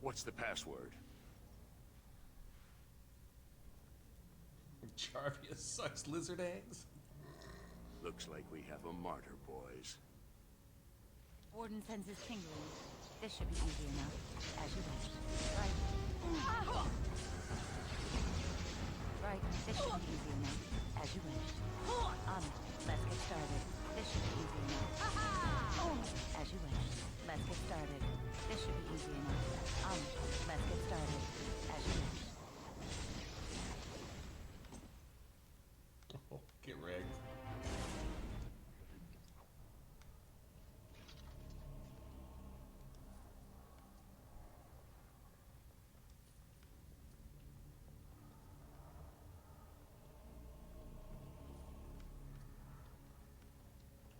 What's the password? Jarvia sucks lizard eggs. Looks like we have a martyr, boys. Warden senses tingling. This should be easy enough, as you wish. Right. Right, this should be easy enough, as you wish. Let's get started. This should be easy enough. As you wish. Let's get started. This should be easy enough. Let's get started. As you wish. Oh, get wrecked.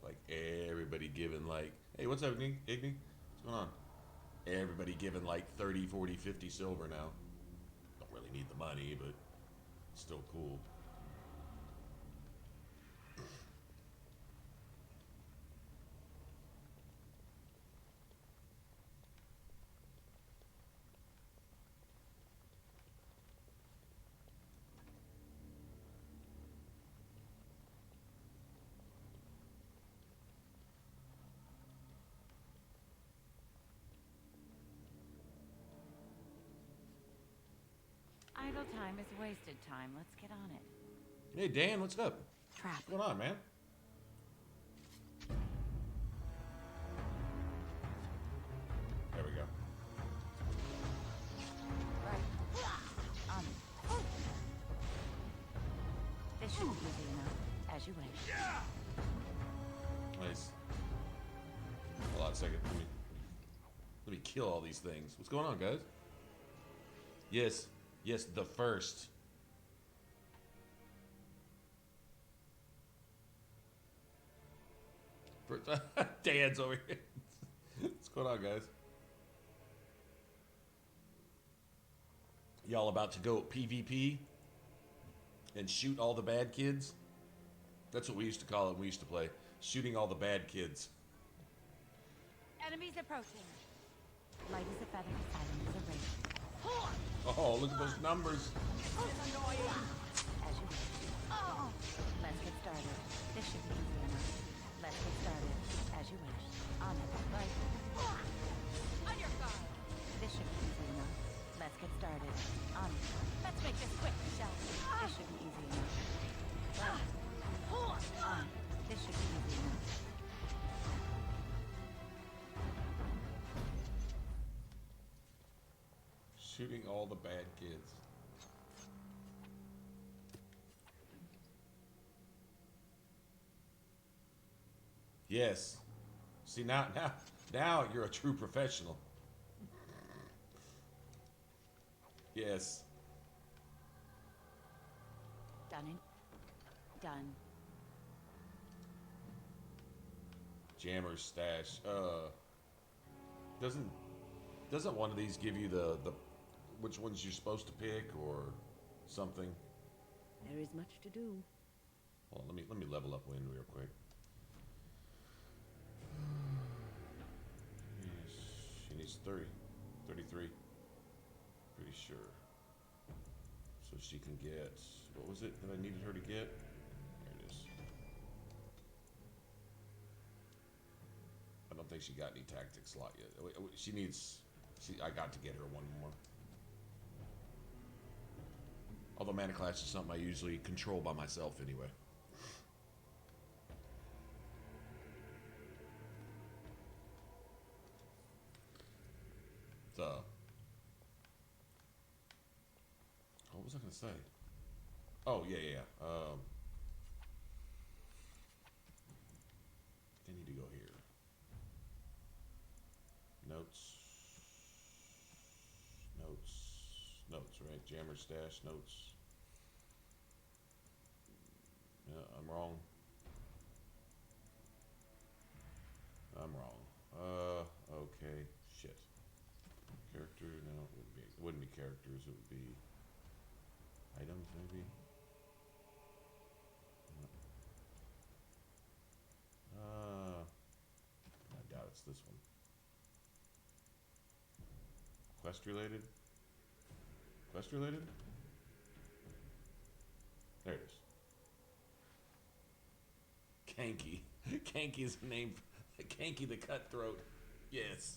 Like everybody giving like, hey, what's up, Iggy? What's going on? Everybody giving like 30, 40, 50 silver now. Don't really need the money, but still cool. Idle time is wasted time. Let's get on it. Hey, Dan, what's up? Trap. What's going on, man? There we go. Right. On it. This should be easy enough, as you wish. Nice. Hold on a second. Let me kill all these things. What's going on, guys? Yes. Yes, the first. Dan's over here. What's going on, guys? Y'all about to go PvP and shoot all the bad kids? That's what we used to call it when we used to play. Shooting all the bad kids. Enemies approaching. Light as a feather, silent as a raven. Oh, look at those numbers. As you wish. Let's get started. This should be easy enough. Let's get started. As you wish. On it. Right. On your guard. This should be easy enough. Let's get started. On it. Let's make this quick, shall we? This should be easy enough. Right. On. This should be easy enough. Shooting all the bad kids. Yes. See, now you're a true professional. Yes. Done it. Done. Jammer's stash. Doesn't one of these give you the which ones you're supposed to pick or something? There is much to do. Well, let me level up Wind real quick. She needs 30, 33. Pretty sure. So she can get, what was it that I needed her to get? There it is. I don't think she got any tactic slot yet. She needs, I got to get her one more. Although Mana Clash is something I usually control by myself anyway. So, what was I gonna say? Oh yeah. I need to go here. Notes, right? Jammer stash notes. Yeah, I'm wrong. Okay, shit. Character, no, it wouldn't be characters, it would be items, maybe? I doubt it's this one. Quest related? Quest related? There it is. Kanky. Kanky's the name. Kanky the Cutthroat. Yes.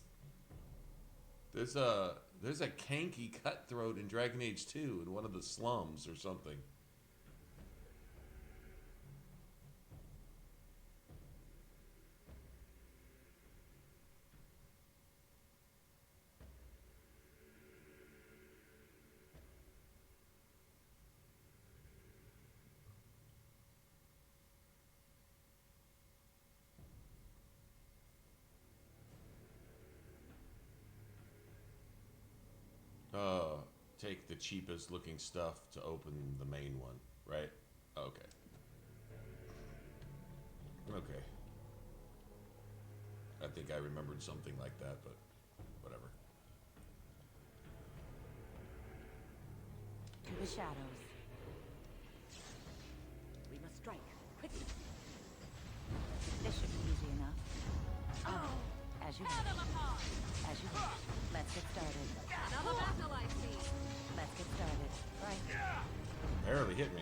There's a Kanky Cutthroat in Dragon Age 2 in one of the slums or something. Take the cheapest looking stuff to open the main one, right? Okay. Okay. I think I remembered something like that, but whatever. To the shadows. We must strike quickly. This should be easy enough. As you wish. As you wish. Let's get started. Another battle I see. Let's get started. Right. Barely hit me.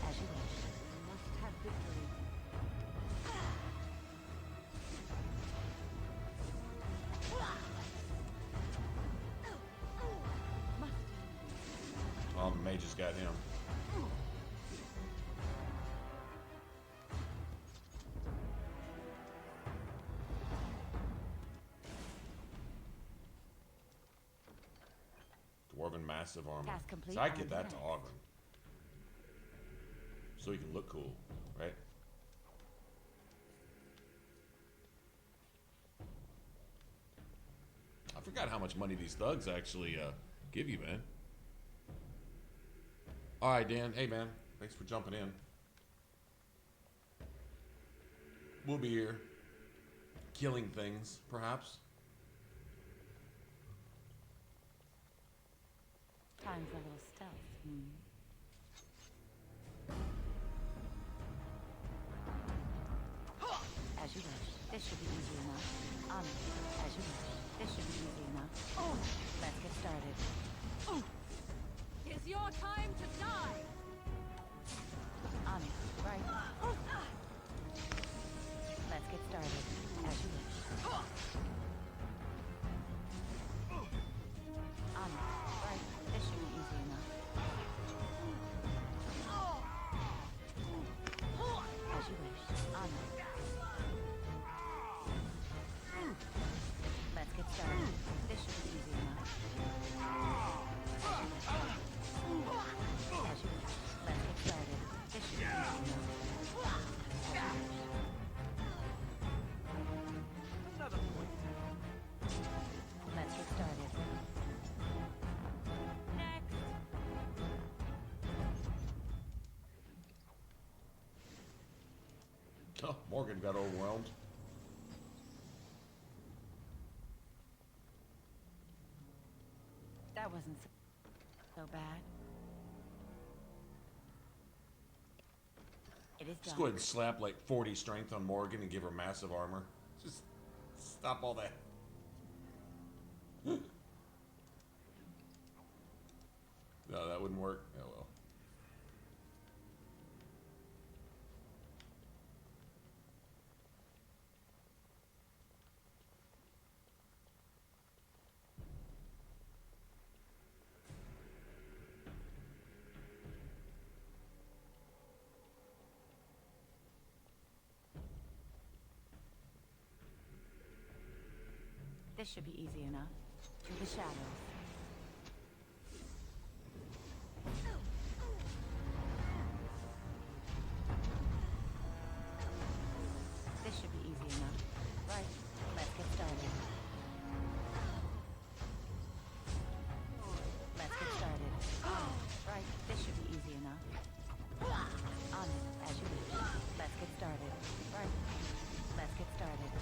As you wish. We must have victory. Oh, the mage has got him. Dwarven massive armor. Task complete. So I On get to that to next. Ogren. So he can look cool, right? I forgot how much money these thugs actually give you, man. Alright, Dan. Hey, man. Thanks for jumping in. We'll be here. Killing things, perhaps. Time for a little stealth. As you wish. This should be easy enough. On it. As you wish. This should be easy enough. Let's get started. It's your time to die. On it. Right. Let's get started. As you wish. On it. Right. This should be easy enough. As you wish. On it. Let's get started. This should be easy enough. As you wish. Let's get started. This should be easy enough. As you wish. Another point. Let's get started. Next. Oh, Morgan got overwhelmed. That wasn't so bad. It is Just done. go ahead and slap like 40 strength on Morgan and give her massive armor. Just stop all that. No, that wouldn't work. Oh well. This should be easy enough. To the shadows. This should be easy enough. Right. Let's get started. Let's get started. Right. This should be easy enough. On it, as you wish. Let's get started. Right. Let's get started.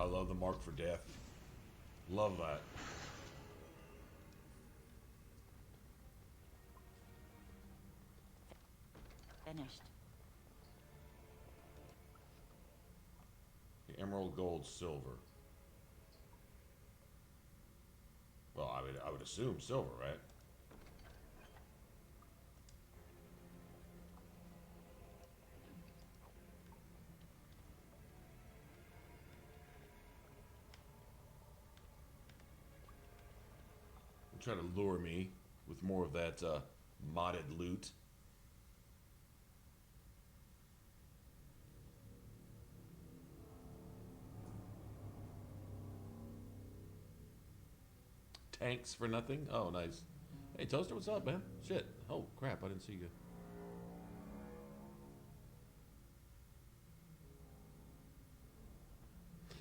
I love the mark for death. Love that. Finished. Emerald, gold, silver. Well, I would assume silver, right? Try to lure me with more of that modded loot. Tanks for nothing? Oh, nice. Hey, Toaster, what's up, man? Shit. Oh, crap, I didn't see you.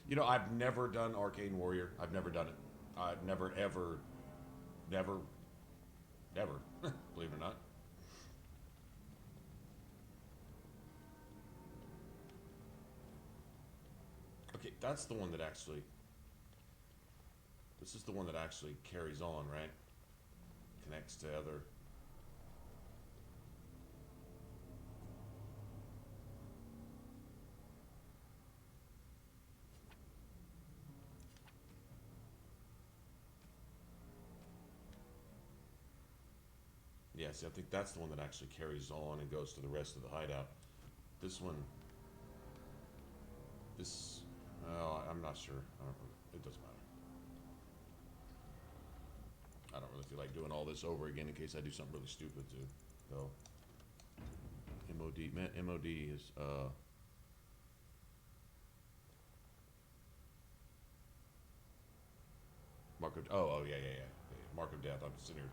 You know, I've never done Arcane Warrior. I've never done it. I've never, ever... Never, believe it or not. Okay, that's the one that actually... This is the one that actually carries on, right? Connects to other... Yeah, see, I think that's the one that actually carries on and goes to the rest of the hideout. This one... This... Well, I'm not sure. It doesn't matter. I don't really feel like doing all this over again in case I do something really stupid too, though. MOD, man, MOD is, Mark of, oh, yeah. Mark of death, I'm sitting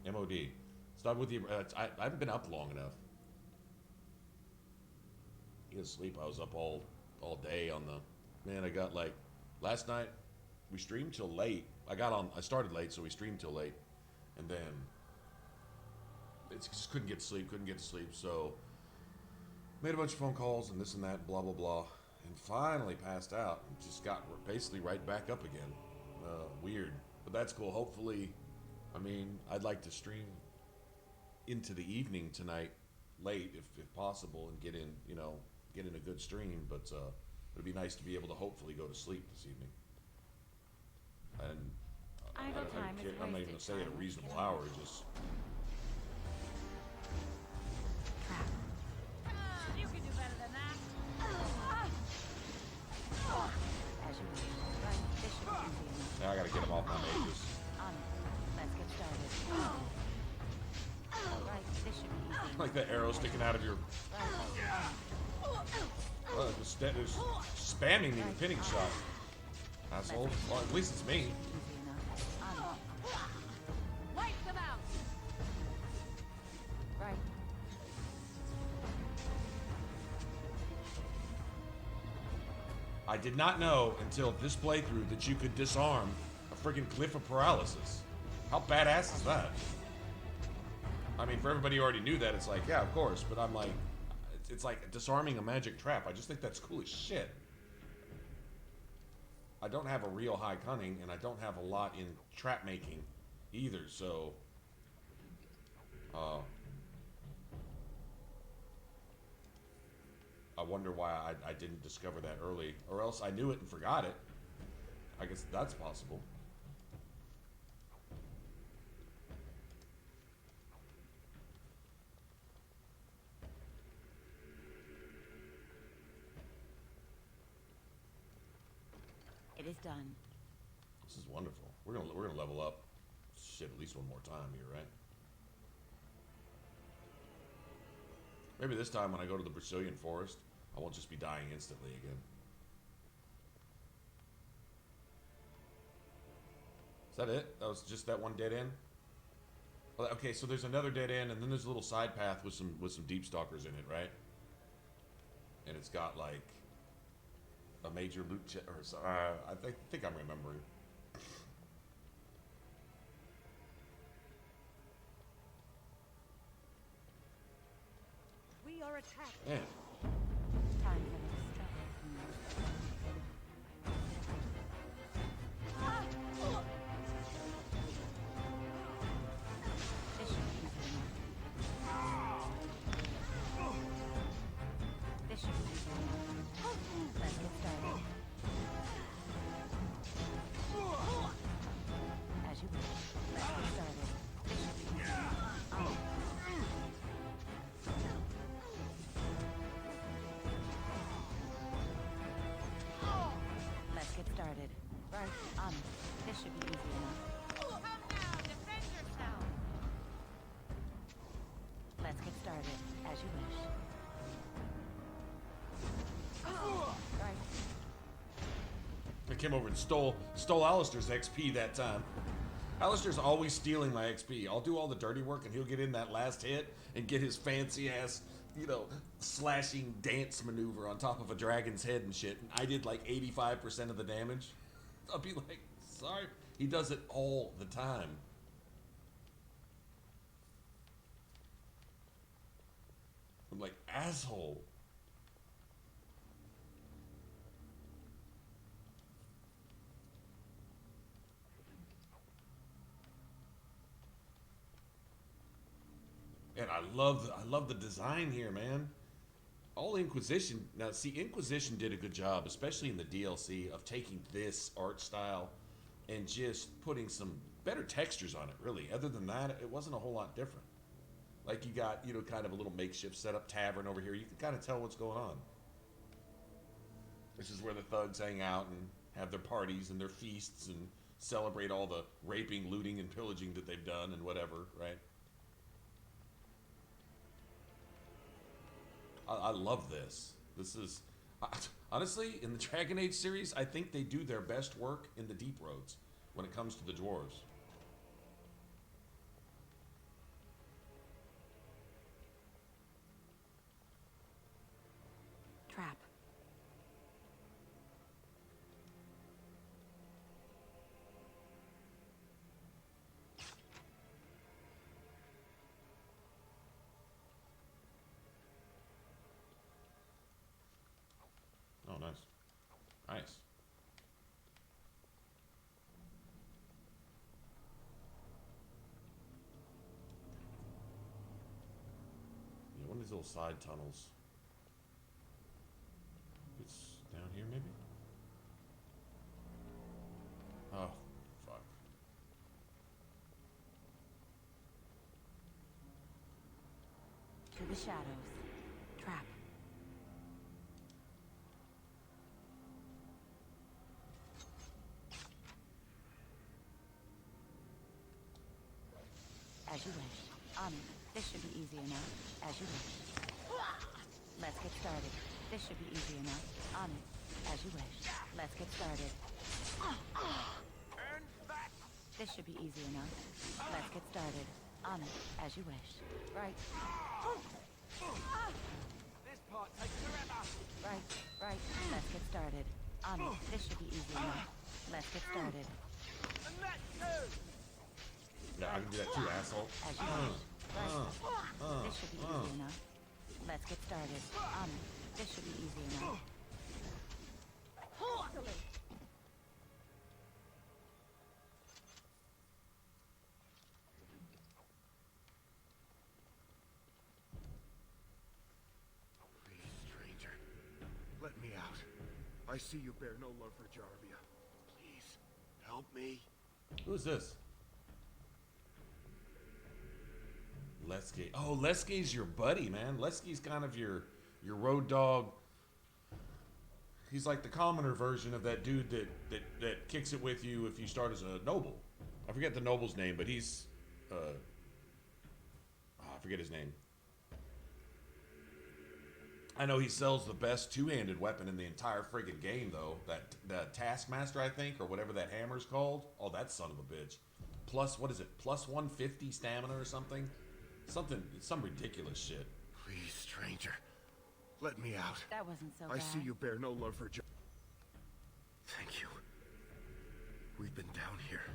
here. MOD. Start with the, I haven't been up long enough. You can sleep, I was up all day on the, man, I got like, last night, we streamed till late. I started late, so we streamed till late. And then, just couldn't get to sleep, so made a bunch of phone calls and this and that, blah, blah, blah. And finally passed out and just got basically right back up again. Weird, but that's cool. Hopefully, I mean, I'd like to stream into the evening tonight, late if possible, and get in a good stream, but it'd be nice to be able to hopefully go to sleep this evening. And I'm not even going to say at a reasonable hour, just... You can do better than that. As you wish. Right, this should be easy enough. Now I got to get him off my mages. On it. Let's get started. Alright, this should be easy enough. Like the arrow sticking out of your... Just spamming me with pinning shot. Asshole. Well, at least it's me. Wipe them out. Right. I did not know until this playthrough that you could disarm a freaking cliff of paralysis. How badass is that? I mean, for everybody who already knew that, it's like, yeah, of course. But I'm like, it's like disarming a magic trap. I just think that's cool as shit. I don't have a real high cunning, and I don't have a lot in trap making either, so... I wonder why I didn't discover that early, or else I knew it and forgot it. I guess that's possible. It is done. This is wonderful. We're gonna level up, shit, at least one more time here, right? Maybe this time when I go to the Brazilian forest, I won't just be dying instantly again. Is that it? That was just that one dead end? Well, okay, so there's another dead end, and then there's a little side path with some deep stalkers in it, right? And it's got like a major loot chest, or I think I'm remembering. We are attacked. Yeah. Time for the stuff. Right, on it. This should be easy enough. Come now, defend yourself. Let's get started, as you wish. Right. I came over and stole Alistair's XP that time. Alistair's always stealing my XP. I'll do all the dirty work and he'll get in that last hit and get his fancy ass, you know, slashing dance maneuver on top of a dragon's head and shit. And I did like 85% of the damage. I'll be like, sorry. He does it all the time. I'm like, asshole. And I love the design here, man. All Inquisition. Now, see, Inquisition did a good job, especially in the DLC, of taking this art style and just putting some better textures on it, really. Other than that, it wasn't a whole lot different. Like, you got, you know, kind of a little makeshift setup tavern over here. You can kind of tell what's going on. This is where the thugs hang out and have their parties and their feasts and celebrate all the raping, looting, and pillaging that they've done and whatever, right? I love this. This is... honestly, in the Dragon Age series, I think they do their best work in the Deep Roads when it comes to the dwarves. Trap. Oh, nice. Nice. Yeah, one of these little side tunnels. It's down here, maybe? Oh, fuck. To the shadows. Trap. As you wish. On it. This should be easy enough. As you wish. Let's get started. This should be easy enough. On it. As you wish. Let's get started. Turn back. This should be easy enough. Let's get started. On it. As you wish. Right. This part takes forever. Right. Right. Let's get started. On it. This should be easy enough. Let's get started. And that too. Yeah, I can do that too, asshole. As you wish. Right. This should be easy enough. Let's get started. On it. This should be easy enough. Please, stranger. Let me out. I see you bear no love for Jarvia. Please, help me. Who is this? Lesky. Oh, Lesky's your buddy, man. Lesky's kind of your road dog. He's like the commoner version of that dude that kicks it with you if you start as a noble. I forget the noble's name, but he's I forget his name. I know he sells the best two-handed weapon in the entire friggin' game, though. That Taskmaster, I think, or whatever that hammer's called. Oh, that son of a bitch. Plus, what is it? Plus 150 stamina or something? Some ridiculous shit. Please, stranger. Let me out. That wasn't so bad. I see you bear no love for Jarvia. Thank you. We've been down here.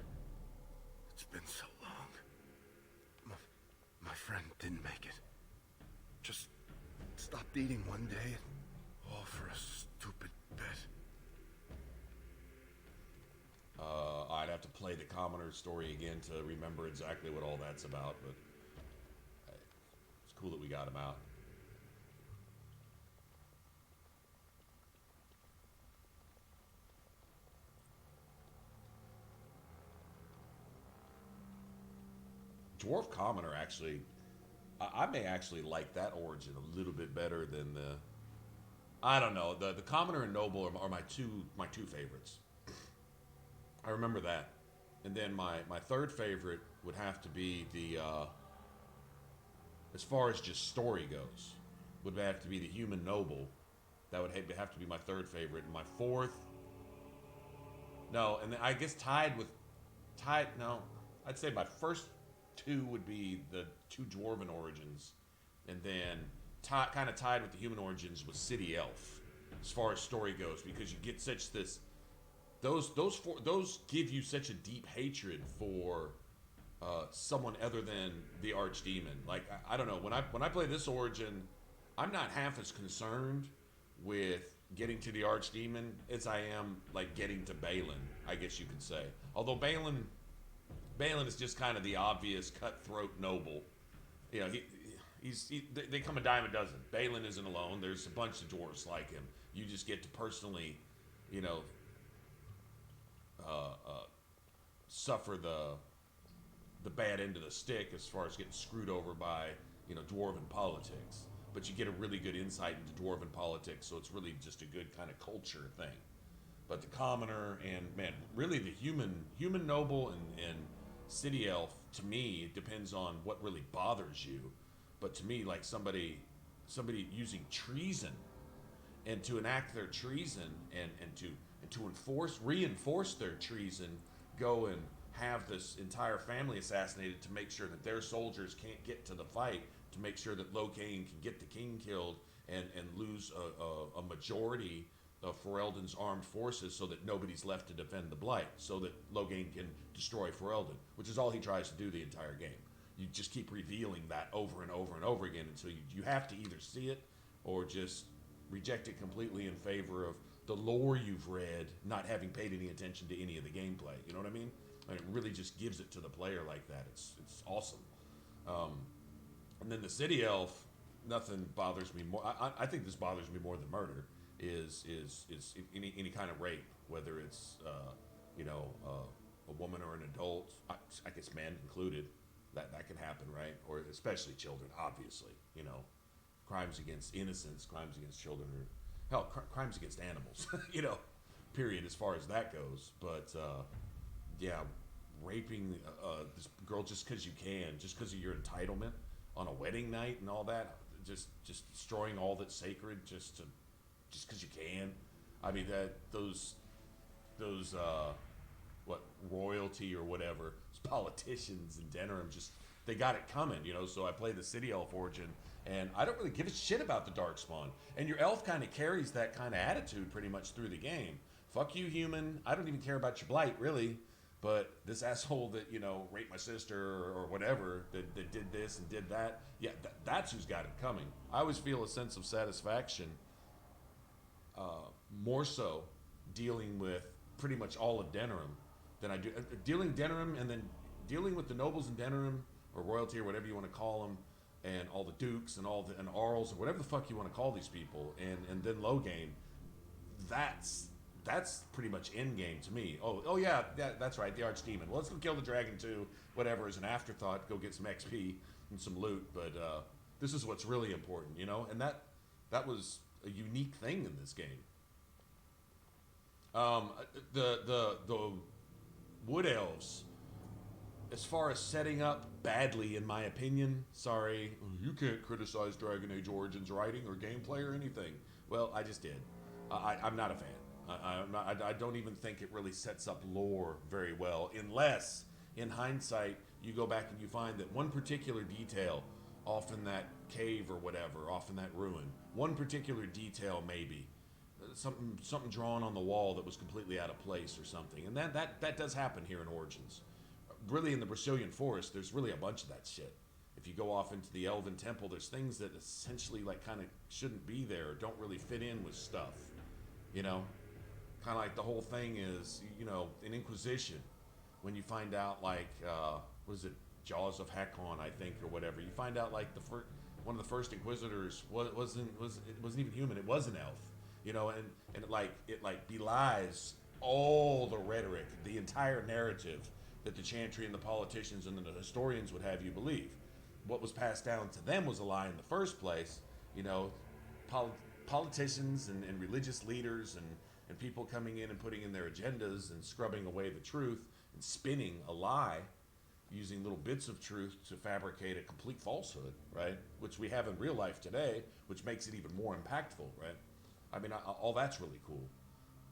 It's been so long. My friend didn't make it. Just stopped eating one day, and all for a stupid bet. I'd have to play the commoner story again to remember exactly what all that's about, but it's cool that we got him out. Dwarf commoner, actually, I may actually like that origin a little bit better than the... I don't know. The commoner and noble are my two favorites. I remember that. And then my third favorite would have to be the, as far as just story goes, would have to be the Human Noble. That would have to be my third favorite. And my fourth, no, and then I guess no, I'd say my first two would be the two Dwarven origins. And then kind of tied with the human origins was City Elf, as far as story goes, because you get such this, those give you such a deep hatred for someone other than the Archdemon. Like I don't know, when I play this origin, I'm not half as concerned with getting to the Archdemon as I am like getting to Balin, I guess you could say. Although Balin is just kind of the obvious cutthroat noble. You know, they come a dime a dozen. Balin isn't alone. There's a bunch of dwarves like him. You just get to personally, you know, suffer the bad end of the stick as far as getting screwed over by, you know, Dwarven politics. But you get a really good insight into Dwarven politics, so it's really just a good kind of culture thing. But the commoner and, man, really the human noble and city elf, to me, it depends on what really bothers you. But to me, like somebody using treason and to enact their treason and to reinforce their treason, go and have this entire family assassinated to make sure that their soldiers can't get to the fight, to make sure that Locane can get the king killed and lose a majority of Ferelden's armed forces so that nobody's left to defend the Blight, so that Loghain can destroy Ferelden, which is all he tries to do the entire game. You just keep revealing that over and over and over again until you have to either see it or just reject it completely in favor of the lore you've read, not having paid any attention to any of the gameplay. You know what I mean? And it really just gives it to the player like that. It's awesome. And then the city elf, nothing bothers me more. I think this bothers me more than murder. Is any kind of rape, whether it's a woman or an adult. I guess man included. That can happen, right? Or especially children, obviously. You know, crimes against innocents, crimes against children, or hell, crimes against animals. You know, period. As far as that goes, but yeah, raping this girl just because you can, just because of your entitlement on a wedding night and all that, just destroying all that's sacred, just because you can. I mean, those royalty or whatever, politicians in Denerim, just they got it coming, you know. So I play the city elf origin, and I don't really give a shit about the Darkspawn. And your elf kind of carries that kind of attitude pretty much through the game. Fuck you, human. I don't even care about your blight, really. But this asshole that, you know, raped my sister or whatever, that did this and did that, yeah, that's who's got it coming. I always feel a sense of satisfaction, more so dealing with pretty much all of Denerim than I do dealing Denerim, and then dealing with the nobles in Denerim, or royalty, or whatever you want to call them, and all the dukes and and Arls, or whatever the fuck you want to call these people, and then Loghain. That's pretty much end game to me. Oh yeah, that's right, the Archdemon. Well, let's go kill the dragon too, whatever, as an afterthought, go get some XP and some loot, but this is what's really important, you know. And that was a unique thing in this game. The Wood Elves, as far as setting up badly, in my opinion, sorry, you can't criticize Dragon Age Origins writing or gameplay or anything. Well, I just did. I'm not a fan. I don't even think it really sets up lore very well, unless, in hindsight, you go back and you find that one particular detail, off in that cave or whatever, off in that ruin, one particular detail maybe, something drawn on the wall that was completely out of place or something. And that does happen here in Origins. Really, in the Brazilian Forest, there's really a bunch of that shit. If you go off into the Elven Temple, there's things that essentially like kind of shouldn't be there, or don't really fit in with stuff. You know? Kind of like the whole thing is, you know, in Inquisition, when you find out like, what is it, Jaws of Hakon, I think, or whatever, you find out like one of the first Inquisitors wasn't even human, it was an elf. You know, and it belies all the rhetoric, the entire narrative that the Chantry and the politicians and the historians would have you believe. What was passed down to them was a lie in the first place. You know, politicians and religious leaders and people coming in and putting in their agendas and scrubbing away the truth and spinning a lie, using little bits of truth to fabricate a complete falsehood, right? Which we have in real life today, which makes it even more impactful, right? I mean, all that's really cool.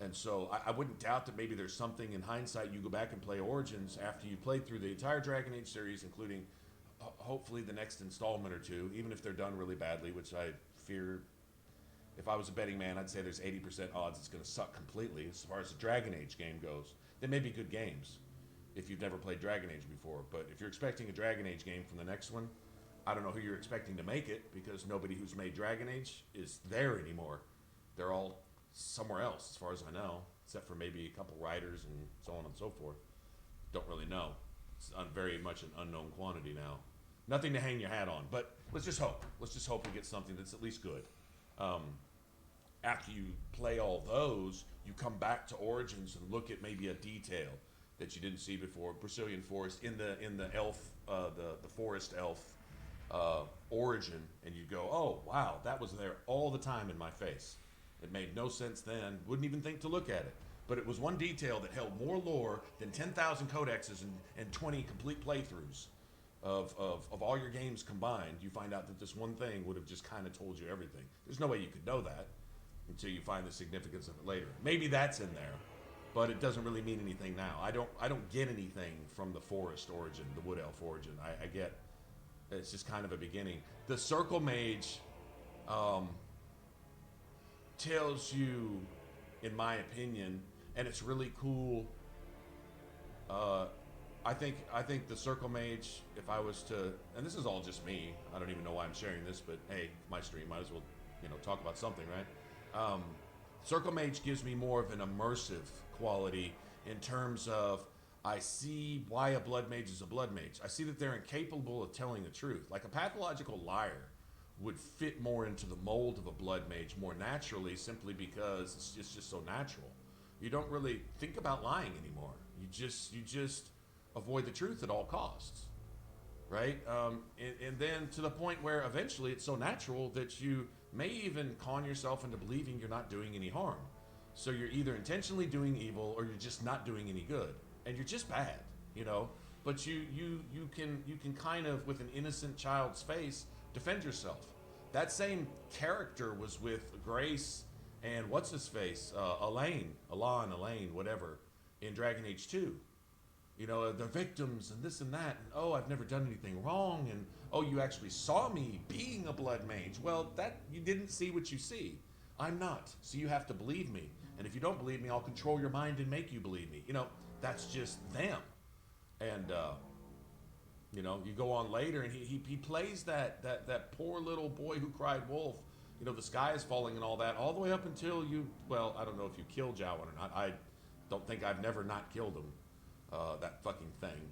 And so I wouldn't doubt that maybe there's something in hindsight, you go back and play Origins after you played through the entire Dragon Age series, including hopefully the next installment or two, even if they're done really badly, which I fear. If I was a betting man, I'd say there's 80% odds it's going to suck completely as far as the Dragon Age game goes. They may be good games if you've never played Dragon Age before, but if you're expecting a Dragon Age game from the next one, I don't know who you're expecting to make it, because nobody who's made Dragon Age is there anymore. They're all somewhere else, as far as I know, except for maybe a couple writers and so on and so forth. Don't really know. It's very much an unknown quantity now. Nothing to hang your hat on, but let's just hope. Let's just hope we get something that's at least good. After you play all those, you come back to Origins and look at maybe a detail that you didn't see before. Brazilian forest in the elf, the forest elf origin, and you go, oh wow, that was there all the time in my face. It made no sense then. Wouldn't even think to look at it. But it was one detail that held more lore than 10,000 codexes and 20 complete playthroughs of all your games combined. You find out that this one thing would have just kind of told you everything. There's no way you could know that until you find the significance of it later. Maybe that's in there, but it doesn't really mean anything now. I don't get anything from the forest origin, the wood elf origin. I get, it's just kind of a beginning. The circle mage tells you, in my opinion, and it's really cool. I think the circle mage, if I was to, and this is all just me, I don't even know why I'm sharing this, but hey, my stream, might as well, talk about something, right? Circle mage gives me more of an immersive quality in terms of, I see why a blood mage is a blood mage. I see that they're incapable of telling the truth. Like a pathological liar would fit more into the mold of a blood mage more naturally, simply because it's just so natural. You don't really think about lying anymore. You just avoid the truth at all costs, right? And then to the point where eventually it's so natural that you may even con yourself into believing you're not doing any harm. So you're either intentionally doing evil or you're just not doing any good, and you're just bad, But you can kind of, with an innocent child's face, defend yourself. That same character was with Grace and what's his face, Elaine, whatever, in Dragon Age 2. The victims and this and that, and oh, I've never done anything wrong, and oh, you actually saw me being a blood mage. Well, that you didn't see what you see. I'm not, so you have to believe me. And if you don't believe me, I'll control your mind and make you believe me. That's just them. And you go on later, and he plays that poor little boy who cried wolf. The sky is falling and all that, all the way up until I don't know if you kill Jawan or not. I don't think I've never not killed him. That fucking thing.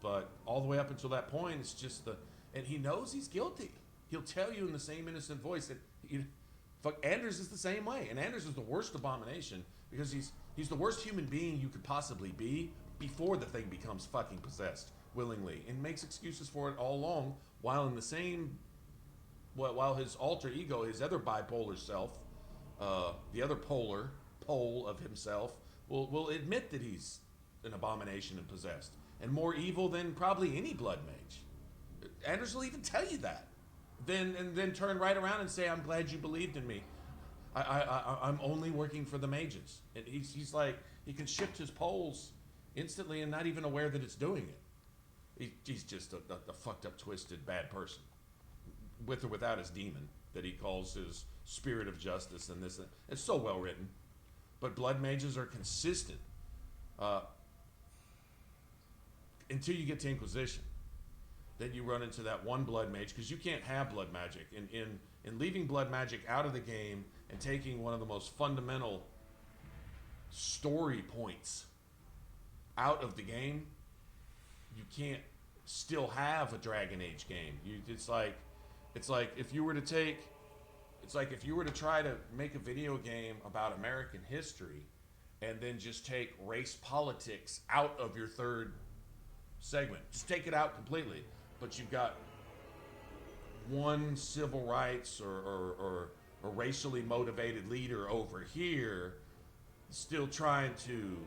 But all the way up until that point, it's just and he knows he's guilty. He'll tell you in the same innocent voice that Anders is the same way. And Anders is the worst abomination because he's the worst human being you could possibly be before the thing becomes fucking possessed willingly, and makes excuses for it all along, while in the same, while his alter ego, his other bipolar self, the other pole of himself, will admit that he's an abomination and possessed, and more evil than probably any blood mage. Anders will even tell you that, and then turn right around and say, "I'm glad you believed in me. I'm only working for the mages." And he's like, he can shift his poles instantly and not even aware that it's doing it. He's just a fucked up, twisted, bad person, with or without his demon that he calls his spirit of justice and this. It's so well written. But blood mages are consistent until you get to Inquisition. Then you run into that one blood mage, because you can't have blood magic. In leaving blood magic out of the game and taking one of the most fundamental story points out of the game, you can't still have a Dragon Age game. It's like if you were to try to make a video game about American history and then just take race politics out of your third segment. Just take it out completely. But you've got one civil rights or a racially motivated leader over here, still trying to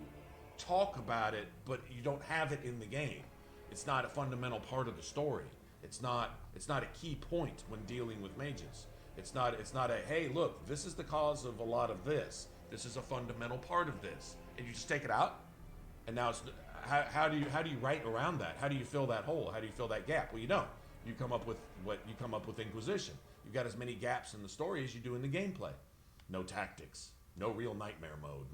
talk about it, but you don't have it in the game. It's not a fundamental part of the story. It's not a key point when dealing with mages. It's not a, hey, look, this is the cause of a lot of this. This is a fundamental part of this. And you just take it out, and now it's, how do you write around that? How do you fill that hole? How do you fill that gap? Well, you don't. You come up with Inquisition. You've got as many gaps in the story as you do in the gameplay. No tactics, no real nightmare mode,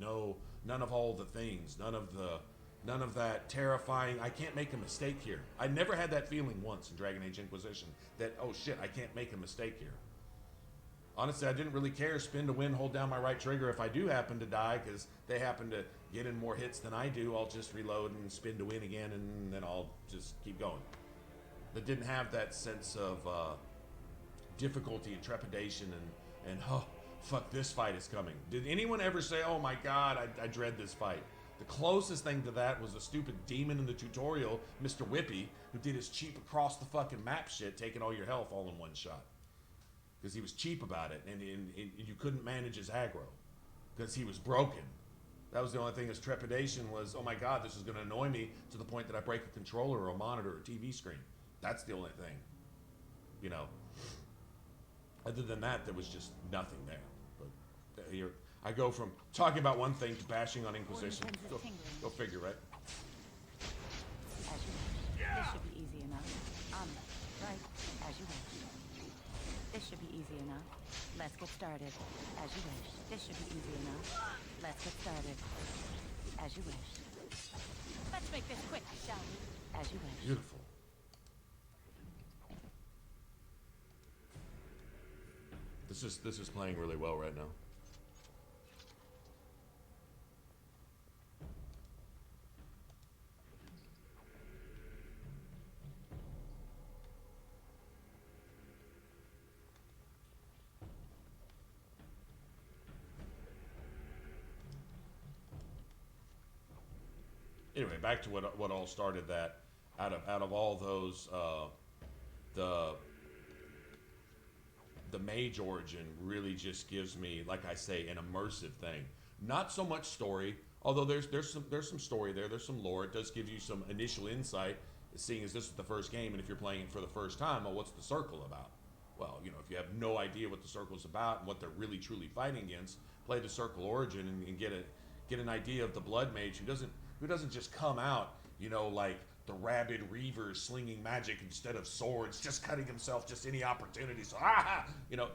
none of all the things, none of that terrifying, I can't make a mistake here. I never had that feeling once in Dragon Age Inquisition that, oh shit, I can't make a mistake here. Honestly, I didn't really care. Spin to win, hold down my right trigger if I do happen to die, because they happen to get in more hits than I do. I'll just reload and spin to win again, and then I'll just keep going. That didn't have that sense of difficulty and trepidation and oh, fuck, this fight is coming. Did anyone ever say, oh my god, I dread this fight? The closest thing to that was the stupid demon in the tutorial, Mr. Whippy, who did his cheap across the fucking map shit, taking all your health all in one shot. Because he was cheap about it, and you couldn't manage his aggro. Because he was broken. That was the only thing, his trepidation was, oh my god, this is going to annoy me to the point that I break a controller or a monitor or a TV screen. That's the only thing. You know. Other than that, there was just nothing there. But here, I go from talking about one thing to bashing on Inquisition. Go figure, right? As you wish. This should be easy enough. Right. As you wish. This should be easy enough. Let's get started. As you wish. This should be easy enough. Let's get started. As you wish. Let's make this quick, shall we? As you wish. Beautiful. This is playing really well right now. Anyway, back to what all started that. Out of all those, the Mage origin really just gives me, like I say, an immersive thing. Not so much story, although there's some story there. There's some lore. It does give you some initial insight, seeing as this is the first game, and if you're playing it for the first time, well, what's the Circle about? Well, you know, if you have no idea what the Circle's about and what they're really truly fighting against, play the Circle origin and get an idea of the Blood Mage who doesn't just come out, you know, like the rabid reaver slinging magic instead of swords, just cutting himself just any opportunity. So, you know,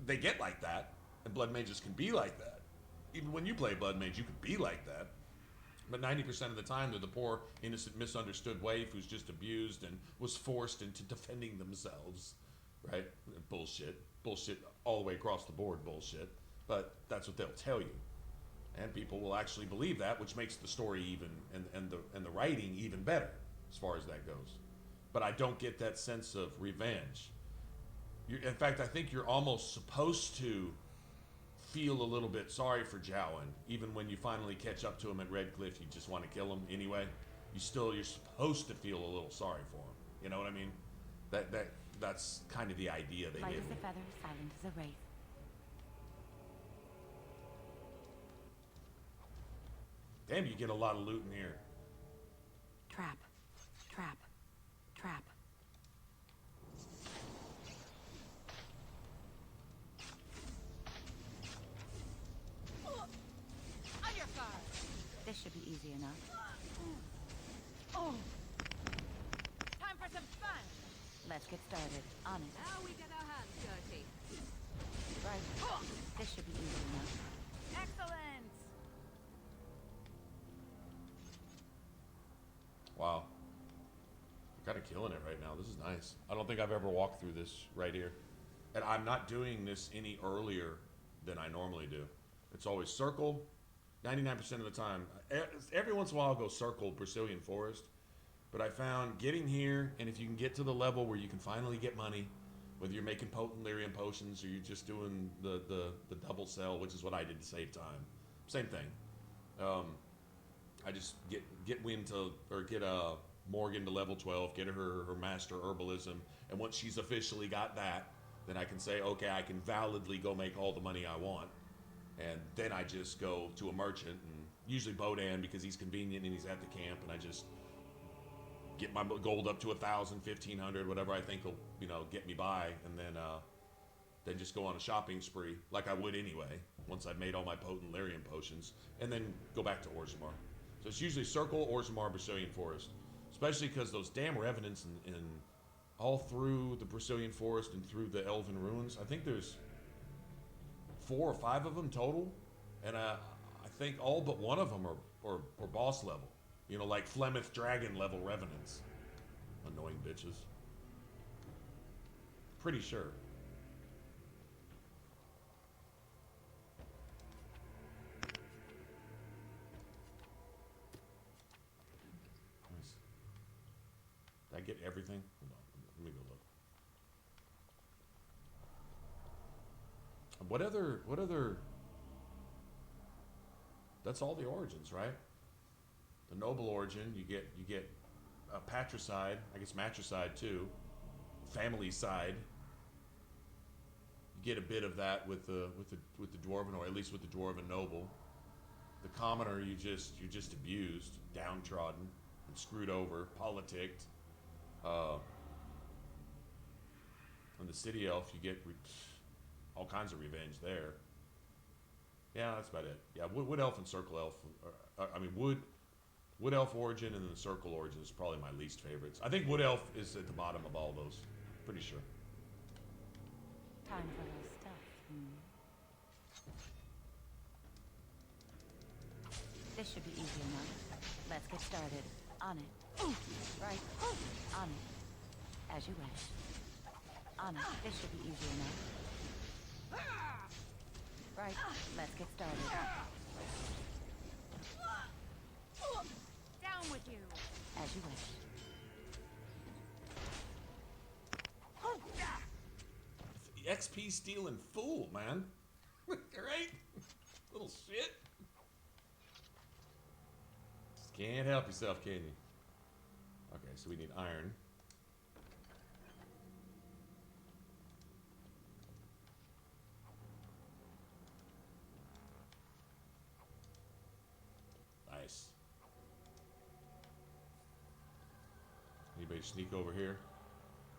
they get like that, and Blood Mages can be like that. Even when you play Blood Mage, you can be like that. But 90% of the time, they're the poor, innocent, misunderstood waif who's just abused and was forced into defending themselves, right? Bullshit. Bullshit all the way across the board, bullshit. But that's what they'll tell you. And people will actually believe that, which makes the story even and the writing even better as far as that goes. But I don't get that sense of revenge. In fact, I think you're almost supposed to feel a little bit sorry for Jowan, even when you finally catch up to him at Red Cliff. You just want to kill him anyway. You're supposed to feel a little sorry for him. You know what I mean? That's kind of the idea they Light give as me. a feather, silent as a wraith. Damn, you get a lot of loot in here. Trap. Trap. Trap. On your guard. This should be easy enough. Oh. Time for some fun. Let's get started. On it. Now we get our hands dirty. Right. This should be easy enough. Excellent. Wow. I'm kind of killing it right now. This is nice. I don't think I've ever walked through this right here. And I'm not doing this any earlier than I normally do. It's always circle, 99% of the time. Every once in a while I'll go circle Brazilian Forest. But I found getting here, and if you can get to the level where you can finally get money, whether you're making potent lyrium potions or you're just doing the double sell, which is what I did to save time. Same thing. I just get Wynn to, or get Morgan to level 12, get her master herbalism, and once she's officially got that, then I can say, okay, I can validly go make all the money I want. And then I just go to a merchant, and usually Bodan, because he's convenient and he's at the camp, and I just get my gold up to 1,000, 1,500, whatever I think will, you know, get me by, and then just go on a shopping spree, like I would anyway, once I've made all my potent lyrium potions, and then go back to Orzammar. So it's usually Circle, Orzammar, Brazilian Forest. Especially because those damn revenants in all through the Brazilian Forest and through the Elven Ruins, I think there's 4 or 5 of them total, and I think all but one of them are boss level. You know, like Flemeth Dragon level revenants. Annoying bitches. Pretty sure. Nice. Did I get everything? Hold on, let me go look. What other? That's all the origins, right? The noble origin, you get patricide, I guess matricide too, family side. You get a bit of that with the dwarven, or at least with the dwarven noble. The commoner, you're just abused, downtrodden, and screwed over, politicked. And the city elf, you get all kinds of revenge there. Yeah, that's about it. Yeah, wood elf and circle elf. Wood elf origin and the circle origin is probably my least favorites. I think wood elf is at the bottom of all those. Pretty sure. Time for a little stuff. This should be easy enough. Let's get started. On it. Right. On it. As you wish. On it. This should be easy enough. Right. Let's get started. Down with you. As you wish. XP stealing fool, man. Right? Little shit. Just can't help yourself, can you? Okay, so we need iron. Nice. Anybody sneak over here?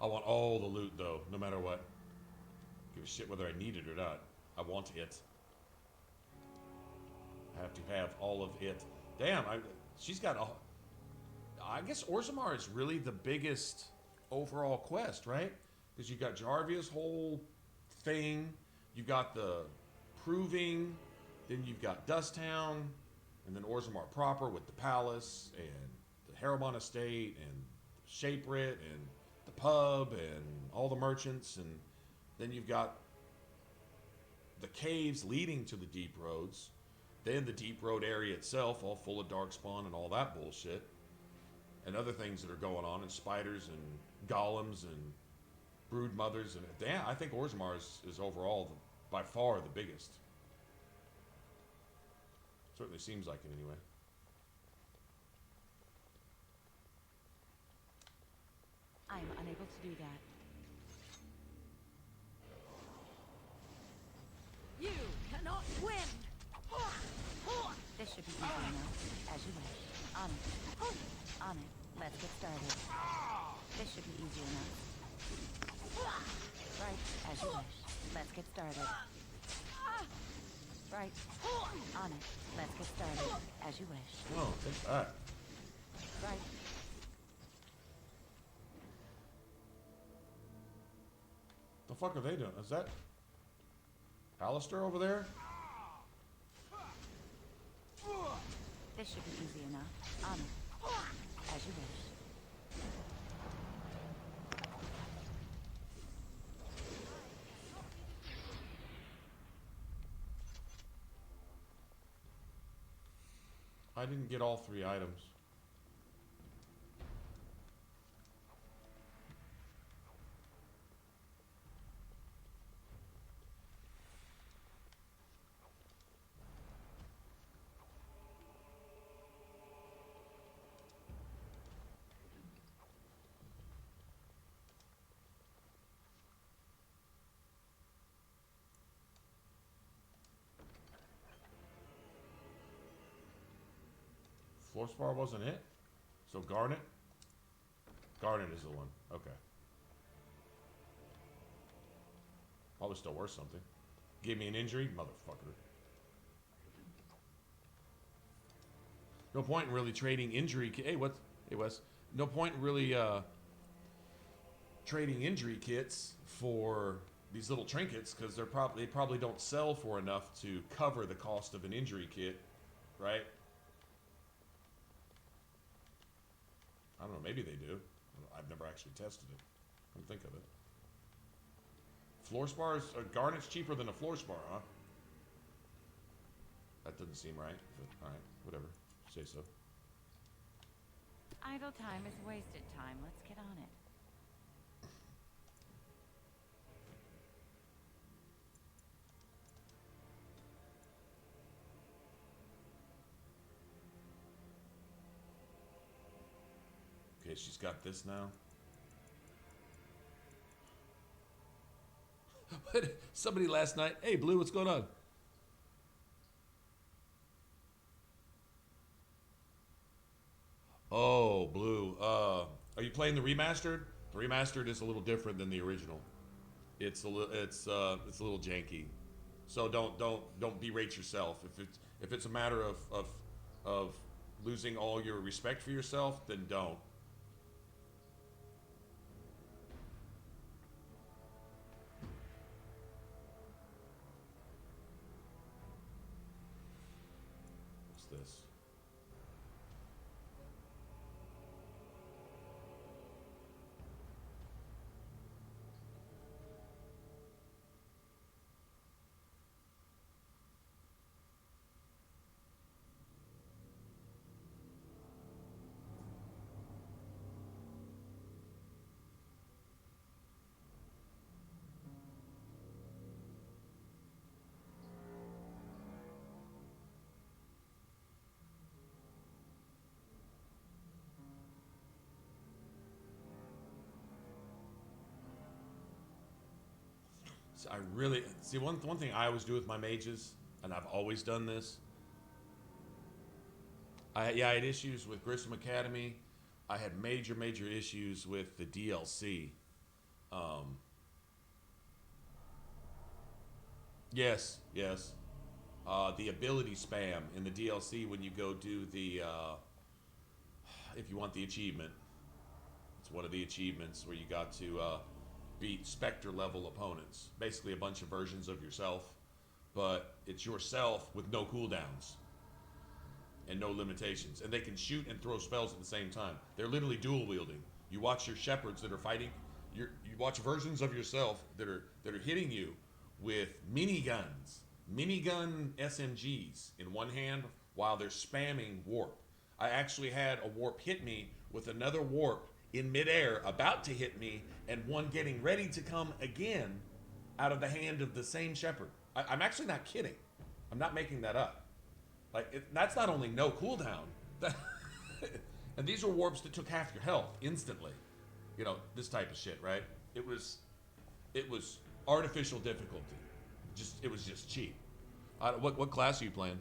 I want all the loot, though, no matter what. Give a shit whether I need it or not. I want it. I have to have all of it. Damn, she's got a... I guess Orzammar is really the biggest overall quest, right? Because you've got Jarvia's whole thing. You've got the Proving. Then you've got Dusttown. And then Orzammar proper with the palace and the Harrowing estate and Shapewrit and the pub and all the merchants. And then you've got the caves leading to the deep roads. Then the deep road area itself, all full of darkspawn and all that bullshit. And other things that are going on, and spiders and golems and brood mothers. And damn, I think Orzammar is overall by far the biggest. Certainly seems like it anyway. I am unable to do that. You cannot win. This should be easy enough. As you wish. On it. On it. Let's get started. This should be easy enough. Right. As you wish. Let's get started. Right. On it. Let's get started. As you wish. Oh, take that. Right. The fuck are they doing? Is that Alistair over there? This should be easy enough. On it. As you wish. I didn't get all 3 items. Fluorspar wasn't it? So Garnet? Garnet is the one. Okay. Probably still worth something. Gave me an injury? Motherfucker. No point in really trading injury... Hey, what? Hey, Wes. No point in really trading injury kits for these little trinkets, because they probably don't sell for enough to cover the cost of an injury kit, right? I don't know. Maybe they do. I've never actually tested it. Come think of it. Fluorspar is... Garnet's cheaper than a Fluorspar, huh? That doesn't seem right, but alright, whatever. Say so. Idle time is wasted time. Let's get on it. Okay, she's got this now. Somebody last night, hey Blue, what's going on? Oh, Blue. Are you playing the remastered? The remastered is a little different than the original. It's a little janky. So don't berate yourself. If it's a matter of losing all your respect for yourself, then don't. This. So I really see one thing I always do with my mages, and I've always done this. I had issues with Grissom Academy. I had major issues with the DLC. Yes. The ability spam in the DLC when you go do the if you want the achievement. It's one of the achievements where you got to beat Spectre level opponents. Basically a bunch of versions of yourself, but it's yourself with no cooldowns and no limitations. And they can shoot and throw spells at the same time. They're literally dual wielding. You watch your shepherds that are fighting, you watch versions of yourself that are hitting you with minigun SMGs in one hand while they're spamming warp. I actually had a warp hit me with another warp in midair, about to hit me, and one getting ready to come again out of the hand of the same shepherd. I'm actually not kidding. I'm not making that up. That's not only no cooldown, and these were warps that took half your health instantly. You know, this type of shit, right? It was artificial difficulty. It was just cheap. What class are you playing?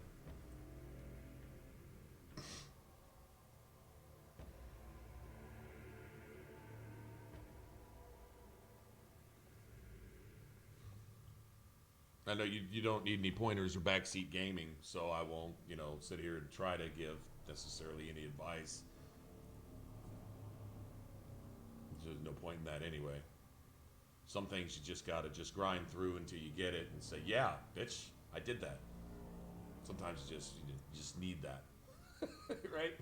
I know you don't need any pointers or backseat gaming, so I won't, sit here and try to give necessarily any advice. There's no point in that anyway. Some things you just gotta grind through until you get it and say, yeah, bitch, I did that. Sometimes you just need that. Right?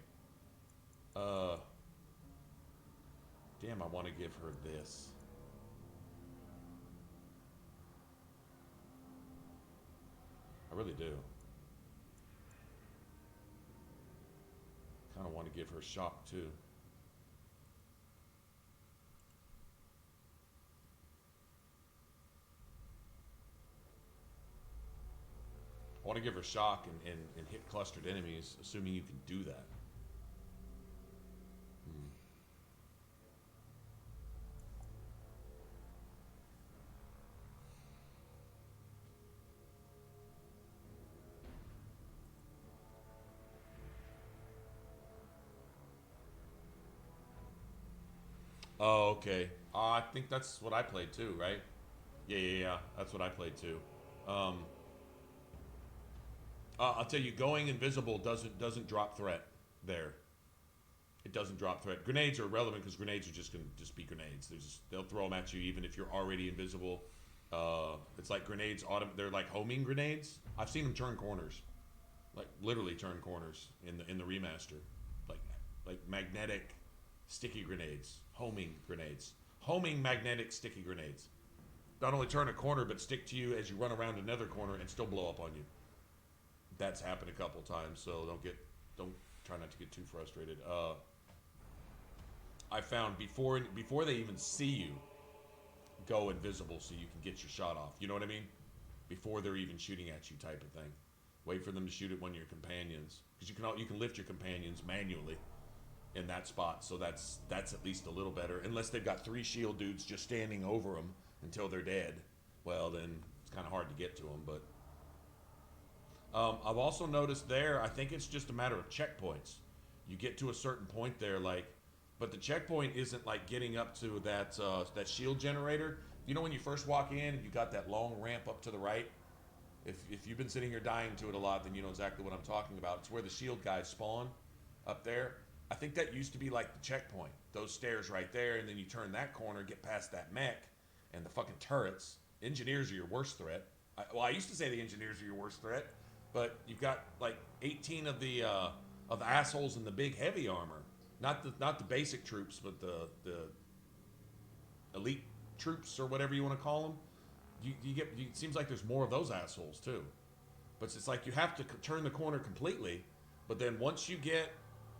Damn, I want to give her this. I really do. Kind of want to give her shock too. I want to give her shock and hit clustered enemies, assuming you can do that. Oh, okay. I think that's what I played too, right? Yeah. That's what I played too. I'll tell you, going invisible doesn't drop threat there. It doesn't drop threat. Grenades are irrelevant because grenades are just gonna be grenades. They'll throw them at you even if you're already invisible. It's like grenades. They're like homing grenades. I've seen them turn corners, like literally turn corners in the remaster, like magnetic sticky grenades, homing grenades, homing magnetic sticky grenades. Not only turn a corner but stick to you as you run around another corner and still blow up on you. That's happened a couple times, so don't try not to get too frustrated. I found before they even see you, go invisible so you can get your shot off. You know what I mean? Before they're even shooting at you, type of thing. Wait for them to shoot at one of your companions, because you can lift your companions manually in that spot. So that's at least a little better. Unless they've got 3 shield dudes just standing over them until they're dead. Well, then it's kind of hard to get to them. But I've also noticed there, I think it's just a matter of checkpoints. You get to a certain point there, but the checkpoint isn't like getting up to that shield generator. You know when you first walk in and you got that long ramp up to the right? If you've been sitting here dying to it a lot, then you know exactly what I'm talking about. It's where the shield guys spawn up there. I think that used to be like the checkpoint. Those stairs right there, and then you turn that corner, get past that mech, and the fucking turrets. Engineers are your worst threat. I used to say the engineers are your worst threat, but you've got like 18 of the assholes in the big heavy armor. Not the basic troops, but the elite troops or whatever you want to call them. It seems like there's more of those assholes too. But it's like you have to turn the corner completely. But then once you get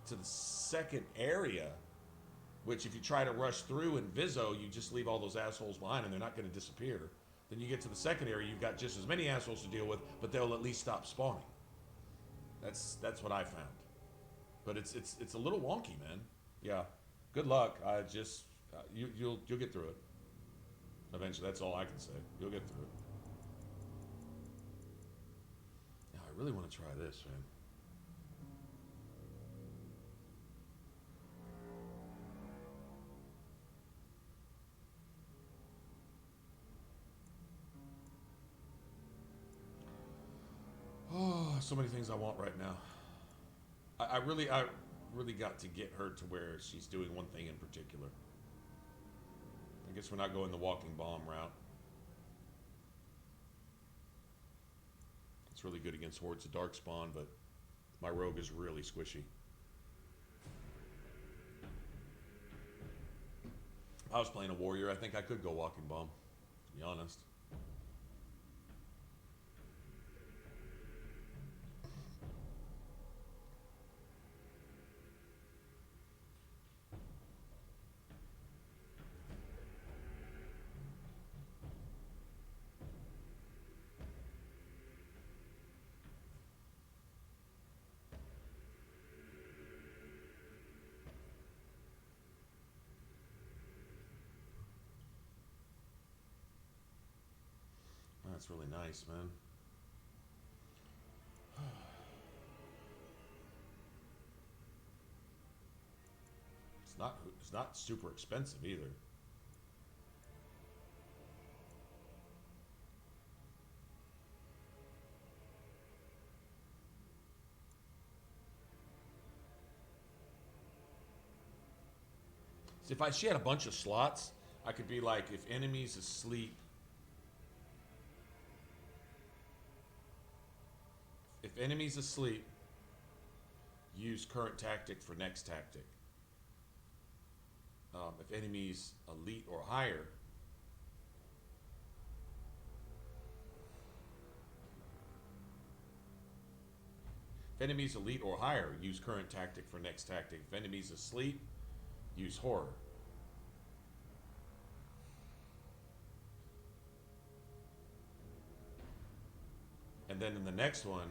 to the second area, which if you try to rush through in Viso, you just leave all those assholes behind and they're not going to disappear. Then you get to the second area, you've got just as many assholes to deal with, but they'll at least stop spawning. That's what I found. But it's a little wonky, man. Yeah. Good luck. You'll get through it. Eventually, that's all I can say. You'll get through it. Now, I really want to try this, man. Oh, so many things I want right now. I really got to get her to where she's doing one thing in particular. I guess we're not going the walking bomb route. It's really good against hordes of darkspawn, but my rogue is really squishy. If I was playing a warrior, I think I could go walking bomb, to be honest. That's really nice, man. It's not super expensive either. See, if she had a bunch of slots, I could be like, if enemies asleep. If enemies asleep, use current tactic for next tactic. If enemies elite or higher, use current tactic for next tactic. If enemies asleep, use horror. And then in the next one,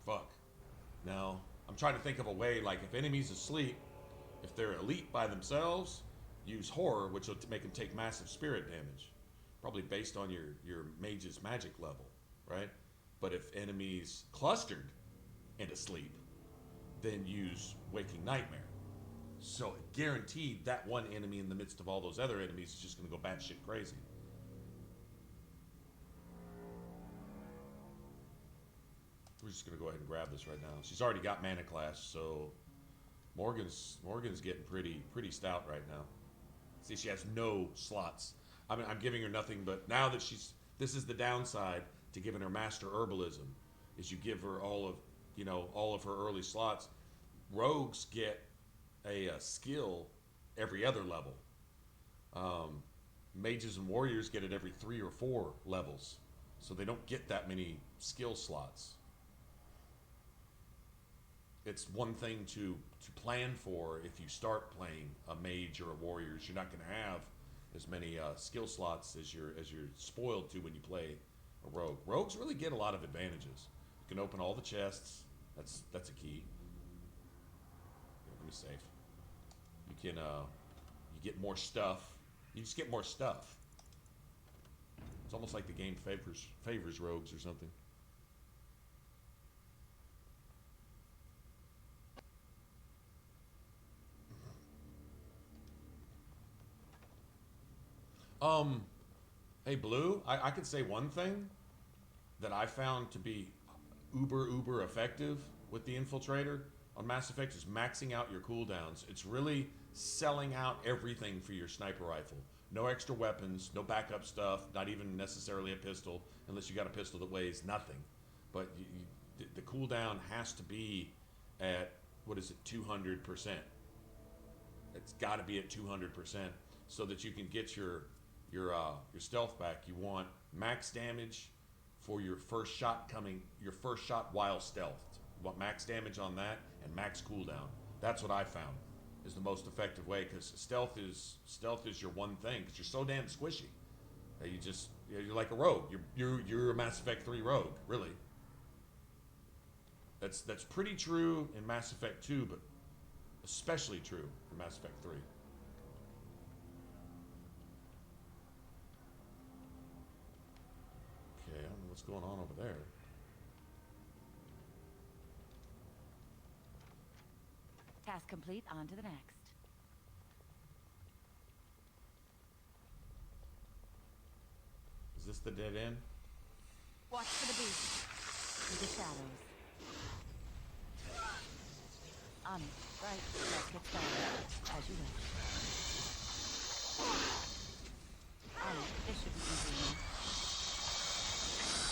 fuck. Now, I'm trying to think of a way, like if enemies asleep, if they're elite by themselves, use horror, which will make them take massive spirit damage. Probably based on your mage's magic level, right? But if enemies clustered, and asleep than use Waking Nightmare. So guaranteed that one enemy in the midst of all those other enemies is just going to go batshit crazy. We're just going to go ahead and grab this right now. She's already got mana class, so Morgan's getting pretty stout right now. See, she has no slots. I mean, I'm giving her nothing, but now that this is the downside to giving her Master Herbalism, is you give her all of her early slots. Rogues get a skill every other level. Mages and warriors get it every 3 or 4 levels, so they don't get that many skill slots. It's one thing to plan for if you start playing a mage or a warrior. You're not going to have as many skill slots as you're spoiled to when you play a rogue. Rogues really get a lot of advantages. You can open all the chests. That's a key. Let me save. You can you get more stuff. You just get more stuff. It's almost like the game favors rogues or something. Hey Blue, I could say one thing that I found to be uber effective with the Infiltrator on Mass Effect is maxing out your cooldowns. It's really selling out everything for your sniper rifle. No extra weapons, no backup stuff, not even necessarily a pistol, unless you got a pistol that weighs nothing. But the cooldown has to be at, what is it, 200%. It's got to be at 200% so that you can get your stealth back. You want max damage for your first shot while stealthed. You want max damage on that and max cooldown. That's what I found is the most effective way, because stealth is your one thing, because you're so damn squishy. You're like a rogue. You're a Mass Effect 3 rogue, really. That's pretty true in Mass Effect 2, but especially true in Mass Effect 3. Okay, I don't know what's going on over there. Task complete, on to the next. Is this the dead end? Watch for the beast. Through the shadows. On it. Right. Let's get started. As you wish. On it. This should be easy enough.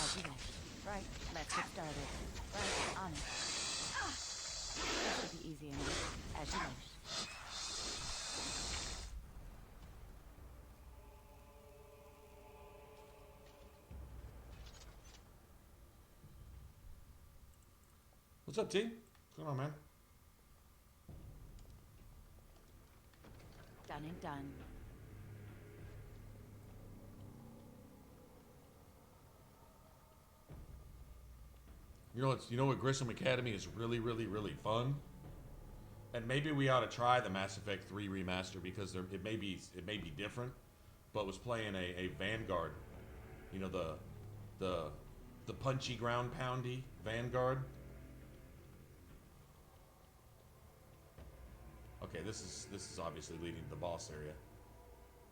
As you wish. Right. Let's get started. Right. On it. This should be easy enough. As you wish. What's up, T? What's going on, man? Done and done. You know what Grissom Academy is really fun? And maybe we ought to try the Mass Effect 3 remaster, because it may be different, but was playing a Vanguard. You know, the punchy ground poundy Vanguard. Okay, this is obviously leading to the boss area.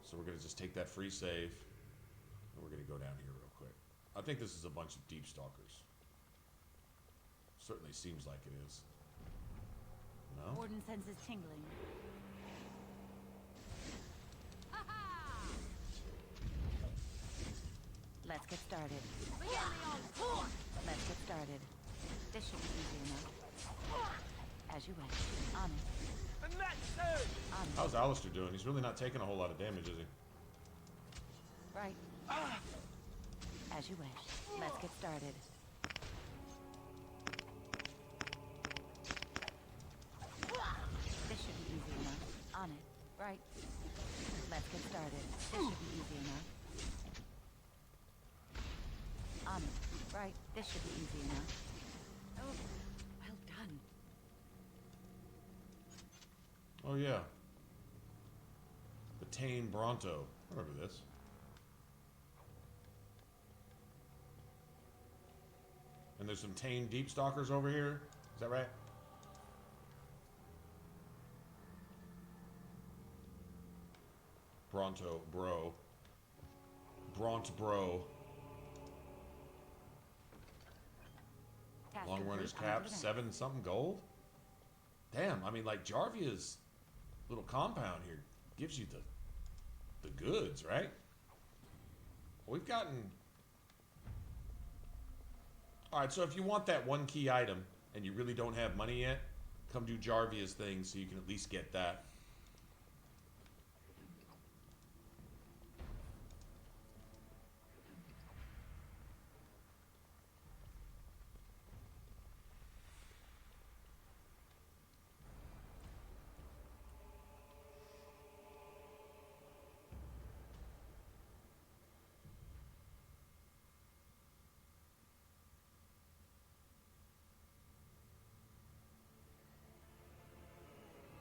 So we're gonna just take that free save, and we're gonna go down here real quick. I think this is a bunch of deep stalkers. Certainly seems like it is. No? Warden senses tingling. Let's get started. Let's get started. This should be easy enough. As you wish. On it. And that too! On it. How's Alistair doing? He's really not taking a whole lot of damage, is he? Right. As you wish. Let's get started. This should be easy enough. On it. Right. Let's get started. This should be easy enough. On it. Right. This should be easy enough. Oh, well done. Oh yeah. The Tame Bronto. I remember this. And there's some tame deep stalkers over here. Is that right? Bronto, bro. Bront, bro. Task Long runner's complete. On cap, to the next. 7 something gold? Damn, I mean, like, Jarvia's little compound here gives you the goods, right? We've gotten... Alright, so if you want that one key item, and you really don't have money yet, come do Jarvia's thing so you can at least get that.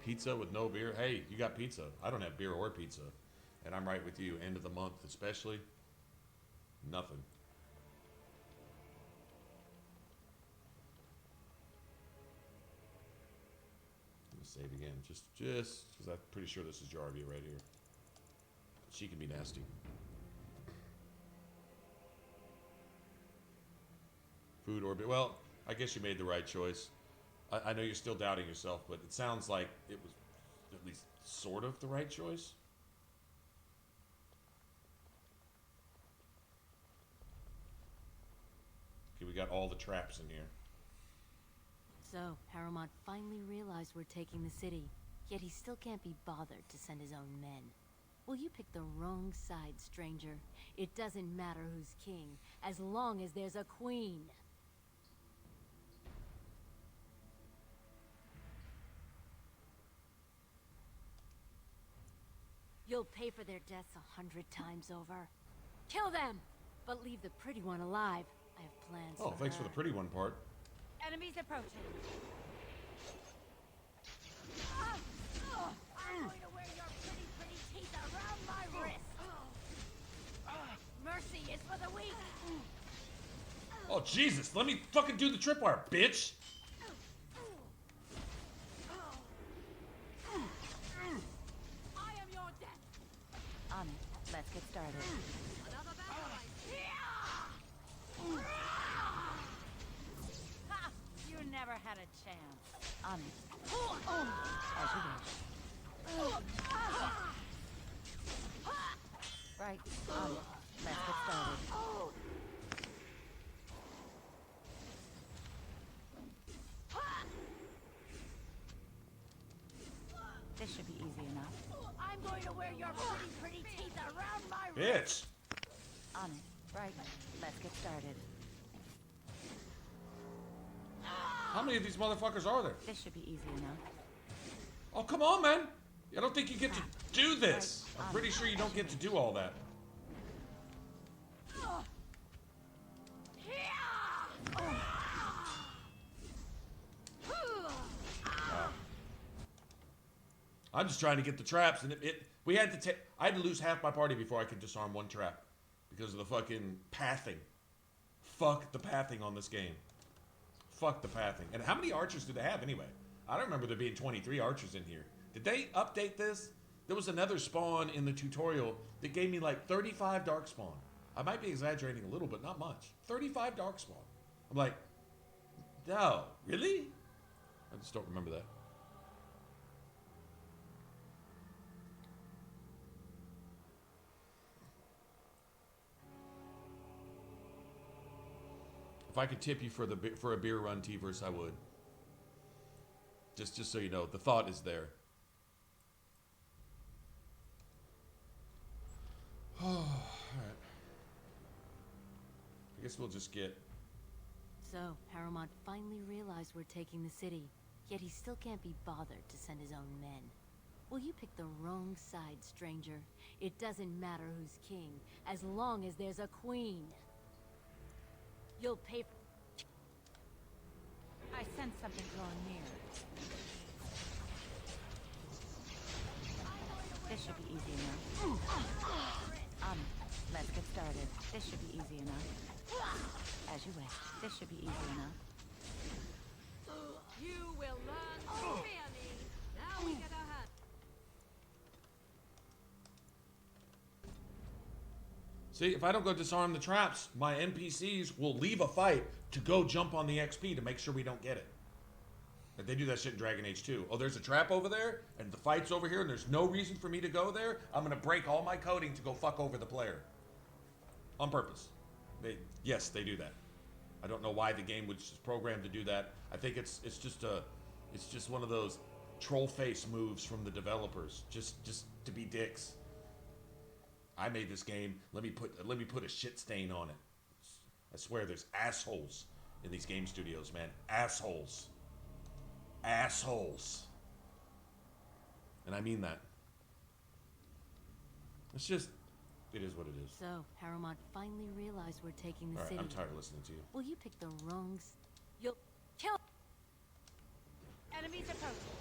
Pizza with no beer? Hey, you got pizza. I don't have beer or pizza. And I'm right with you. End of the month especially. Nothing. Let me save again. Just because I'm pretty sure this is Jarvia right here. She can be nasty. Food or beer. Well, I guess you made the right choice. I know you're still doubting yourself, but it sounds like it was at least sort of the right choice. Okay, we got all the traps in here. So, Harrowmont finally realized we're taking the city, yet he still can't be bothered to send his own men. Well, you picked the wrong side, stranger. It doesn't matter who's king, as long as there's a queen. You'll pay for their deaths 100 times over. Kill them, but leave the pretty one alive. I have plans Oh, for thanks her. for the pretty one part. Enemies approaching. I'm going to wear your pretty teeth around my wrist. Mercy is for the weak. Oh, Jesus. Let me fucking do the tripwire, bitch. I am your death. On it. Let's get started. Another battle. Ha! You never had a chance. On it. As you wish. Right. On it. Let's get started. This should be easy enough. I'm going to wear your pretty teeth around my Bitch. wrist. On it. Right. Let's get started. How many of these motherfuckers are there? This should be easy enough. Oh, come on, man. I don't think you get to do this. I'm pretty sure you don't get to do all that. I'm just trying to get the traps, and we had to I had to lose half my party before I could disarm one trap because of the fucking pathing. Fuck the pathing on this game. Fuck the pathing. And how many archers do they have anyway? I don't remember there being 23 archers in here. Did they update this? There was another spawn in the tutorial that gave me like 35 dark spawn. I might be exaggerating a little, but not much. 35 dark spawn. I'm like, no, really? I just don't remember that. If I could tip you for a beer run, T-verse, I would. Just so you know, the thought is there. All right. I guess we'll just get. So, Harrowmont finally realized we're taking the city, yet he still can't be bothered to send his own men. Well, you picked the wrong side, stranger. It doesn't matter who's king, as long as there's a queen. You'll pay for... I sense something drawing near. This should be easy enough. Let's get started. This should be easy enough. As you wish. This should be easy enough. You will learn to fear me. Now we get our hand. See, if I don't go disarm the traps, my NPCs will leave a fight to go jump on the XP to make sure we don't get it. Like they do that shit in Dragon Age 2. Oh, there's a trap over there, and the fight's over here, and there's no reason for me to go there. I'm gonna break all my coding to go fuck over the player. On purpose. Yes, they do that. I don't know why the game was programmed to do that. I think it's just one of those troll face moves from the developers, just to be dicks. I made this game. Let me put a shit stain on it. I swear, there's assholes in these game studios, man. Assholes. Assholes. And I mean that. It's just, it is what it is. So, Harrowmont finally realized we're taking the All right, city. I'm tired of listening to you. Well, you picked the wrong... You'll kill. Enemies approaching.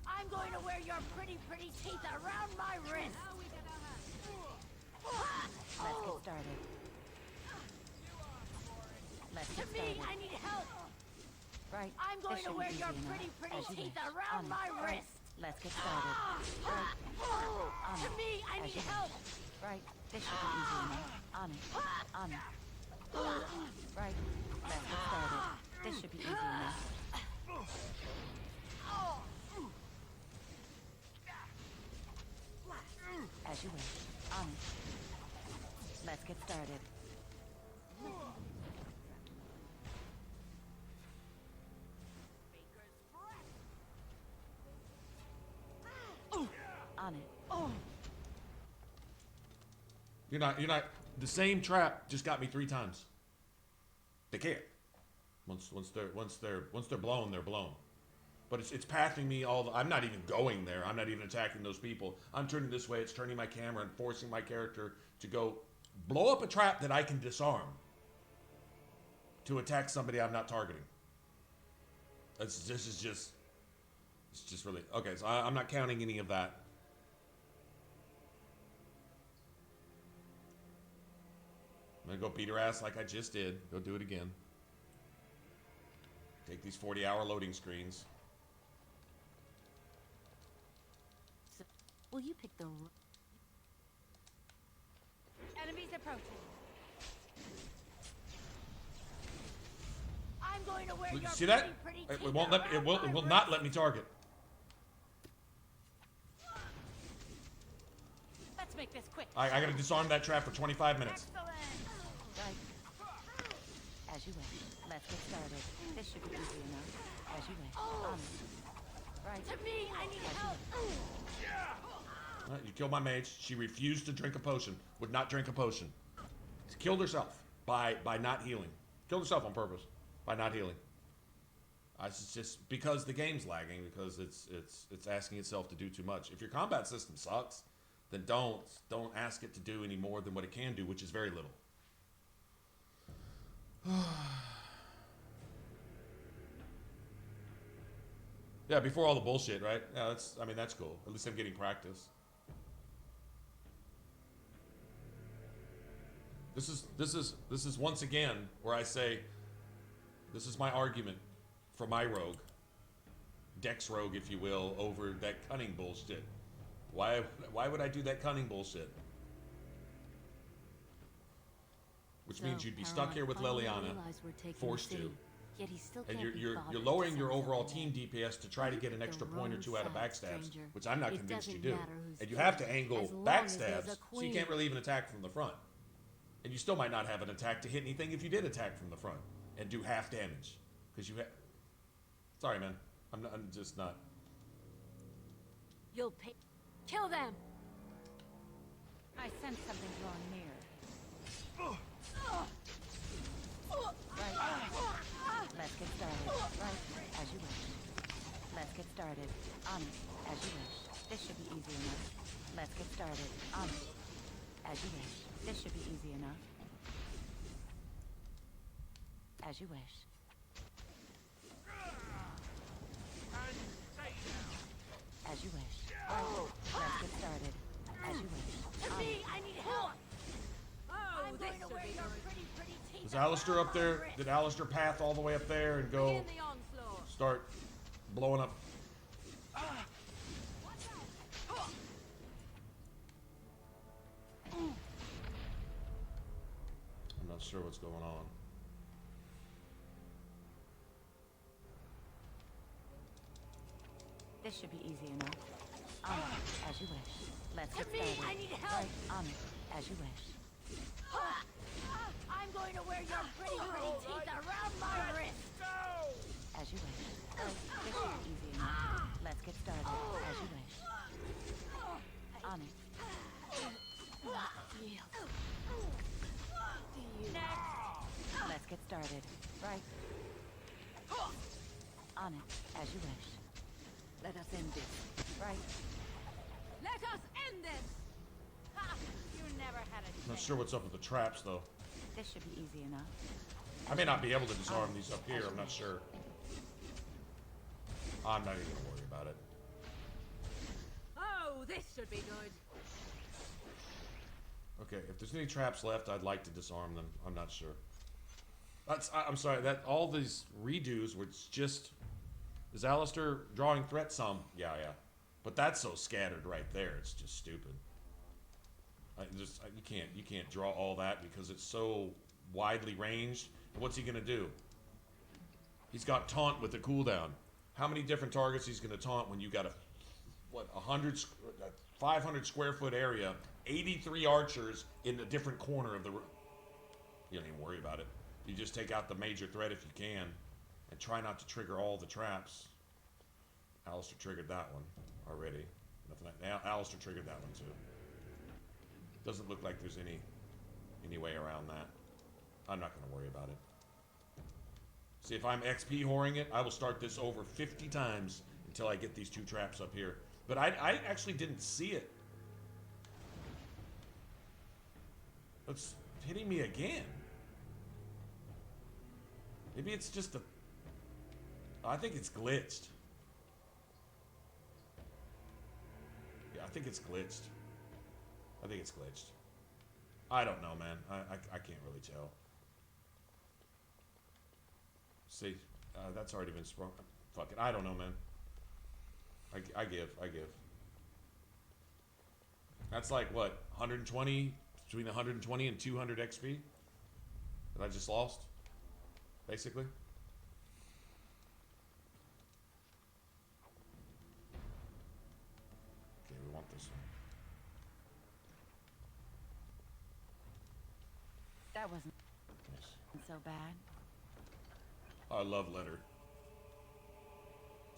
I'm going to wear your pretty teeth around my wrist. Now we get our hand. Let's get started. Let's get started. I need help. Right. I'm going to wear your pretty teeth around my wrist. Let's get started. Right. To me, I need help. Right. This should be easy enough. On it. Right. Let's get started. This should be easy enough. As you wish. On it. Let's get started. On it. You're not. The same trap just got me 3 times. They can't. Once they're blown, they're blown. But it's pathing me I'm not even going there. I'm not even attacking those people. I'm turning this way. It's turning my camera and forcing my character to go blow up a trap that I can disarm to attack somebody I'm not targeting. This is just. It's just really okay. So I'm not counting any of that. I'm gonna go beat her ass like I just did. Go do it again. Take these 40-hour loading screens. So, well, you picked the... Enemies approaching. I'm going to wear your See that? pretty It teeth won't let. It will not let me target. Let's make this quick. I gotta disarm that trap for 25 minutes. Excellent. Right. As you wish. Let's get started. This should be easy enough. As you wish. On it. Right. To me, I need help. Right, you killed my mage. She refused to drink a potion. Would not drink a potion. She killed herself by not healing. Killed herself on purpose by not healing. It's just because the game's lagging, because it's asking itself to do too much. If your combat system sucks, then don't ask it to do any more than what it can do, which is very little. Yeah, before all the bullshit, right? Yeah, that's cool. At least I'm getting practice. This is once again where I say, this is my argument for my rogue, Dex rogue, if you will, over that cunning bullshit. Why would I do that cunning bullshit? Which means you'd be stuck here with Leliana, forced to. Yet he still And can't you're lowering your overall team DPS to try to get an extra point or 2 out of backstabs, which I'm not convinced you do. And you have to angle backstabs, so you can't really even attack from the front. And you still might not have an attack to hit anything if you did attack from the front and do half damage, because you have. Sorry, man. I'm just not. You'll pay. Kill them. I sense something drawing near. Right. Let's get started. Right. As you wish. Let's get started. On it. As you wish. This should be easy enough. Let's get started. On it. As you wish. This should be easy enough. As you wish. As you wish. Right. Let's get started. As you wish. To me, I need help. Oh, I'm going to wear your pretty teeth Is Alistair up there? Did Alistair path all the way up there and go Begin the onslaught. start blowing up? I'm not sure what's going on. This should be easy enough. On it, as you wish. Let's get me, started. I need help. Right on it, as you wish. I'm going to wear your pretty teeth around my wrist. As you wish. Right, this should be easy enough. Let's get started. As you wish. On it. Let's get started. Right. On it, as you wish. Let us end this. Right. Let us end this. Ha! You never had a I'm not chance. sure what's up with the traps though. This should be easy enough. I may not be able to disarm these up here. I'm not sure. I'm not even gonna worry about it. Oh, this should be good. Okay, if there's any traps left, I'd like to disarm them. I'm not sure. I'm sorry, that all these redos were just... Is Alistair drawing threat some? Yeah. But that's so scattered right there, it's just stupid. You can't draw all that because it's so widely ranged. And what's he gonna do? He's got taunt with the cooldown. How many different targets he's gonna taunt when you got a 500 square foot area, 83 archers in a different corner of the room? You don't even worry about it. You just take out the major threat if you can, and try not to trigger all the traps. Alistair triggered that one already. Now Alistair triggered that one too. Doesn't look like there's any way around that. I'm not going to worry about it. See, if I'm XP whoring it, I will start this over 50 times until I get these two traps up here. But I actually didn't see it. It's hitting me again. Maybe it's just a... I think it's glitched. Yeah, I think it's glitched. I don't know, man. I can't really tell. See, that's already been sprung. Fuck it. I don't know, man. I give. That's like, what, 120? Between 120 and 200 XP? That I just lost? Basically? Okay, we want this one. That wasn't Yes. so bad. Oh, love letter.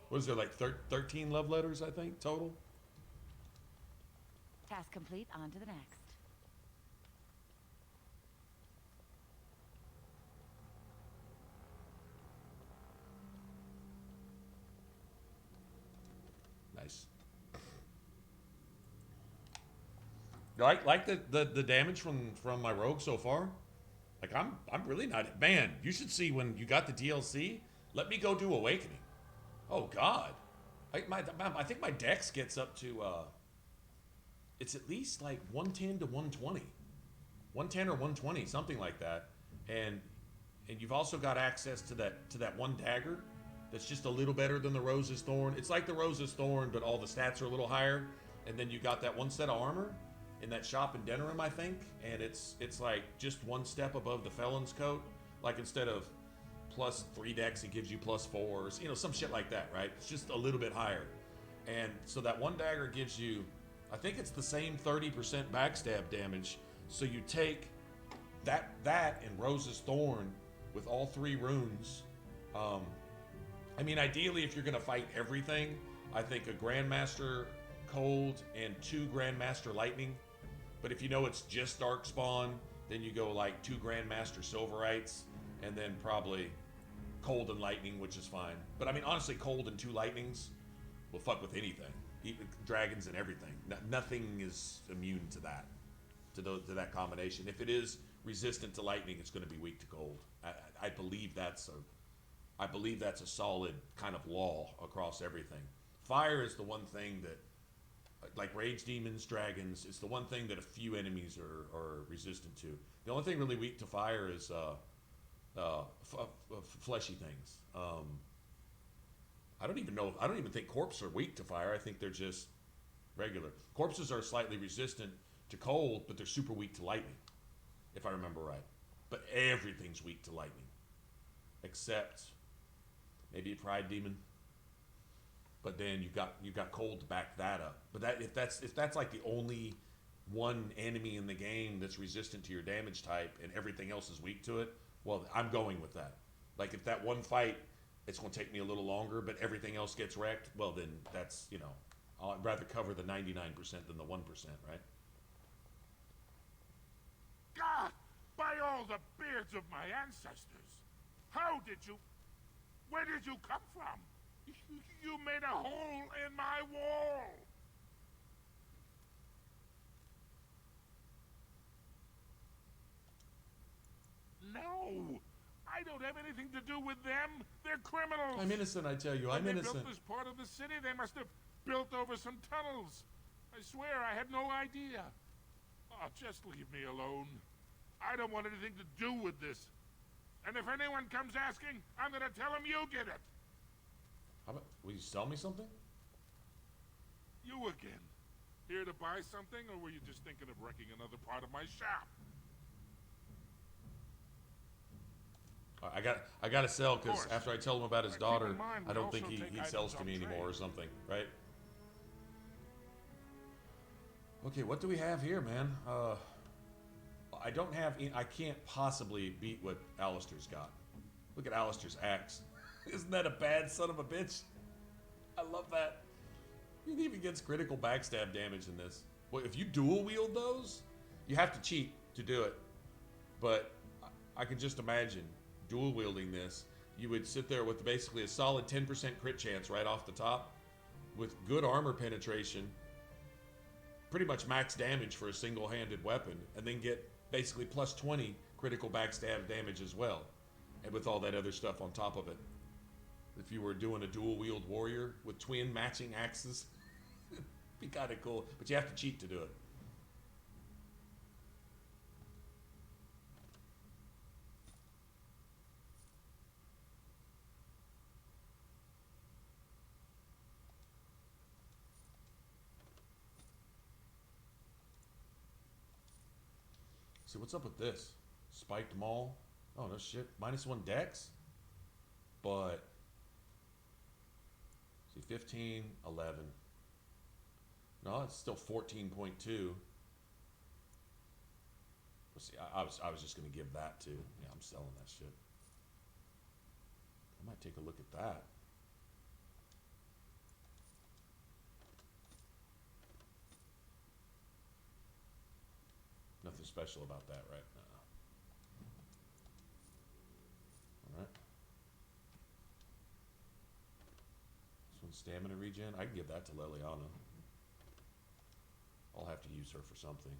What is there, like 13 love letters, I think, total? Task complete, on to the next. Nice. Like the damage from my rogue so far. Like I'm really not, man. You should see when you got the DLC. Let me go do Awakening. Oh God, I think my dex gets up to it's at least like 110 to 120, 110 or 120, something like that. And you've also got access to that one dagger that's just a little better than the Rose's Thorn. It's like the Rose's Thorn, but all the stats are a little higher. And then you got that one set of armor in that shop in Denerim, I think, and it's like just one step above the Felon's Coat. Like instead of +3 dex, it gives you +4s, you know, some shit like that, right? It's just a little bit higher. And so that one dagger gives you, I think it's the same 30% backstab damage. So you take that and Rose's Thorn with all 3 runes. I mean, ideally, if you're gonna fight everything, I think a Grandmaster Cold and 2 Grandmaster Lightning. But if you know it's just Darkspawn, then you go like 2 Grandmaster Silverites, and then probably Cold and Lightning, which is fine. But I mean, honestly, Cold and 2 Lightnings will fuck with anything, even dragons and everything. Nothing is immune to that, to that combination. If it is resistant to Lightning, it's going to be weak to Cold. I believe that's a solid kind of law across everything. Fire is the one thing that, like Rage Demons, Dragons, it's the one thing that a few enemies are resistant to. The only thing really weak to fire is fleshy things. I don't even know. I don't even think corpses are weak to fire. I think they're just regular. Corpses are slightly resistant to cold, but they're super weak to lightning, if I remember right. But everything's weak to lightning, except maybe a pride demon. But then you've got cold to back that up. But that if that's like the only one enemy in the game that's resistant to your damage type and everything else is weak to it, well, I'm going with that. Like if that one fight, it's going to take me a little longer, but everything else gets wrecked, well then that's, you know, I'd rather cover the 99% than the 1%, right? God, by all the beards of my ancestors, where did you come from? You made a hole in my wall! No! I don't have anything to do with them! They're criminals! I'm innocent, I tell you, I'm when innocent. They built this part of the city, they must have built over some tunnels. I swear I had no idea. Oh, just leave me alone. I don't want anything to do with this. And if anyone comes asking, I'm gonna tell them you did it. How about, will you sell me something? You again. Here to buy something, or were you just thinking of wrecking another part of my shop? I got to sell because after I tell him about his Keep daughter, in mind, I we don't also think he take sells to items me on anymore or trade. something, right? Okay, what do we have here, man? I don't have. I can't possibly beat what Alistair's got. Look at Alistair's axe. Isn't that a bad son of a bitch? I love that. He even gets critical backstab damage in this. Well, if you dual wield those, you have to cheat to do it. But I can just imagine dual wielding this. You would sit there with basically a solid 10% crit chance right off the top, with good armor penetration, pretty much max damage for a single-handed weapon, and then get basically plus 20 critical backstab damage as well, and with all that other stuff on top of it. If you were doing a dual wield warrior with twin matching axes, it'd be kind of cool, but you have to cheat to do it. See, what's up with this? Spiked Maul. Oh, no shit. -1 dex? But, see, 15, 11. No, it's still 14.2. Well, see, I was just going to give that to. Yeah, I'm selling that shit. I might take a look at that. Nothing special about that, right? Alright. This one's stamina regen. I can give that to Liliana. I'll have to use her for something.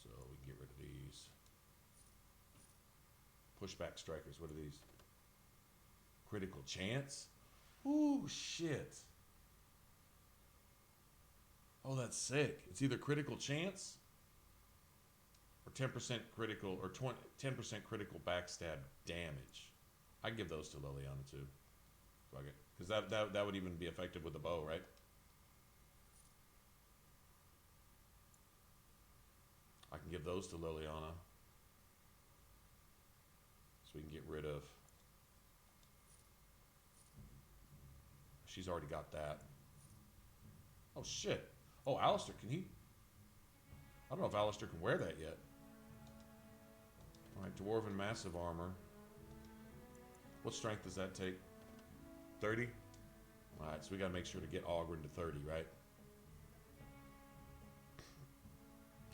So we can get rid of these. Pushback strikers. What are these? Critical chance? Ooh, shit. Oh, that's sick. It's either critical chance or 10% critical or 10% critical backstab damage. I can give those to Liliana too. Fuck it. Because that would even be effective with the bow, right? I can give those to Liliana. So we can get rid of... She's already got that. Oh, shit. Oh, Alistair, can he... I don't know if Alistair can wear that yet. Alright, Dwarven Massive Armor. What strength does that take? 30? Alright, so we gotta make sure to get Ogren to 30, right?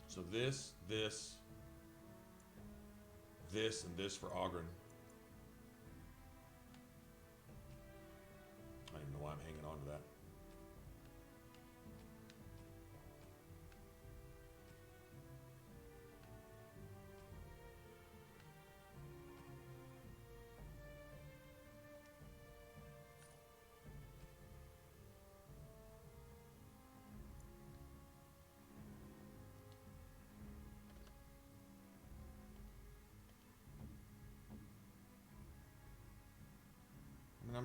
So this, and this for Ogren. I don't even know why I'm hanging on to that.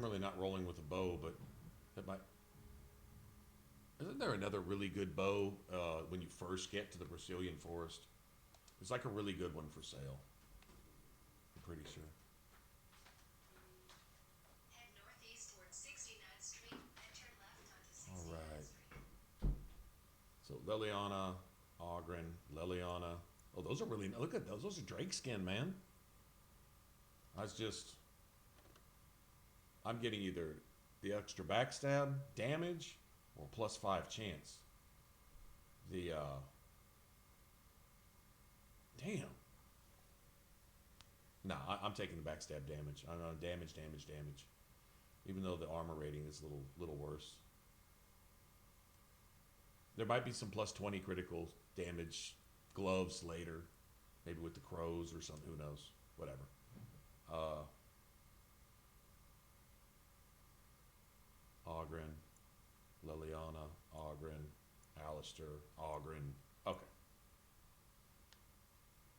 I'm really not rolling with a bow, but that might... Isn't there another really good bow when you first get to the Brazilian forest? There's like a really good one for sale. I'm pretty sure. Head northeast towards 69th Street and turn left onto 69th Alright. Street. So Leliana, Ogren, Leliana. Oh, those are really... Look at those. Those are Drake skin, man. I'm getting either the extra backstab damage or +5 chance. The, damn. Nah, I'm taking the backstab damage. I'm on damage. Even though the armor rating is a little worse. There might be some +20 critical damage gloves later. Maybe with the crows or something. Who knows? Whatever. Ogren, Leliana, Ogren, Alistair, Ogren. Okay.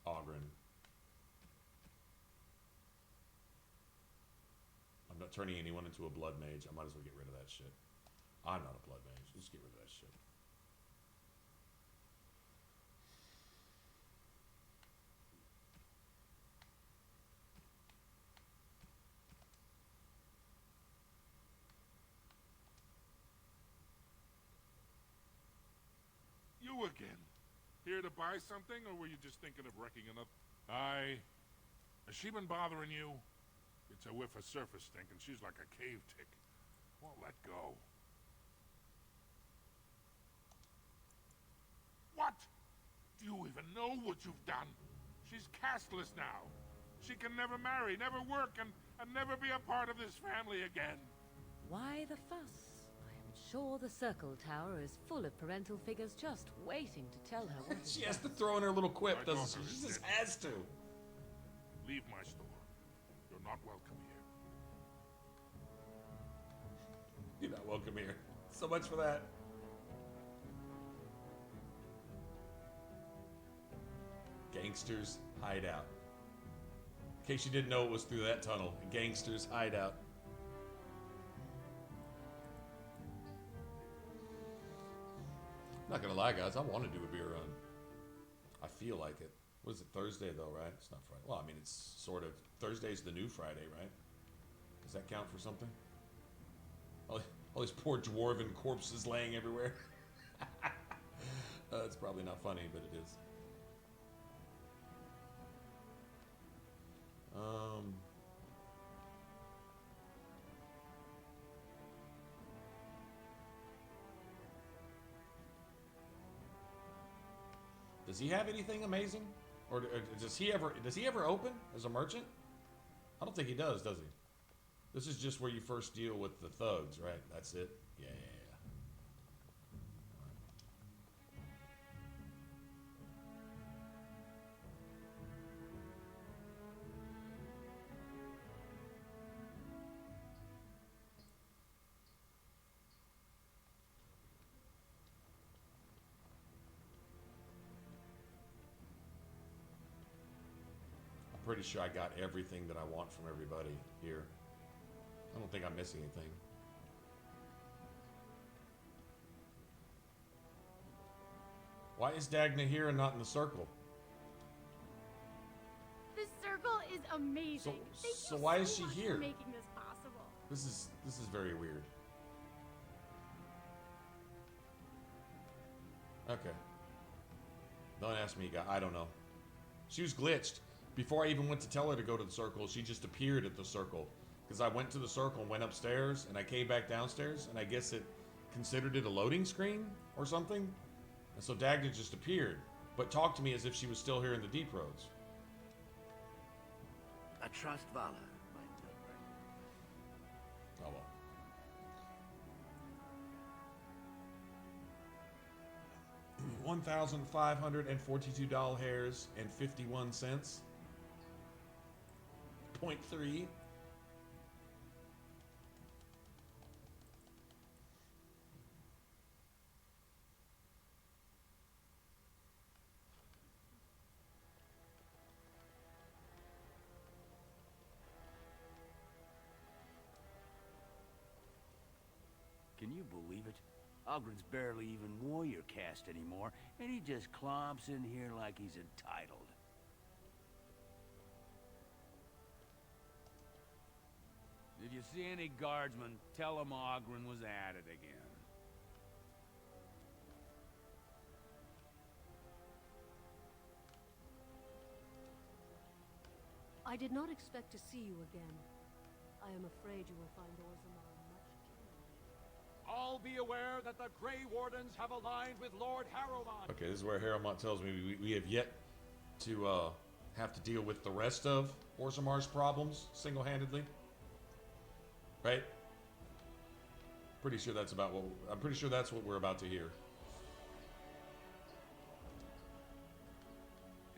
Ogren. I'm not turning anyone into a blood mage. I might as well get rid of that shit. I'm not a blood mage. Let's get rid of that shit. You again. Here to buy something, or were you just thinking of wrecking another? Aye. Has she been bothering you? It's a whiff of surface stink, and she's like a cave tick. Won't let go. What? Do you even know what you've done? She's castless now. She can never marry, never work, and never be a part of this family again. Why the fuss? I am sure the Circle Tower is full of parental figures just waiting to tell her what is She has to best. throw in her little quip, My doesn't daughter she? is She just dead. has to. Leave my store. You're not welcome here. You're not welcome here. So much for that. Gangsters hideout. In case you didn't know, it was through that tunnel. Gangsters hideout. Not gonna lie, guys. I want to do a beer run. I feel like it. What is it? Thursday though, right? It's not Friday. Well, I mean, it's sort of. Thursday's the new Friday, right? Does that count for something? All these poor dwarven corpses laying everywhere. It's probably not funny, but it is. Does he have anything amazing, or does he ever open as a merchant? I don't think he does he? This is just where you first deal with the thugs, right? That's it. Yeah. Pretty sure I got everything that I want from everybody here. I don't think I'm missing anything. Why is Dagna here and not in the circle? This circle is amazing. Thank So you why so is she much here? For making this possible. This is very weird. Okay. Don't ask me, guy. I don't know. She was glitched. Before I even went to tell her to go to the circle, she just appeared at the circle. Because I went to the circle and went upstairs, and I came back downstairs, and I guess it considered it a loading screen or something. And so Dagna just appeared, but talked to me as if she was still here in the Deep Roads. I trust Vala, my Oh well. $1,542.51. 0.3. Ogren's barely even warrior caste anymore, and he just clomps in here like he's entitled. If you see any guardsmen, tell them Ogren was at it again. I did not expect to see you again. I am afraid you will find Orzammar much changed. All be aware that the Grey Wardens have aligned with Lord Harrowing. Okay, this is where Harrowing tells me we have yet to have to deal with the rest of Orzammar's problems single-handedly. Right? Pretty sure that's about what I'm pretty sure that's what we're about to hear.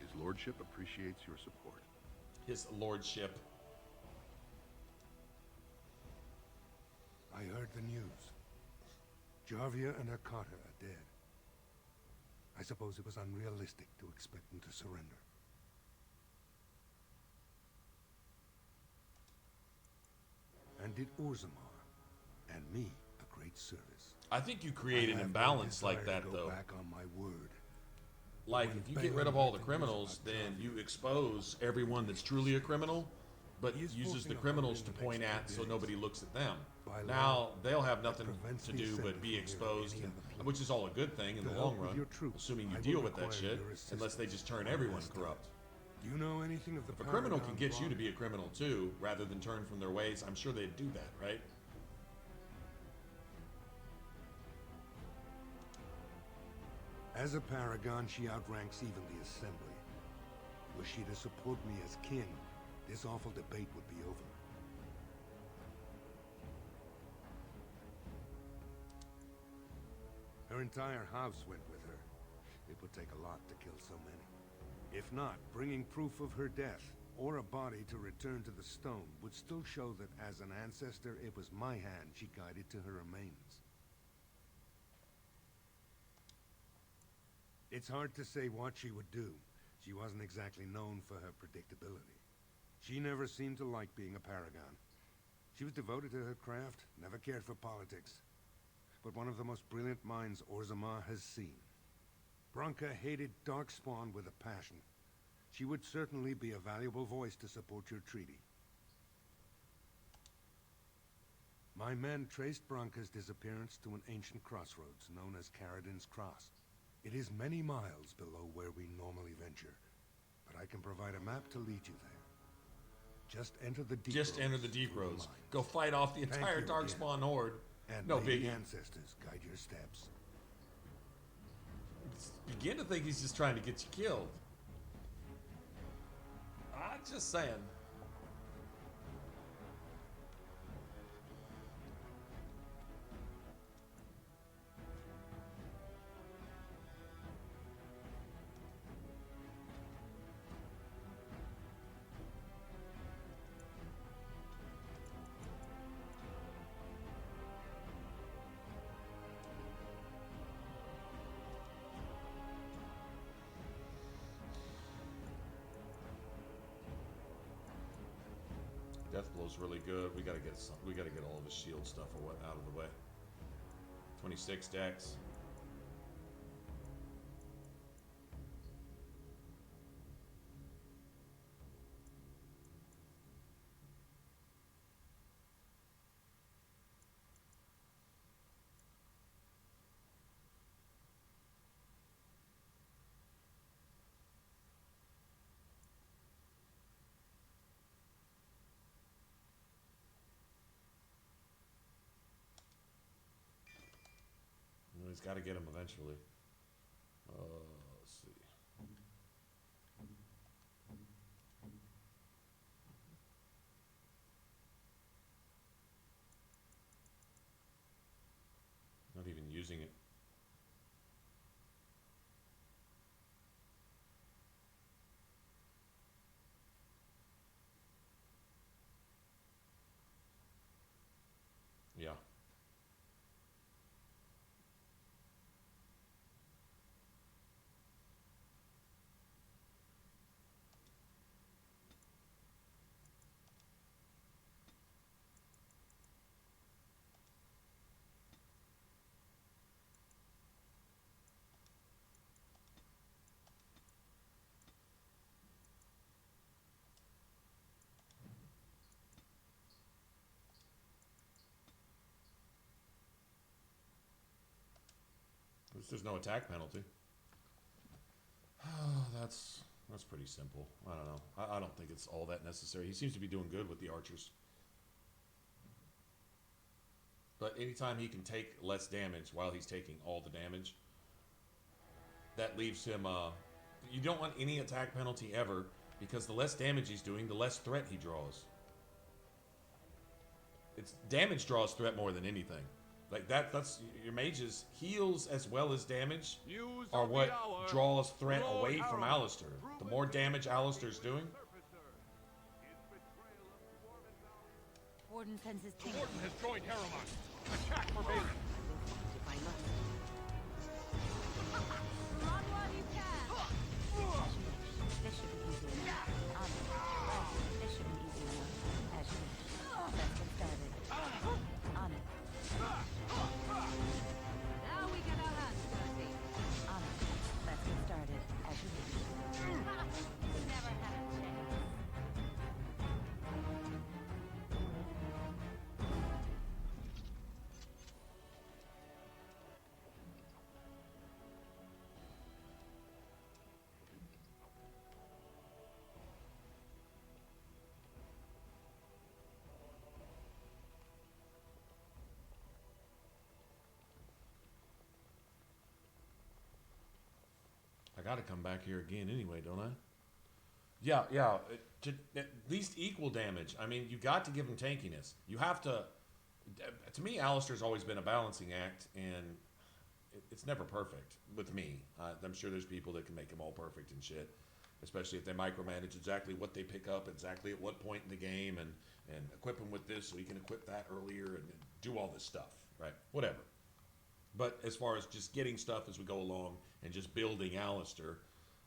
His lordship appreciates your support. His lordship. I heard the news. Jarvia and her Carter are dead. I suppose it was unrealistic to expect them to surrender. And did Orzammar and me a great service. I think you create an imbalance like that, though. Back on my word. Like, if you get rid of all the criminals, then you expose everyone that's truly a criminal, but uses the criminals to point at so nobody looks at them. Now, they'll have nothing to do but be exposed, which is all a good thing in the long run, assuming you deal with that shit, unless they just turn everyone corrupt. Do you know anything of the If a criminal can get you to be a criminal too, rather than turn from their ways, I'm sure they'd do that, right? As a paragon, she outranks even the Assembly. Were she to support me as kin, this awful debate would be over. Her entire house went with her. It would take a lot to kill so many. If not, bringing proof of her death, or a body to return to the stone, would still show that as an ancestor, it was my hand she guided to her remains. It's hard to say what she would do. She wasn't exactly known for her predictability. She never seemed to like being a paragon. She was devoted to her craft, never cared for politics. But one of the most brilliant minds Orzammar has seen. Branka hated Darkspawn with a passion. She would certainly be a valuable voice to support your treaty. My men traced Branka's disappearance to an ancient crossroads known as Caradin's Cross. It is many miles below where we normally venture, but I can provide a map to lead you there. Just enter the deep roads. Just enter the deep roads. Go fight off the entire Darkspawn horde. And no may biggie. the ancestors guide your steps. Begin to think he's just trying to get you killed. I'm just saying. Deathblow's really good. We gotta get some. We gotta get all of his shield stuff or what out of the way. 26 decks. He's got to get him eventually. Let's see. Not even using it. Yeah. there's no attack penalty. That's pretty simple. I don't know. I don't think it's all that necessary. He seems to be doing good with the archers. But anytime he can take less damage while he's taking all the damage, that leaves him... you don't want any attack penalty ever, because the less damage he's doing, the less threat he draws. It's damage draws threat more than anything. Like that's your mages heals as well as damage are what draws threat away from Alistair. The more damage Alistair's doing. Warden senses The Warden has joined Harrowing. Attack for Bailey. If I must. Run while you can. This should be easy enough. This should be easy enough. As you wish. Let's get started. On it. Now we get our hands dirty. On it. Let's get started. As you wish. Never had a chance. I gotta come back here again anyway, don't I? Yeah. To at least equal damage. I mean, you got to give him tankiness. You have to... To me, Alistair's always been a balancing act, and it's never perfect with me. I'm sure there's people that can make him all perfect and shit, especially if they micromanage exactly what they pick up, exactly at what point in the game, and equip him with this so he can equip that earlier, and do all this stuff, right? Whatever. But as far as just getting stuff as we go along and just building Alistair,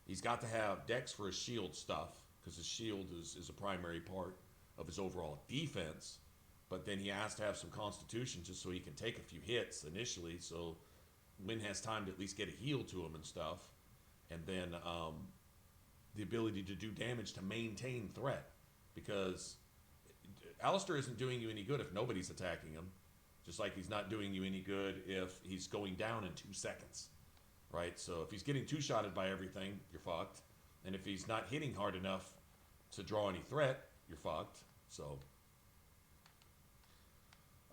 he's got to have dex for his shield stuff, because his shield is a primary part of his overall defense. But then he has to have some constitution just so he can take a few hits initially, so Wynn has time to at least get a heal to him and stuff. And then the ability to do damage to maintain threat, because Alistair isn't doing you any good if nobody's attacking him. Just like he's not doing you any good if he's going down in 2 seconds, right? So if he's getting two-shotted by everything, you're fucked. And if he's not hitting hard enough to draw any threat, you're fucked. So,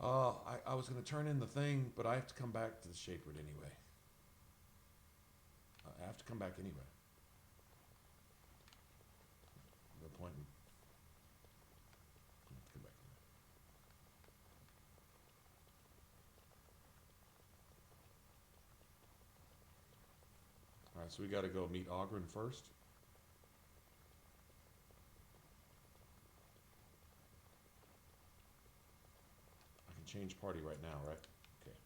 I was going to turn in the thing, but I have to come back to the Shapered anyway. I have to come back anyway. No point in... Come back. Alright, so we got to go meet Ogren first. I can change party right now, right? Okay.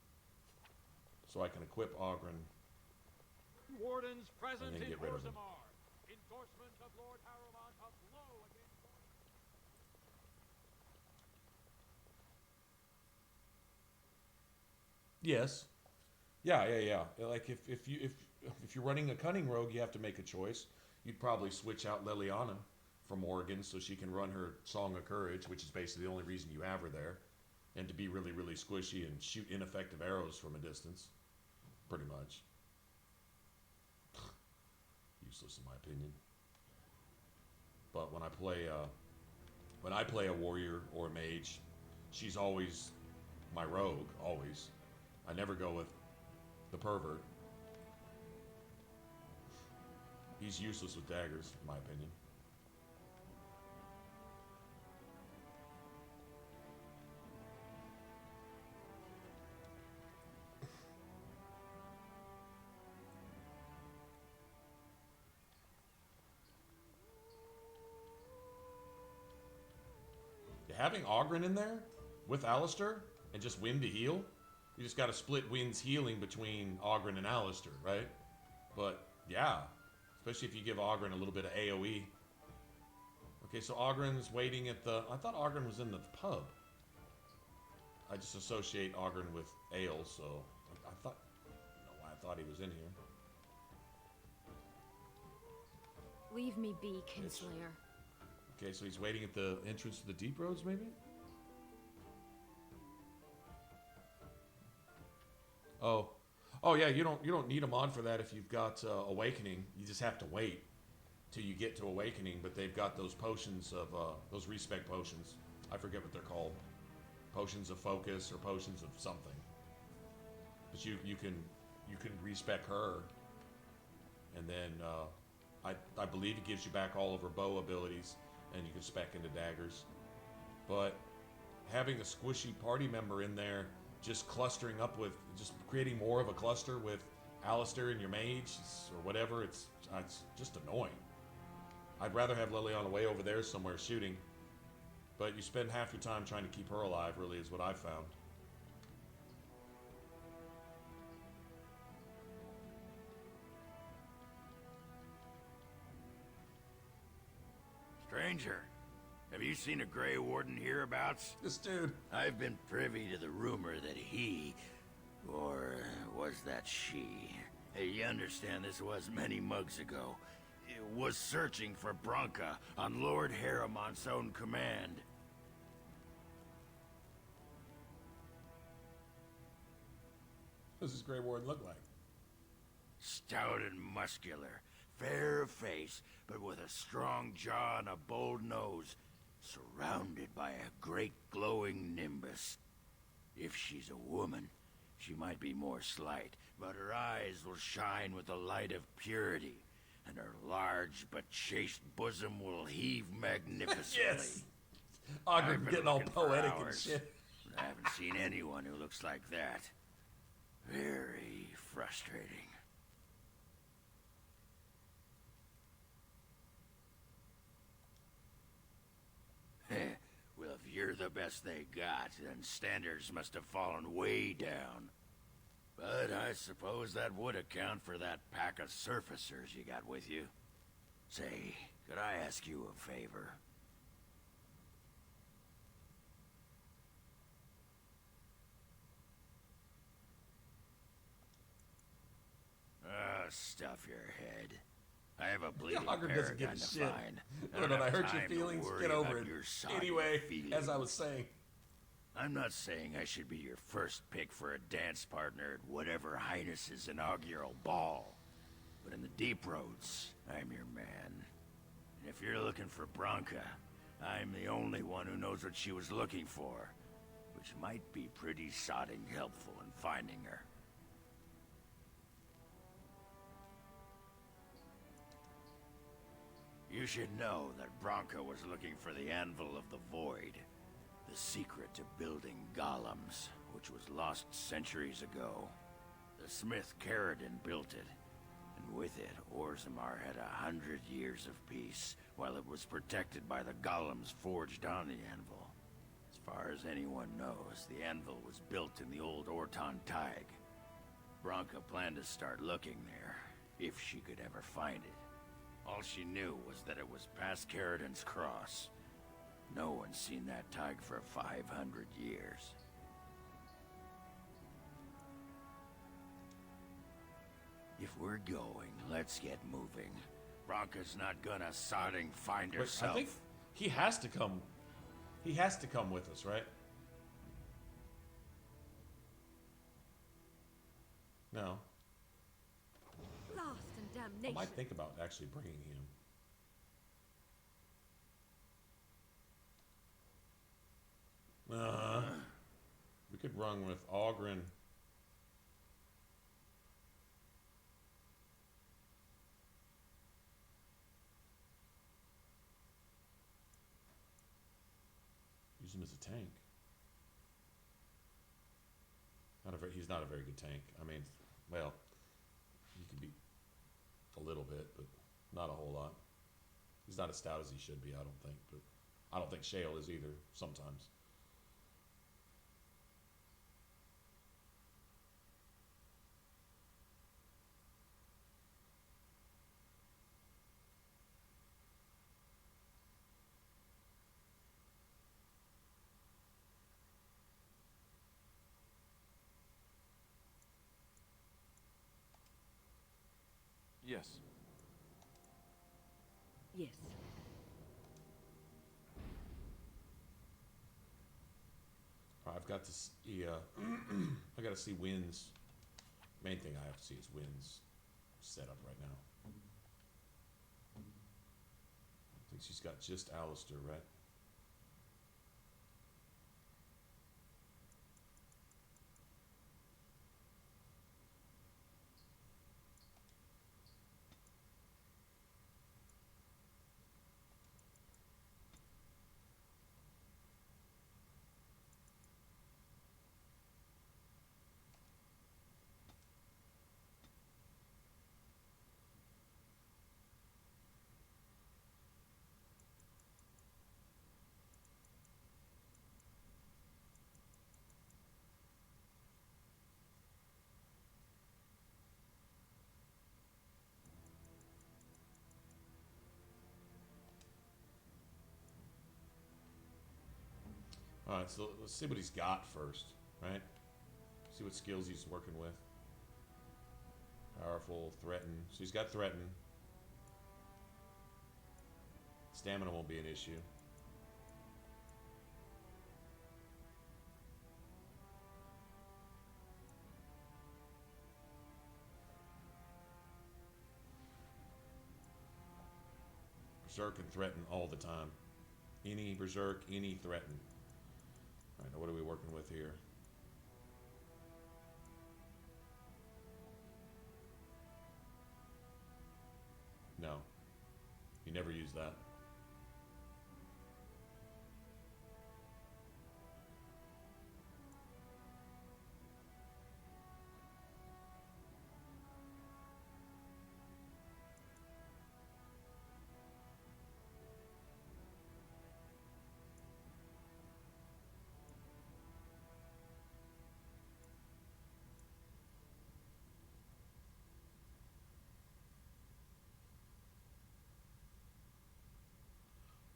So I can equip Ogren. Wardens present And then in get rid of him. Orzammar. Endorsement of Lord Harrowing of law against... Yes. Yeah. Like if you're running a cunning rogue, you have to make a choice. You'd probably switch out Liliana from Morgan so she can run her Song of Courage, which is basically the only reason you have her there, and to be really, really squishy and shoot ineffective arrows from a distance, pretty much. Useless in my opinion. But when I play a warrior or a mage, she's always my rogue, always. I never go with the pervert. He's useless with daggers, in my opinion. Having Ogren in there with Alistair and just Wynn to heal, you just got to split Wynn's healing between Ogren and Alistair, right? But yeah, especially if you give Ogren a little bit of AoE. Okay, so Ogren's waiting at the... I thought Ogren was in the pub. I just associate Ogren with ale, so I thought... I don't know why I thought he was in here. Leave me be, Kinslayer. Okay, so he's waiting at the entrance to the Deep Roads, maybe? Oh yeah, you don't need a mod for that if you've got Awakening. You just have to wait till you get to Awakening. But they've got those potions of those respec potions. I forget what they're called. Potions of focus or potions of something. But you can respec her, and then I believe it gives you back all of her bow abilities, and you can spec into daggers. But having a squishy party member in there, just clustering up with, just creating more of a cluster with Alistair and your mage or whatever, it's just annoying. I'd rather have Liliana way over there somewhere shooting, but you spend half your time trying to keep her alive, really, is what I've found. Stranger, have you seen a Grey Warden hereabouts? This dude. I've been privy to the rumor that he, or was that she? Hey, you understand this was many mugs ago. Was searching for Branca on Lord Harrowmont's own command. What does this Grey Warden look like? Stout and muscular, fair of face, but with a strong jaw and a bold nose, surrounded by a great glowing nimbus. If she's a woman, she might be more slight, but her eyes will shine with the light of purity, and her large but chaste bosom will heave magnificently. Yes! Ogre getting all poetic and shit. I haven't seen anyone who looks like that. Very frustrating. Well, if you're the best they got, then standards must have fallen way down. But I suppose that would account for that pack of surfacers you got with you. Say, could I ask you a favor? Stuff your head. I have a bleeding Ogre doesn't give a paragon to shit. find. When I hurt your time to feelings, worry get over about it. your soggy Anyway, feelings. as I was saying. I'm not saying I should be your first pick for a dance partner at whatever Highness's inaugural ball. But in the deep roads, I'm your man. And if you're looking for Branca, I'm the only one who knows what she was looking for. Which might be pretty sodding helpful in finding her. You should know that Branca was looking for the Anvil of the Void. The secret to building golems, which was lost centuries ago. The smith Caradon built it, and with it, Orzammar had 100 years of peace, while it was protected by the golems forged on the anvil. As far as anyone knows, the anvil was built in the old Orton Tig. Branca planned to start looking there, if she could ever find it. All she knew was that it was past Caradon's cross. No one's seen that Tig for 500 years. If we're going, let's get moving. Branca's not gonna sodding find herself. I think he has to come. He has to come with us, right? No. Blast and damnation. I might think about actually bringing him. We could run with Ogren. Use him as a tank. He's not a very good tank. I mean, well, he could be a little bit, but not a whole lot. He's not as stout as he should be, I don't think. But I don't think Shale is either, sometimes. Yes. Yes. I've got to see. I got to see winds Main thing I have to see is Wynn's set up right now. I think she's got just Alistair, right? Alright, so let's see what he's got first, right? See what skills he's working with. Powerful, threaten. So he's got threaten. Stamina won't be an issue. Berserk and threaten all the time. Any berserk, any threaten. Alright, now what are we working with here? No. You never use that.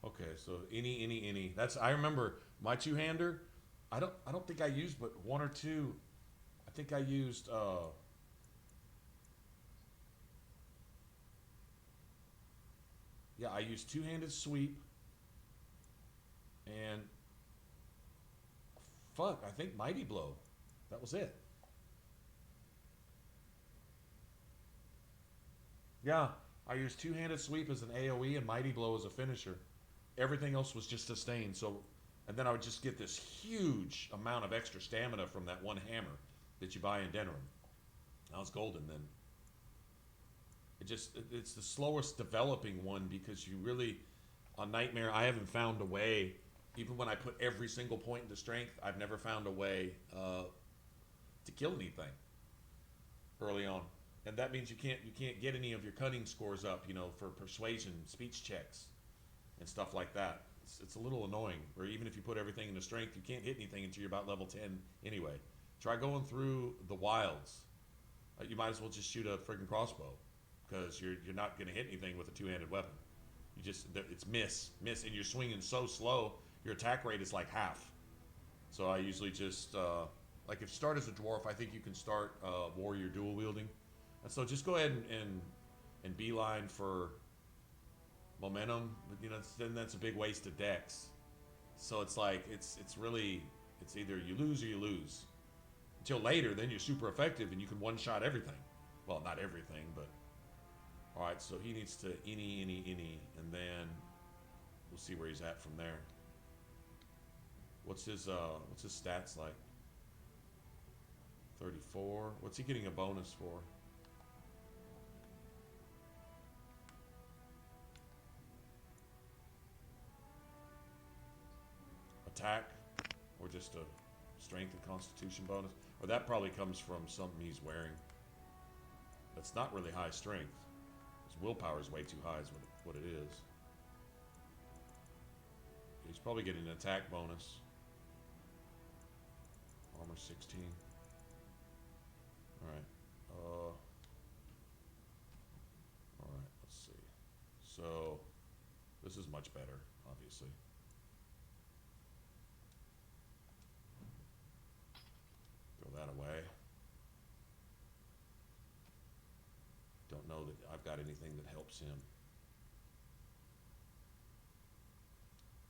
Okay, so any. That's, I remember my two-hander. I don't think I used but one or two. I think I used yeah, I used two-handed sweep and fuck, I think mighty blow. That was it. Yeah, I used two-handed sweep as an AoE and mighty blow as a finisher. Everything else was just sustained. So, and then I would just get this huge amount of extra stamina from that one hammer that you buy in Denerim. I was golden then. It's the slowest developing one because you really, on Nightmare, I haven't found a way. Even when I put every single point into strength, I've never found a way to kill anything early on. And that means you can't get any of your cunning scores up, you know, for persuasion, speech checks, and stuff like that. It's a little annoying. Or even if you put everything into strength, you can't hit anything until you're about level 10 anyway. Try going through the wilds. You might as well just shoot a friggin' crossbow, because you're not going to hit anything with a two-handed weapon. You just, it's miss, and you're swinging so slow, your attack rate is like half. So I usually just, like if you start as a dwarf, I think you can start warrior dual wielding. And so just go ahead and beeline for momentum, but you know, then that's a big waste of dex. So it's like, it's really, it's either you lose or you lose. Until later, then you're super effective and you can one-shot everything. Well, not everything, but... Alright, so he needs to any, and then we'll see where he's at from there. What's his stats like? 34. What's he getting a bonus for? Attack, or just a strength and constitution bonus, or that probably comes from something he's wearing. That's not really high strength. His willpower is way too high, is what it is. He's probably getting an attack bonus. Armor 16. Alright. Alright, let's see. So, this is much better, obviously. Throw that away. Don't know that I've got anything that helps him.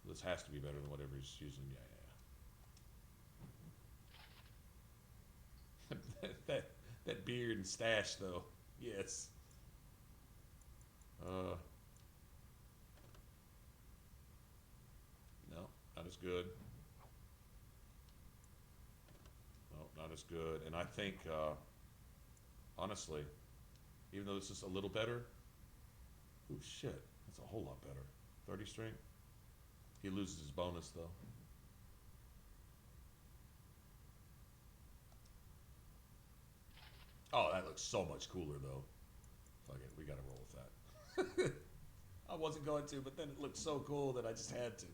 This has to be better than whatever he's using. Yeah. That beard and stash, though. Yes. No, not as good. No, not as good. And I think, honestly, even though this is a little better, ooh, shit, that's a whole lot better. 30 strength. He loses his bonus, though. Oh, that looks so much cooler, though. Fuck it, we gotta roll with that. I wasn't going to, but then it looked so cool that I just had to.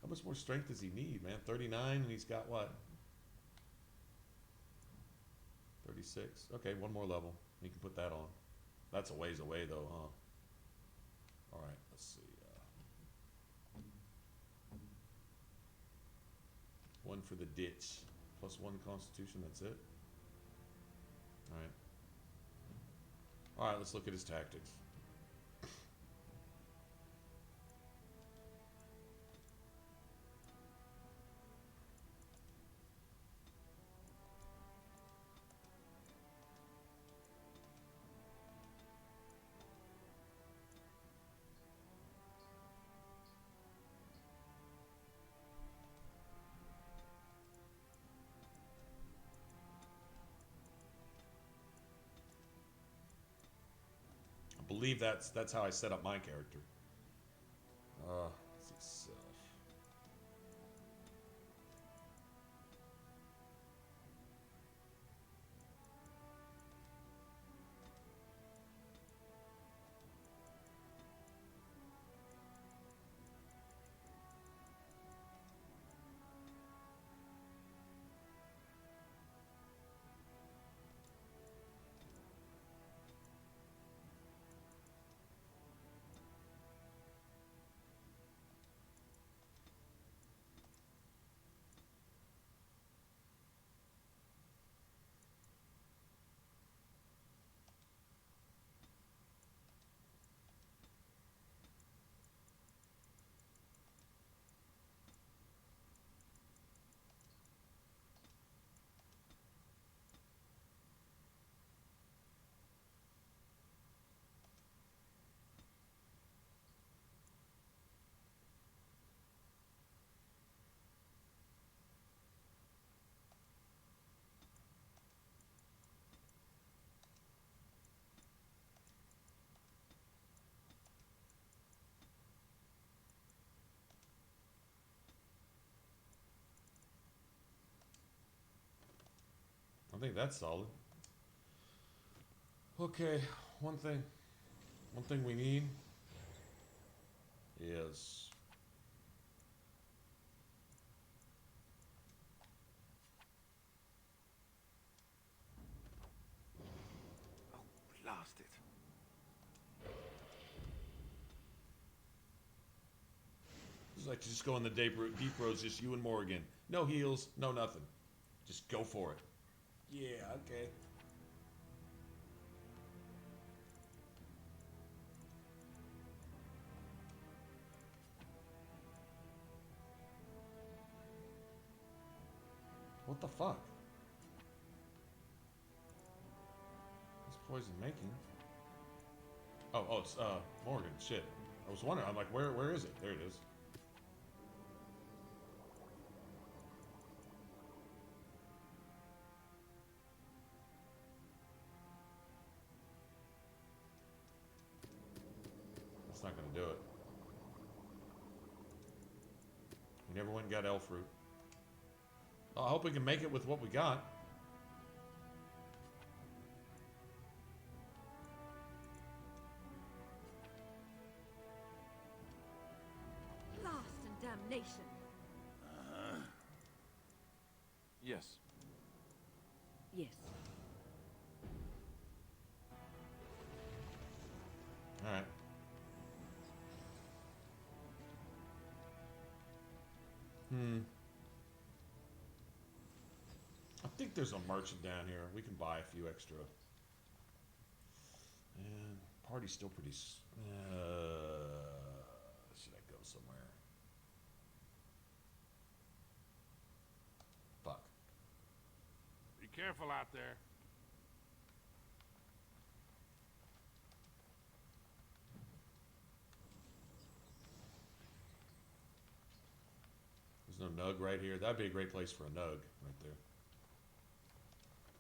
How much more strength does he need, man? 39, and he's got what? 36. Okay, one more level. He can put that on. That's a ways away, though, huh? All right, let's see. One for the ditch. Plus 1 constitution, that's it. All right. All right, let's look at his tactics. I believe that's how I set up my character. Let's see, self. I think that's solid. Okay, one thing we need is Lost it. it's like just go in the deep roads, just you and Morgan. No heals, no nothing. Just go for it. Yeah, okay. What the fuck? What's poison making? Oh, it's Morgan. Shit. I was wondering. I'm like, where is it? There it is. That's not gonna do it. We never went and got elf fruit. I hope we can make it with what we got. Blast and damnation. Yes. Yes. All right. I think there's a merchant down here. We can buy a few extra. And party's still pretty. Should I go somewhere? Fuck. Be careful out there. no nug right here. That'd be a great place for a nug right there.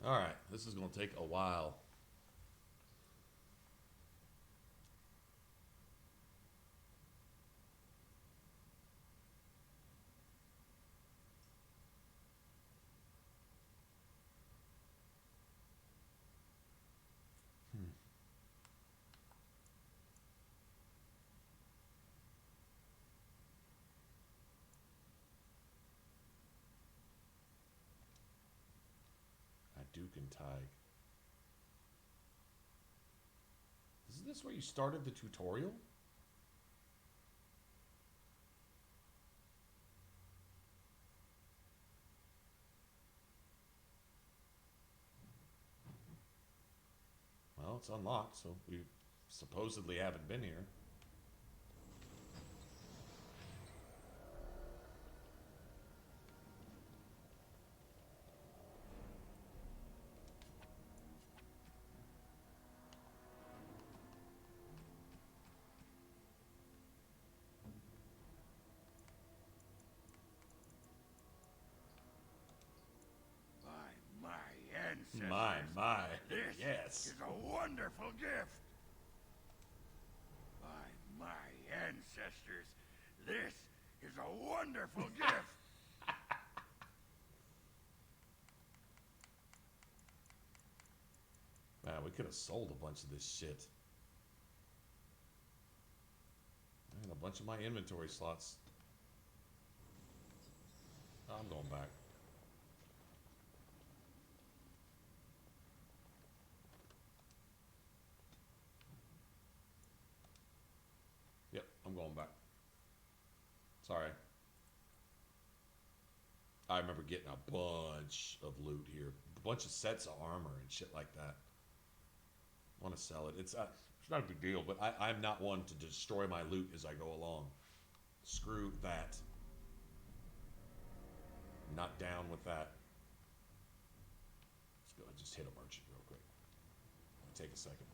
Alright, this is going to take a while. Duke and Tig. Isn't this where you started the tutorial? Well, it's unlocked, so we supposedly haven't been here. My, this yes. is a wonderful gift. By my ancestors, this is a wonderful gift. Man, we could have sold a bunch of this shit. Man, a bunch of my inventory slots. Oh, I'm going back. Yep, I'm going back. Sorry. I remember getting a bunch of loot here. A bunch of sets of armor and shit like that. I want to sell it. It's not a big deal, but I'm not one to destroy my loot as I go along. Screw that. Not down with that. Let's go and just hit a merchant real quick. It'll take a second.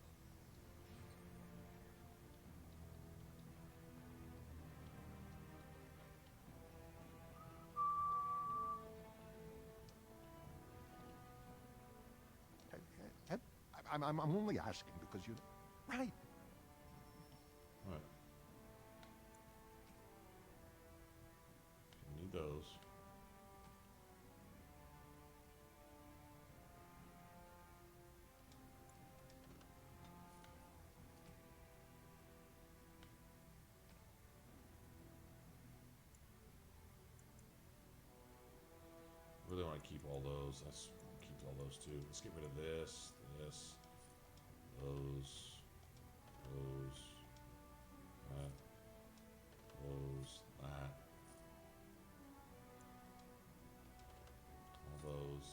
I'm only asking because you... Right. What? Need those. Really want to keep all those. Let's keep all those too. Let's get rid of this, those, that, that, all those.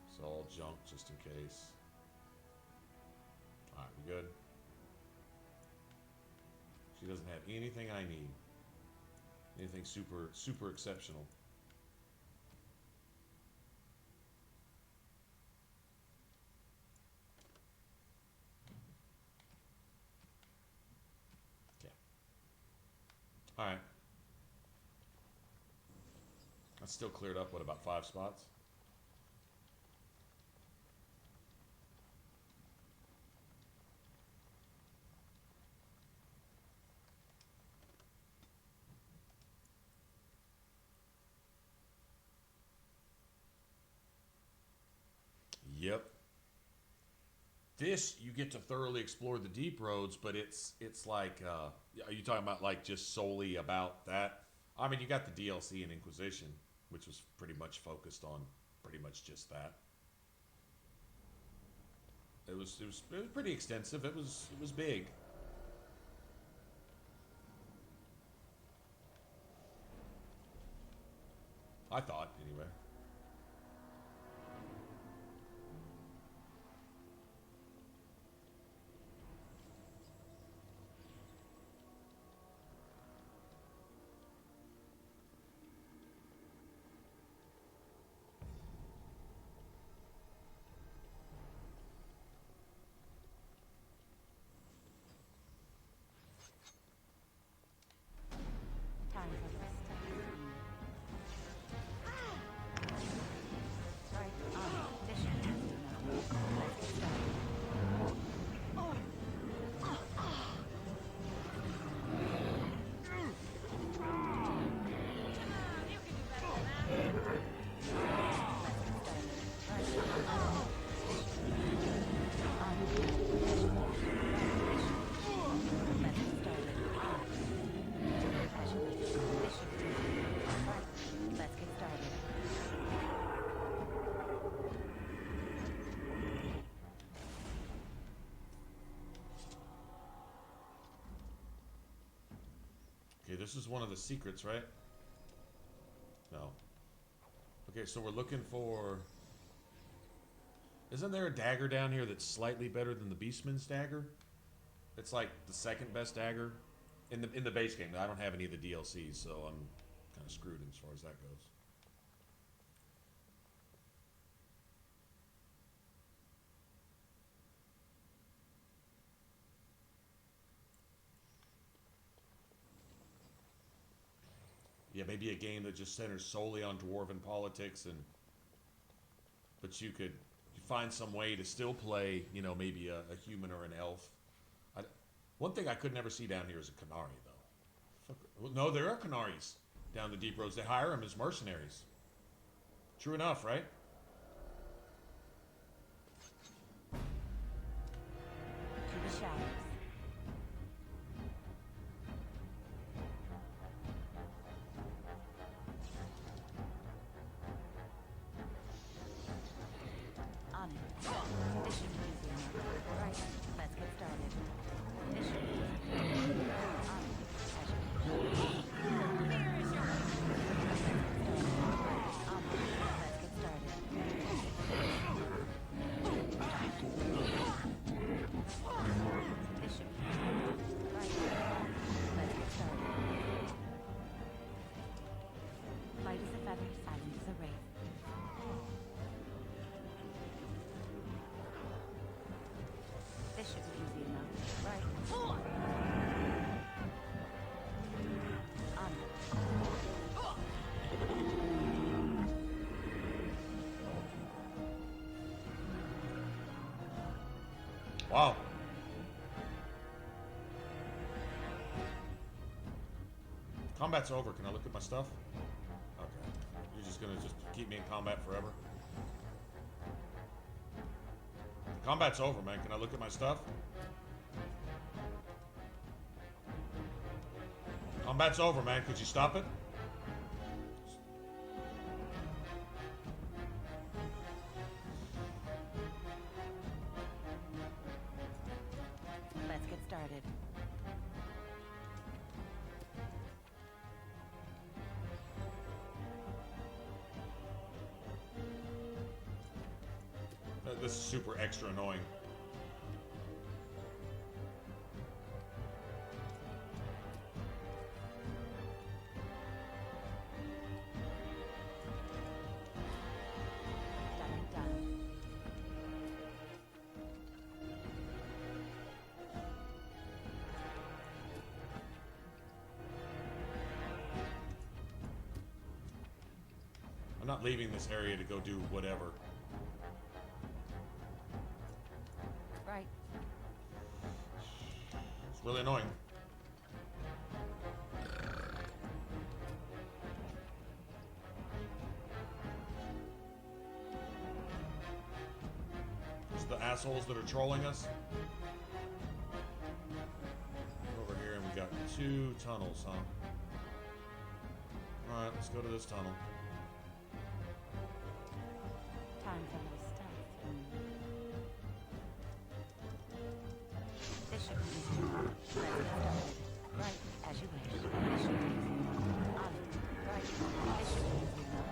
It's all junk just in case. Alright, we good? She doesn't have anything I need. Anything super exceptional. Alright. That's still cleared up, what, about 5 spots? Yep. This, you get to thoroughly explore the deep roads, but it's like, are you talking about like just solely about that? I mean, you got the DLC in Inquisition, which was pretty much focused on pretty much just that. It was pretty extensive. It was big. I thought, anyway. Time for rest. this is one of the secrets, right? No. Okay, so we're looking for... Isn't there a dagger down here that's slightly better than the Beastman's dagger? It's like the second best dagger in the base game. I don't have any of the DLCs, so I'm kind of screwed as far as that goes. Yeah, maybe a game that just centers solely on Dwarven politics, but you find some way to still play, you know, maybe a human or an elf. One thing I could never see down here is a Qunari, though. Well, no, there are Qunnaris down the deep roads. They hire them as mercenaries. True enough, right? To the shadows. On it. This should be easy enough. Right, let's get started. This should be easy. On it. As you wish. Here is your on it. Let's get started. This should be easy. Right. Let's get started. Light as a feather, silent as a wraith. This should be easy enough, right? On it. Wow. Combat's over. Can I look at my stuff? Okay. You're just gonna keep me in combat forever? Combat's over, man. Can I look at my stuff? Combat's over, man. Could you stop it? Let's get started. This is super extra annoying. Done and done. I'm not leaving this area to go do whatever. Right. It's really annoying. It's the assholes that are trolling us. Over here, and we got 2 tunnels, huh? Alright, let's go to this tunnel. Time for my stuff. This should be easy enough. Let's get started. Right, as you wish. This should be easy enough. On it. Right. This should be easy enough.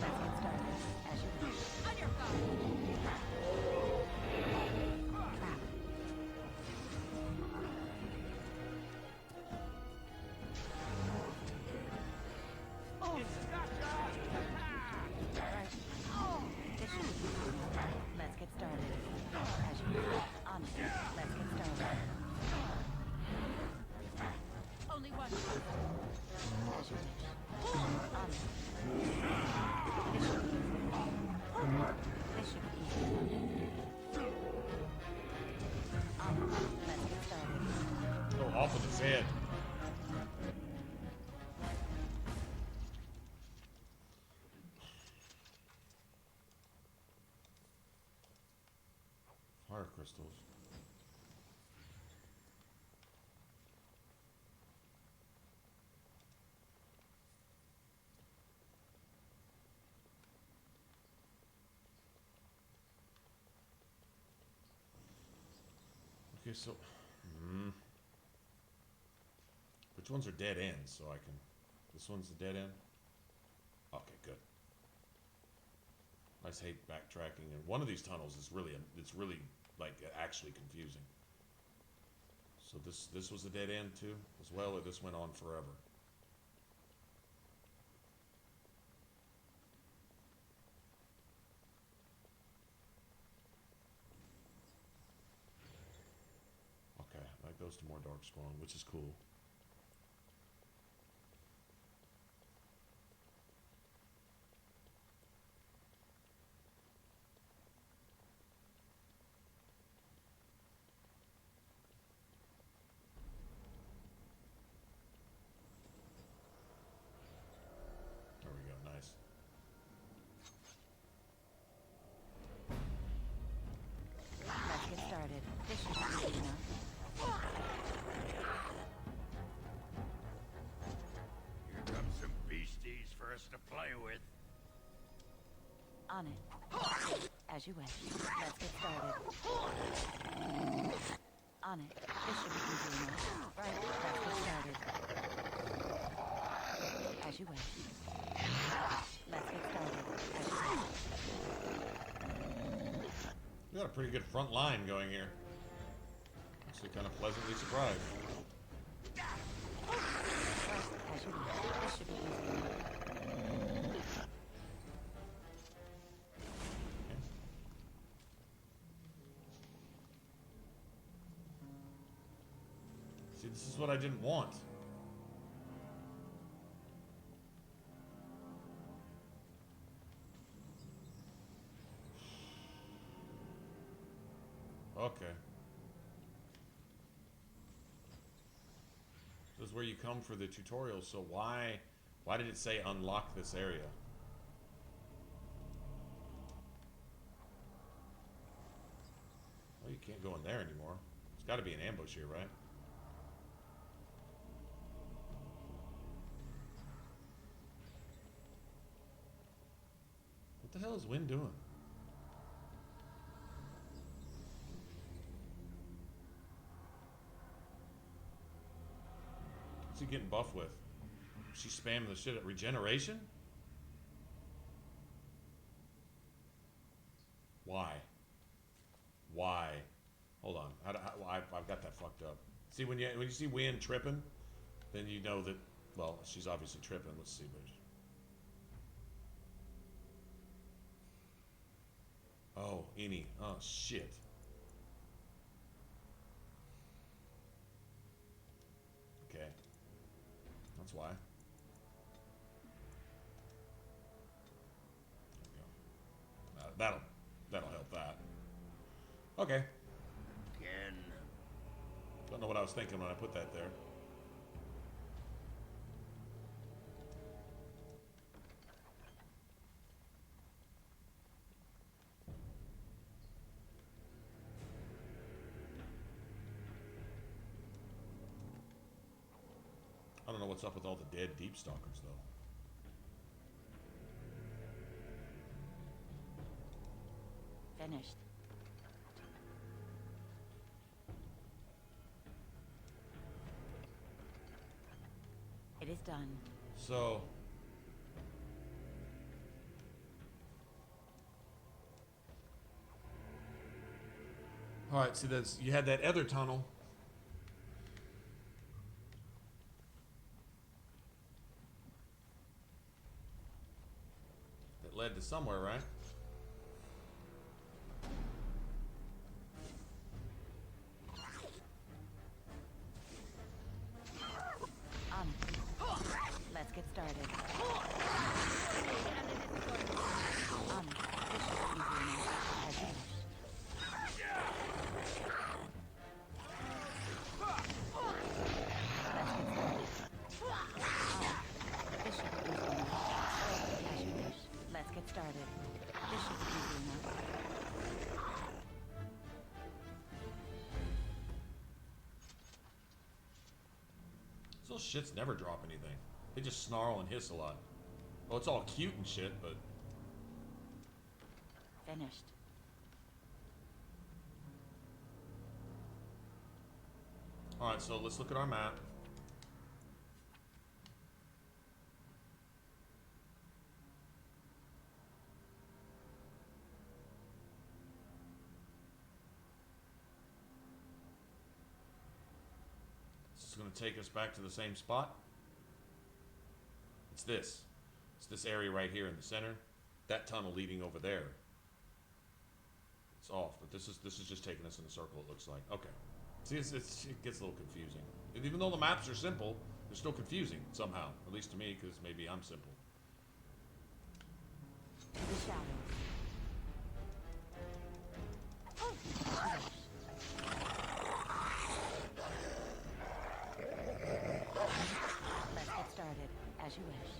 Let's get started. As you wish. On your guard. Trap. Oh. Right. This should be easy enough. Let's get started. As you wish. On it. Let's get started. Only one. As you wish. On it. This should be easy enough. This should be easy enough. On it. Let's get started. Oh, off of his head. Fire crystals. Okay, so... Which ones are dead ends? So I can... This one's the dead end? Okay, good. I just hate backtracking. And one of these tunnels is really... It's really, like, actually confusing. So this was a dead end too, as well, or this went on forever? Okay, that goes to more Darkspawn, which is cool. There we go, nice. Let's get started. This should be easy enough. Here comes some beasties for us to play with. On it. As you wish. Let's get started. On it. This should be easy enough. Right, let's get started. As you wish. Let's get started. As you wish. We got a pretty good front line going here. Actually kind of pleasantly surprised. As you wish. This should be easy enough. See, this is what I didn't want. Okay. This is where you come for the tutorial, so why did it say unlock this area? Well, you can't go in there anymore. There's got to be an ambush here, right? What the hell is Wynn doing? What's he getting buff with? She's spamming the shit at regeneration? Why? Why? Hold on. I've got that fucked up. See, when you see Wynn tripping, then you know that, well, she's obviously tripping. Let's see, bitch. Oh, Eni. Oh, shit. Okay. That's why. There we go. That'll help that. Okay. Again. Don't know what I was thinking when I put that there. I don't know what's up with all the dead deep stalkers though. Finished. It is done. So all right, see, that's, you had that other tunnel. That led to somewhere, right? Let's get started. This should be easy enough. As you wish. This should be easy enough. As you wish. Let's get started. This should be easy enough. Those shits never drop anything. They just snarl and hiss a lot. Well, it's all cute and shit, but... Finished. Alright, so let's look at our map. going to take us back to the same spot. It's this. It's this area right here in the center. That tunnel leading over there. It's off, but this is just taking us in a circle, it looks like. Okay. See, it gets a little confusing. And even though the maps are simple, they're still confusing somehow. At least to me, because maybe I'm simple. The shadows. Let's get started, as you wish.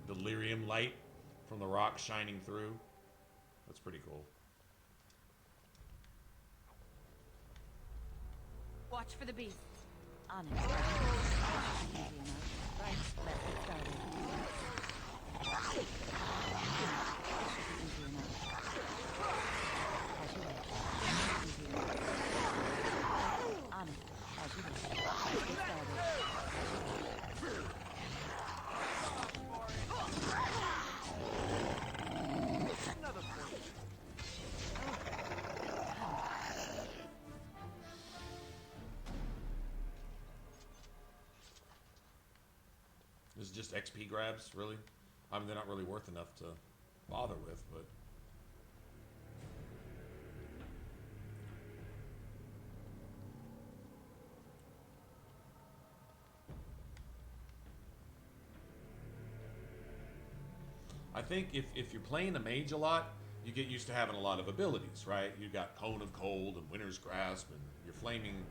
Delirium light from the rock shining through. That's pretty cool. Watch for the beast. On it. Easy enough. Right, let's get started. Easy enough. As you wish. Easy enough. On it. As you wish. Let's get started. Another point. This is just XP grabs, really? I mean, they're not really worth enough to bother with, but... I think if you're playing a mage a lot, you get used to having a lot of abilities, right? You've got Cone of Cold and Winter's Grasp, and your flaming...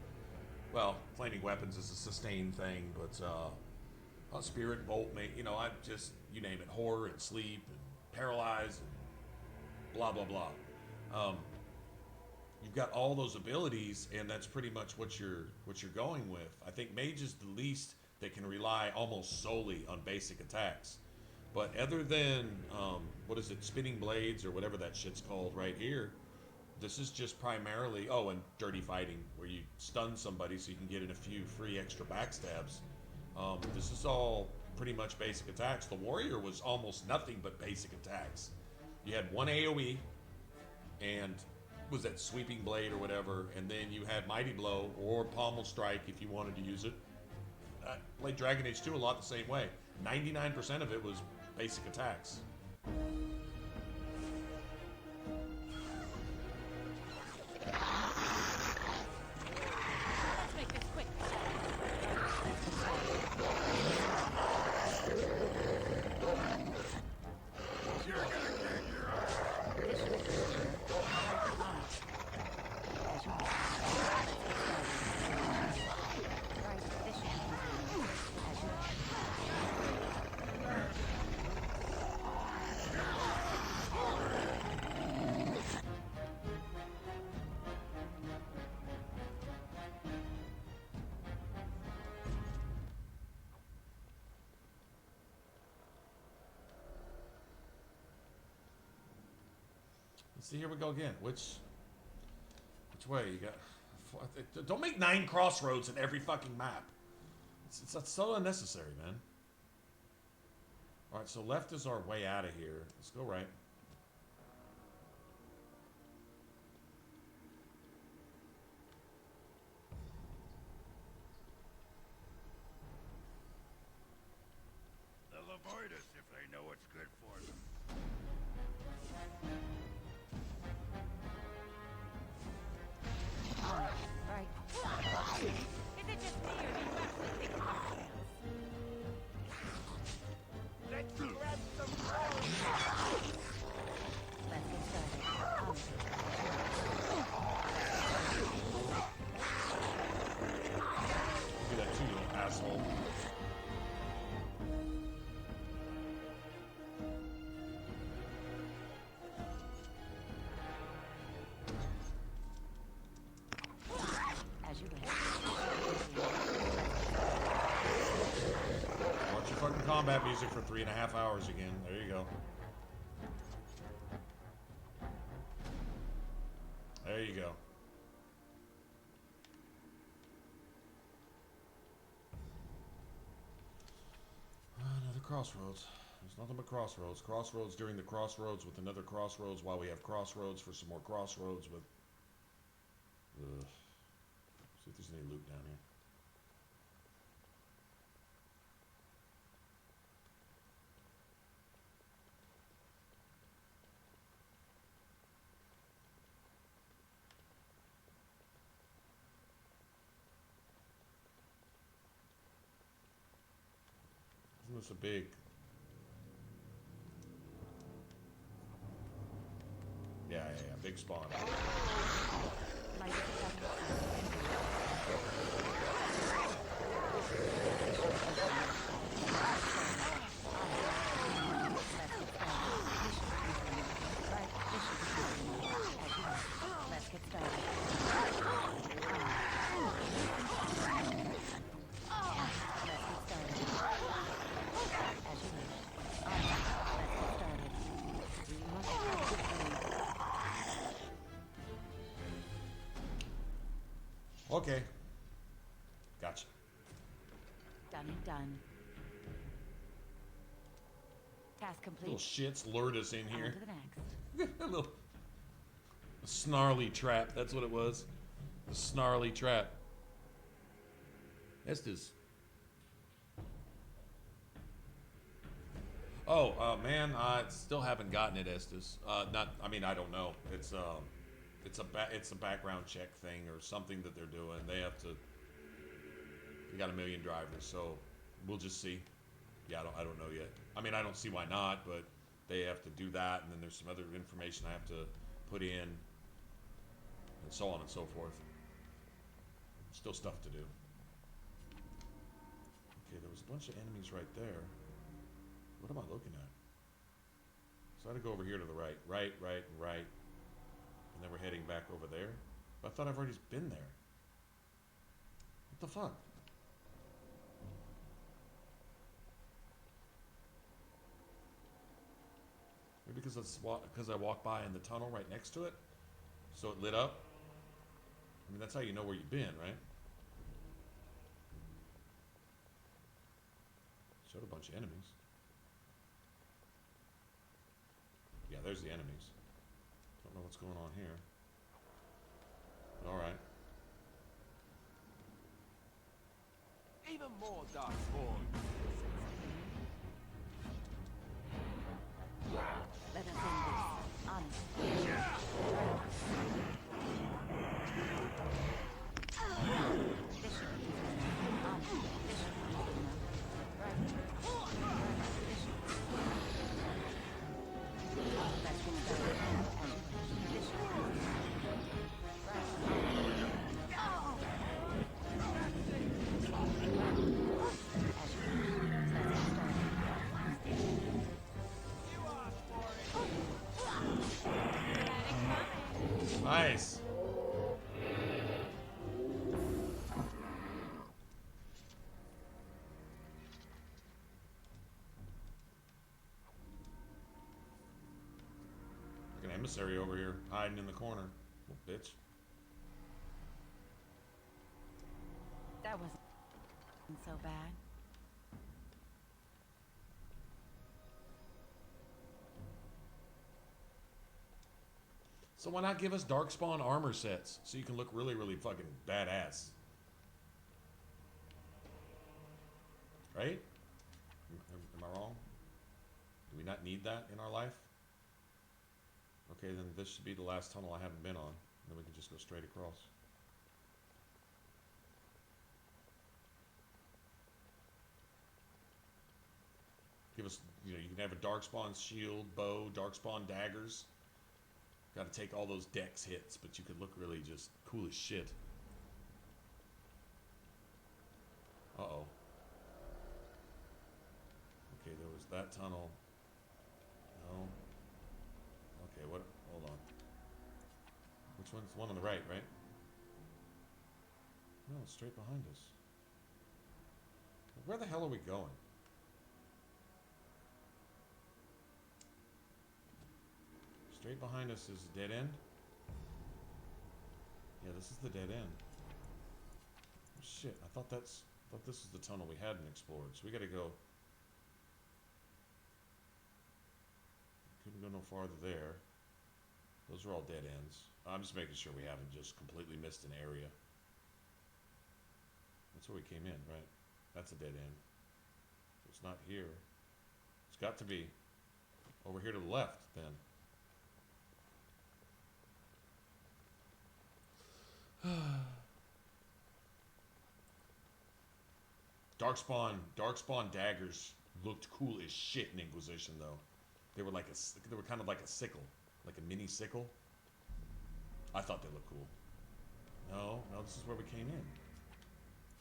Well, flaming weapons is a sustained thing, but... Spirit, Bolt, you know, I just, you name it, Horror and Sleep and Paralyze and blah, blah, blah. You've got all those abilities, and that's pretty much what you're going with. I think Mage is the least that can rely almost solely on basic attacks. But other than, what is it, Spinning Blades or whatever that shit's called right here, this is just primarily, oh, and Dirty Fighting, where you stun somebody so you can get in a few free extra backstabs. This is all pretty much basic attacks. The Warrior was almost nothing but basic attacks. You had one AoE, and was that Sweeping Blade or whatever, and then you had Mighty Blow or Pommel Strike if you wanted to use it. I played Dragon Age 2 a lot the same way. 99% of it was basic attacks. Let's make this quick. See, here we go again. Which way you got? Don't make 9 crossroads in every fucking map. It's so unnecessary, man. All right, so left is our way out of here. Let's go right. They'll avoid us if they know what's good for them. Right. Is it just me or do you actually think it's Let's grab some Let's get started. Do that too, you little asshole. As you wish. Watch your fucking combat music for 3.5 hours again. There you go. There you go. Another crossroads. There's Nothing but crossroads. Crossroads during the crossroads with another crossroads while we have crossroads for some more crossroads with... Ugh. See if there's any loot down here. Isn't this a big... Yeah, big spawn. Let's get started. Okay. Gotcha. Done and done. Task complete. Little shits lured us in here. On to the next. A little snarly trap. That's what it was. The snarly trap. Estes. Oh, man, I still haven't gotten it, Estes. Not. I mean, I don't know. It's a background check thing or something that they're doing. They have to. They got 1 million drivers, so we'll just see. Yeah, I don't know yet. I mean, I don't see why not, but they have to do that, and then there's some other information I have to put in, and so on and so forth. Still stuff to do. Okay, there was a bunch of enemies right there. What am I looking at? So I had to go over here to the right. Right. And then we're heading back over there. But I thought I've already been there. What the fuck? Maybe because I walked by in the tunnel right next to it, so it lit up. I mean, that's how you know where you've been, right? Showed a bunch of enemies. Yeah, there's the enemies. Don't know what's going on here. All right. Even more darkspawn. Let us end this. On. Nice. Like an emissary over here, hiding in the corner. Oh, bitch. That wasn't so bad. So why not give us Darkspawn armor sets so you can look really, really fucking badass? Right? Am I wrong? Do we not need that in our life? Okay, then this should be the last tunnel I haven't been on. Then we can just go straight across. Give us, you know, you can have a Darkspawn shield, bow, Darkspawn daggers. Got to take all those dex hits, but you could look really just cool as shit. Uh-oh. Okay, there was that tunnel. No. Okay, what? Hold on. Which one's the one on the right, right? No, it's straight behind us. Where the hell are we going? Straight behind us is a dead end. Yeah, this is the dead end. Oh, shit, I thought this was the tunnel we hadn't explored. So we gotta go. farther there. Those are all dead ends. I'm just making sure we haven't just completely missed an area. That's where we came in, right? That's a dead end. So it's not here. It's got to be over here to the left, then. Darkspawn daggers looked cool as shit in Inquisition, though. They were like they were kind of like a sickle, like a mini sickle. I thought they looked cool. No, this is where we came in.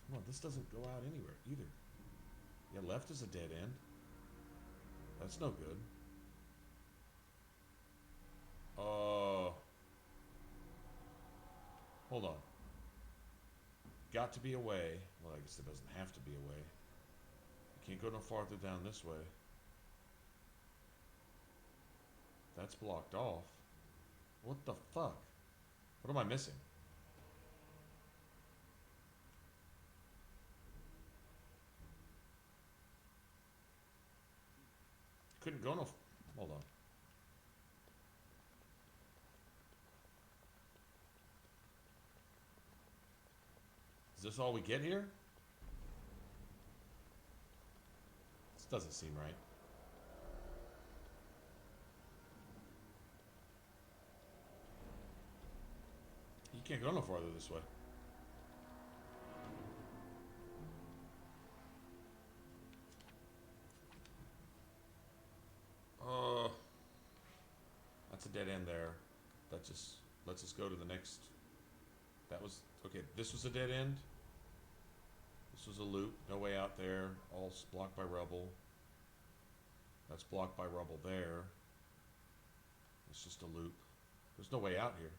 Come on, this doesn't go out anywhere either. Yeah, left is a dead end. That's no good. Hold on. Got to be away. Well, I guess it doesn't have to be away. You can't go no farther down this way. That's blocked off. What the fuck? What am I missing? Couldn't go no... Hold on. Is this all we get here? This doesn't seem right. You can't go no farther this way. That's a dead end there. That just lets us go to the next. That was okay. This was a dead end. This was a loop. No way out there. All blocked by rubble. That's blocked by rubble there. It's just a loop. There's no way out here.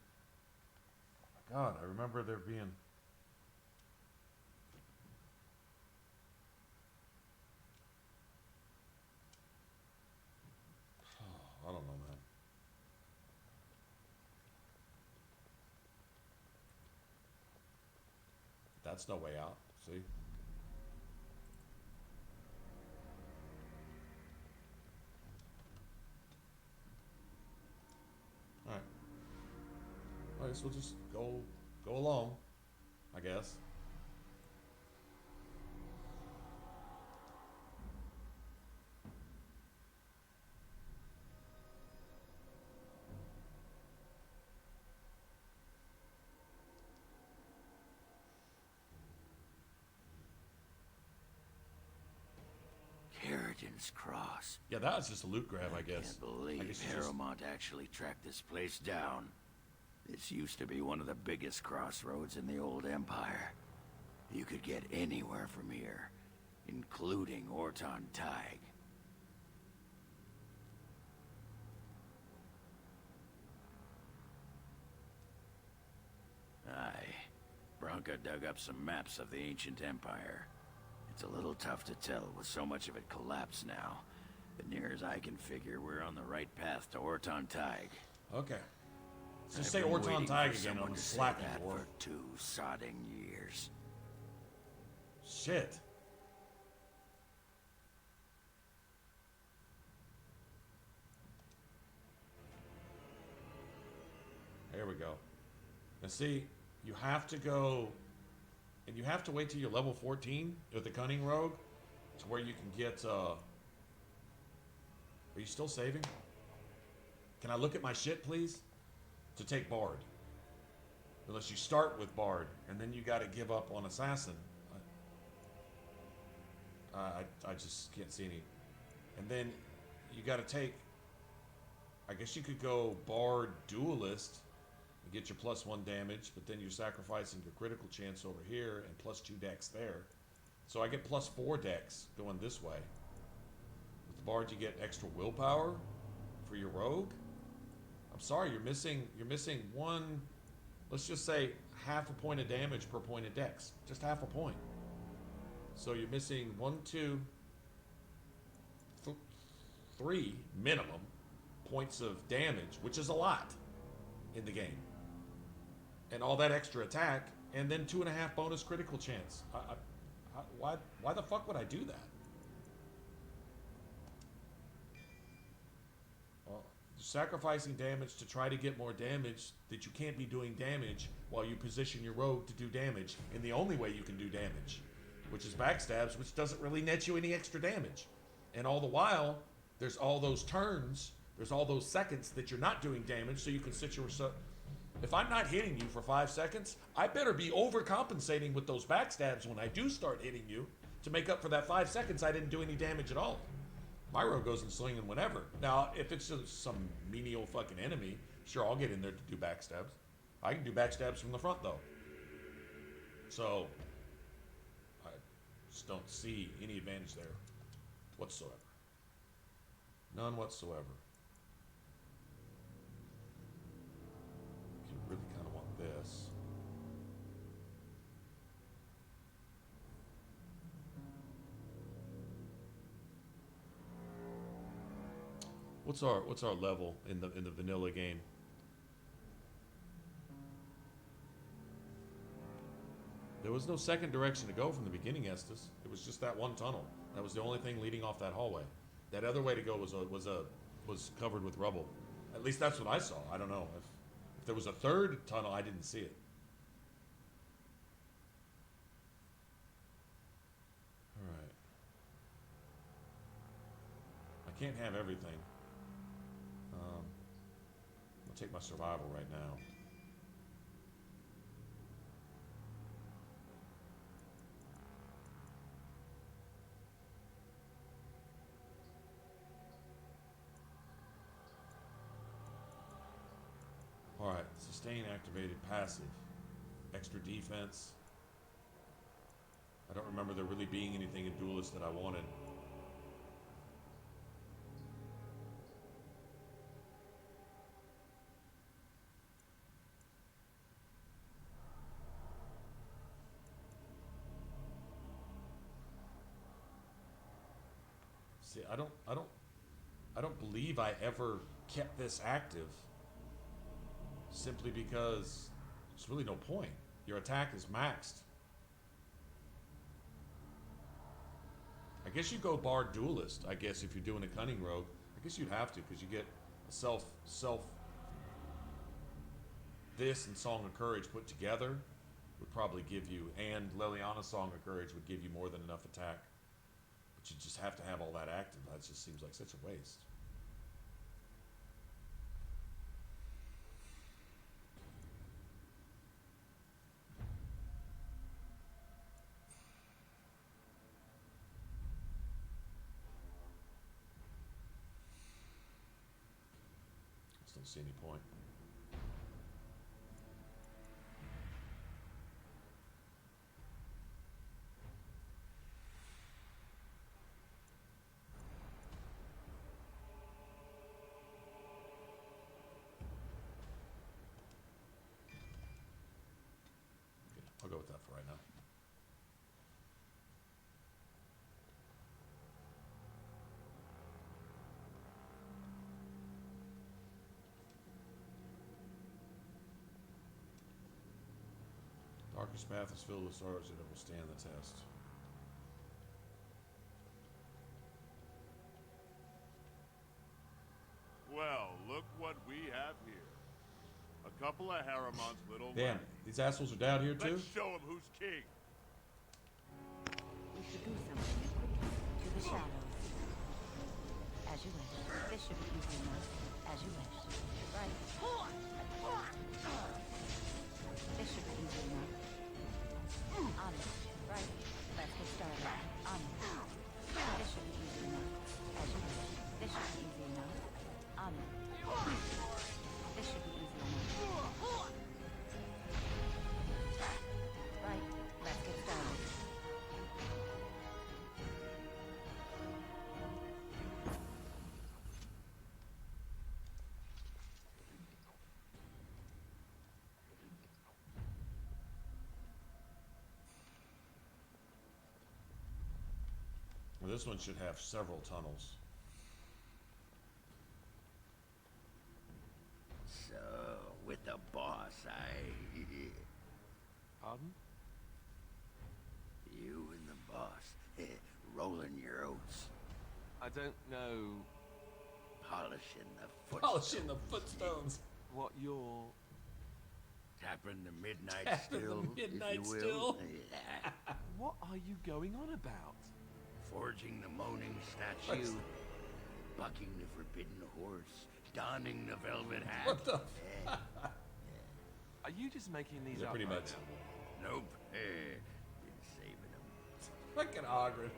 My God, I remember there being. I don't know, man. That's no way out. See? Alright. I guess we'll just go along, I guess. Cross. Yeah, that was just a loot grab, I guess. Can't believe Harrowmont actually tracked this place down. This used to be one of the biggest crossroads in the old Empire. You could get anywhere from here, including Orton Tig. Aye. Branka dug up some maps of the ancient Empire. It's a little tough to tell with so much of it collapsed now. But near as I can figure, we're on the right path to Orton Tig. Okay. Just say Orton Tig again on the slapping board. For 2 sodding years. Shit. There we go. Now see, you have to go... And you have to wait till you're level 14 with the Cunning Rogue to where you can get, Are you still saving? Can I look at my shit, please? To take Bard. Unless you start with Bard, and then you gotta give up on Assassin. I just can't see any. And then you gotta take... I guess you could go Bard Duelist and get your +1 damage, but then you're sacrificing your critical chance over here and +2 dex there. So I get +4 dex going this way. With the Bard, you get extra willpower for your rogue. I'm sorry, you're missing one. Let's just say half a point of damage per point of dex, just half a point. So you're missing 1, 2, 3 minimum points of damage, which is a lot in the game. And all that extra attack, and then 2.5 bonus critical chance. Why the fuck would I do that? Well, sacrificing damage to try to get more damage that you can't be doing damage while you position your rogue to do damage in the only way you can do damage, which is backstabs, which doesn't really net you any extra damage. And all the while, there's all those turns, there's all those seconds that you're not doing damage, so you can sit yourself. If I'm not hitting you for 5 seconds, I better be overcompensating with those backstabs when I do start hitting you to make up for that 5 seconds I didn't do any damage at all. My rogue goes in slinging whenever. Now, if it's just some menial fucking enemy, sure, I'll get in there to do backstabs. I can do backstabs from the front, though. So, I just don't see any advantage there whatsoever. None whatsoever. You really kind of want this. What's our level in the vanilla game? There was no second direction to go from the beginning, Estes. It was just that one tunnel. That was the only thing leading off that hallway. That other way to go was covered with rubble. At least that's what I saw. I don't know if there was a third tunnel. I didn't see it. All right. I can't have everything. I'll take my survival right now. Alright, sustain activated passive. Extra defense. I don't remember there really being anything in Duelist that I wanted. See, I don't believe I ever kept this active. Simply because there's really no point. Your attack is maxed. I guess you go Bard Duelist, I guess, if you're doing a Cunning Rogue. I guess you'd have to, because you get a self this and Song of Courage put together would probably give you, and Liliana's Song of Courage would give you more than enough attack. But you just have to have all that active. That just seems like such a waste. Don't see any point. Okay, I'll go with that for right now. Darkest path is filled with stars that will stand the test. Well, look what we have here. A couple of Harriman's little Damn, these assholes are down here too? Let's show them who's king. We should do something to the shadows. As you wish. This should be easy enough. As you wish. Right. This should be easy enough. On it. Right. Let's get started. On it. This should be easy enough. As you wish. This should be easy enough. On it. This should be easy enough. Right. Let's get started. Well, this one should have several tunnels. So, with the boss, Pardon? You and the boss, rolling your oats. I don't know. Politics. polishing the footstones. Polishing the footstones. What you're... Tapping the midnight Tapping the still, midnight if you will. still. What are you going on about? Forging the moaning statue, bucking the forbidden horse, donning the velvet hat. What the? Are you just making these Yeah, up? pretty right much. now? Nope. Been saving them. Fucking Ogre.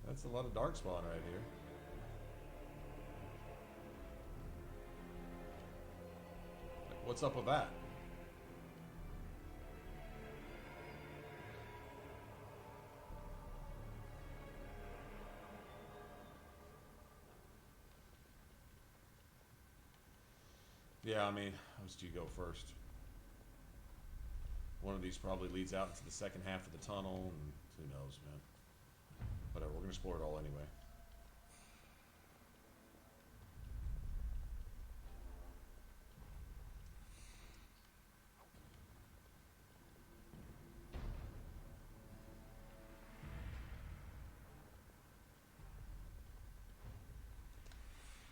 That's a lot of darkspawn right here. What's up with that? Yeah, I mean, which do you go first? One of these probably leads out into the second half of the tunnel, and who knows, man. Whatever, we're gonna explore it all anyway.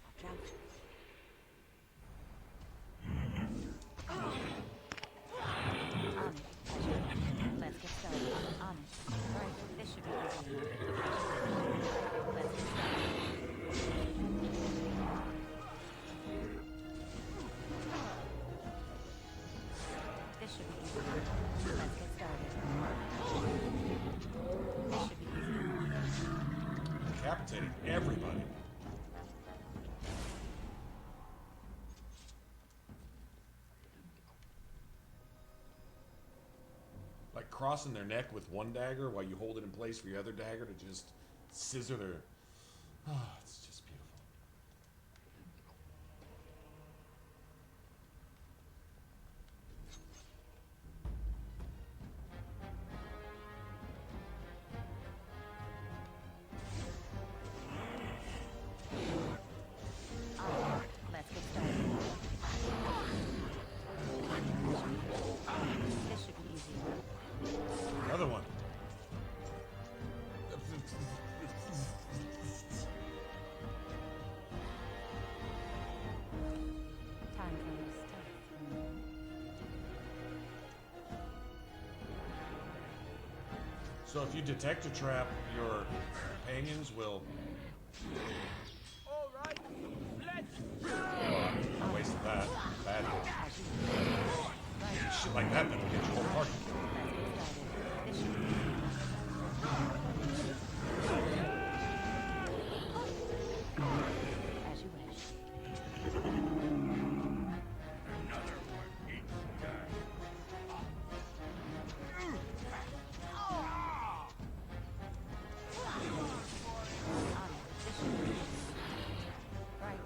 Watch out. Let's get started. On it. Right, this should be easy enough. Let's get started. This should be easy enough. Let's get started. This should be easy enough. Decapitating everybody. Like crossing their neck with one dagger while you hold it in place for your other dagger to just scissor their... Oh, it's just beautiful. Let's get started. This should be easy enough. Another one. Time for your stuff. So if you detect a trap, your companions will... Alright, let's go! I wasted that. Bad. Shit like that that'll get your whole party killed. This should be easy enough. As you wish. This should be easy. Right.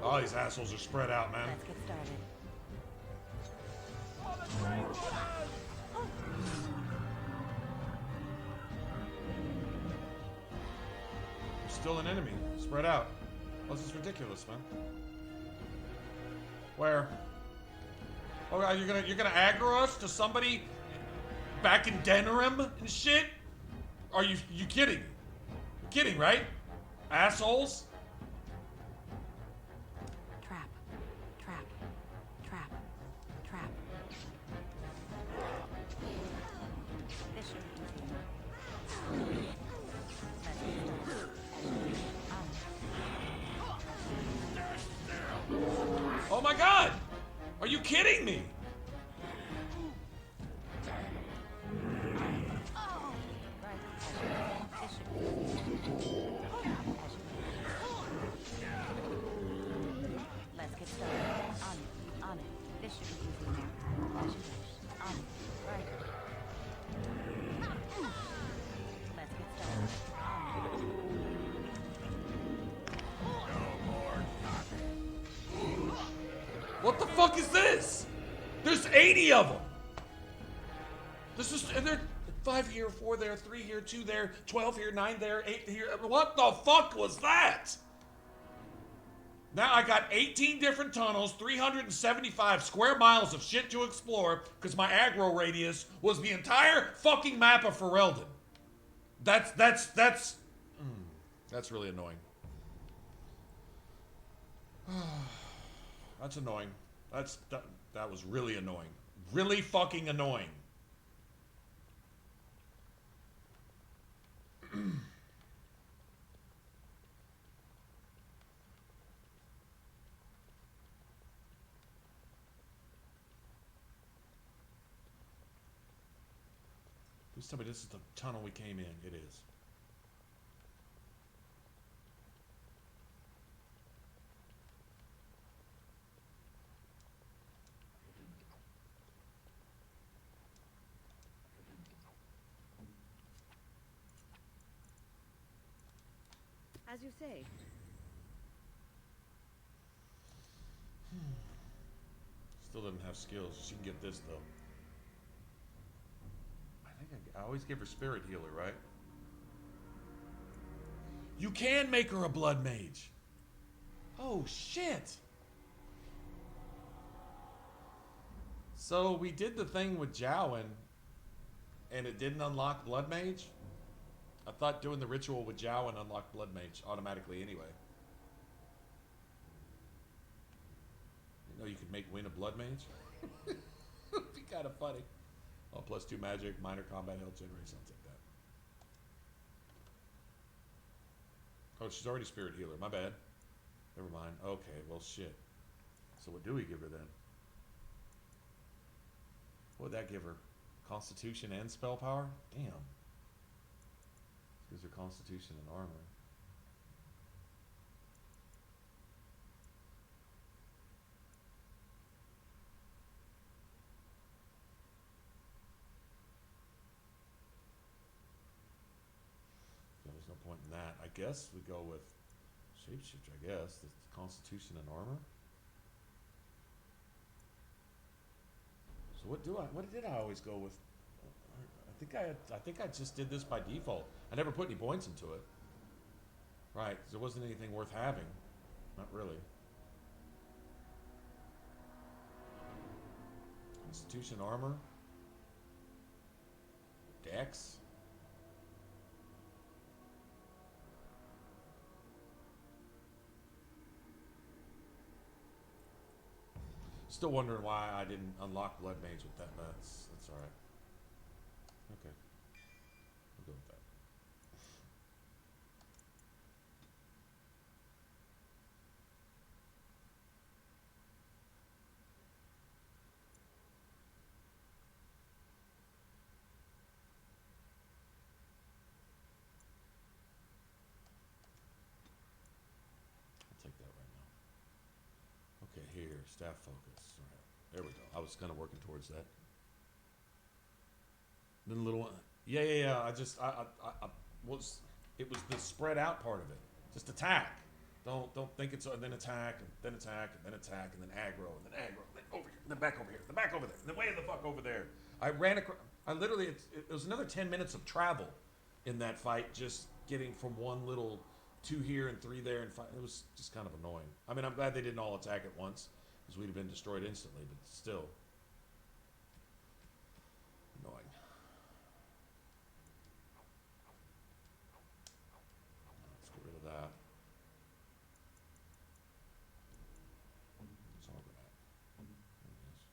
Oh, these assholes are spread out, man. Let's get started. Still an enemy. Spread out. This is ridiculous, man. Where? Oh, you're gonna aggro us to somebody back in Denerim and shit? Are you kidding? You're kidding, right? Assholes? Trap. Trap. Trap. Trap. This should be easy enough. Let's get started. Oh my god! Are you kidding me? Let's get started. On it. On it. This should be easy enough. As you wish. On it. Right. Let's get started. On it. What the fuck is this? There's 80 of them! This is, and they're 5 here, 4 there, 3 here, 2 there, 12 here, 9 there, 8 here. What the fuck was that? Now I got 18 different tunnels, 375 square miles of shit to explore because my aggro radius was the entire fucking map of Ferelden. That's really annoying. That's annoying. That was really annoying. Really fucking annoying. Please tell me this is the tunnel we came in. It is. As you say. Still doesn't have skills. She can get this, though. I think I always give her spirit healer, right? You can make her a blood mage. Oh, shit. So we did the thing with Jowen, and it didn't unlock blood mage? I thought doing the ritual with Jowen unlocked blood mage automatically anyway. You know you could win a blood mage? It'd be kind of funny. Oh, +2 magic, minor combat health generation. I'll take that. Oh, she's already spirit healer. My bad. Never mind. Okay, well, shit. So what do we give her then? What would that give her? Constitution and spell power? Damn. Gives her constitution and armor. There's no point in that. I guess we go with shapeshifter, I guess. The constitution and armor. So what did I always go with? I think I just did this by default. I never put any points into it. Right, because there wasn't anything worth having. Not really. Constitution armor. Dex. Still wondering why I didn't unlock blood mage with that, but that's alright. Okay. We'll go with that. I'll take that right now. Okay, here, staff focus. Alright. There we go. I was kind of working towards that. Then a little one. Yeah. It was the spread out part of it. Just attack. Don't think it's and then attack and then attack and then attack and then aggro and then aggro and then over here and then back over here, then back over there, and then way the fuck over there. I ran across. I literally it was another 10 minutes of travel in that fight, just getting from one little 2 here and 3 there and 5. It was just kind of annoying. I mean, I'm glad they didn't all attack at once because we'd have been destroyed instantly, but still annoying. Let's get rid of that. It's all that. There it is.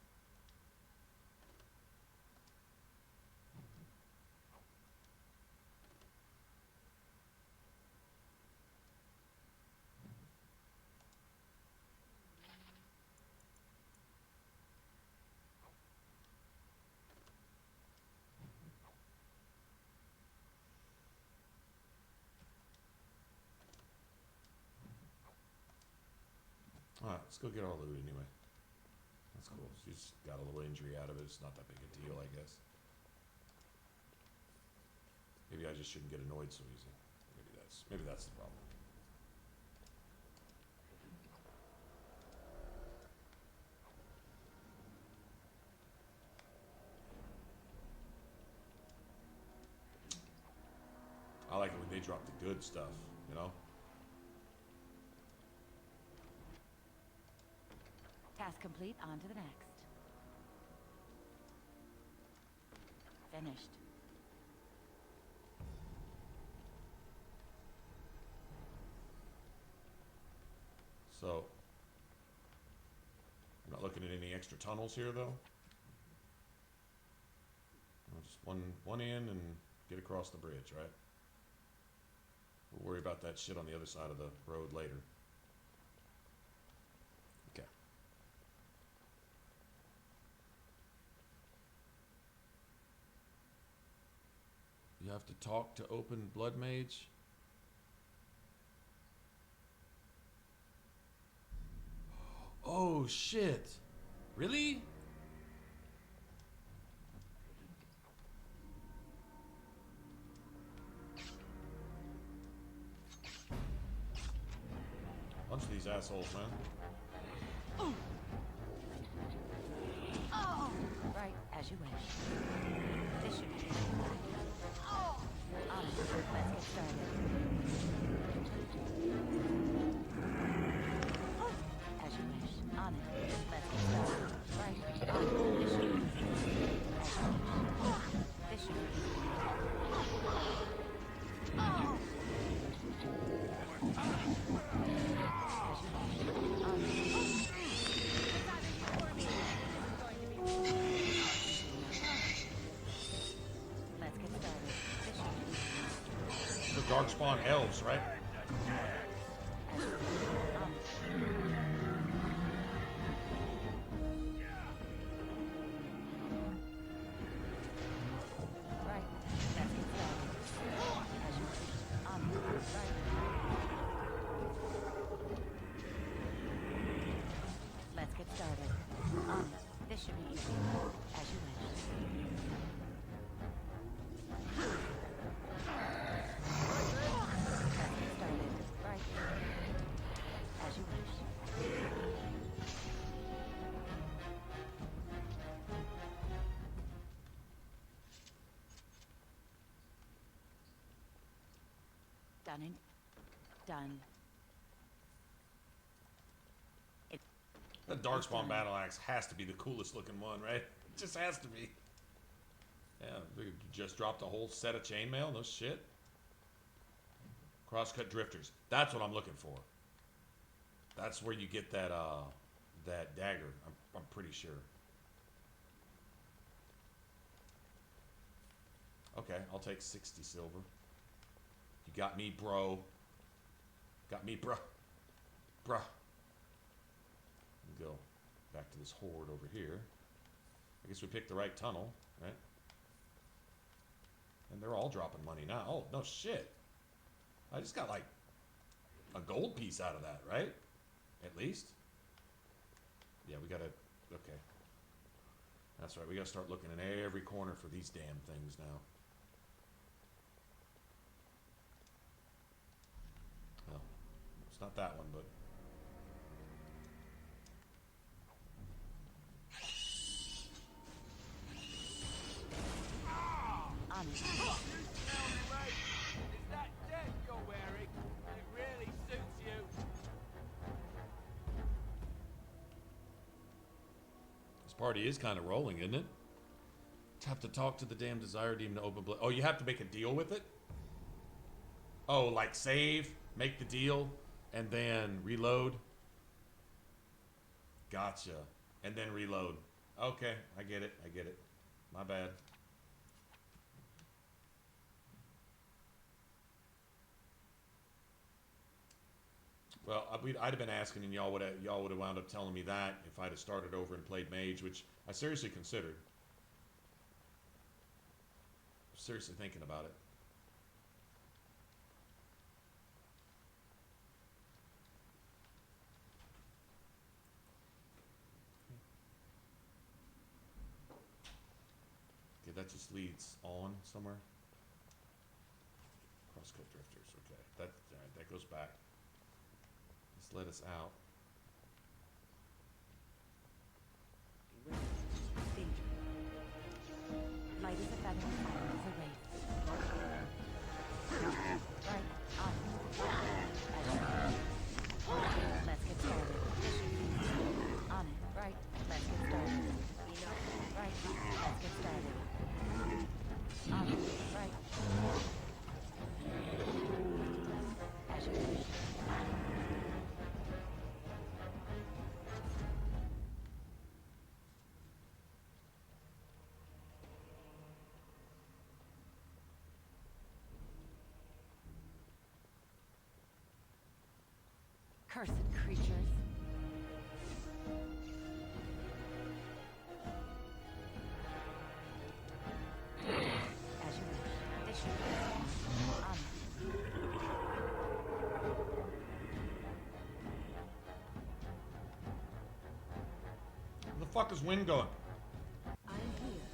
Alright, let's go get our loot anyway. That's cool. She's got a little injury out of it. It's not that big a deal, I guess. Maybe I just shouldn't get annoyed so easy. Maybe that's the problem. I like it when they drop the good stuff, you know? complete, on to the next. Finished. So, I'm not looking at any extra tunnels here, though. Just one in and get across the bridge, right? We'll worry about that shit on the other side of the road later. Okay. You have to talk to open Blood Mage. Oh shit. Really? Bunch of these assholes, man. Oh! Right, as you wish. This should be easy. Oh! Let's get started. As you wish. On it. Let's get started. Right, on it. This should be easy. As you wish. This should be easy. Oh! Darkspawn elves, right? Let's get started. This should be easy. As you wish. Done and done. The Darkspawn battle axe has to be the coolest looking one, right? It just has to be. Yeah, we just dropped a whole set of chainmail. No shit. Crosscut drifters. That's what I'm looking for. That's where you get that that dagger. I'm pretty sure. Okay, I'll take 60 silver. You got me, bro. Got me, bro. Bruh. Go back to this horde over here. I guess we picked the right tunnel, right? And they're all dropping money now. Oh, no shit. I just got like a gold piece out of that, right? At least. Yeah, we gotta, okay. That's right, we gotta start looking in every corner for these damn things now. Well, it's not that one, but... Is that deck you're wearing? It really suits you. This party is kind of rolling, isn't it? Have to talk to the damn Desire Demon to open blood. Oh, you have to make a deal with it? Oh, like save, make the deal, and then reload? Gotcha. And then reload. Okay, I get it. I get it. My bad. Well, I'd have been asking, and y'all would have wound up telling me that if I'd have started over and played Mage, which I seriously considered. Seriously thinking about it. Okay, that just leads on somewhere. Crosscut drifters. Okay, that all right, that goes back. Just let us out. Light as a feather, fire as a wraith. Right, on. Let's get started. On it, right. Cursed creatures. As you wish. This should be Where the fuck is Wind going? I'm here.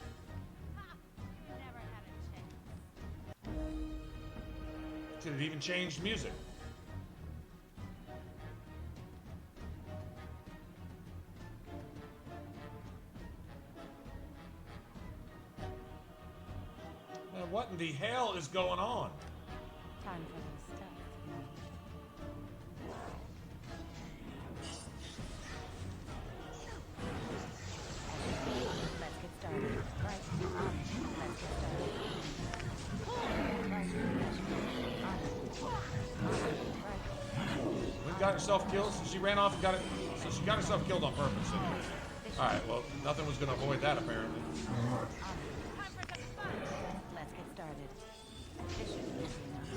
Never had a chance. Did it even change music? Man, what in the hell is going on? time for those steps. Let's get started. Right. Let's get started. Wind got herself killed, so she ran off and got it. So she got herself killed on purpose. Alright, well, nothing was gonna avoid that apparently. Let's get started. This should be easy enough.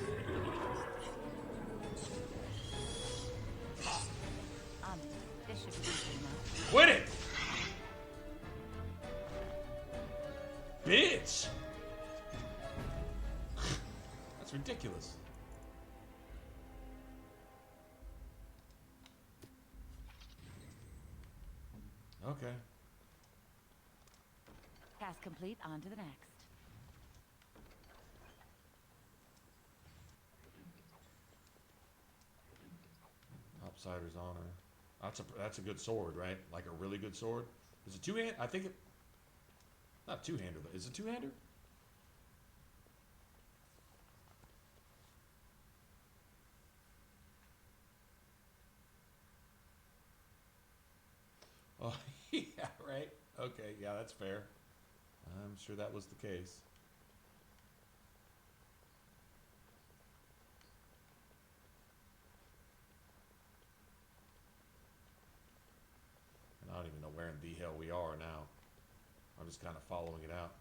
On it. This should be easy enough. Quit it! Bitch! That's ridiculous. Okay. Task complete. On to the next. Topsider's honor. That's a good sword, right? Like a really good sword. Is it two-hand? I think it. Not two-hander though. Is it two-hander? Oh yeah, right. Okay, yeah, that's fair. I'm sure that was the case. And I don't even know where in the hell we are now. I'm just kind of following it out.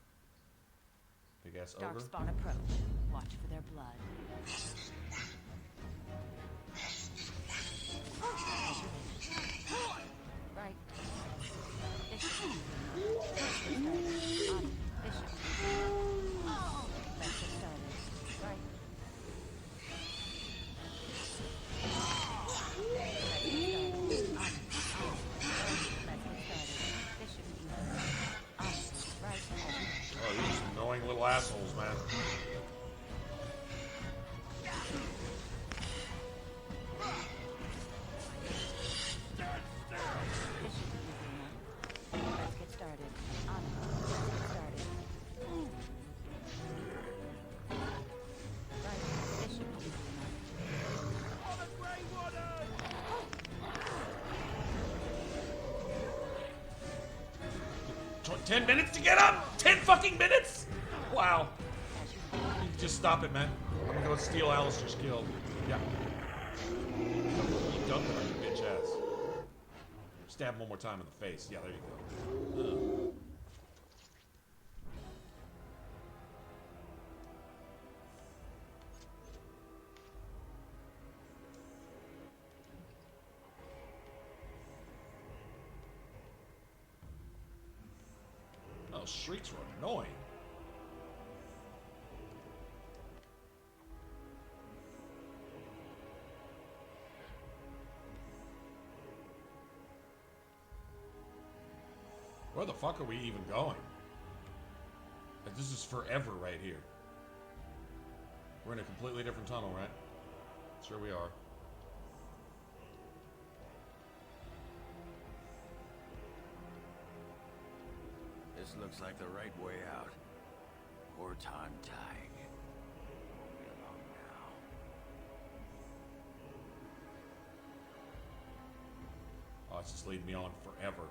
Big ass ogre. Darkspawn approach. Watch for their blood. Right. This should be This should be Let's get started. Right. Oh, these are some annoying little assholes, man. Let's get started. On it. Let's get started. Right. This should be easy enough. On the Grey Warden! 10 minutes to get up? 10 fucking minutes? Wow. You can just stop it, man. I'm gonna go steal Alistair's kill. Yeah. You dunked it on your bitch ass. Stab him one more time in the face. Yeah, there you go. Those shrieks were annoying. Where the fuck are we even going? Like, this is forever right here. We're in a completely different tunnel, right? Sure we are. This looks like the right way out. Horton Tig. Won't be long now. Oh, it's just leading me on forever.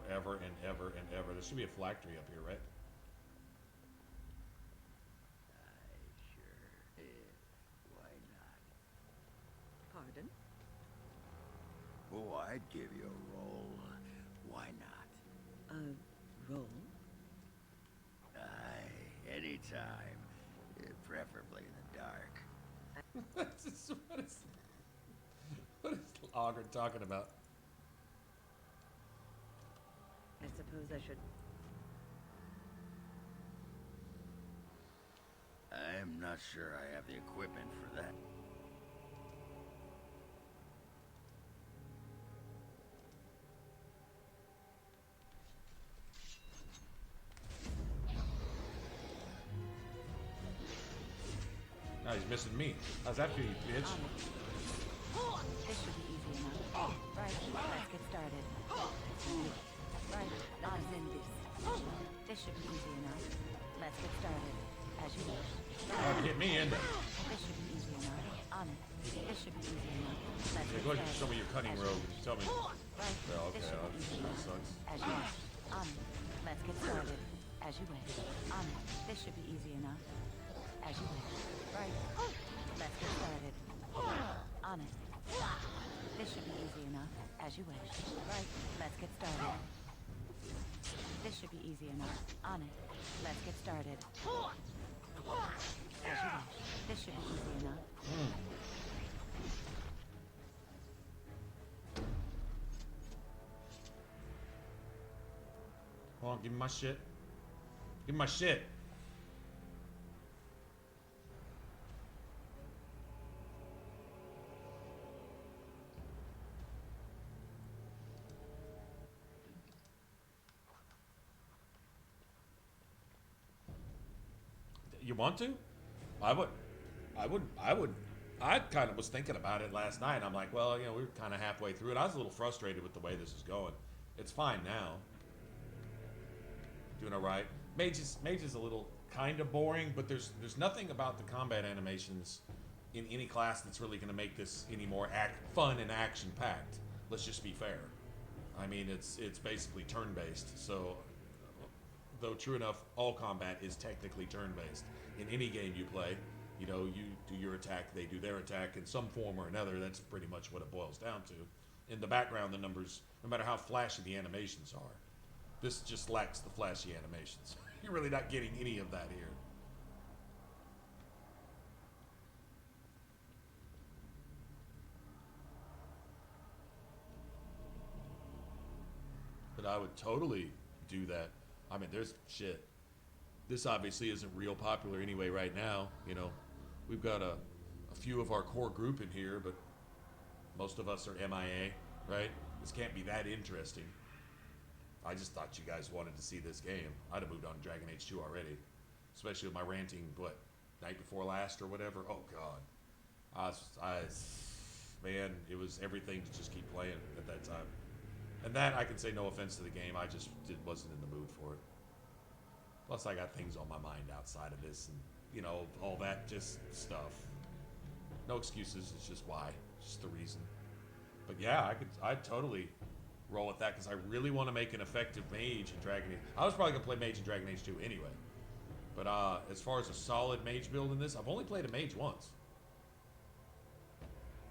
Forever and ever and ever. There should be a phylactery up here, right? Sure is. Why not? Pardon? Oh, I'd give you a roll. Why not? A roll? Aye, anytime. Preferably in the dark. What is Augur talking about? I suppose I should. I'm not sure I have the equipment for that. No, he's missing me. How's that for you, bitch? This should be easy enough. Right, let's get started. Right, on in this. This should be easy enough. Let's get started. As you wish. Get me in there. This should be easy enough. On it. This should be easy enough. Let's Yeah, get go ahead and started. show me your cutting robe and tell me. Right, Yeah, this okay, should be easy that enough. sucks. As you wish. On it. Let's get started. As you wish. On it. This should be easy enough. As you wish. Right. Let's get started. On it. This should be easy enough. As you wish. Right. Let's get started. This should be easy enough. On it. Let's get started. As you wish. This should be easy enough. Come on, give me my shit. Give me my shit. You want to? I kind of was thinking about it last night. I'm like, well, you know, we were kind of halfway through it. I was a little frustrated with the way this is going. It's fine now. Doing all right. Mage is a little kind of boring, but there's nothing about the combat animations in any class that's really going to make this any more fun and action-packed. Let's just be fair. I mean, it's basically turn-based, so though true enough, all combat is technically turn-based. In any game you play, you know, you do your attack, they do their attack in some form or another. That's pretty much what it boils down to. In the background, the numbers, no matter how flashy the animations are, this just lacks the flashy animations. You're really not getting any of that here. But I would totally do that. I mean, there's shit. This obviously isn't real popular anyway right now. You know, we've got a few of our core group in here, but most of us are MIA, right? This can't be that interesting. I just thought you guys wanted to see this game. I'd have moved on to Dragon Age 2 already. Especially with my ranting, what, night before last or whatever? Oh, God. Man, it was everything to just keep playing at that time. And that, I can say no offense to the game, I just wasn't in the mood for it. Plus, I got things on my mind outside of this and, you know, all that just stuff. No excuses, it's just why. It's just the reason. But yeah, I'd totally roll with that because I really want to make an effective mage in Dragon Age. I was probably going to play mage in Dragon Age 2 anyway. But as far as a solid mage build in this, I've only played a mage once.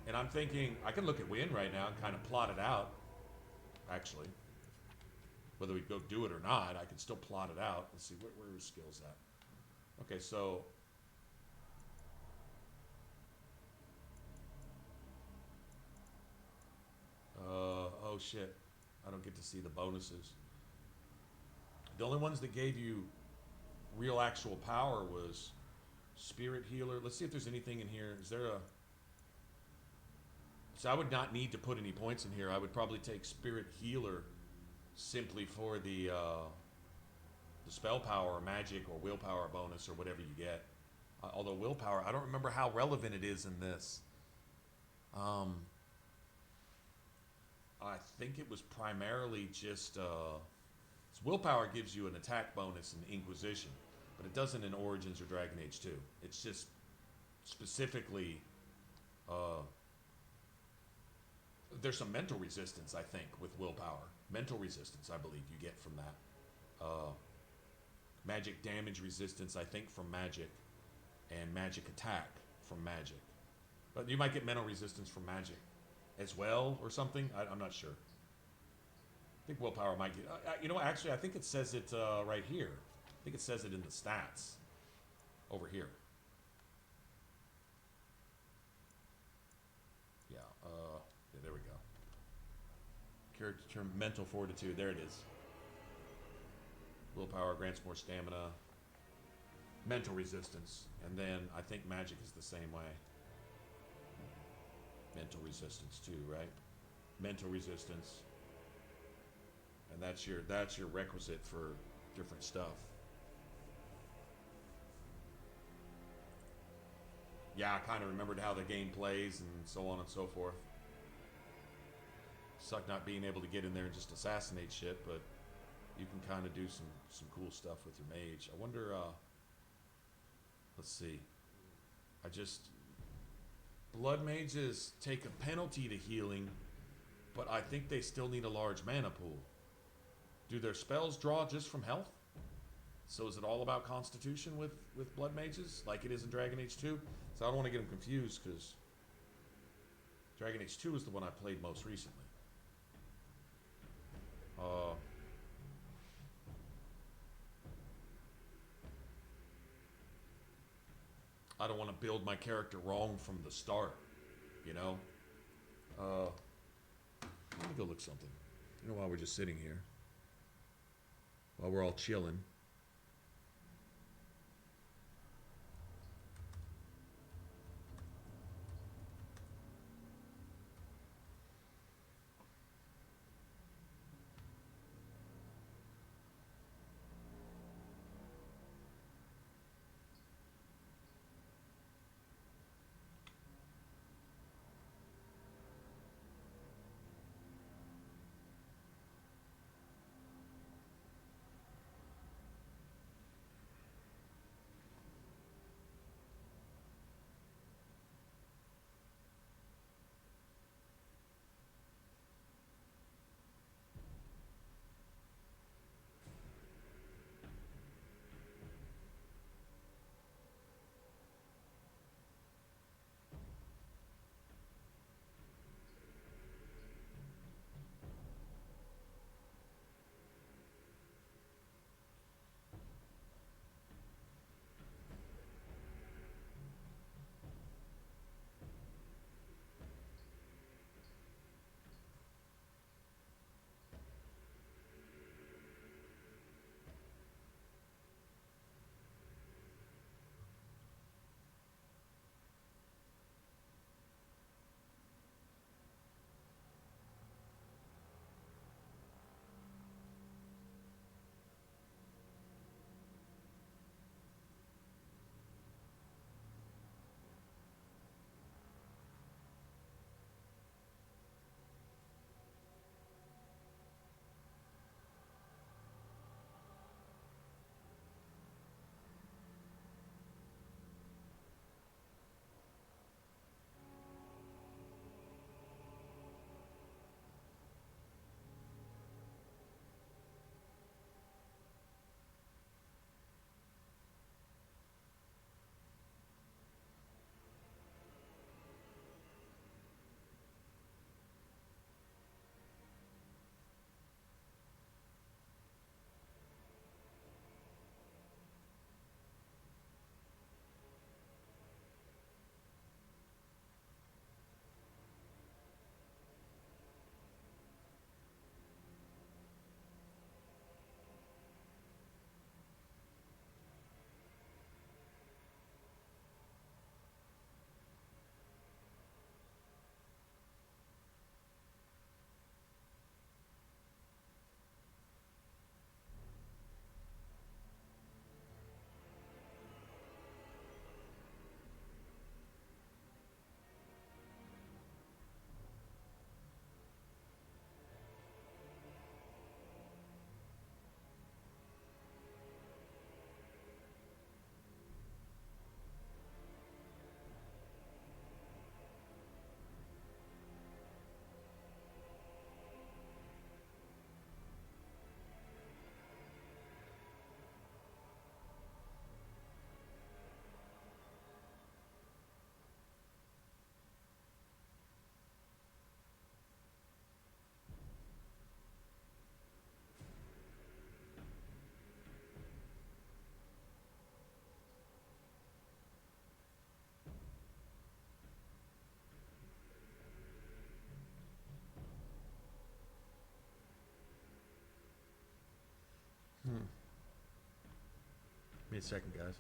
And I'm thinking, I can look at Win right now and kind of plot it out, actually. Whether we go do it or not, I can still plot it out. Let's see, where are his skills at? Okay, so... oh shit. I don't get to see the bonuses. The only ones that gave you real actual power was Spirit Healer. Let's see if there's anything in here. Is there a... So I would not need to put any points in here. I would probably take Spirit Healer simply for the spell power or magic or willpower bonus or whatever you get. Although willpower, I don't remember how relevant it is in this. I think it was primarily just... willpower gives you an attack bonus in Inquisition, but it doesn't in Origins or Dragon Age 2. It's just specifically... there's some mental resistance, I think, with willpower. Mental resistance, I believe, you get from that. Magic damage resistance, I think, from magic. And magic attack from magic. But you might get mental resistance from magic as well, or something. I'm not sure. I think willpower might get... you know, actually, I think it says it right here. I think it says it in the stats. Over here. Yeah, character term, mental fortitude. There it is. Willpower grants more stamina. Mental resistance. And then I think magic is the same way. Mental resistance too, right? Mental resistance. And that's your requisite for different stuff. Yeah, I kind of remembered how the game plays and so on and so forth. Suck not being able to get in there and just assassinate shit, but you can kind of do some cool stuff with your mage. I wonder, let's see. Blood mages take a penalty to healing, but I think they still need a large mana pool. Do their spells draw just from health? So is it all about constitution with blood mages, like it is in Dragon Age 2? So I don't want to get them confused, because Dragon Age 2 is the one I played most recently. I don't want to build my character wrong from the start, you know? Let me go look something. You know, while we're just sitting here. While we're all chilling. a second, guys.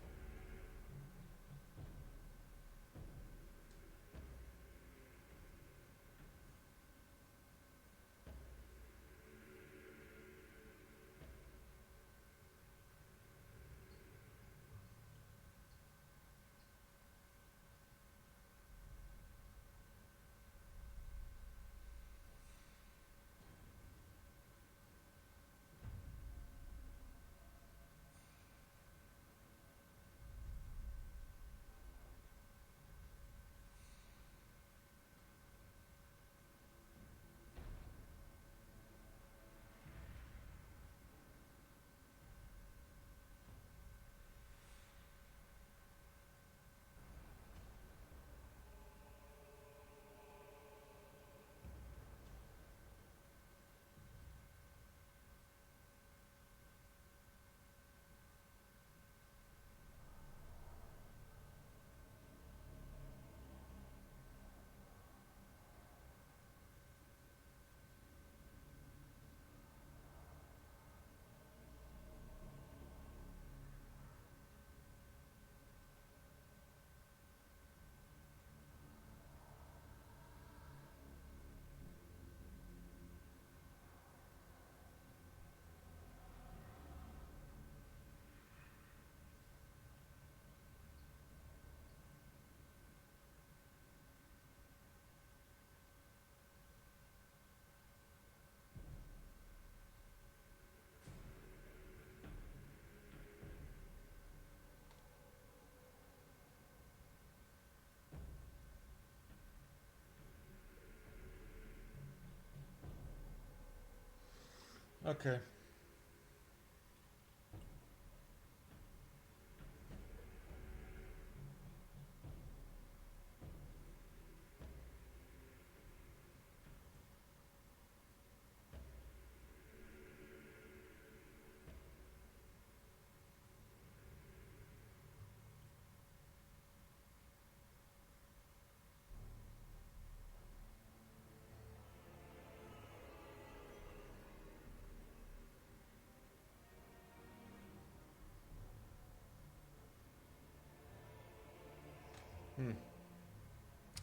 Okay.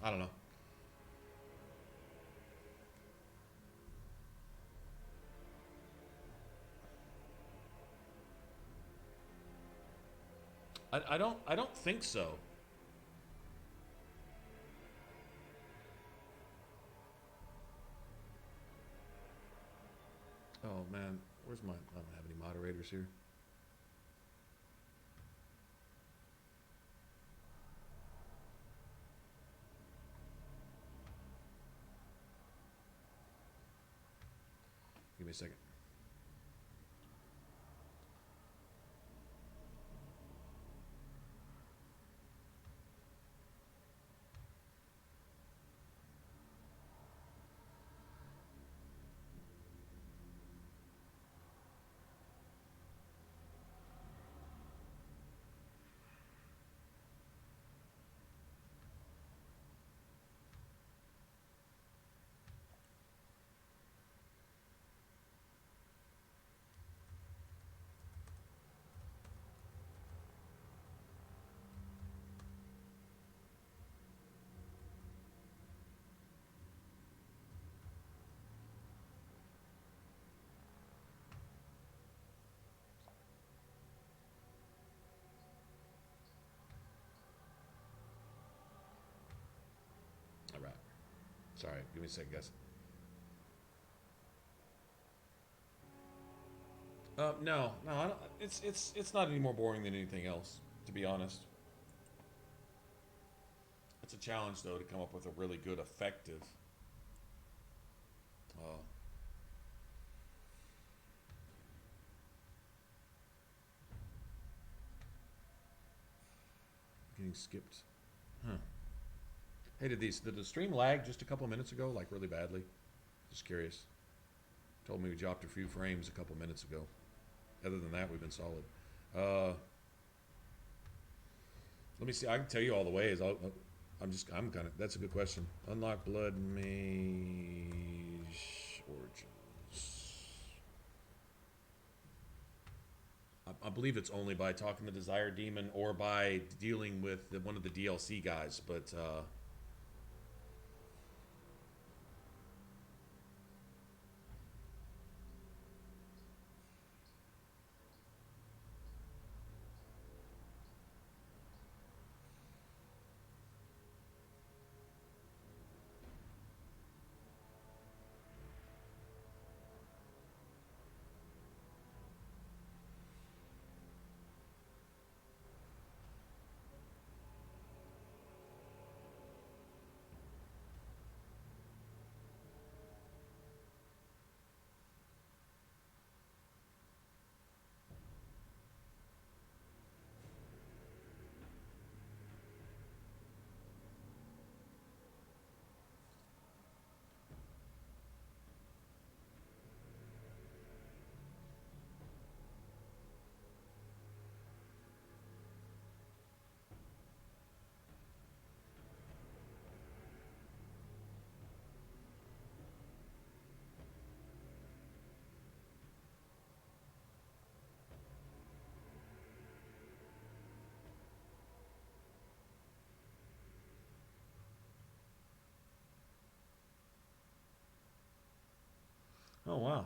I don't know. I don't think so. Oh man, where's my? I don't have any moderators here. Give me a second. All right. Sorry, give me a second, guys. No, I don't, it's not any more boring than anything else, to be honest. It's a challenge though to come up with a really good, effective. Getting skipped. Huh. Hey, did the stream lag just a couple of minutes ago, like really badly? Just curious. Told me we dropped a few frames a couple minutes ago. Other than that, we've been solid. Let me see. I can tell you all the ways. I'm kind of. That's a good question. Unlock Blood Mage Origins. I believe it's only by talking to the Desire Demon or by dealing with one of the DLC guys, but oh wow.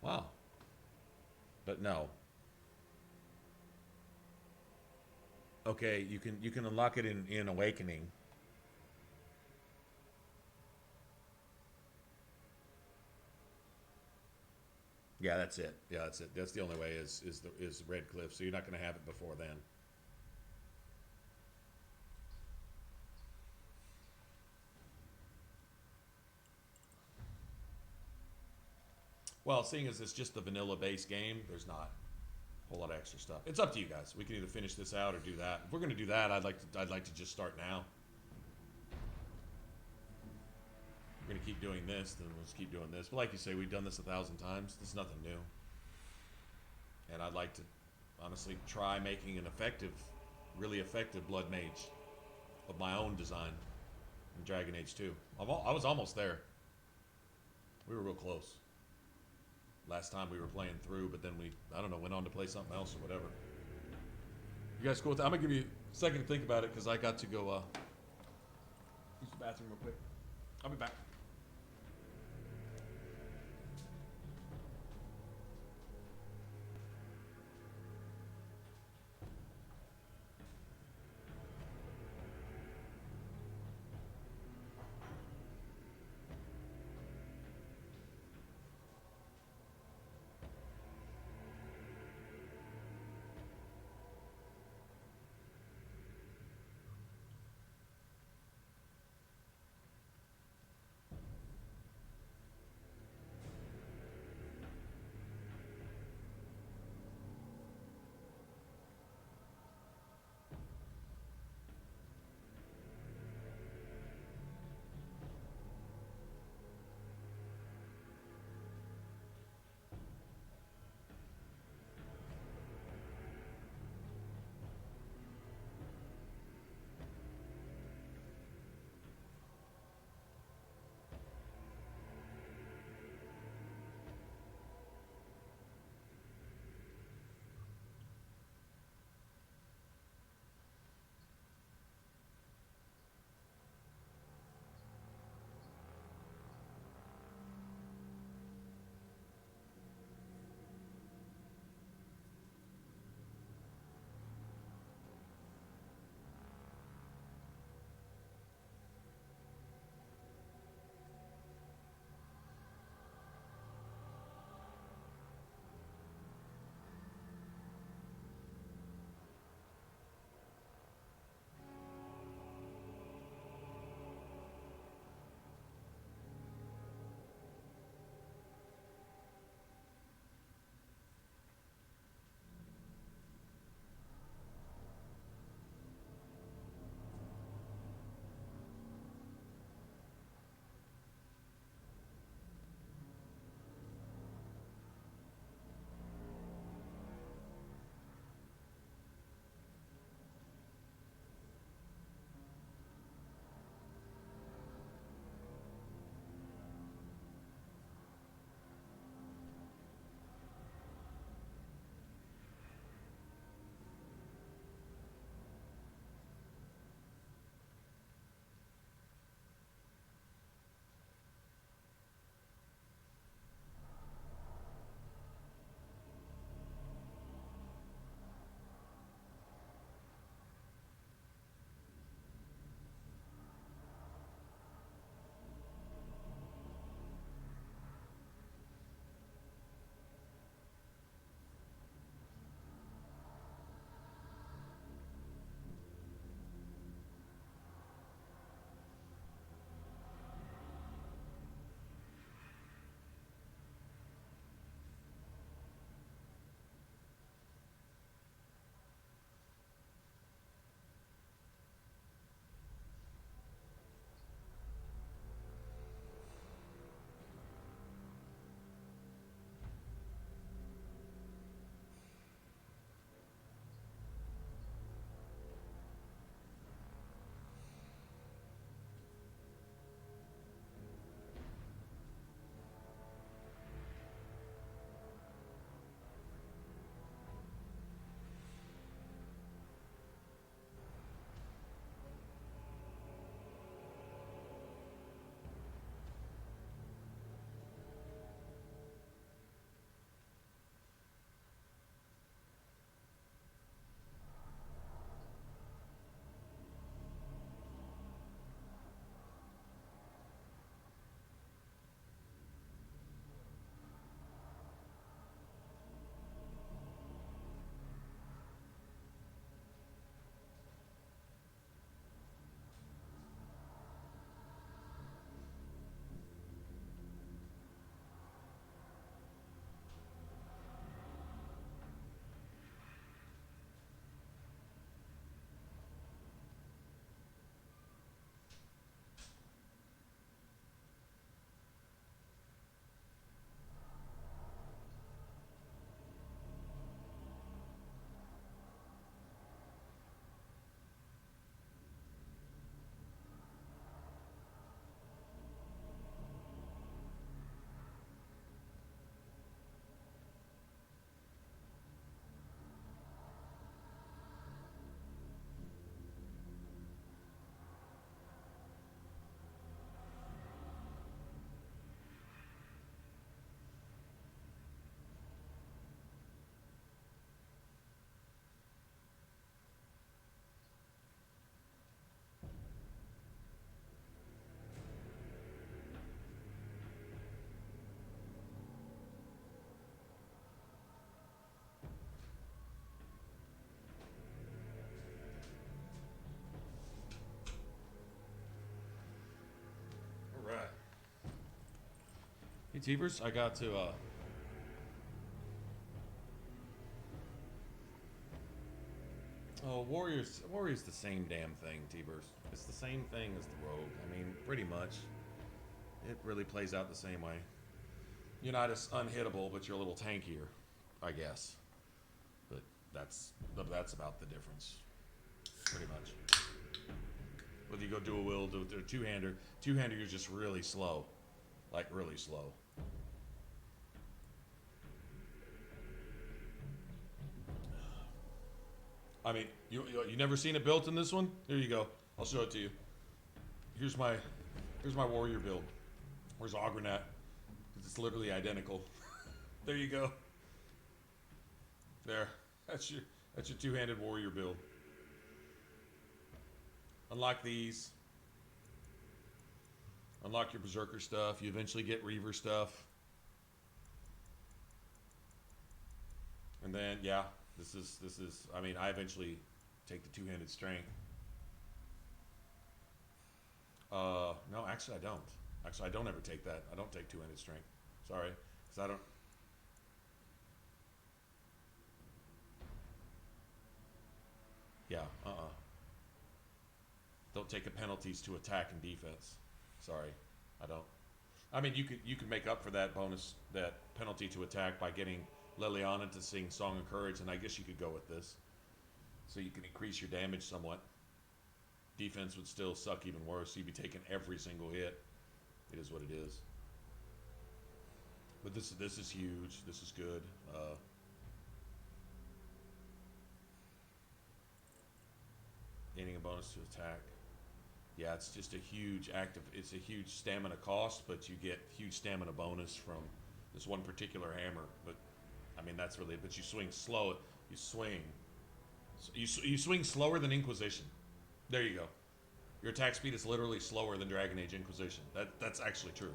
Wow. But no. Okay, you can unlock it in Awakening. Yeah, that's it. Yeah, that's it. That's the only way is Red Cliff. So you're not going to have it before then. Well, seeing as it's just the vanilla base game, there's not a whole lot of extra stuff. It's up to you guys. We can either finish this out or do that. If we're going to do that, I'd like to just start now. If we're going to keep doing this, then we'll just keep doing this. But like you say, we've done this 1,000 times. This is nothing new. And I'd like to honestly try making an effective, really effective Blood Mage of my own design in Dragon Age 2. I was almost there. We were real close. Last time we were playing through, but then we, I don't know, went on to play something else or whatever. You guys cool with that? I'm going to give you a second to think about it because I got to go use the bathroom real quick. I'll be back. Teavers, I got to, Oh, Warrior's the same damn thing, Teavers. It's the same thing as the Rogue. I mean, pretty much. It really plays out the same way. You're not as unhittable, but you're a little tankier, I guess. But that's about the difference. Pretty much. Whether you go dual wield or two-hander, you're just really slow. Like, really slow. I mean, you never seen it built in this one? Here you go. I'll show it to you. Here's my warrior build. Where's Ogrenat? It's literally identical. There you go. There. That's your two-handed warrior build. Unlock these. Unlock your berserker stuff. You eventually get reaver stuff. And then yeah, this is I mean, I eventually take the two-handed strength. No, actually I don't. Actually, I don't ever take that. I don't take two-handed strength. Sorry, because I don't. Yeah, Don't take the penalties to attack and defense. Sorry, I don't. I mean, you could make up for that bonus, that penalty to attack by getting Liliana to sing Song of Courage, and I guess you could go with this. So you can increase your damage somewhat. Defense would still suck even worse. You'd be taking every single hit. It is what it is. But this is huge. This is good. Gaining a bonus to attack. Yeah, it's just a huge active. It's a huge stamina cost, but you get huge stamina bonus from this one particular hammer. But I mean, that's really. But you swing slow. You swing. You swing slower than Inquisition. There you go. Your attack speed is literally slower than Dragon Age Inquisition. That's actually true.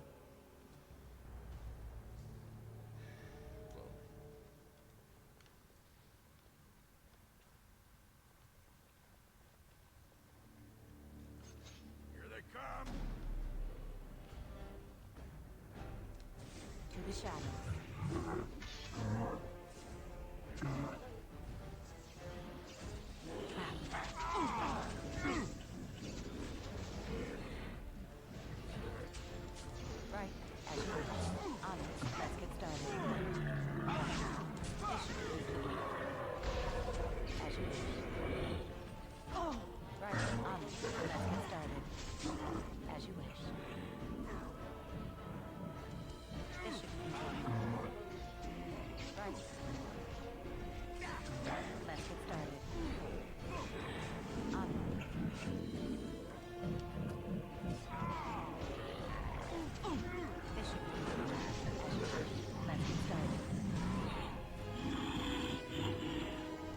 Here they come. To the shadows. Right, as you wish. On it. Let's get started. As you wish. Oh! Right, on it. Let's get started. As you wish. This should be easy. Right. Let's get started. On it. This should be easy. As you wish. Let's get started.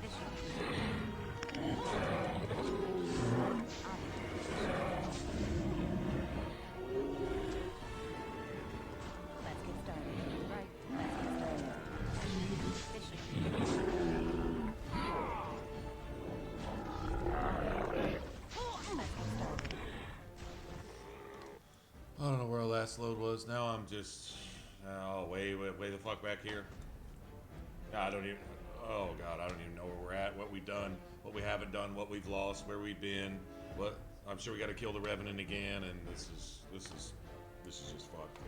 This should be easy. As you wish. On it. Let's get started. Right. Let's get started. This should be easy. Let's get started. I don't know where our last load was. Now I'm just way the fuck back here. I don't even. Oh god, I don't even know where we're at, what we've done, what we haven't done, what we've lost, where we've been. What I'm sure we got to kill the Revenant again, and this is just fucked.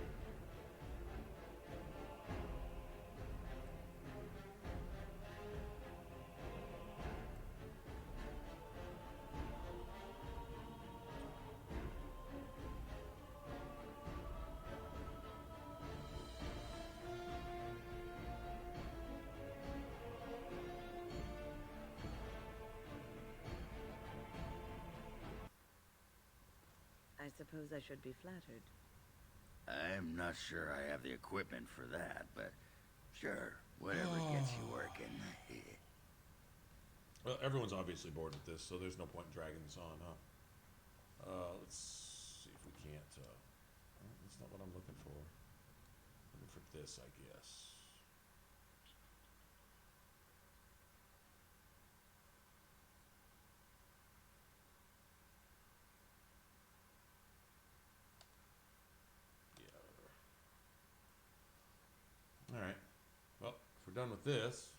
I suppose I should be flattered. I'm not sure I have the equipment for that, but sure, whatever gets you working. Well, everyone's obviously bored with this, so there's no point in dragging this on, huh? Let's see if we can't. That's not what I'm looking for. Looking for this, I guess. done with this,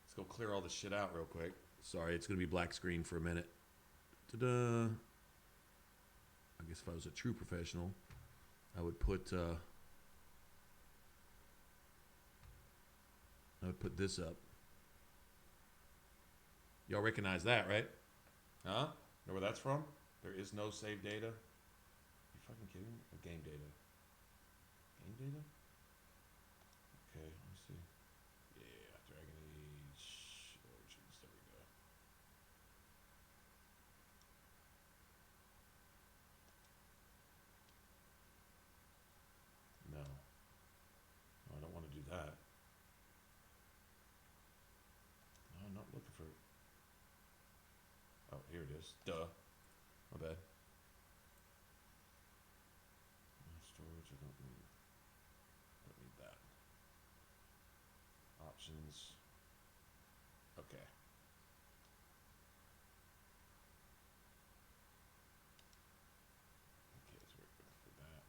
let's go clear all this shit out real quick. Sorry, it's going to be black screen for a minute. Ta-da! I guess if I was a true professional, I would put this up. Y'all recognize that, right? Huh? Know where that's from? There is no save data. You fucking kidding me? Or game data? Game data? Okay, let me see. Yeah, Dragon Age Origins. There we go. No. No, I don't want to do that. No, I'm not looking for... Oh, here it is. Duh. My bad. Storage, I don't need that. Options. Okay. Okay, so we're looking for that.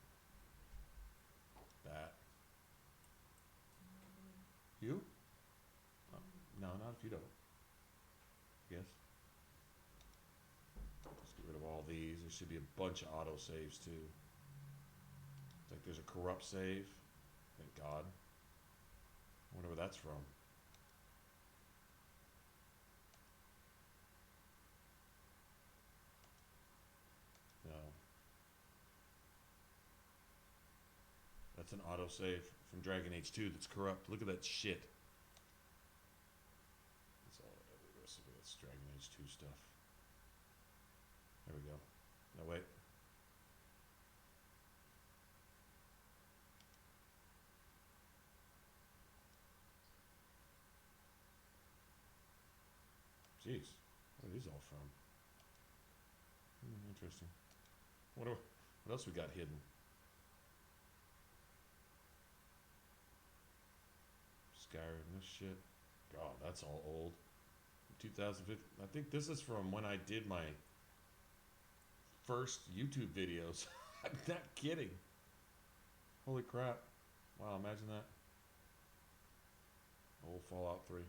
That. You? Oh, no, not if you don't. Yes. Let's get rid of all these. There should be a bunch of auto saves too. It's like there's a corrupt save. Thank God. I wonder where that's from. No. That's an autosave from Dragon Age 2 that's corrupt. Look at that shit. That's all the rest of it. That's Dragon Age 2 stuff. There we go. No, wait. Jeez. Where are these all from? Interesting. What else we got hidden? Skyrim, this shit. God, that's all old. 2015. I think this is from when I did my first YouTube videos. I'm not kidding. Holy crap. Wow, imagine that. Old Fallout 3.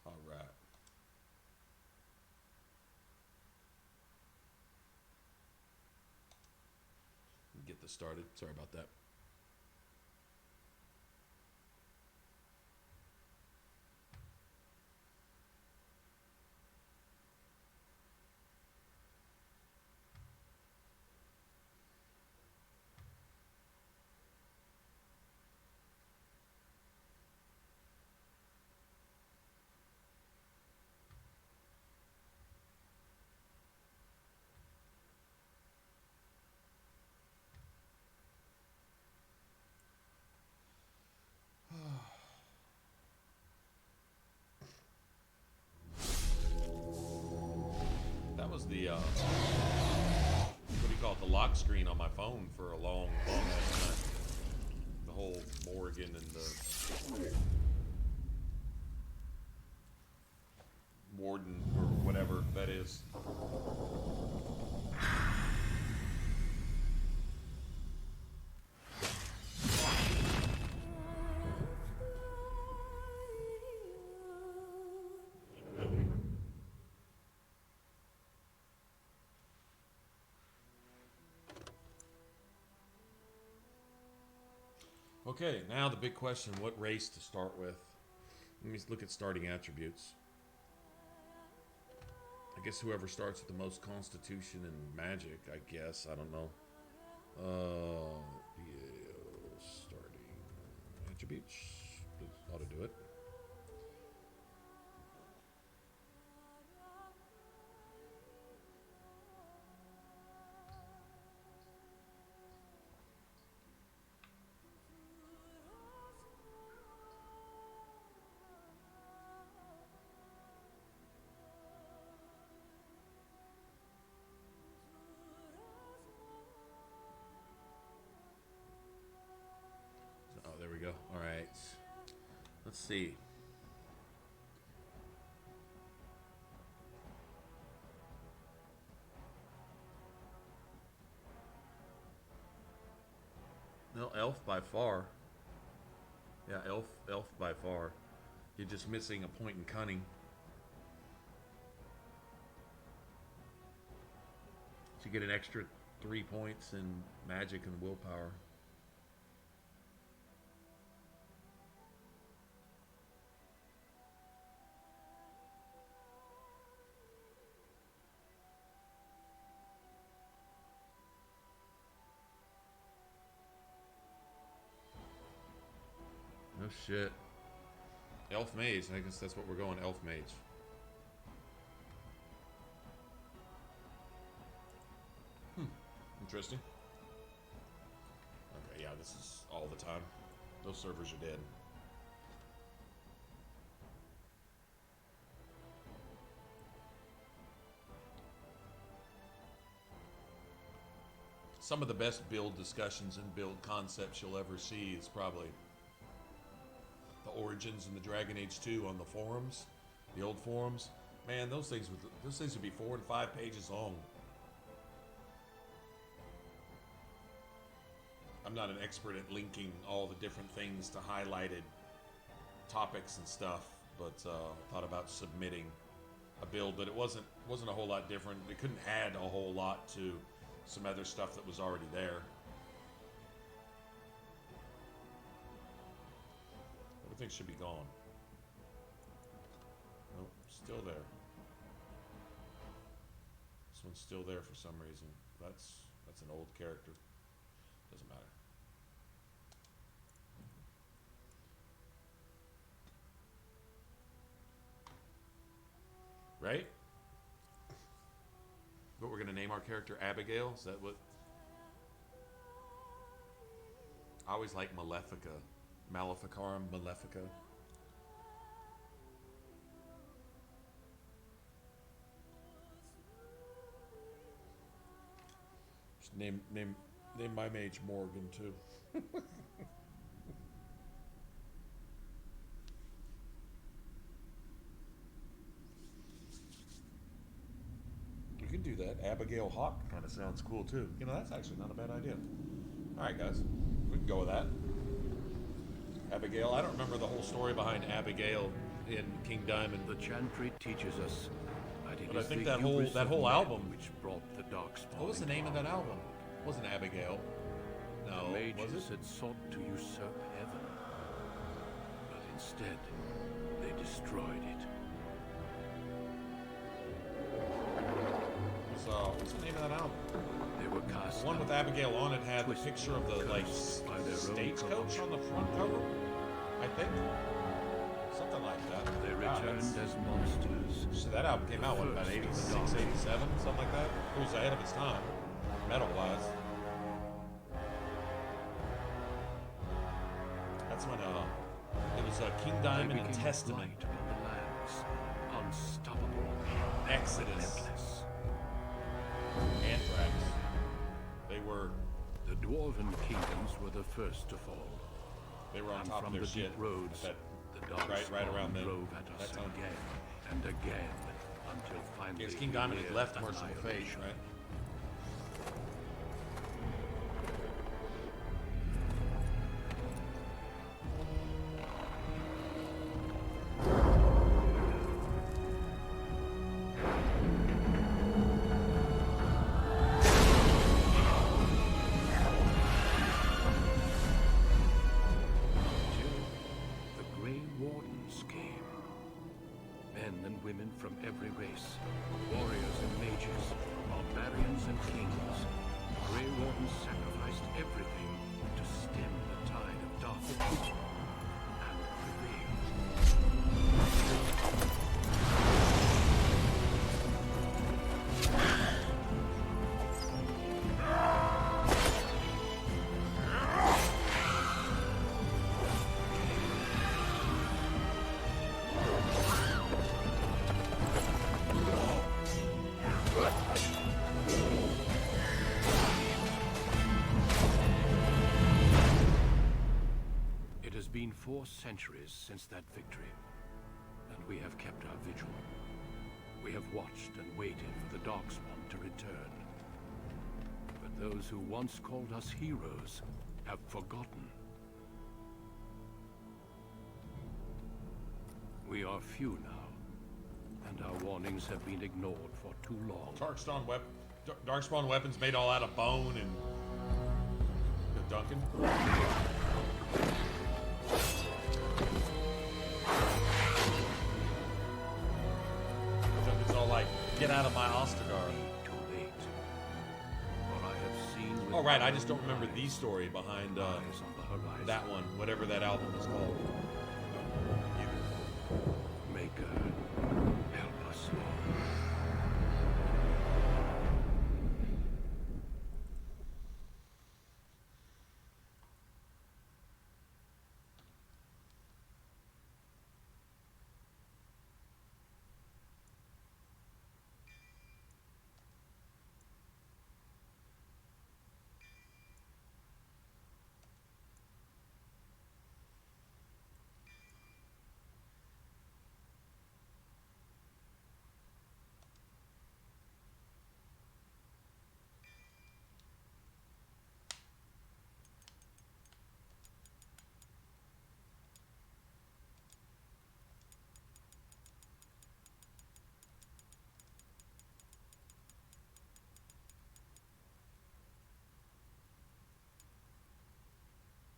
All right. Get this started. Sorry about that. That was the what do you call it? The lock screen on my phone for a long ass time. The whole Morgan and the Warden or whatever that is. Okay, now the big question, what race to start with? Let me look at starting attributes. I guess whoever starts with the most constitution and magic, I guess. I don't know. Yeah, starting attributes. This ought to do it. Alright. Let's see. No, elf by far. Yeah, elf by far. You're just missing a point in cunning. So you get an extra 3 points in magic and willpower. No shit. Elf Mage. I guess that's what we're going, Elf Mage. Interesting. Okay, yeah, this is all the time. Those servers are dead. Some of the best build discussions and build concepts you'll ever see is probably the Origins and the Dragon Age 2 on the forums, the old forums. Man, those things would be 4 and 5 pages long. I'm not an expert at linking all the different things to highlighted topics and stuff, but thought about submitting a build, but it wasn't a whole lot different. We couldn't add a whole lot to some other stuff that was already there. Everything should be gone. Nope, still there. This one's still there for some reason. That's an old character. Doesn't matter. Right? But we're gonna name our character Abigail? Is that what? I always like Malefica. Maleficarum Malefica. Just name my mage Morgan too. We can do that. Abigail Hawk kind of sounds cool too. You know, that's actually not a bad idea. All right, guys, we can go with that. Abigail. I don't remember the whole story behind Abigail in King Diamond. The Chantry teaches us that it But I is think the that whole hubris of men album. which brought the darkspawn. What was the name of that album? It wasn't Abigail. No, the was mages it? had sought to usurp heaven, but instead they destroyed it. What's the name of that album? They were cast. The one with Abigail on it had the picture of the stagecoach on the front cover, I think. Something like that. They returned as monsters. So that album came out, what, about 86, 87? Something like that? It was ahead of its time, metal-wise. That's when, it was King Diamond and Testament. On the lands, unstoppable, Exodus. relentless. Anthrax. They were... The Dwarven kingdoms were the first to fall. They were on And top from of their the shit. deep roads, That, the dark right around then. drove at us That time. again and again until finally. Yes, King Diamond had we left neared Merciful Fate, annihilation. right? The Grey Wardens came. Men and women from every race, warriors and mages, barbarians and kings. Grey Wardens sacrificed everything to stem the tide of darkness and prevail. It been 4 centuries since that victory, and we have kept our vigil. We have watched and waited for the Darkspawn to return. But those who once called us heroes have forgotten. We are few now, and our warnings have been ignored for too long. Darkspawn weapons made all out of bone and... Duncan? Duncan's all like, get out of my Ostergar. Too late. For I have seen with oh, right, I just don't remember the story behind that one, whatever that album is called. Maker, help us.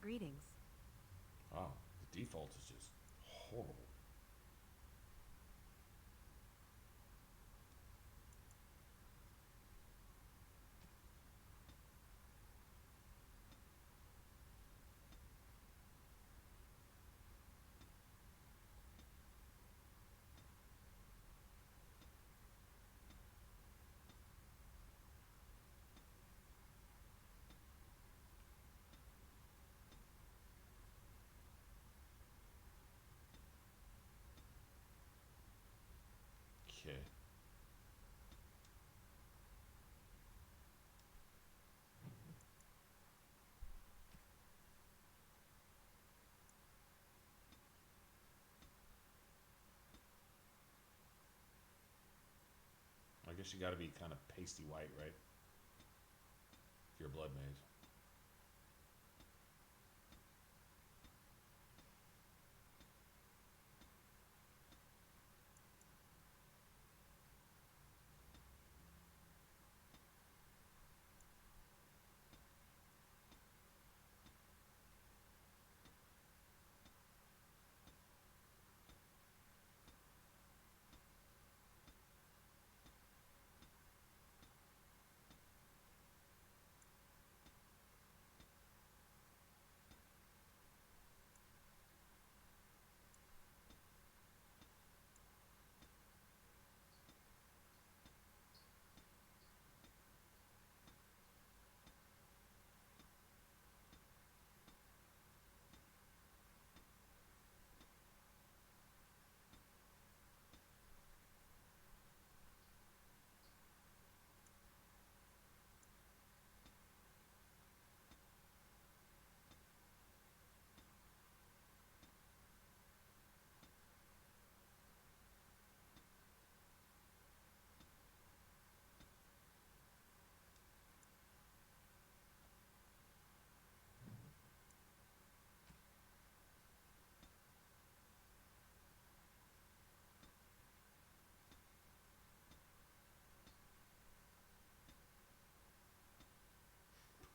Greetings. Wow, the default is just horrible. Okay. I guess you gotta be kind of pasty white, right? If you're a blood mage.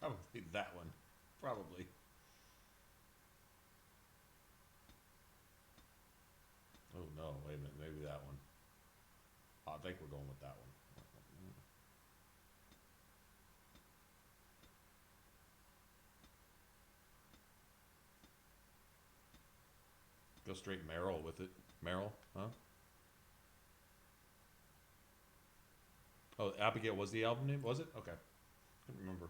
Probably that one. Probably. Oh no, wait a minute, maybe that one. I think we're going with that one. Go straight Meryl with it. Meryl, huh? Oh, Abigail was the album name, was it? Okay. Couldn't remember.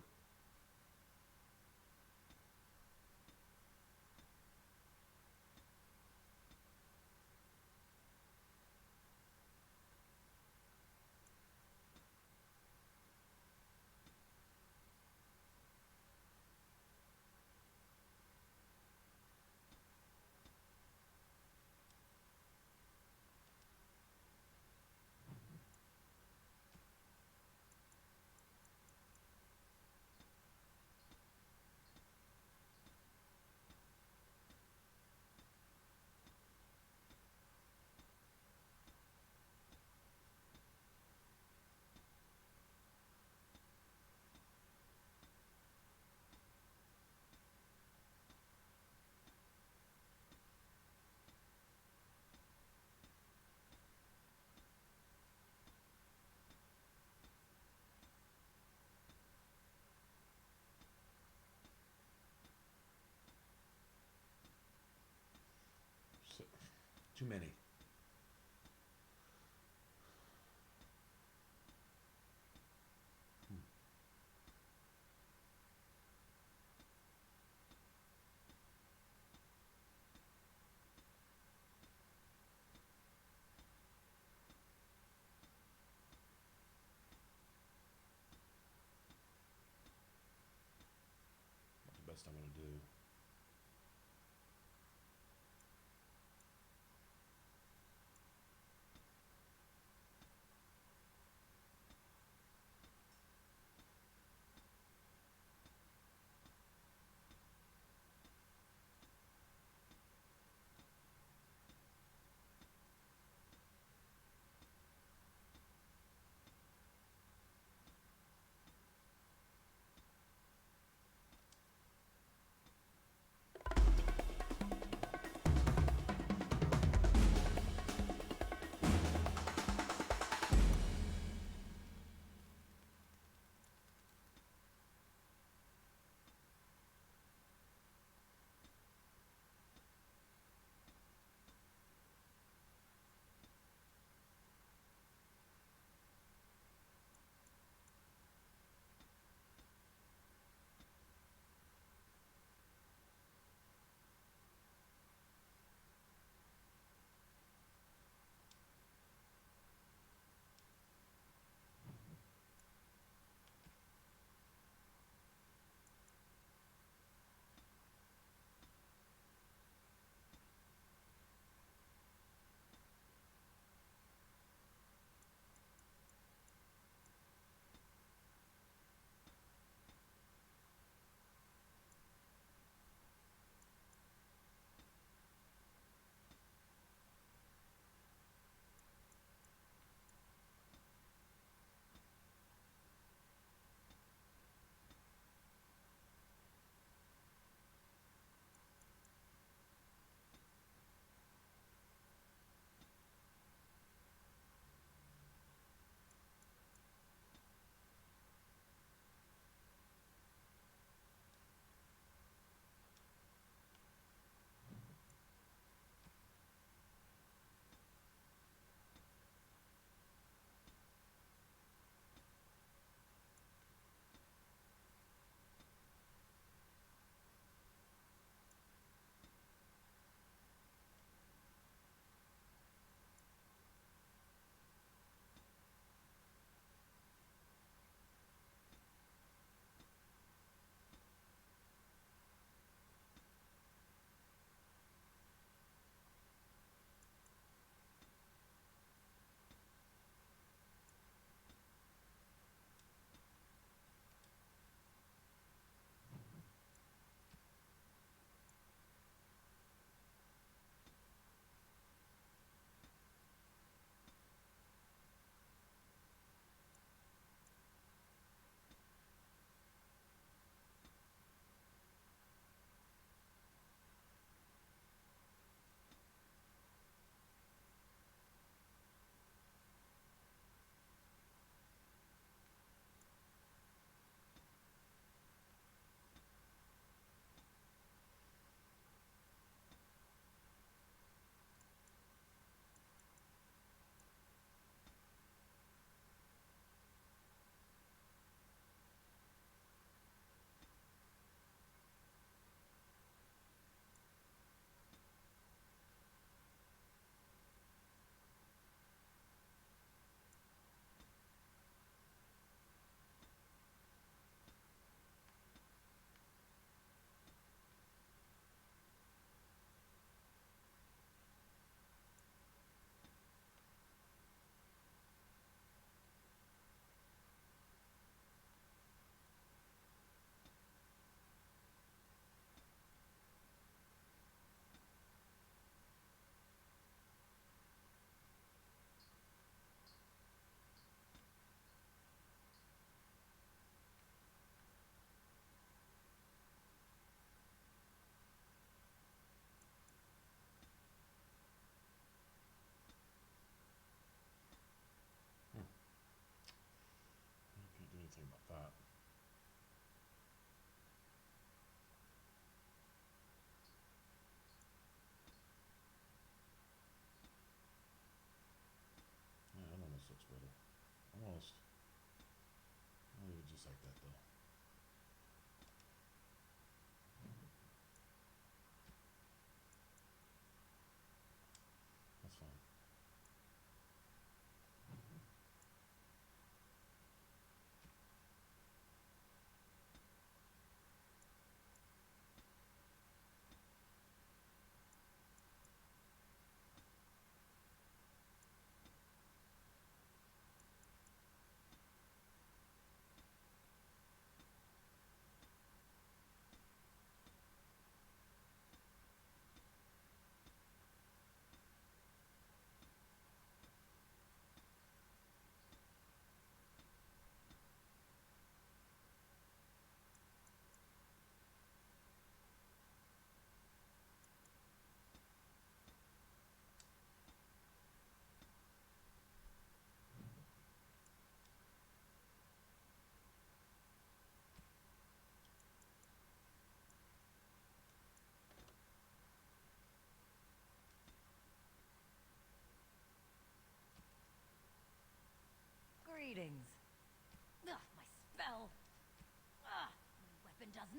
Too many. Not the best I'm gonna do.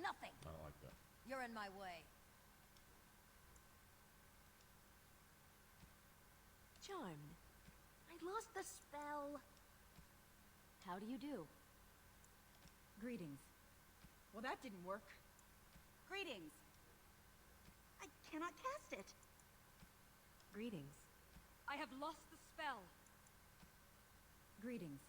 nothing. I don't like that. You're in my way. Charmed. I lost the spell. How do you do? Greetings. Well, that didn't work. Greetings. I cannot cast it. Greetings. I have lost the spell. Greetings.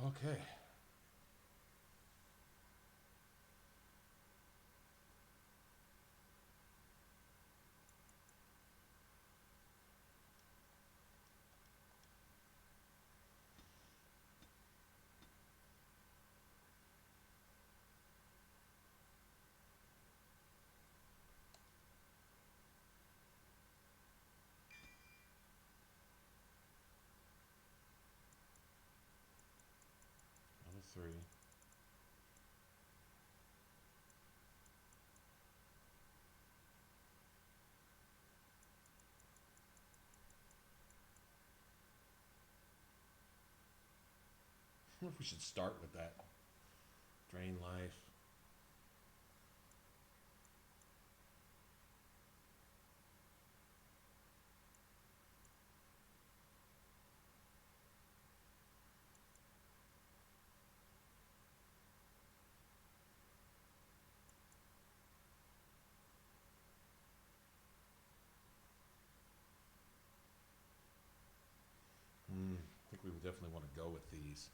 Okay. Another 3. I wonder if we should start with that. Drain life. I think we would definitely want to go with these.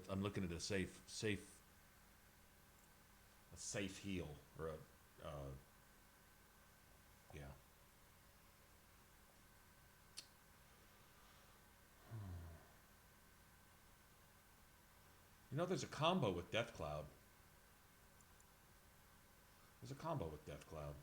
I'm looking at a safe heal or a yeah. You know, there's a combo with Death Cloud. There's a combo with Death Cloud.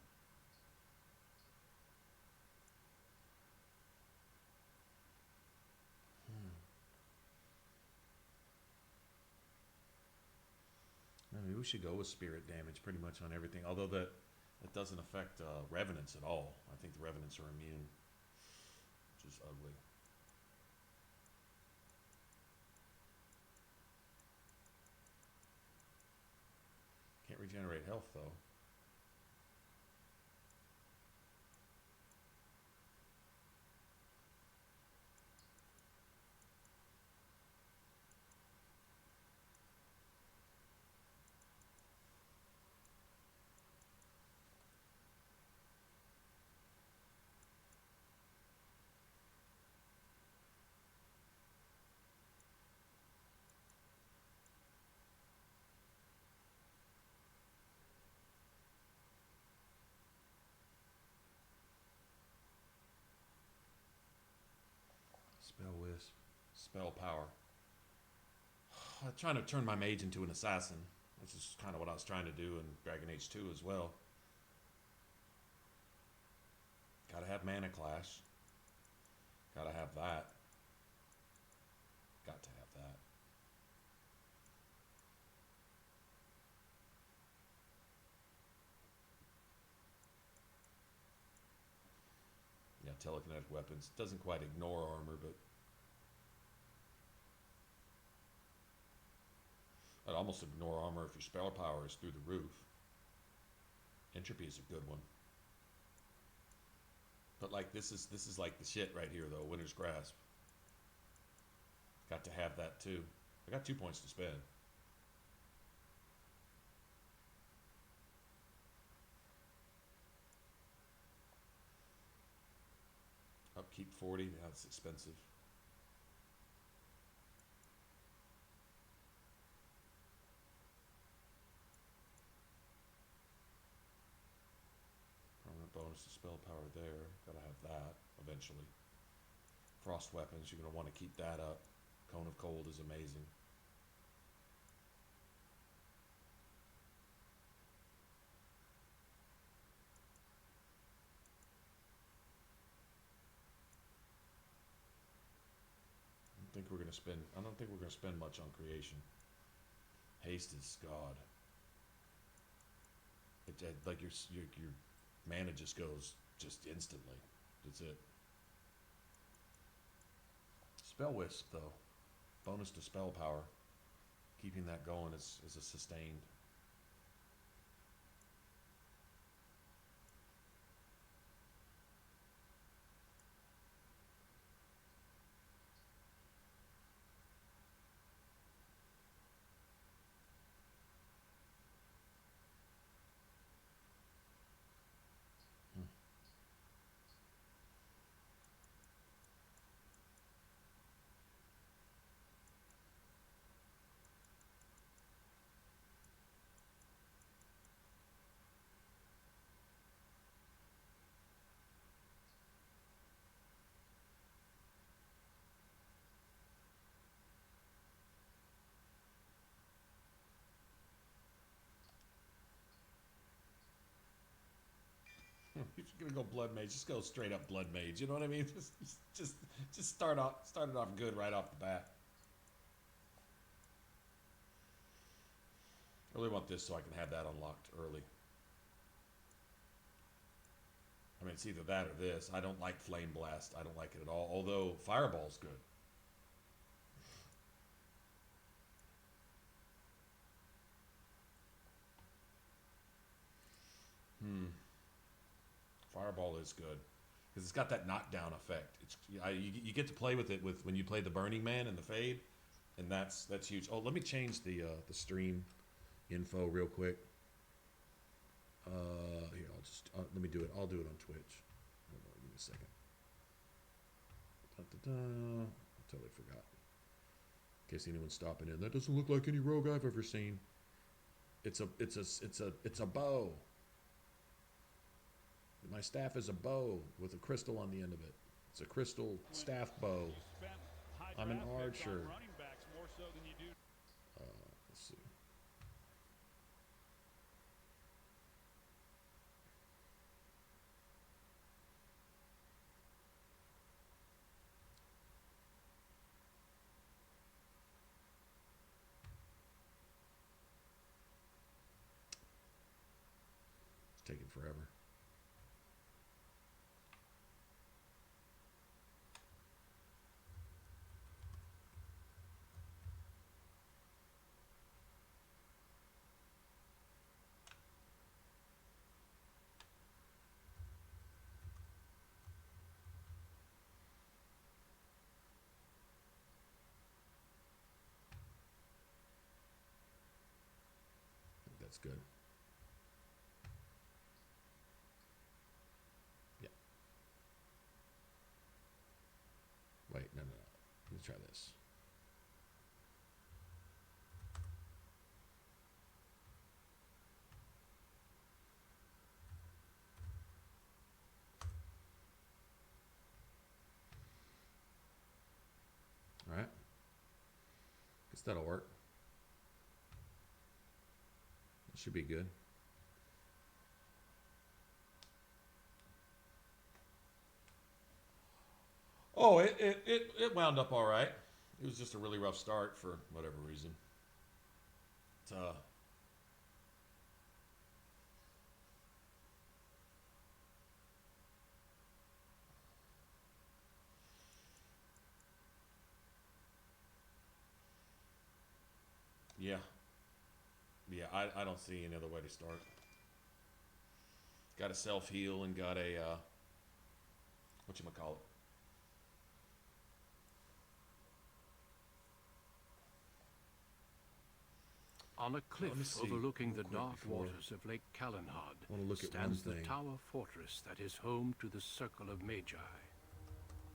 Maybe we should go with spirit damage pretty much on everything. Although that doesn't affect revenants at all. I think the revenants are immune, which is ugly. Can't regenerate health though. Spell Wisp. Spell Power. I'm trying to turn my mage into an assassin, which is kind of what I was trying to do in Dragon Age 2 as well. Gotta have Mana Clash. Gotta have that. Got to have that. Yeah, telekinetic weapons. Doesn't quite ignore armor, but I'd almost ignore armor if your spell power is through the roof. Entropy is a good one. But like this is like the shit right here though, Winter's Grasp. Got to have that too. I got 2 points to spend. Upkeep 40, that's expensive. Permanent bonus bonus to spell power there. Gotta have that eventually. Frost weapons, you're gonna want to keep that up. Cone of Cold is amazing. I don't think we're gonna spend much on creation. Haste is God. Like your mana just goes instantly. That's it. Spell Wisp though, bonus to spell power. Keeping that going is a sustained. You're gonna go Blood Mage. Just go straight up Blood Mage. You know what I mean? Just start it off good right off the bat. I really want this so I can have that unlocked early. I mean, it's either that or this. I don't like Flame Blast. I don't like it at all. Although Fireball's good. Fireball is good because it's got that knockdown effect. You get to play with it when you play the Burning Man and the Fade, and that's huge. Oh, let me change the stream info real quick. Here, let me do it. I'll do it on Twitch. Hold on, give me a second. I totally forgot. In case anyone's stopping in, that doesn't look like any rogue I've ever seen. It's a bow. My staff is a bow with a crystal on the end of it. It's a crystal staff bow. I'm an archer. Let's see. It's taking forever. That's good. Yeah. Wait, no. Let me try this. All right. Guess that'll work. Should be good. Oh, it wound up all right. It was just a really rough start for whatever reason. Yeah. Yeah, I don't see any other way to start. Got a self-heal and got a, whatchamacallit. On a cliff overlooking the dark waters of Lake Cailan stands the tower fortress that is home to the Circle of Magi.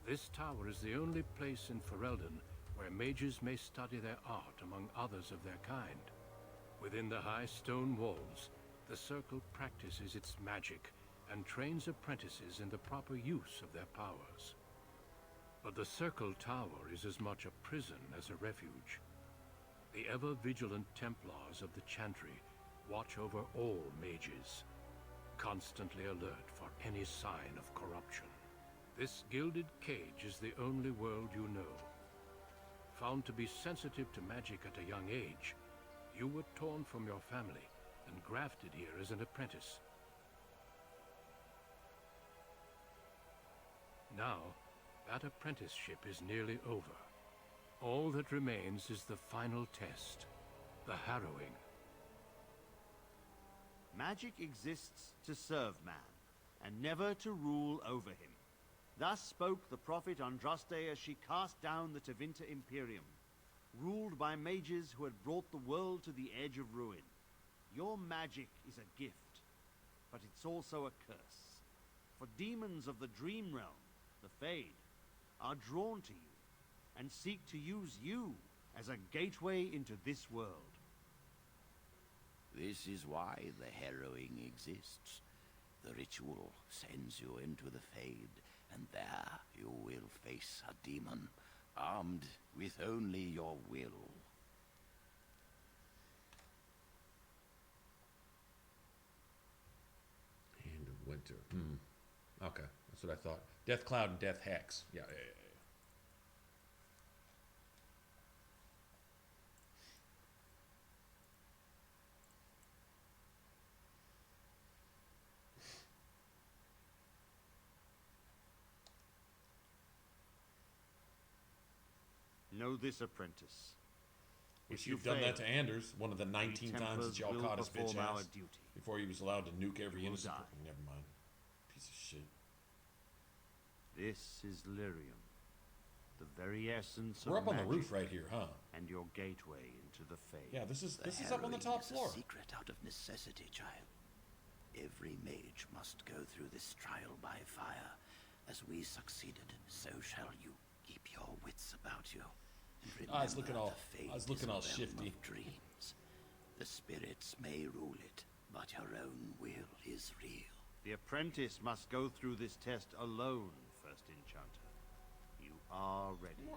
This tower is the only place in Ferelden where mages may study their art among others of their kind. Within the high stone walls, the Circle practices its magic and trains apprentices in the proper use of their powers. But the Circle Tower is as much a prison as a refuge. The ever-vigilant Templars of the Chantry watch over all mages, constantly alert for any sign of corruption. This gilded cage is the only world you know. Found to be sensitive to magic at a young age, you were torn from your family and grafted here as an apprentice. Now, that apprenticeship is nearly over. All that remains is the final test, the harrowing. Magic exists to serve man, and never to rule over him. Thus spoke the prophet Andraste as she cast down the Tevinter Imperium, ruled by mages who had brought the world to the edge of ruin. Your magic is a gift, but it's also a curse. For demons of the Dream Realm, the Fade, are drawn to you, and seek to use you as a gateway into this world. This is why the harrowing exists. The ritual sends you into the Fade, and there you will face a demon, armed with only your will. Hand of Winter. Okay, that's what I thought. Death Cloud and Death Hex. Yeah. Know this, apprentice. Which you've done that to Anders, one of the 19 times that y'all caught his bitch ass before he was allowed to nuke every innocent person. Never mind. Piece of shit. This is Lyrium, the very essence We're of up on the magic, roof right here, huh? and your gateway into the Fade. Yeah, this is up on the top floor. A secret out of necessity, child. Every mage must go through this trial by fire. As we succeeded, so shall you. Keep your wits about you. I was looking all shifty. Of dreams. The spirits may rule it, but your own will is real. The apprentice must go through this test alone, First Enchanter. You are ready.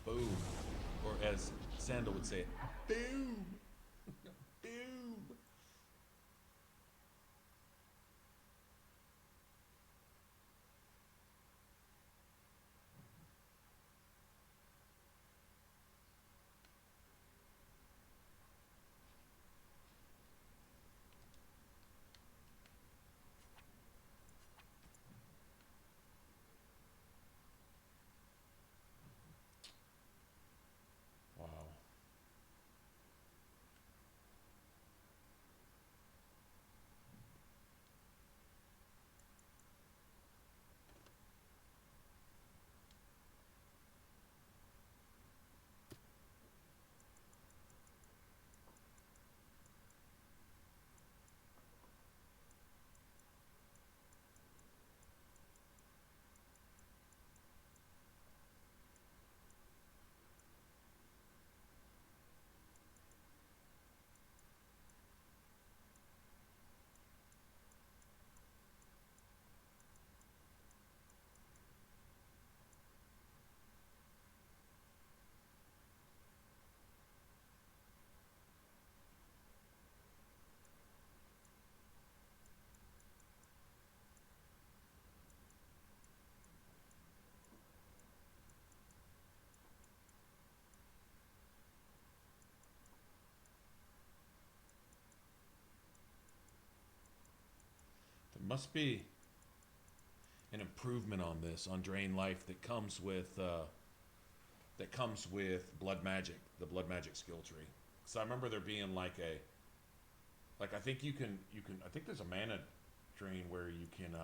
Boom. Or as Sandal would say it, boom. Boom. Wow. There must be an improvement on this, on Drain Life, that comes with blood magic, the blood magic skill tree. So I remember there being like I think you can I think there's a mana drain where you can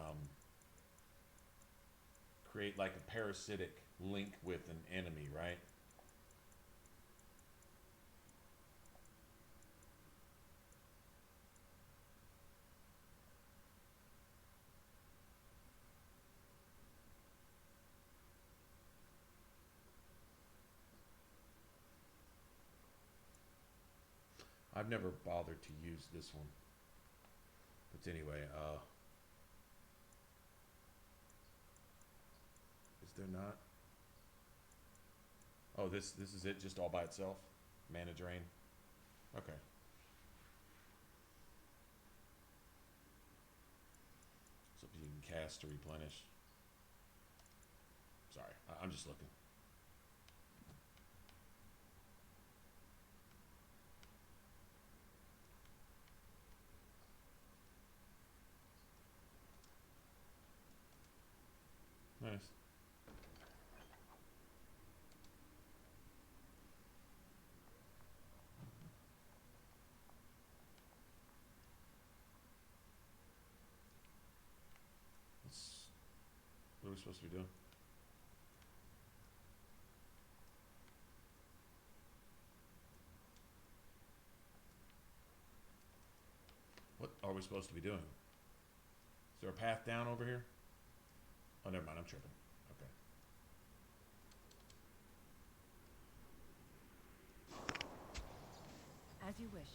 create like a parasitic link with an enemy, right? I've never bothered to use this one. But anyway, is there not? Oh, this is it, just all by itself? Mana drain. Okay. So you can cast to replenish. Sorry, I'm just looking. Nice. What are we supposed to be doing? What are we supposed to be doing? Is there a path down over here? Oh, never mind, I'm tripping. Okay. As you wish.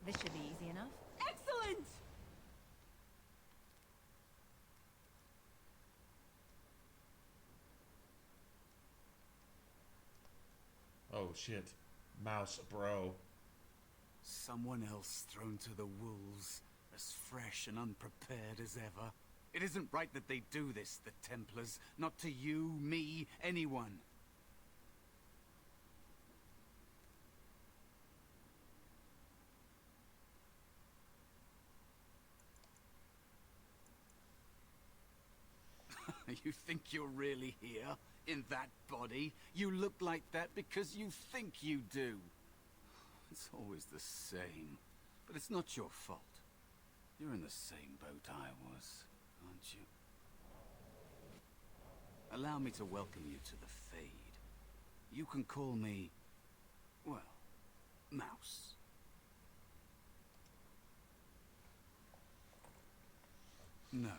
This should be easy enough. Excellent! Oh shit. Mouse bro. Someone else thrown to the wolves, as fresh and unprepared as ever. It isn't right that they do this, the Templars. Not to you, me, anyone. You think you're really here? In that body? You look like that because you think you do. It's always the same. But it's not your fault. You're in the same boat I was, aren't you? Allow me to welcome you to the Fade. You can call me, well, Mouse. No.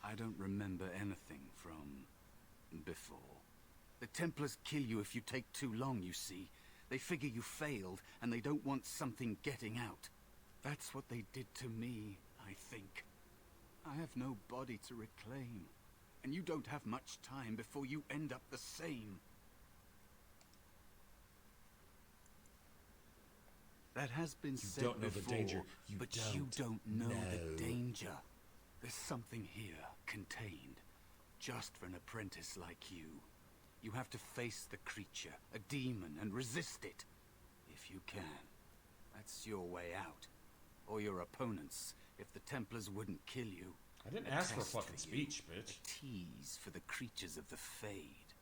I don't remember anything from before. The Templars kill you if you take too long, you see. They figure you failed, and they don't want something getting out. That's what they did to me, I think. I have no body to reclaim, and you don't have much time before you end up the same. That has been said don't know before, the danger. but you don't know the danger. There's something here, contained, just for an apprentice like you. You have to face the creature, a demon, and resist it. If you can. That's your way out. Or your opponents, if the Templars wouldn't kill you. I didn't ask for a fucking speech, bitch. A tease for the creatures of the Fade.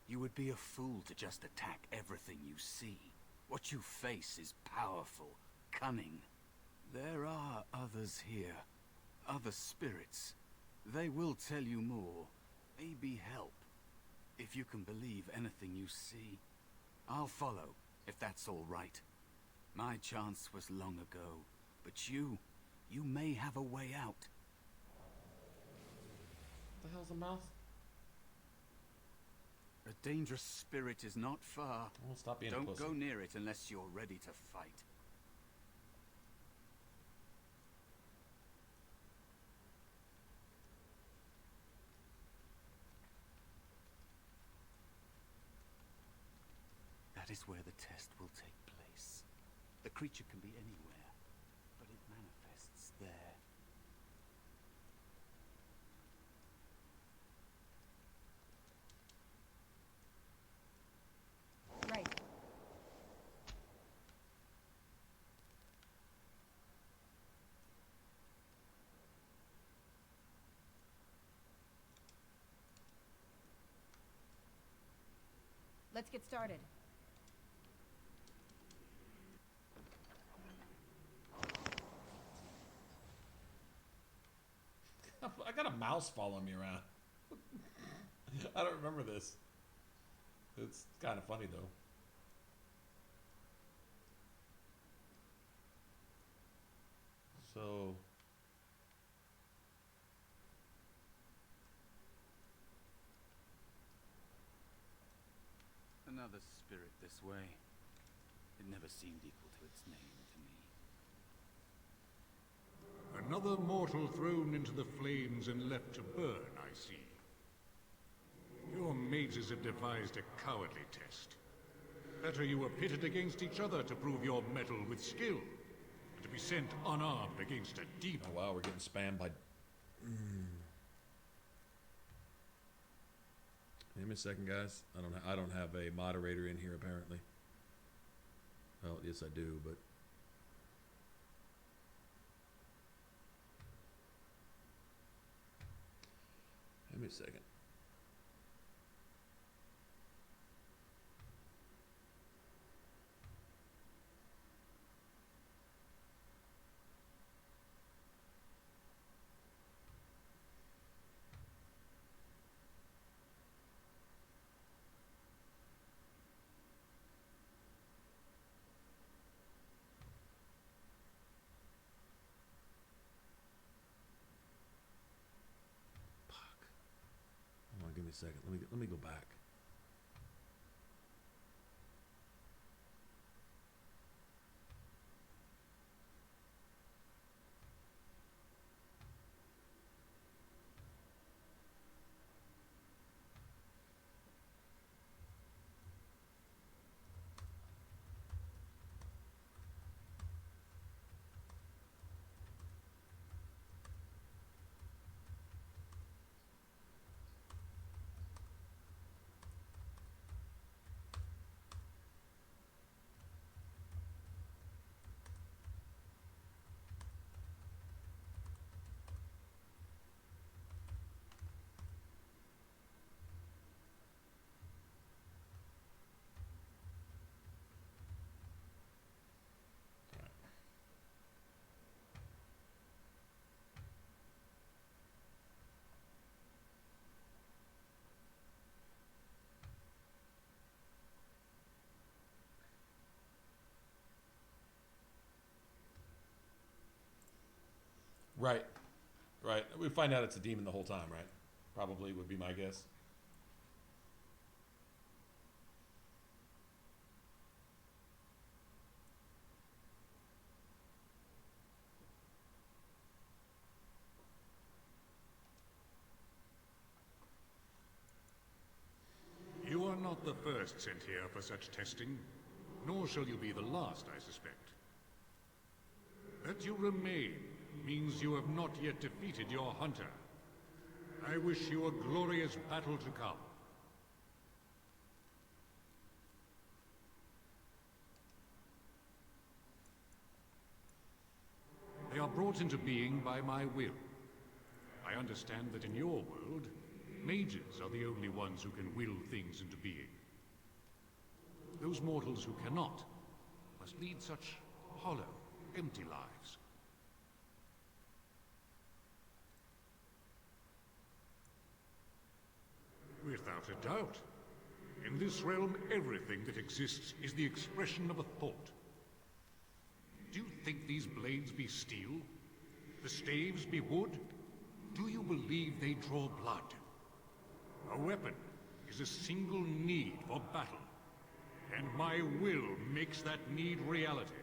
You would be a fool to just attack everything you see. What you face is powerful, cunning. There are others here, other spirits. They will tell you more, maybe help. If you can believe anything you see, I'll follow, if that's all right. My chance was long ago, but you may have a way out. What the hell's a mouth? A dangerous spirit is not far. Well, stop being a Don't pussy. go near it unless you're ready to fight. That is where the test will take place. The creature can be anywhere, but it manifests there. Right. Let's get started. got a mouse following me around. I don't remember this. It's kind of funny though. So another spirit this way. It never seemed equal to its name to me. Another mortal thrown into the flames and left to burn, I see. Your mages have devised a cowardly test. Better you were pitted against each other to prove your mettle with skill, than to be sent unarmed against a demon. Oh wow, we're getting spammed by... Give me a second, guys. I don't have a moderator in here apparently. Well, yes I do, but... Give me a second. Give me a second. Let me go back. Right. Right. We find out it's a demon the whole time, right? Probably would be my guess. You are not the first sent here for such testing, nor shall you be the last, I suspect. That you remain means you have not yet defeated your hunter. I wish you a glorious battle to come. They are brought into being by my will. I understand that in your world, mages are the only ones who can will things into being. Those mortals who cannot must lead such hollow, empty lives. Without a doubt. In this realm, everything that exists is the expression of a thought. Do you think these blades be steel? The staves be wood? Do you believe they draw blood? A weapon is a single need for battle, and my will makes that need reality.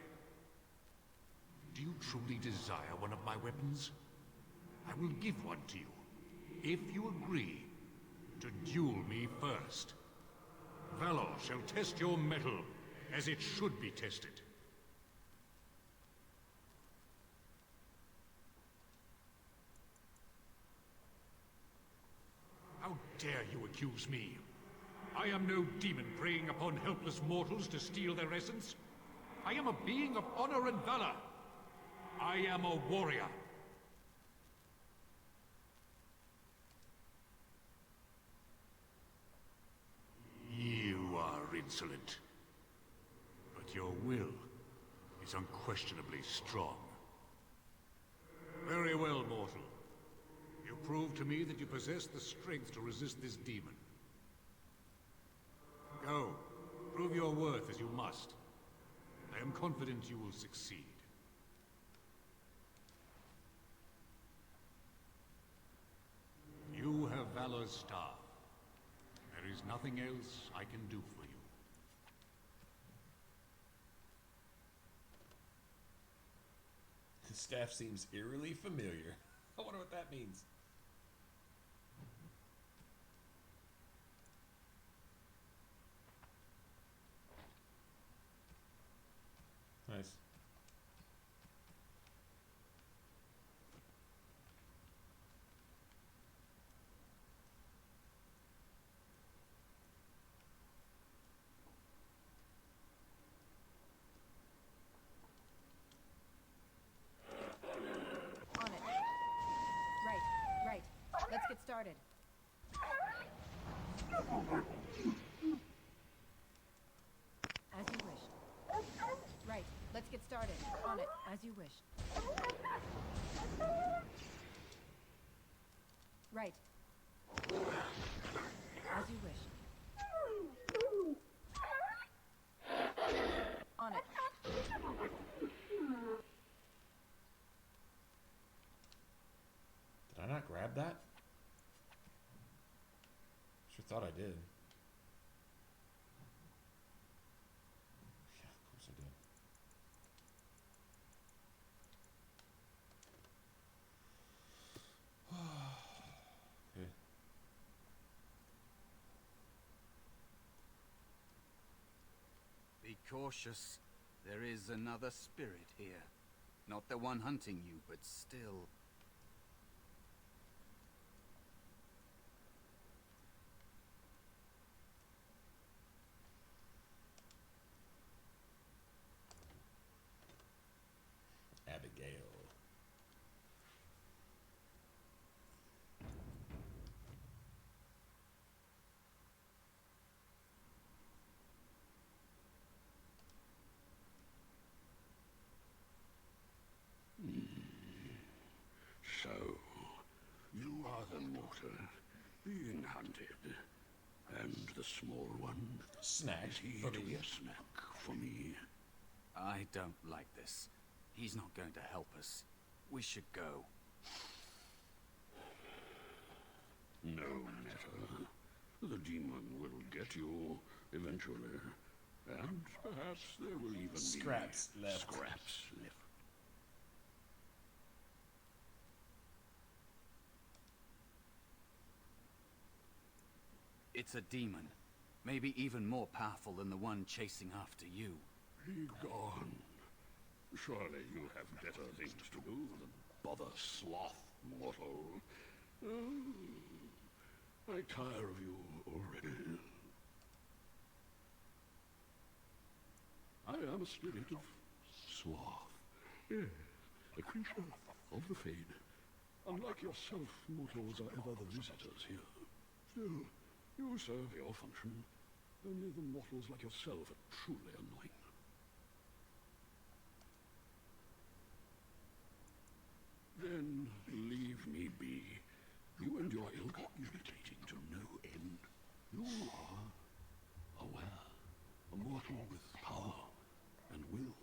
Do you truly desire one of my weapons? I will give one to you, if you agree to duel me first. Valor shall test your mettle as it should be tested. How dare you accuse me? I am no demon preying upon helpless mortals to steal their essence. I am a being of honor and valor. I am a warrior. You are insolent. But your will is unquestionably strong. Very well, mortal. You prove to me that you possess the strength to resist this demon. Go. Prove your worth as you must. I am confident you will succeed. You have Valor's staff. There is nothing else I can do for you. The staff seems eerily familiar. I wonder what that means. Nice. On it. Right. Let's get started. As you wish. Right. Let's get started. On it. As you wish. Right. As you wish. On it. Did I not grab that? Sure thought I did. Yeah, of course I did. Okay. Be cautious. There is another spirit here. Not the one hunting you, but still. Abigail. So, you are the mortal being hunted, and the small one. Snack is he for to me. be a snack for me? I don't like this. He's not going to help us. We should go. No matter. The demon will get you eventually, and perhaps there will even Scraps be left. Scraps left. It's a demon. Maybe even more powerful than the one chasing after you. Be gone. Surely you have better things to do than bother sloth, mortal. I tire of you already. I am a spirit of sloth. Yes, a creature of the Fade. Unlike yourself, mortals are ever the visitors here. Still, you serve your function. Only the mortals like yourself are truly annoying. Then leave me be. You and your ilk are irritating to no end. You are aware, a mortal with power and will.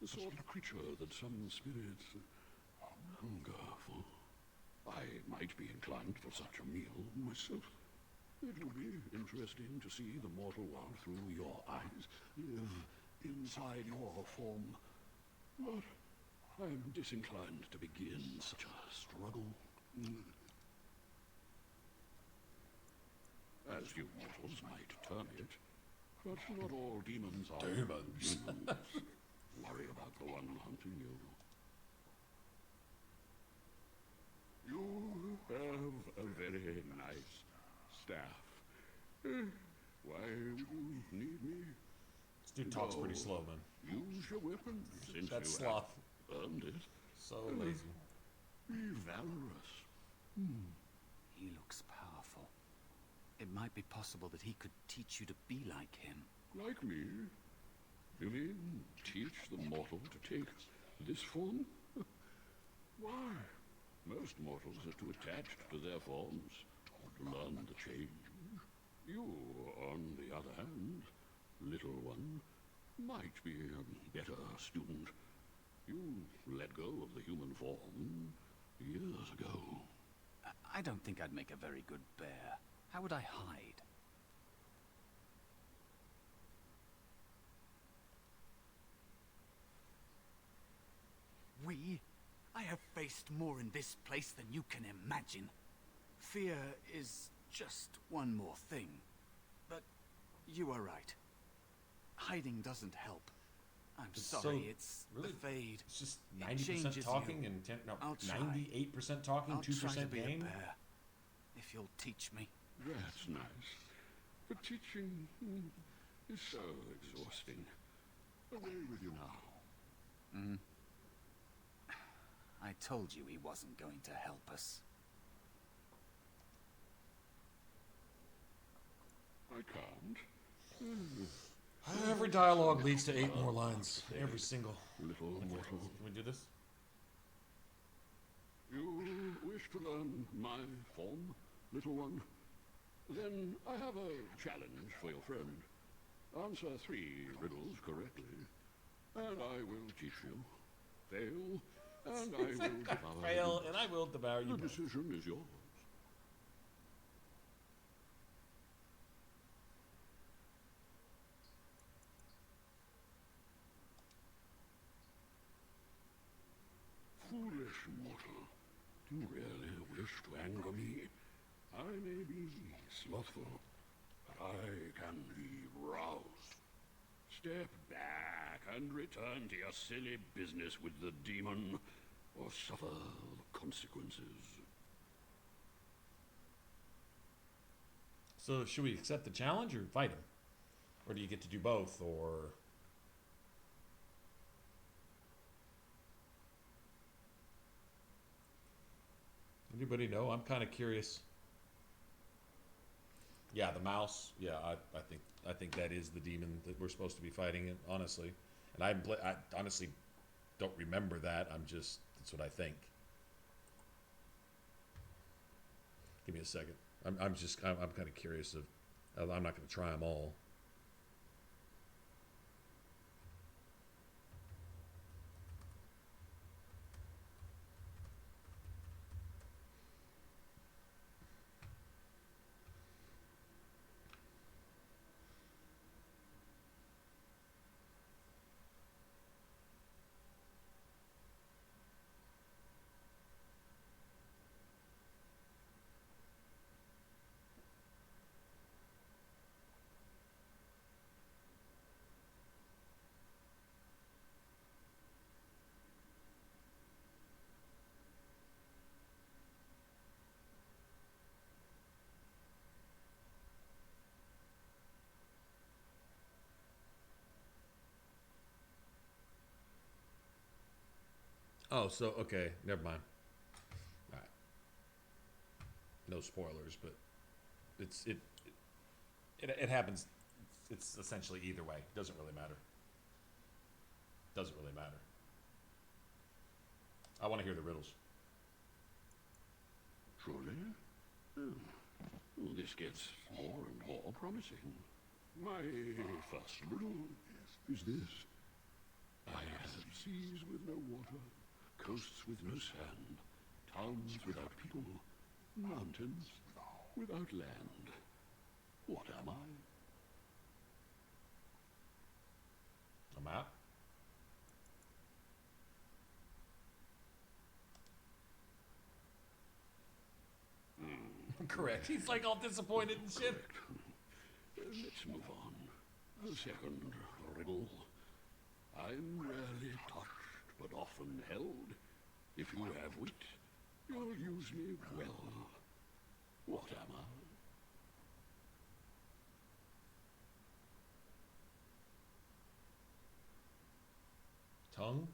The sort of creature that some spirits hunger for. I might be inclined for such a meal myself. It would be interesting to see the mortal world through your eyes, live inside your form. But I am disinclined to begin such a struggle. As you mortals might term it, but not all demons are Demons. Worry about the one hunting you. You have a very nice staff. Why would you need me? This dude talks pretty slow, man. Use your weapon since That you sloth. have earned it. So lazy. Be valorous. He looks powerful. It might be possible that he could teach you to be like him. Like me? You mean teach the mortal to take this form? Why? Most Most mortals are too attached to their forms to learn the change. You, on the other hand, little one, might be a better student. You let go of the human form years ago. I don't think I'd make a very good bear. How would I hide? I have faced more in this place than you can imagine. Fear is just one more thing. But you are right. Hiding doesn't help. I'm sorry, it's really, the Fade. It's just 90% talking and 98% talking, 2% game. Bear, if you'll teach me. That's nice. But teaching is so exhausting. Away with you now. I told you he wasn't going to help us. I can't. Every dialogue leads to 8 more lines. Every single. Little mortal. Can we do this? You wish to learn my form, little one? Then I have a challenge for your friend. Answer 3 riddles correctly, and I will teach you. Fail, and I will devour you. Fail, and I will devour you. The decision is yours. Foolish mortal, do you really wish to anger me? I may be slothful, but I can be roused. Step back and return to your silly business with the demon, or suffer the consequences. So, should we accept the challenge or fight him? Or do you get to do both, or... Anybody know? I'm kind of curious. Yeah, the mouse. Yeah, I think that is the demon that we're supposed to be fighting. Honestly, and I honestly don't remember that. That's what I think. Give me a second. I'm kind of curious. I'm not going to try them all. Oh, so, okay, never mind. All right. No spoilers, but it happens. It's essentially either way. Doesn't really matter. Doesn't really matter. I want to hear the riddles. Truly? Oh, this gets more and more promising. My first riddle is this. I have seas with no water, coasts with no sand, towns without people, mountains without land. What am I? A map? Correct. He's like all disappointed and shit. Let's move on. A second riddle. I'm rarely touched, but often held. If you have wit, you'll use me well. What am I? Tongue?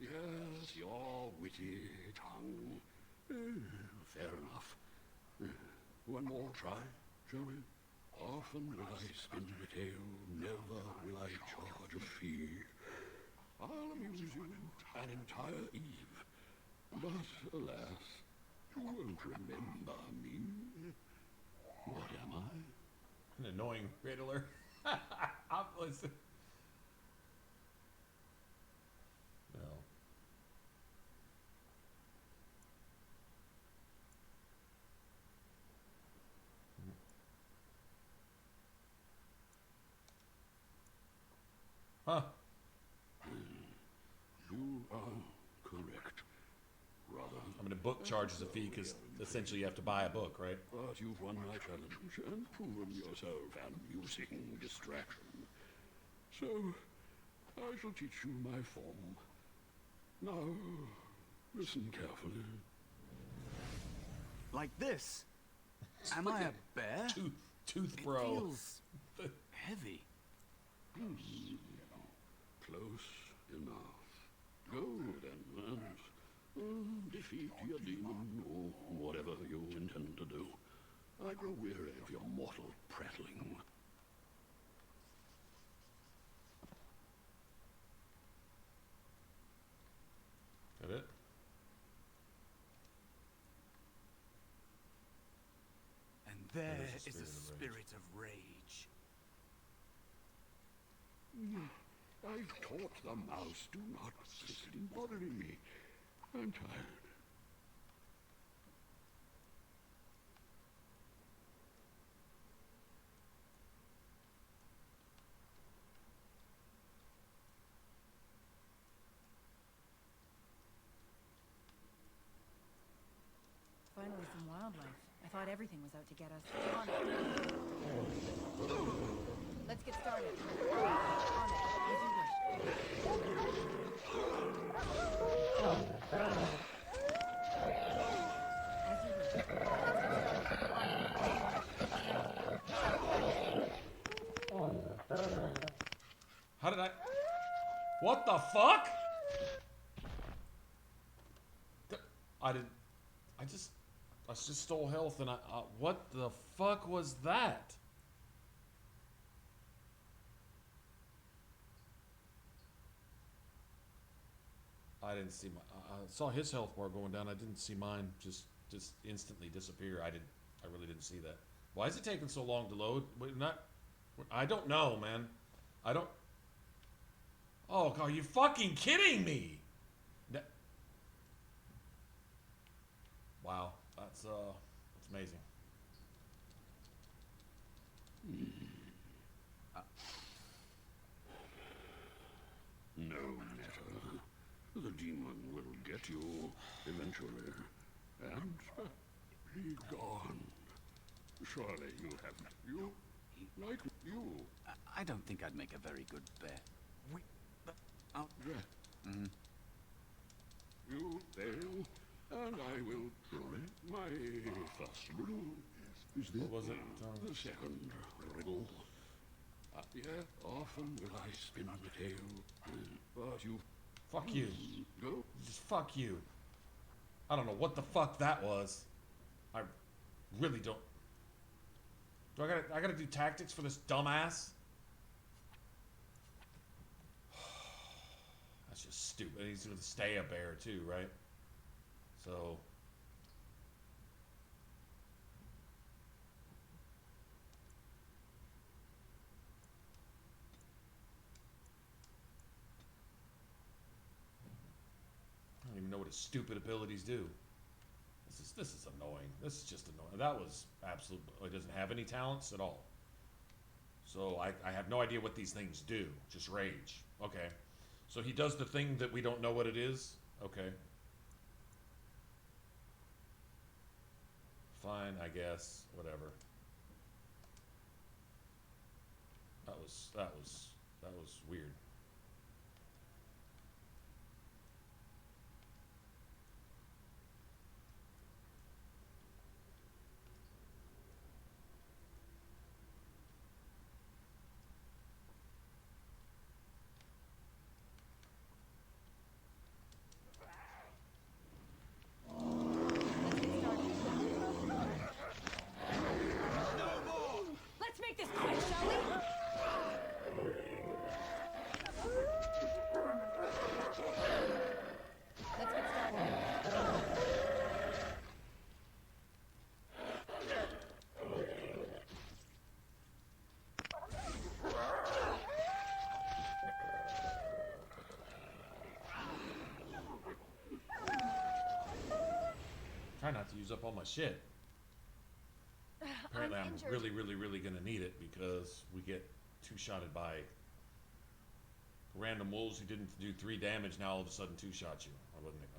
Yes, your witty tongue. Fair enough. One more try, shall we? Often will I spin the tale, never will I charge. I'll amuse you an entire eve. But alas, you won't remember me. What am I? An annoying riddler. Listen. No. Huh. You are correct. Rather. I mean, a book charges a fee because essentially you have to buy a book, right? But you've won my challenge and proven yourself an amusing distraction. So, I shall teach you my form. Now, listen carefully. Like this? Am I a bear? Tooth it bro. Feels heavy. Close enough. Go then, and defeat your demon, or whatever you intend to do. I grow weary of your mortal prattling. That it? And there is a spirit of rage. I've taught the mouse, do not persist in bothering me. I'm tired. Finally, some wildlife. I thought everything was out to get us. On it. Let's get started. On it, as you wish. As you wish. How did I... What the fuck? I didn't... I just stole health and what the fuck was that? I didn't see my... I saw his health bar going down. I didn't see mine just instantly disappear. I really didn't see that. Why is it taking so long to load? I don't know, man. I don't... Oh, God, are you fucking kidding me? Wow, that's amazing. No matter. The demon will get you eventually. And be gone. Surely you have... You... Like you. I don't think I'd make a very good bear. You fail, and I will try my first riddle. Is this what was it? The second riddle. Yeah, often will I spin the tale, but you... Fuck you. Go. Just fuck you. I don't know what the fuck that was. I really don't... I gotta do tactics for this dumbass? That's just stupid. He's gonna stay a bear too, right? So... I don't even know what his stupid abilities do. This is annoying. This is just annoying. That was absolute... It doesn't have any talents at all. So I have no idea what these things do. Just rage. Okay. So he does the thing that we don't know what it is? Okay. Fine, I guess. Whatever. That was weird. try not to use up all my shit. Apparently I'm really gonna need it because we get two-shotted by random wolves who didn't do 3 damage, now all of a sudden two-shot you.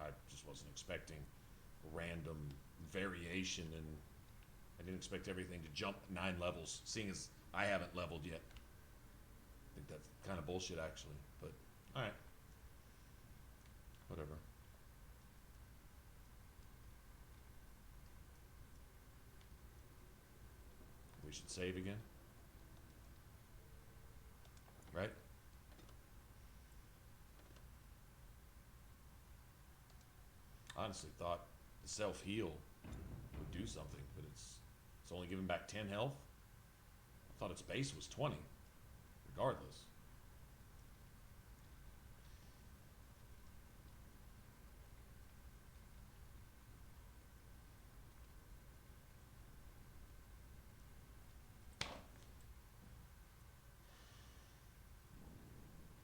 I just wasn't expecting random variation, and I didn't expect everything to jump 9 levels, seeing as I haven't leveled yet. I think that's kind of bullshit actually, but alright. Whatever. We should save again. Right? Honestly thought the self-heal would do something, but it's only giving back 10 health. I thought its base was 20, regardless.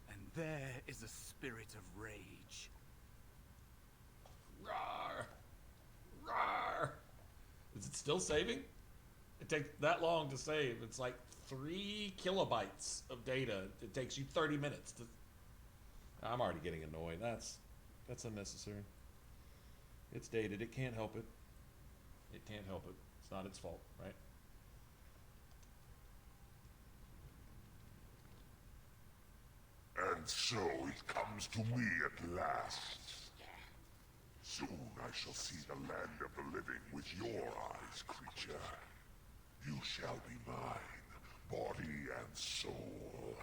And there is a spirit of rage. Rawr! Rawr! Is it still saving? It takes that long to save. It's like 3 kilobytes of data. It takes you 30 minutes to... I'm already getting annoyed. That's unnecessary. It's dated. It can't help it. It can't help it. It's not its fault, right? And so it comes to me at last. Soon I shall see the land of the living with your eyes, creature. You shall be mine, body and soul.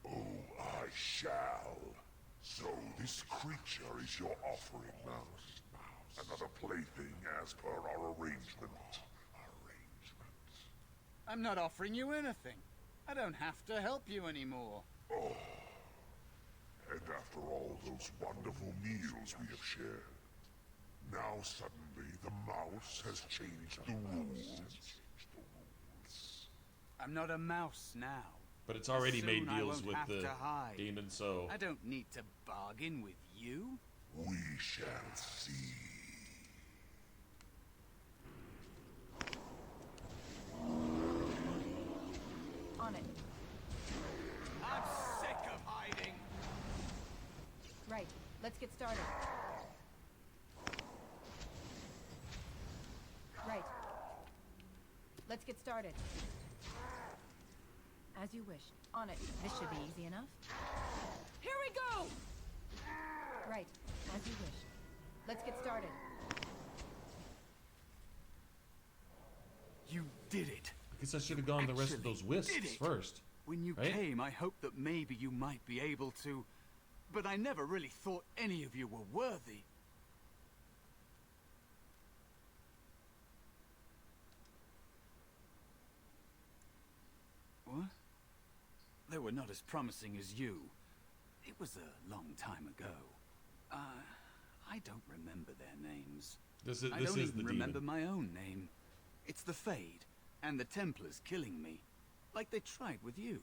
Oh, I shall. So this creature is your offering, Mouse. Another plaything as per our arrangement. I'm not offering you anything. I don't have to help you anymore. Oh. And after all those wonderful meals we have shared, now suddenly the mouse has changed the rules. I'm not a mouse now. But it's already Soon made I deals won't with have the to hide. demon, so... I don't need to bargain with you. We shall see. On it. I'm sick of hiding. Right. Let's get started. Right. Let's get started. As you wish. On it. This should be easy enough. Here we go! Right. As you wish. Let's get started. You did it. I guess I should have gone the rest of those wisps first. When you right? came, I hoped that maybe you might be able to, but I never really thought any of you were worthy. What? They were not as promising as you. It was a long time ago. I don't remember their names. I don't even remember my own name. It's the Fade, and the Templars killing me, like they tried with you.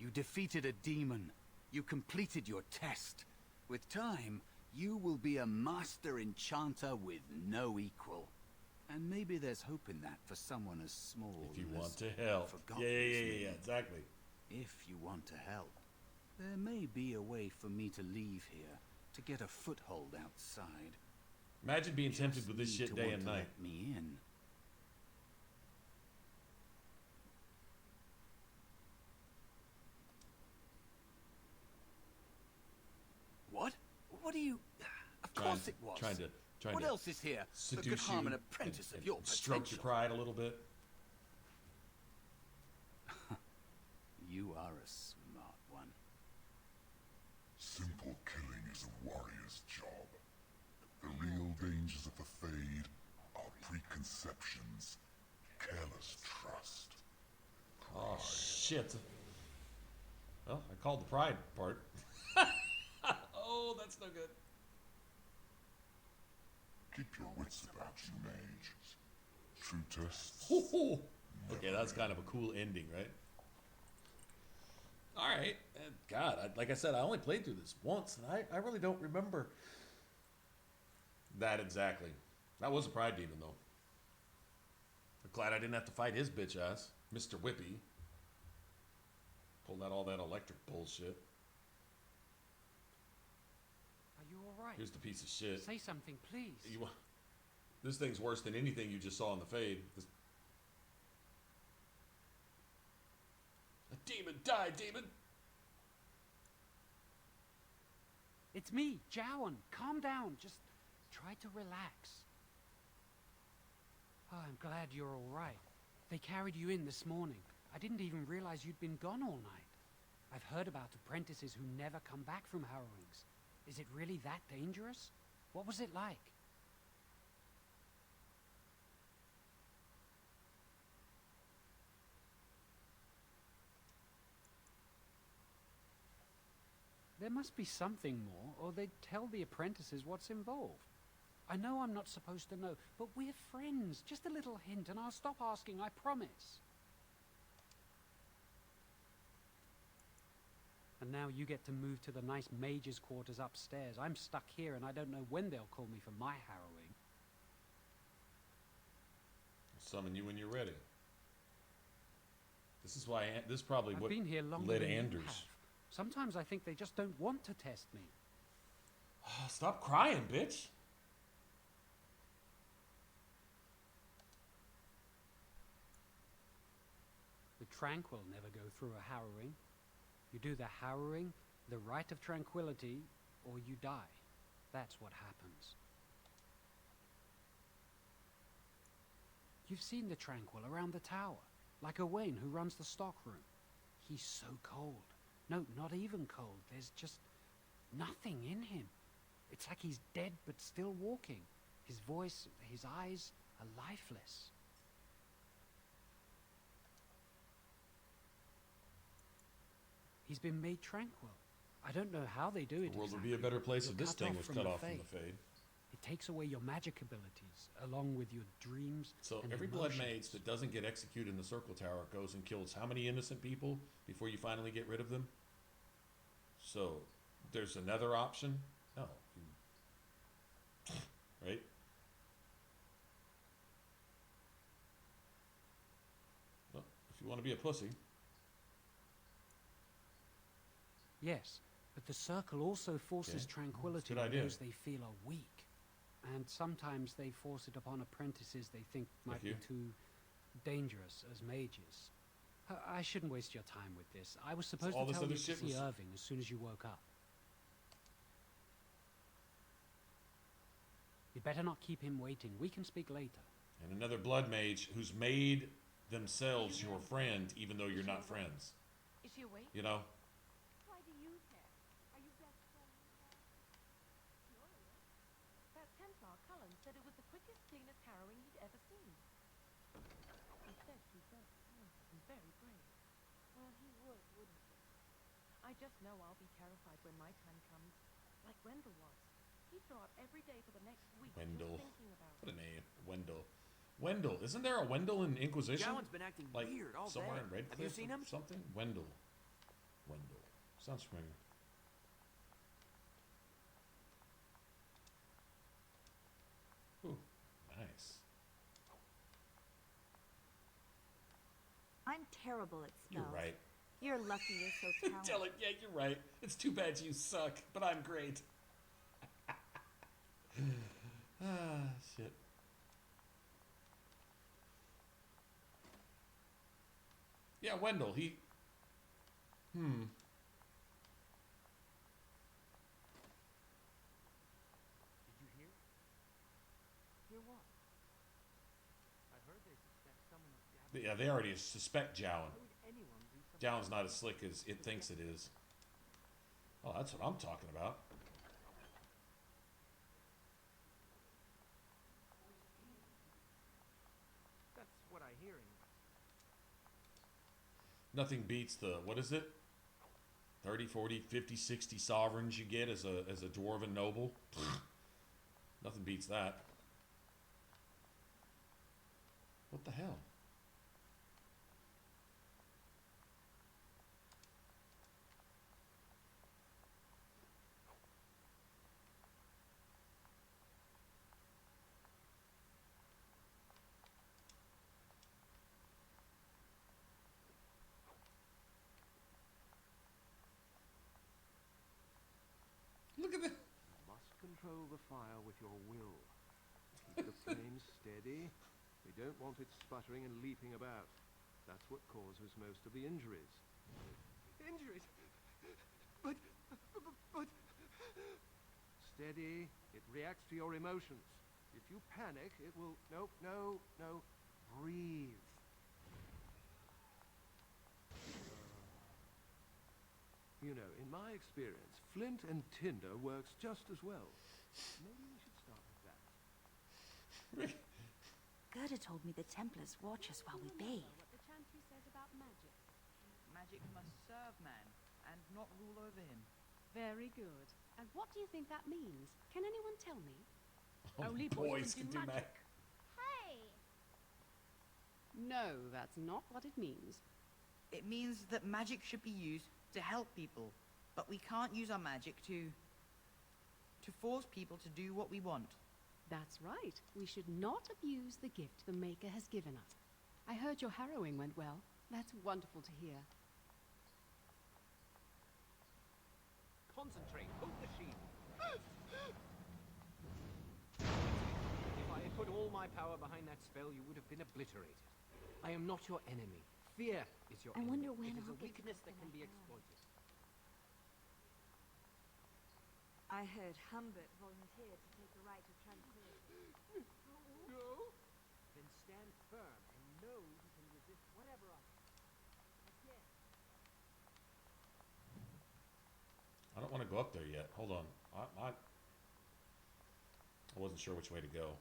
You defeated a demon. You completed your test. With time, you will be a master enchanter with no equal. And maybe there's hope in that for someone as small If you as want to help. Yeah, exactly. If you want to help. There may be a way for me to leave here, to get a foothold outside. Imagine being tempted with this shit day and night. Let me in. What? What are you... Of course it was. What else is here that could harm an apprentice of your potential? Stroke your pride a little bit. You are a smart one. Simple killing is a warrior's job. The real dangers of the Fade are preconceptions, careless trust, pride. Oh, shit. Well, I called the pride part. Oh, that's no good. Keep your wits about you, Mage. true tests. Okay, that's kind of a cool ending, right? Alright. God, like I said, I only played through this once, and I really don't remember that exactly. That was a pride demon, though. I'm glad I didn't have to fight his bitch ass, Mr. Whippy. Pulled out all that electric bullshit. Are you alright? Here's the piece of shit. Say something, please. This thing's worse than anything you just saw in the fade. A demon, die, demon! It's me, Jowan. Calm down. Just try to relax. Oh, I'm glad you're alright. They carried you in this morning. I didn't even realize you'd been gone all night. I've heard about apprentices who never come back from harrowings. Is it really that dangerous? What was it like? There must be something more, or they'd tell the apprentices what's involved. I know I'm not supposed to know, but we're friends. Just a little hint, and I'll stop asking, I promise. And now you get to move to the nice mage's quarters upstairs. I'm stuck here, and I don't know when they'll call me for my harrowing. I'll summon you when you're ready. This is why. This is probably what been here longer led than you Anders. have. Sometimes I think they just don't want to test me. Stop crying, bitch. The tranquil never go through a harrowing. You do the harrowing, the rite of tranquility, or you die. That's what happens. You've seen the tranquil around the tower, like Owain who runs the stockroom. He's so cold. No, not even cold. There's just nothing in him. It's like he's dead but still walking. His voice, his eyes are lifeless. He's been made tranquil. I don't know how they do it. The world would exactly. be a better place if You're this cut thing off was from cut the off from Fae. the Fade. It takes away your magic abilities, along with your dreams. So and every blood emotions. mage that doesn't get executed in the Circle Tower goes and kills how many innocent people before you finally get rid of them? So there's another option? No. Right? Well, if you want to be a pussy. Yes, but the circle also forces Okay. tranquility Good on idea. those they feel are weak. And sometimes they force it upon apprentices they think might be you. too dangerous as mages. I shouldn't waste your time with this. I was supposed all to this tell other you to shit see was- Irving as soon as you woke up. You'd better not keep him waiting. We can speak later. And another blood mage who's made themselves your friend even though you're not friends. Is she awake? You know? Why do you care? Are you best friends? That Templar Cullen said it was the quickest, cleanest harrowing he'd ever seen. He said she's very talented and very brave. Well, he would, wouldn't he? I just know I'll be terrified when my time comes, like Wendell was. He'd throw up every day for the next week Wendell. just thinking about What it. a name. Wendell. Wendell. Isn't there a Wendell in Inquisition? Jowan's been acting like weird all somewhere day. in Redcliffe Have you seen or him? something? Wendell. Wendell. Sounds familiar. Ooh, nice. I'm terrible at spells. You're right. You're lucky you're so talented. Tell it. Yeah, you're right. It's too bad you suck, but I'm great. Ah, shit. Yeah, Wendell, he... Did you hear? Hear what? I heard they suspect someone of Gavin. Yeah, they already suspect Jowan. Why would anyone do something? Jowan's not as slick as it thinks it is. Oh, that's what I'm talking about. That's what I hear. Nothing beats the, what is it? 30, 40, 50, 60 sovereigns you get as a Dwarven noble. Nothing beats that. What the hell? Look at this. You must control the fire with your will. Keep the flame steady. We don't want it sputtering and leaping about. That's what causes most of the injuries. Injuries? But... Steady. It reacts to your emotions. If you panic, it will... No. Breathe. You know, in my experience, flint and tinder works just as well. Maybe we should start with that. Gerda told me the Templars watch us while we bathe. What the chantry says about magic. Magic must serve man and not rule over him. Very good. And what do you think that means? Can anyone tell me? Only boys can do magic. Hey! No, that's not what it means. It means that magic should be used to help people, but we can't use our magic to force people to do what we want. That's right. We should not abuse the gift the Maker has given us. I heard your harrowing went well. That's wonderful to hear. Concentrate. Hold the shield. If I had put all my power behind that spell, you would have been obliterated. I am not your enemy. Fear is your I enemy. wonder when It is I'll a get to weakness go that for can my be power. exploited. I heard Humbert volunteered to take the right of tranquility. No? Then stand firm and know you can resist whatever I do. Again. I don't want to go up there yet. Hold on. I wasn't sure which way to go.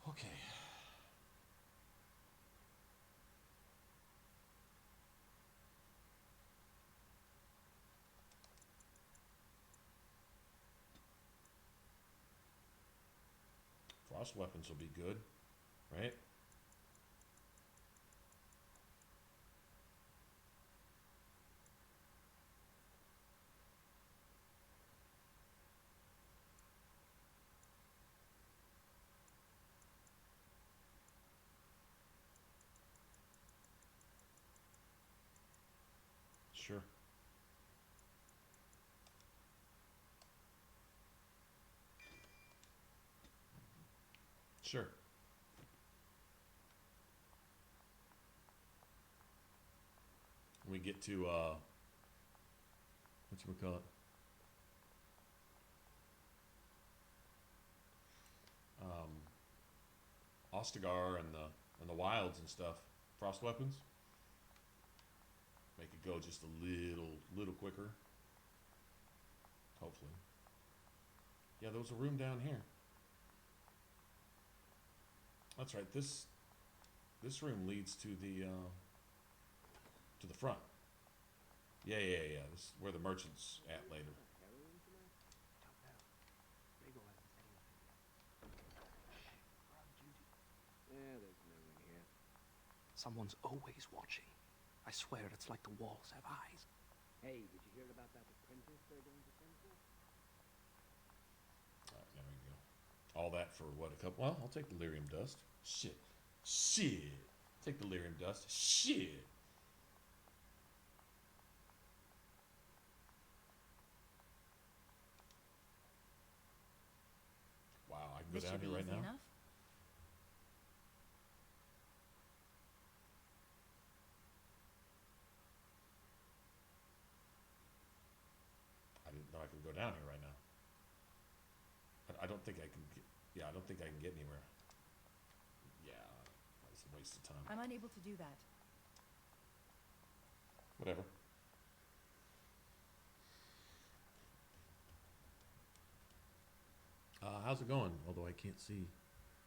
Okay. Frost weapons will be good, right? Sure. Sure. We get to whatchamacallit? Ostagar and the wilds and stuff. Frost weapons. Make it go just a little quicker. Hopefully. Yeah, there was a room down here. That's right. This room leads to the front. Yeah. This is where the merchant's at later. Yeah, there's no one here. Someone's always watching. I swear it's like the walls have eyes. Hey, did you hear about that apprentice they're going to send for? Alright, there we go. All that for what, a couple? Well, I'll take the lyrium dust. Shit. Take the lyrium dust. Shit. Wow, I can go This down should here be right easy now. enough. I didn't know I could go down here right now. I don't think I can get, yeah, I don't think I can get anywhere. Yeah, that's a waste of time. I'm unable to do that. Whatever. How's it going? Although I can't see.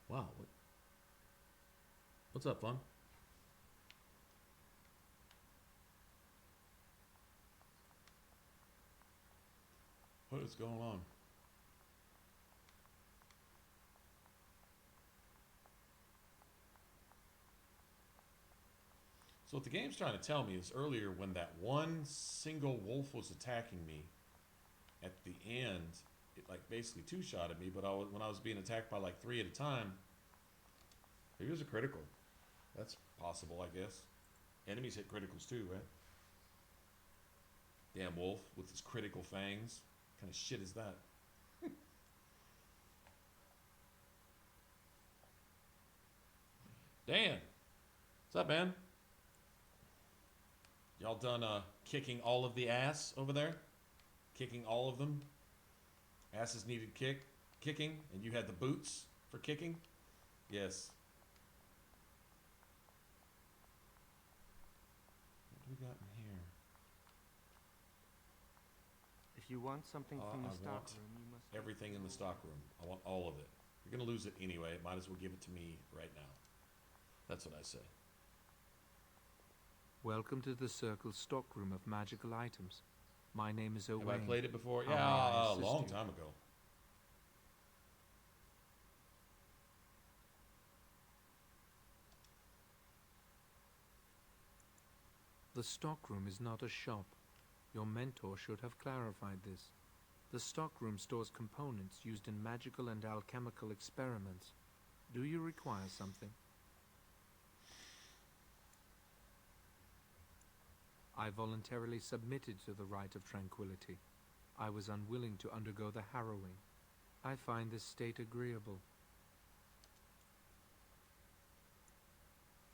Wow. What's up, Fun? What is going on? So what the game's trying to tell me is earlier when that one single wolf was attacking me, at the end, it like basically two-shotted me, but when I was being attacked by like 3 at a time, maybe it was a critical. That's possible, I guess. Enemies hit criticals too, right? Damn wolf with his critical fangs. What kind of shit is that? Dan, what's up, man? Y'all done kicking all of the ass over there? Kicking all of them? Asses needed kicking, and you had the boots for kicking? Yes. What do we got in here? If you want something from the I stock want room, you must... everything in the stock room. I want all of it. You're going to lose it anyway. Might as well give it to me right now. That's what I say. Welcome to the Circle's stockroom of magical items. My name is Owain. Have I played it before? How may I Yeah, a assist long you? time ago. The stockroom is not a shop. Your mentor should have clarified this. The stockroom stores components used in magical and alchemical experiments. Do you require something? I voluntarily submitted to the right of tranquility. I was unwilling to undergo the harrowing. I find this state agreeable.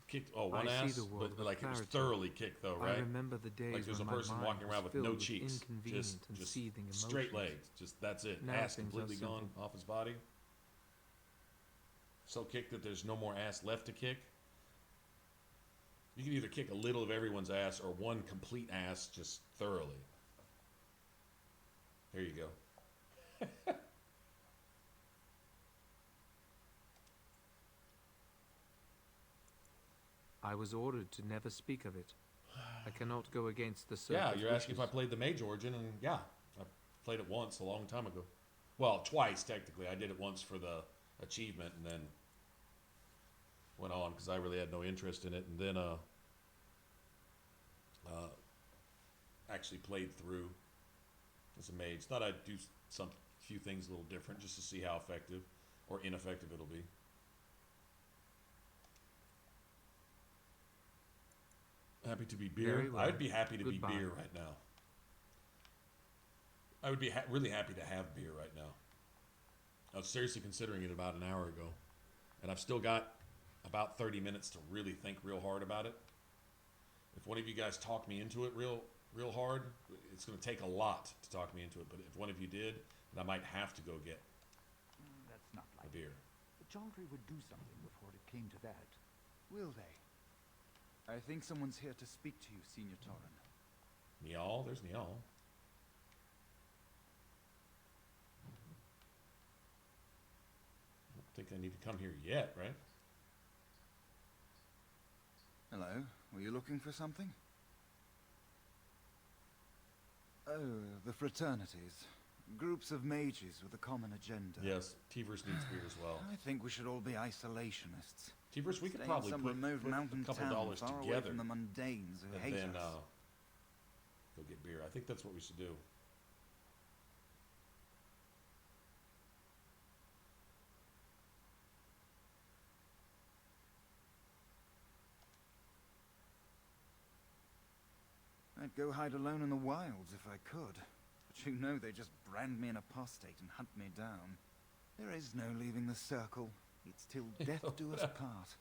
Kicked, one I ass, see the world but like it was clarity. thoroughly kicked though, right? I remember the days like there's a when my person mind walking around was with no filled with cheeks, inconvenient and just seething straight emotions. legs, just that's it. Now Ass things are completely simple. gone off his body. So kicked that there's no more ass left to kick. You can either kick a little of everyone's ass or one complete ass just thoroughly. There you go. I was ordered to never speak of it. I cannot go against the Yeah, Circle's you're asking if I wishes. played the Mage Origin, and yeah, I played it once a long time ago. Well, twice technically. I did it once for the achievement, and then went on because I really had no interest in it, and then actually played through as a mage. Thought I'd do some few things a little different just to see how effective or ineffective it'll be. Happy to be beer. Very well. I'd be happy to Goodbye. be beer right now. I would be really happy to have beer right now. I was seriously considering it about an hour ago, and I've still got about 30 minutes to really think real hard about it. If one of you guys talk me into it real hard, it's going to take a lot to talk me into it, but if one of you did, then I might have to go get That's not a like beer. The Chantry would do something before it came to that. Will they? I think someone's here to speak to you, Senior Torren. Niall? There's Niall. I don't think I need to come here yet, right? Hello. Were you looking for something? Oh, the fraternities. Groups of mages with a common agenda. Yes, Tivers needs beer as well. I think we should all be isolationists. Tivers, we could Stay in probably some put remote mountain a couple town dollars far away together from the mundanes who and hate then us. go get beer. I think that's what we should do. I'd go hide alone in the wilds if I could. But you know they just brand me an apostate and hunt me down. There is no leaving the circle. It's till death do us part.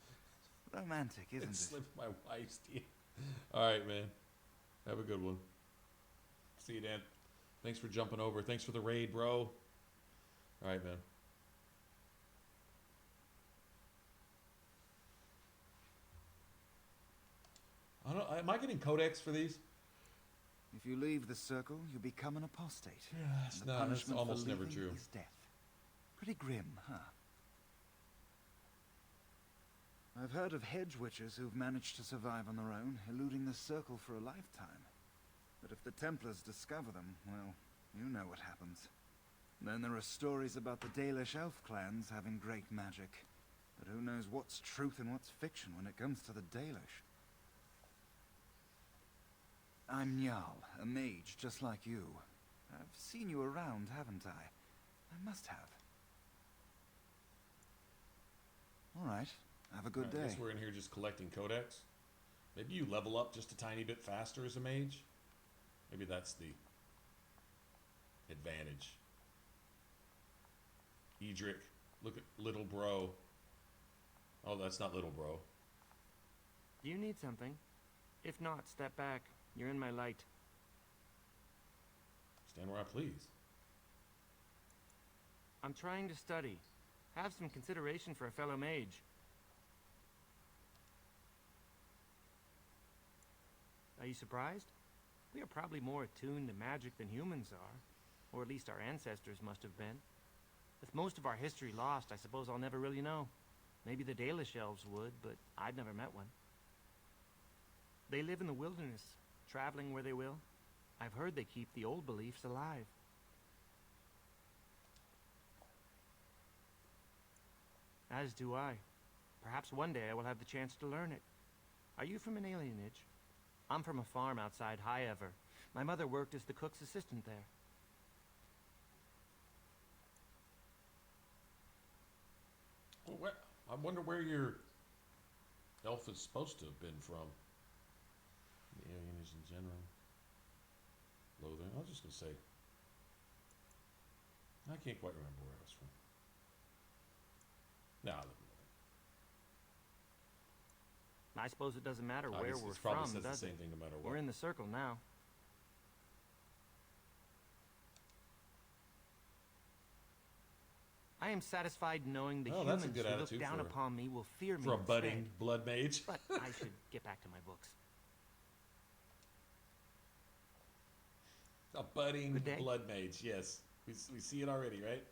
Romantic, isn't It it? slipped my wife's teeth. All right, man. Have a good one. See you, Dan. Thanks for jumping over. Thanks for the raid, bro. All right, man. I don't. Am I getting codex for these? If you leave the circle, you become an apostate. Yes, And the no, that's punishment for almost never leaving true. is death. Pretty grim, huh? I've heard of hedge witches who've managed to survive on their own, eluding the circle for a lifetime. But if the Templars discover them, well, you know what happens. Then there are stories about the Dalish elf clans having great magic. But who knows what's truth and what's fiction when it comes to the Dalish? I'm Jarl, a mage just like you. I've seen you around, haven't I? I must have. Alright, have a good I day. guess we're in here just collecting codex. Maybe you level up just a tiny bit faster as a mage. Maybe that's the advantage. Edric, look at little bro. Oh, that's not little bro. Do you need something? If not, step back. You're in my light. Stand where I please. I'm trying to study. Have some consideration for a fellow mage. Are you surprised? We are probably more attuned to magic than humans are. Or at least our ancestors must have been. With most of our history lost, I suppose I'll never really know. Maybe the Dalish elves would, but I'd never met one. They live in the wilderness, traveling where they will. I've heard they keep the old beliefs alive. As do I. Perhaps one day I will have the chance to learn it. Are you from an alienage? I'm from a farm outside Highever. My mother worked as the cook's assistant there. Well, I wonder where your elf is supposed to have been from. The alienage in general. Lothar. I was just going to say. I can't quite remember where I was from. No, I live in I suppose it doesn't matter where we're probably from, says does the same it? thing no matter what. We're in the circle now. I am satisfied knowing the humans who look down upon me will fear me for a instead. budding blood mage. But I should get back to my books. A budding blood mage, yes. We see it already, right?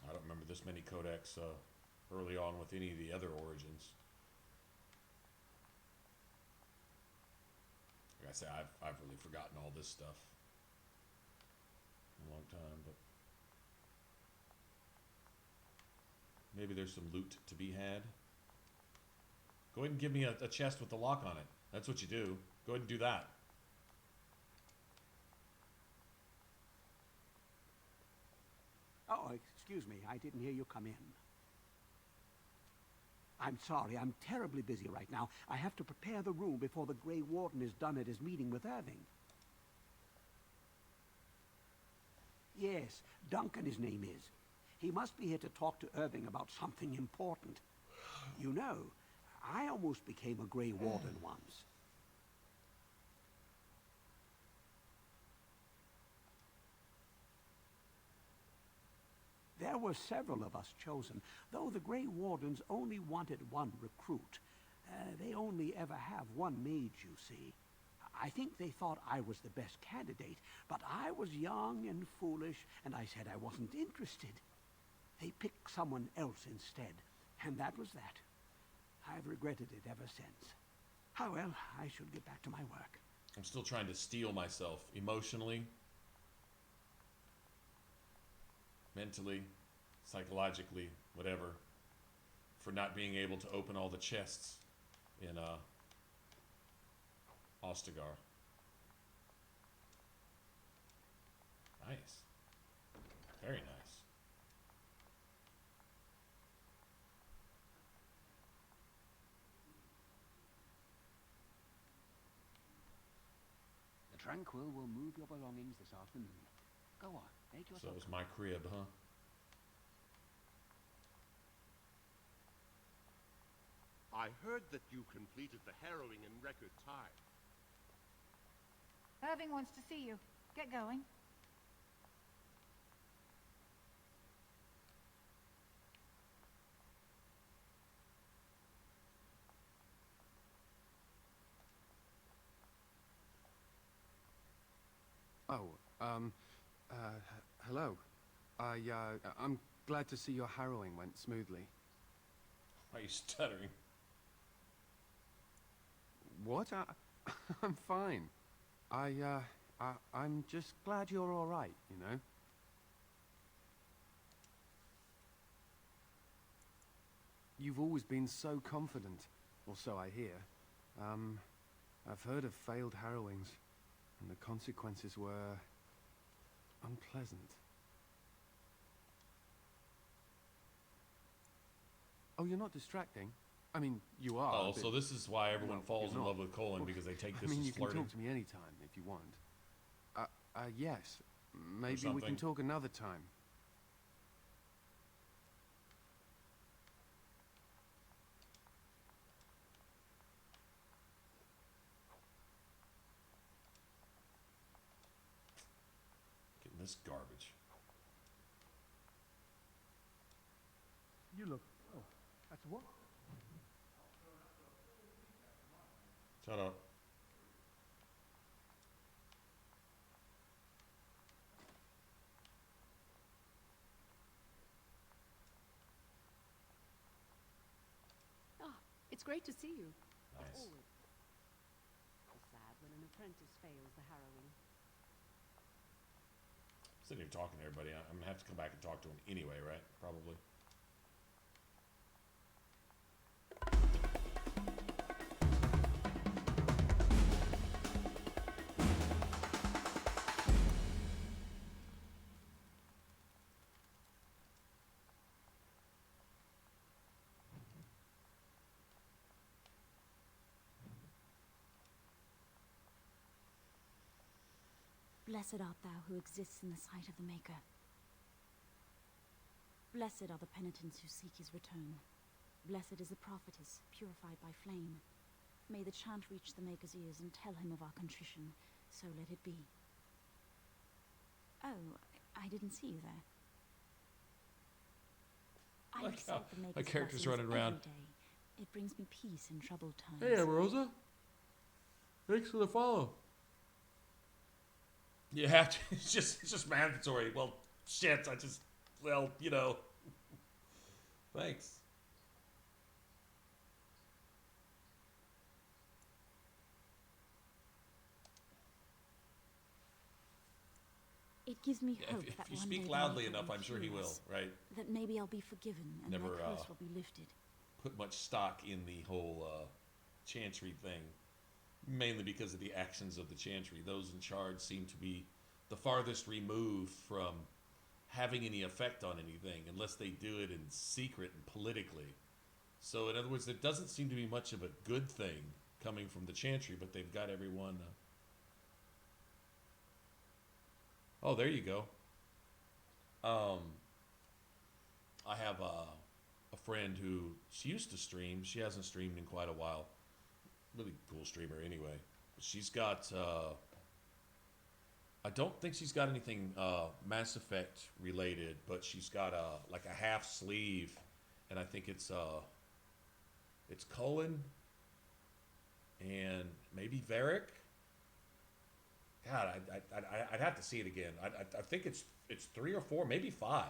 I don't remember this many codex early on with any of the other origins. Like I say, I've really forgotten all this stuff in a long time, but maybe there's some loot to be had. Go ahead and give me a chest with the lock on it. That's what you do. Go ahead and do that. Oh, excuse me. I didn't hear you come in. I'm sorry. I'm terribly busy right now. I have to prepare the room before the Grey Warden is done at his meeting with Irving. Yes, Duncan his name is. He must be here to talk to Irving about something important. You know, I almost became a Grey Warden once. There were several of us chosen, though the Grey Wardens only wanted one recruit. They only ever have one mage, you see. I think they thought I was the best candidate, but I was young and foolish, and I said I wasn't interested. They picked someone else instead, and that was that. I've regretted it ever since. Oh well, I should get back to my work. I'm still trying to steel myself emotionally, mentally, psychologically, whatever, for not being able to open all the chests in Ostagar. Nice. Very nice. The Tranquil will move your belongings this afternoon. Go on, make yourself. So it was my crib, huh? I heard that you completed the harrowing in record time. Irving wants to see you. Get going. Hello. I'm glad to see your harrowing went smoothly. Why are you stuttering? What? I'm fine. I'm just glad you're all right, you know? You've always been so confident, or so I hear. I've heard of failed harrowings, and the consequences were unpleasant. Oh, you're not distracting? I mean, you are. Oh, so this is why everyone falls in love with Cailan, because they take this I mean, as you flirting. can talk to me anytime if you want. Yes. Maybe we can talk another time. Getting this garbage. You look... Oh, that's what? Shut up. It's great to see you. Nice. Always. It's sad when an apprentice fails the harrowing. Sitting here talking to everybody. I'm gonna have to come back and talk to him anyway, right? Probably. Blessed art thou who exists in the sight of the Maker. Blessed are the penitents who seek his return. Blessed is the prophetess, purified by flame. May the chant reach the Maker's ears and tell him of our contrition, so let it be. Oh, I didn't see you there. I Like how recite the Maker's my character's blessings running around. every day. It brings me peace in troubled times. Hey, Rosa. Thanks for the follow. You have to. It's just mandatory. Well, shit. Well, you know. Thanks. It gives me hope If that you one speak day the loudly Maker enough, I'm sure he will, hear us, right? That maybe I'll be forgiven and Never, my curse will be lifted. Put much stock in the whole chantry thing, mainly because of the actions of the chantry. Those in charge seem to be the farthest removed from having any effect on anything, unless they do it in secret and politically. So, in other words, there doesn't seem to be much of a good thing coming from the chantry, but they've got everyone. Oh, there you go. I have a friend who, she used to stream. She hasn't streamed in quite a while. Really cool streamer anyway. She's got, I don't think she's got anything Mass Effect related, but she's got like a half sleeve, and I think it's Cailan and maybe Varric. God, I'd have to see it again. I think it's 3 or 4, maybe 5.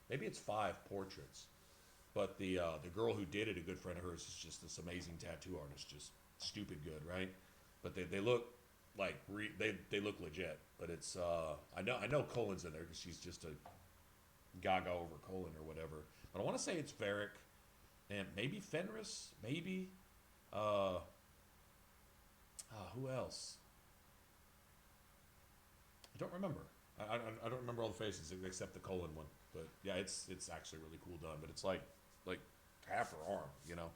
Maybe it's 5 portraits. But the girl who did it, a good friend of hers, is just this amazing tattoo artist, just stupid good, right? But they look like they look legit. But it's I know Cailan's in there because she's just a gaga over Cailan or whatever. But I want to say it's Varric and maybe Fenris, maybe who else? I don't remember. I don't remember all the faces except the Cailan one. But yeah, it's actually really cool done. But it's like half her arm, you know.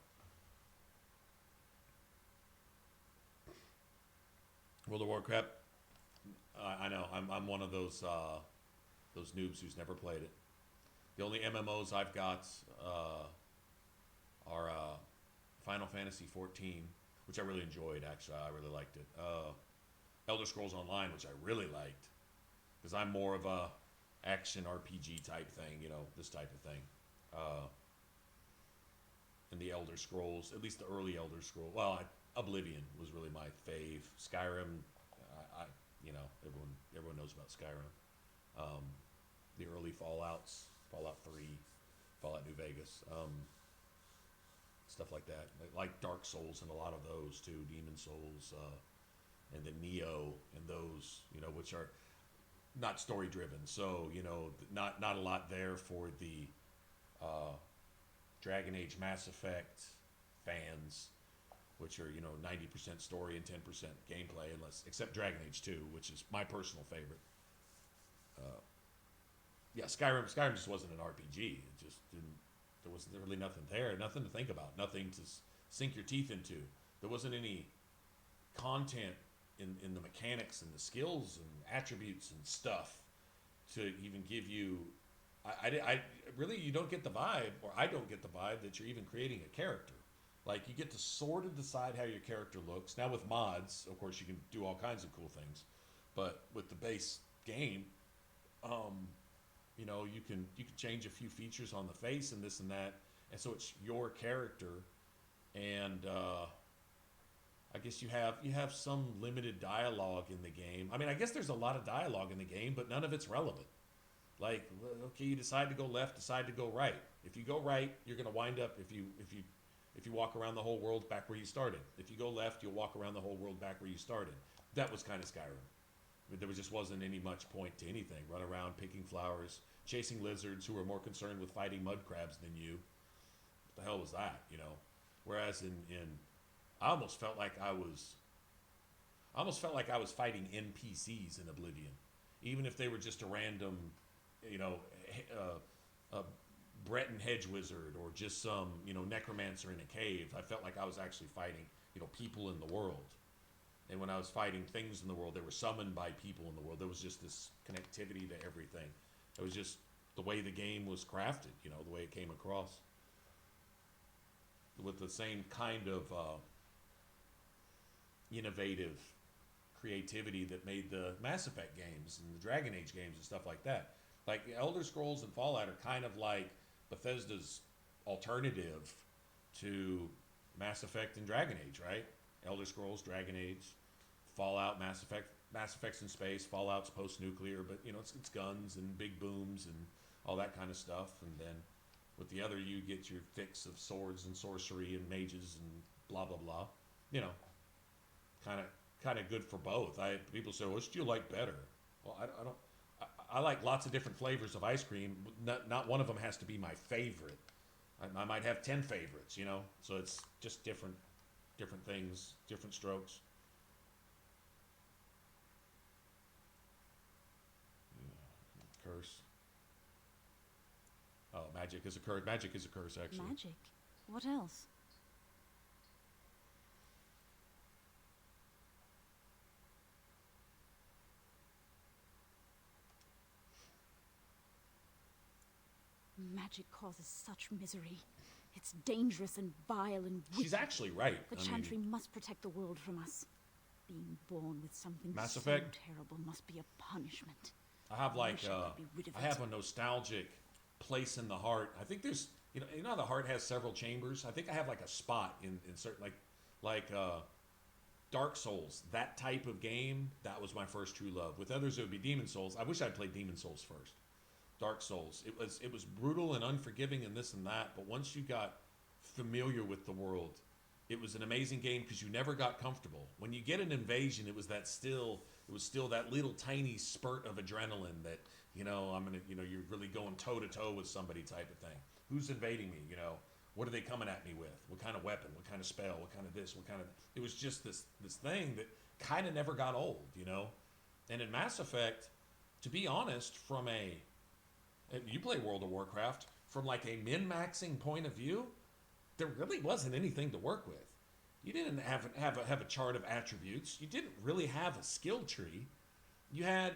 World of Warcraft. I know. I'm one of those noobs who's never played it. The only MMOs I've got are Final Fantasy 14, which I really enjoyed. Actually, I really liked it. Elder Scrolls Online, which I really liked, because I'm more of a action RPG type thing, you know, this type of thing. And the Elder Scrolls, at least the early Elder Scrolls. Well, Oblivion was really my fave. Skyrim, you know, everyone knows about Skyrim. The early Fallouts, Fallout 3, Fallout New Vegas. stuff like that. Like Dark Souls and a lot of those too, Demon Souls, and the Neo and those, you know, which are not story driven. So, you know, not a lot there for the Dragon Age Mass Effect fans, which are, you know, 90% story and 10% gameplay, except Dragon Age 2, which is my personal favorite. Yeah, Skyrim just wasn't an RPG. It just didn't. There wasn't really nothing there, nothing to think about, nothing to sink your teeth into. There wasn't any content in the mechanics and the skills and attributes and stuff to even give you. I really, you don't get the vibe, or I don't get the vibe that you're even creating a character. Like, you get to sort of decide how your character looks. Now with mods, of course, you can do all kinds of cool things, but with the base game, you know, you can change a few features on the face and this and that, and so it's your character, and I guess you have some limited dialogue in the game. I mean, I guess there's a lot of dialogue in the game, but none of it's relevant. Like, okay, you decide to go left, decide to go right. If you go right, you're going to wind up, if you walk around the whole world back where you started. If you go left, you'll walk around the whole world back where you started. That was kind of Skyrim. But there just wasn't any much point to anything. Run around picking flowers, chasing lizards who were more concerned with fighting mud crabs than you. What the hell was that, you know? Whereas in I almost felt like I was fighting NPCs in Oblivion, even if they were just a random, you know, Breton hedge wizard or just some, you know, necromancer in a cave. I felt like I was actually fighting, you know, people in the world. And when I was fighting things in the world, they were summoned by people in the world. There was just this connectivity to everything. It was just the way the game was crafted, you know, the way it came across. With the same kind of innovative creativity that made the Mass Effect games and the Dragon Age games and stuff like that. Like, Elder Scrolls and Fallout are kind of like Bethesda's alternative to Mass Effect and Dragon Age, right? Elder Scrolls, Dragon Age, Fallout, Mass Effect. Mass Effect's in space, Fallout's post-nuclear, but, you know, it's guns and big booms and all that kind of stuff. And then with the other, you get your fix of swords and sorcery and mages and blah, blah, blah. You know, kind of good for both. People say, which do you like better? Well, I like lots of different flavors of ice cream. Not one of them has to be my favorite. I might have 10 favorites, you know? So it's just different things, different strokes. Yeah, curse. Oh, magic is a curse. Magic is a curse, actually. Magic? What else? Magic causes such misery. It's dangerous and vile and wicked. She's actually right. The Chantry must protect the world from us. Being born with something Mass so Effect? terrible must be a punishment. I have like wish I could be rid of I it. have a nostalgic place in the heart. I think there's, you know how the heart has several chambers. I think I have like a spot in certain like Dark Souls, that type of game. That was my first true love. With others, it would be Demon Souls. I wish I'd played Demon Souls first. Dark Souls. It was brutal and unforgiving and this and that, but once you got familiar with the world, it was an amazing game because you never got comfortable. When you get an invasion, it was still that little tiny spurt of adrenaline that, you know, you're really going toe to toe with somebody type of thing. Who's invading me? You know, what are they coming at me with? What kind of weapon? What kind of spell? What kind of this? It was just this thing that kind of never got old, you know? And in Mass Effect, to be honest, you play World of Warcraft, from like a min-maxing point of view, there really wasn't anything to work with. You didn't have a chart of attributes. You didn't really have a skill tree. You had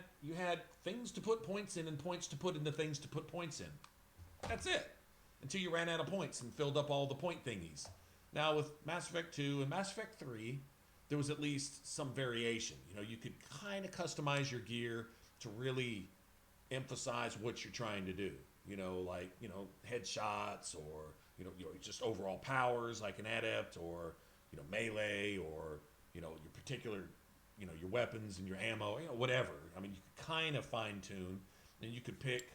things to put points in and points to put into things to put points in. That's it. Until you ran out of points and filled up all the point thingies. Now with Mass Effect 2 and Mass Effect 3, there was at least some variation. You know, you could kind of customize your gear to really emphasize what you're trying to do, you know, like, you know, headshots or, you know, just overall powers like an adept, or, you know, melee, or, you know, your particular, you know, your weapons and your ammo, you know, whatever. I mean, you could kind of fine tune, and you could pick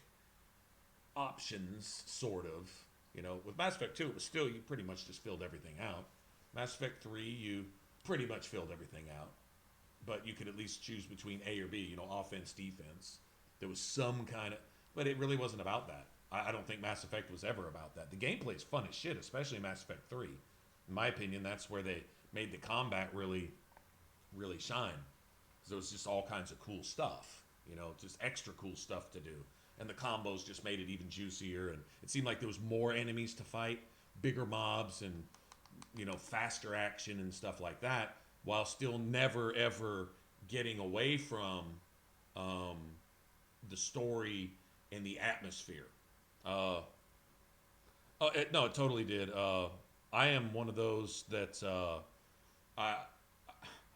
options, sort of, You know, with Mass Effect 2, it was still, you pretty much just filled everything out. Mass Effect 3, you pretty much filled everything out. But you could at least choose between A or B, you know, offense, defense. There was some kind of, but it really wasn't about that. I don't think Mass Effect was ever about that. The gameplay is fun as shit, especially Mass Effect 3. In my opinion, that's where they made the combat really, really shine. Because there was just all kinds of cool stuff, you know, just extra cool stuff to do. And the combos just made it even juicier. And it seemed like there was more enemies to fight, bigger mobs, and, you know, faster action and stuff like that, while still never, ever getting away from the story and the atmosphere. No, it totally did. I am one of those that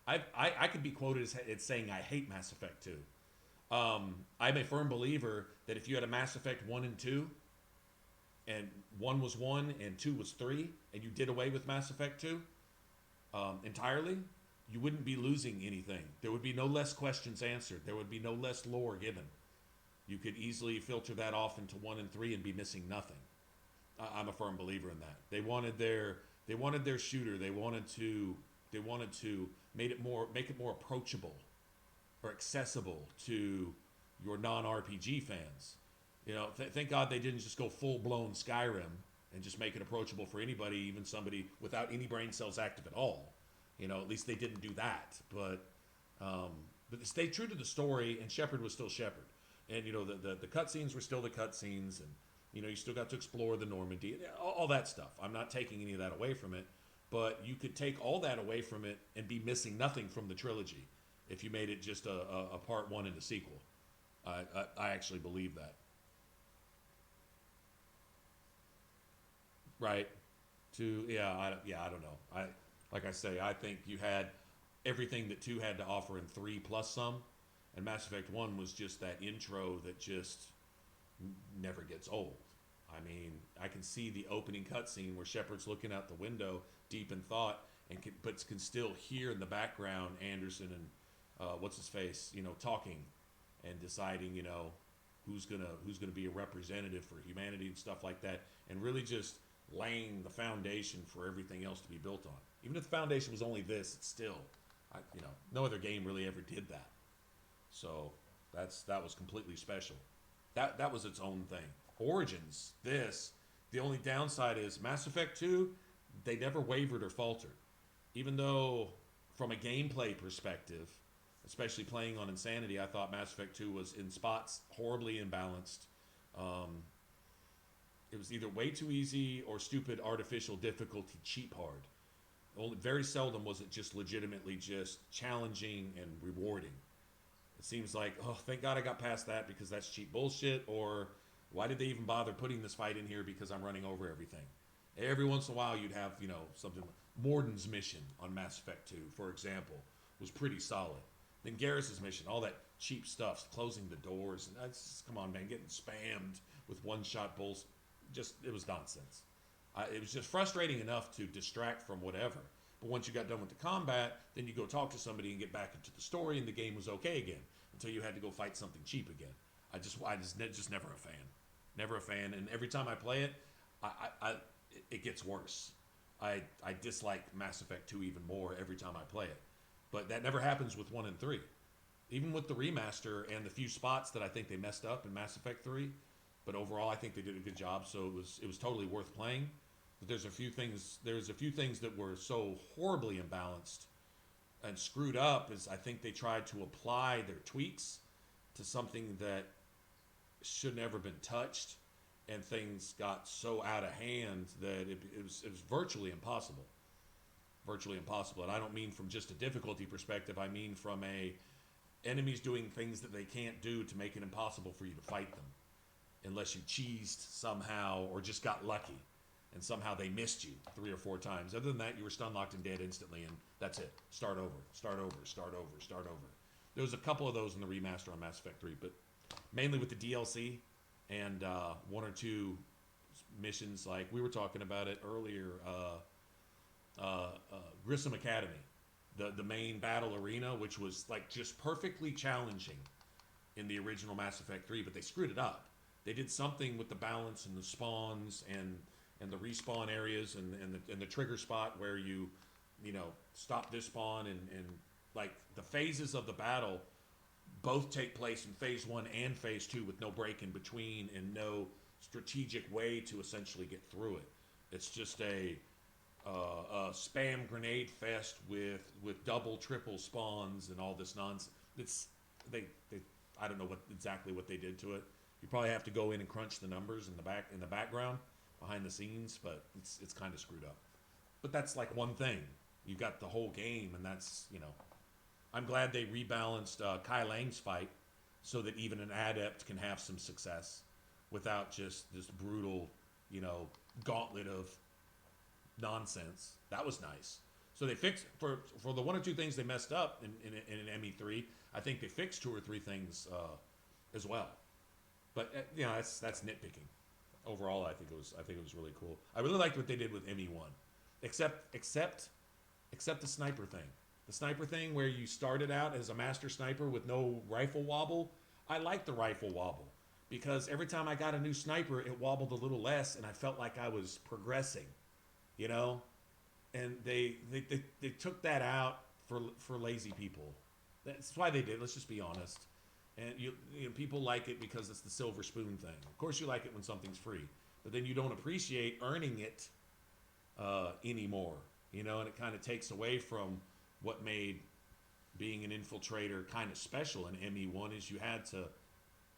I could be quoted as saying I hate Mass Effect 2. I'm a firm believer that if you had a Mass Effect 1 and 2, and 1 was 1 and 2 was 3, and you did away with Mass Effect 2 entirely, you wouldn't be losing anything. There would be no less questions answered. There would be no less lore given. You could easily filter that off into 1 and 3 and be missing nothing. I'm a firm believer in that. They wanted their shooter. They wanted to make it more approachable or accessible to your non-RPG fans. You know, thank God they didn't just go full-blown Skyrim and just make it approachable for anybody, even somebody without any brain cells active at all. You know, at least they didn't do that. But they stayed true to the story, and Shepard was still Shepard. And, you know, the cutscenes were still the cutscenes, and, you know, you still got to explore the Normandy, all that stuff. I'm not taking any of that away from it, but you could take all that away from it and be missing nothing from the trilogy if you made it just a part 1 and a sequel. I actually believe that. Right. I don't know. Like I say, I think you had everything that 2 had to offer in 3 plus some, and Mass Effect 1 was just that intro that just never gets old. I mean, I can see the opening cutscene where Shepard's looking out the window, deep in thought, but can still hear in the background Anderson and what's his face, you know, talking and deciding, you know, who's gonna be a representative for humanity and stuff like that, and really just laying the foundation for everything else to be built on. Even if the foundation was only this, it's still, you know, no other game really ever did that. So that was completely special. That was its own thing. Origins, the only downside is Mass Effect 2, they never wavered or faltered. Even though, from a gameplay perspective, especially playing on Insanity, I thought Mass Effect 2 was, in spots, horribly imbalanced. It was either way too easy or stupid artificial difficulty cheap hard. Very seldom was it just legitimately just challenging and rewarding. It seems like, oh, thank God I got past that because that's cheap bullshit, or why did they even bother putting this fight in here because I'm running over everything? Every once in a while you'd have, you know, something. Morden's mission on Mass Effect 2, for example, was pretty solid. Then Garrus's mission, all that cheap stuff, closing the doors, and that's, come on, man, getting spammed with one-shot bulls, it was nonsense. It was just frustrating enough to distract from whatever. But once you got done with the combat, then you go talk to somebody and get back into the story, and the game was okay again until you had to go fight something cheap again. I just never a fan, never a fan. And every time I play it, it gets worse. I dislike Mass Effect 2 even more every time I play it. But that never happens with 1 and 3. Even with the remaster and the few spots that I think they messed up in Mass Effect 3, but overall I think they did a good job, so it was totally worth playing. But there's a few things that were so horribly imbalanced and screwed up, is I think they tried to apply their tweaks to something that should never been touched, and things got so out of hand that it was virtually impossible. Virtually impossible. And I don't mean from just a difficulty perspective, I mean from enemies doing things that they can't do to make it impossible for you to fight them. Unless you cheesed somehow or just got lucky and somehow they missed you 3 or 4 times. Other than that, you were stun locked and dead instantly, and that's it. Start over, start over, start over, start over. There was a couple of those in the remaster on Mass Effect 3, but mainly with the DLC and 1 or 2 missions, like we were talking about it earlier, Grissom Academy, the main battle arena, which was like just perfectly challenging in the original Mass Effect 3, but they screwed it up. They did something with the balance and the spawns and and the respawn areas and the trigger spot where you stop this spawn and like the phases of the battle both take place in phase 1 and phase 2 with no break in between and no strategic way to essentially get through it. It's just a spam grenade fest with double, triple spawns and all this nonsense. It's I don't know exactly what they did to it. You probably have to go in and crunch the numbers in the background behind the scenes, but it's kind of screwed up. But that's like one thing. You got the whole game, and that's I'm glad they rebalanced Cailan's fight so that even an adept can have some success without just this brutal, gauntlet of nonsense. That was nice. So they fixed for the one or two things they messed up in an ME3. I think they fixed 2 or 3 things as well. But that's nitpicking. Overall, I think it was really cool. I really liked what they did with ME1, except the sniper thing. The sniper thing where you started out as a master sniper with no rifle wobble. I liked the rifle wobble because every time I got a new sniper, it wobbled a little less, and I felt like I was progressing, And they took that out for lazy people. That's why they did. Let's just be honest. And people like it because it's the silver spoon thing. Of course, you like it when something's free, but then you don't appreciate earning it anymore. And it kind of takes away from what made being an infiltrator kind of special in ME1 is you had to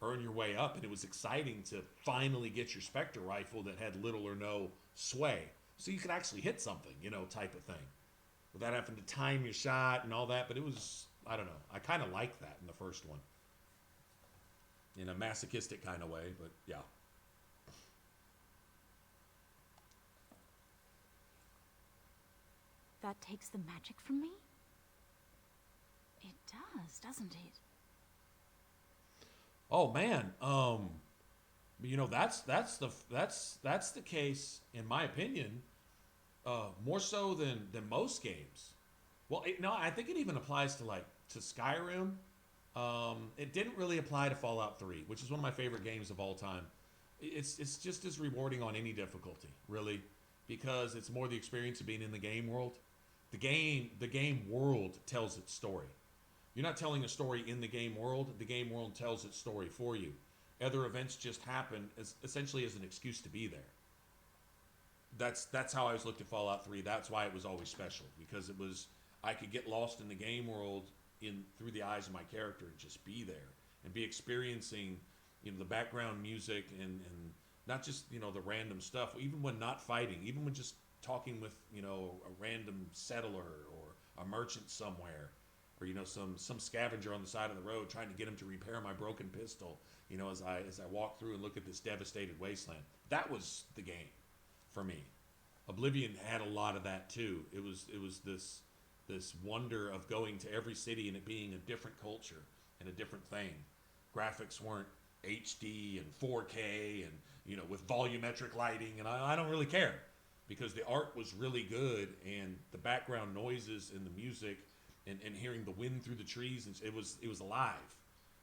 earn your way up, and it was exciting to finally get your Spectre rifle that had little or no sway, so you could actually hit something, type of thing, without having to time your shot and all that. But it was, I don't know, I kind of liked that in the first one, in a masochistic kind of way, but yeah. That takes the magic from me? It does, doesn't it? Oh man, that's the case in my opinion, more so than most games. Well, I think it even applies to Skyrim. It didn't really apply to Fallout 3, which is one of my favorite games of all time. It's just as rewarding on any difficulty, really, because it's more the experience of being in the game world. The game world tells its story. You're not telling a story in the game world. The game world tells its story for you. Other events just happen essentially as an excuse to be there. That's how I always looked at Fallout 3. That's why it was always special, because I could get lost in the game world through the eyes of my character and just be there and be experiencing the background music and not just the random stuff. Even when not fighting, even when just talking with a random settler or a merchant somewhere, or some scavenger on the side of the road, trying to get him to repair my broken pistol, as I walk through and look at this devastated wasteland. That was the game for me. Oblivion had a lot of that too. It was this wonder of going to every city and it being a different culture and a different thing. Graphics weren't HD and 4K and with volumetric lighting, and I don't really care, because the art was really good, and the background noises and the music and hearing the wind through the trees, and it was alive.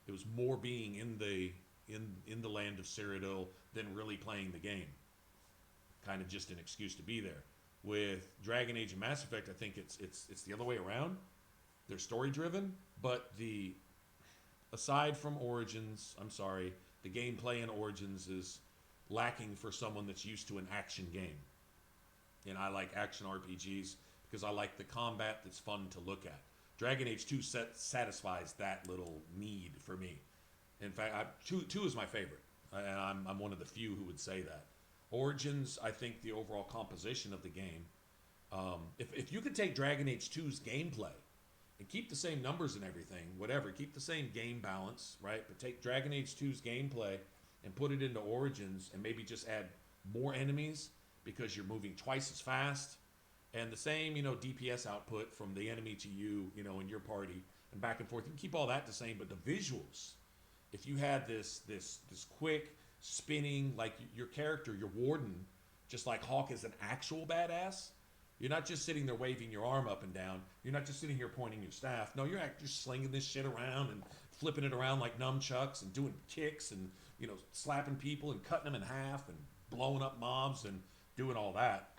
It was more being in the land of Cyrodiil than really playing the game. Kind of just an excuse to be there. With Dragon Age and Mass Effect, I think it's the other way around. They're story driven, but aside from Origins, the gameplay in Origins is lacking for someone that's used to an action game. And I like action RPGs because I like the combat that's fun to look at. Dragon Age 2 satisfies that little need for me. In fact, 2 is my favorite, and I'm one of the few who would say that. Origins, I think the overall composition of the game, if you could take Dragon Age 2's gameplay and keep the same numbers and everything, whatever, keep the same game balance, right? But take Dragon Age 2's gameplay and put it into Origins and maybe just add more enemies because you're moving twice as fast, and the same, DPS output from the enemy to you, in your party, and back and forth. You can keep all that the same, but the visuals, if you had this quick spinning, like your character, your warden, just like Hawk is an actual badass. You're not just sitting there waving your arm up and down. You're not just sitting here pointing your staff. No, you're slinging this shit around and flipping it around like nunchucks and doing kicks and slapping people and cutting them in half and blowing up mobs and doing all that.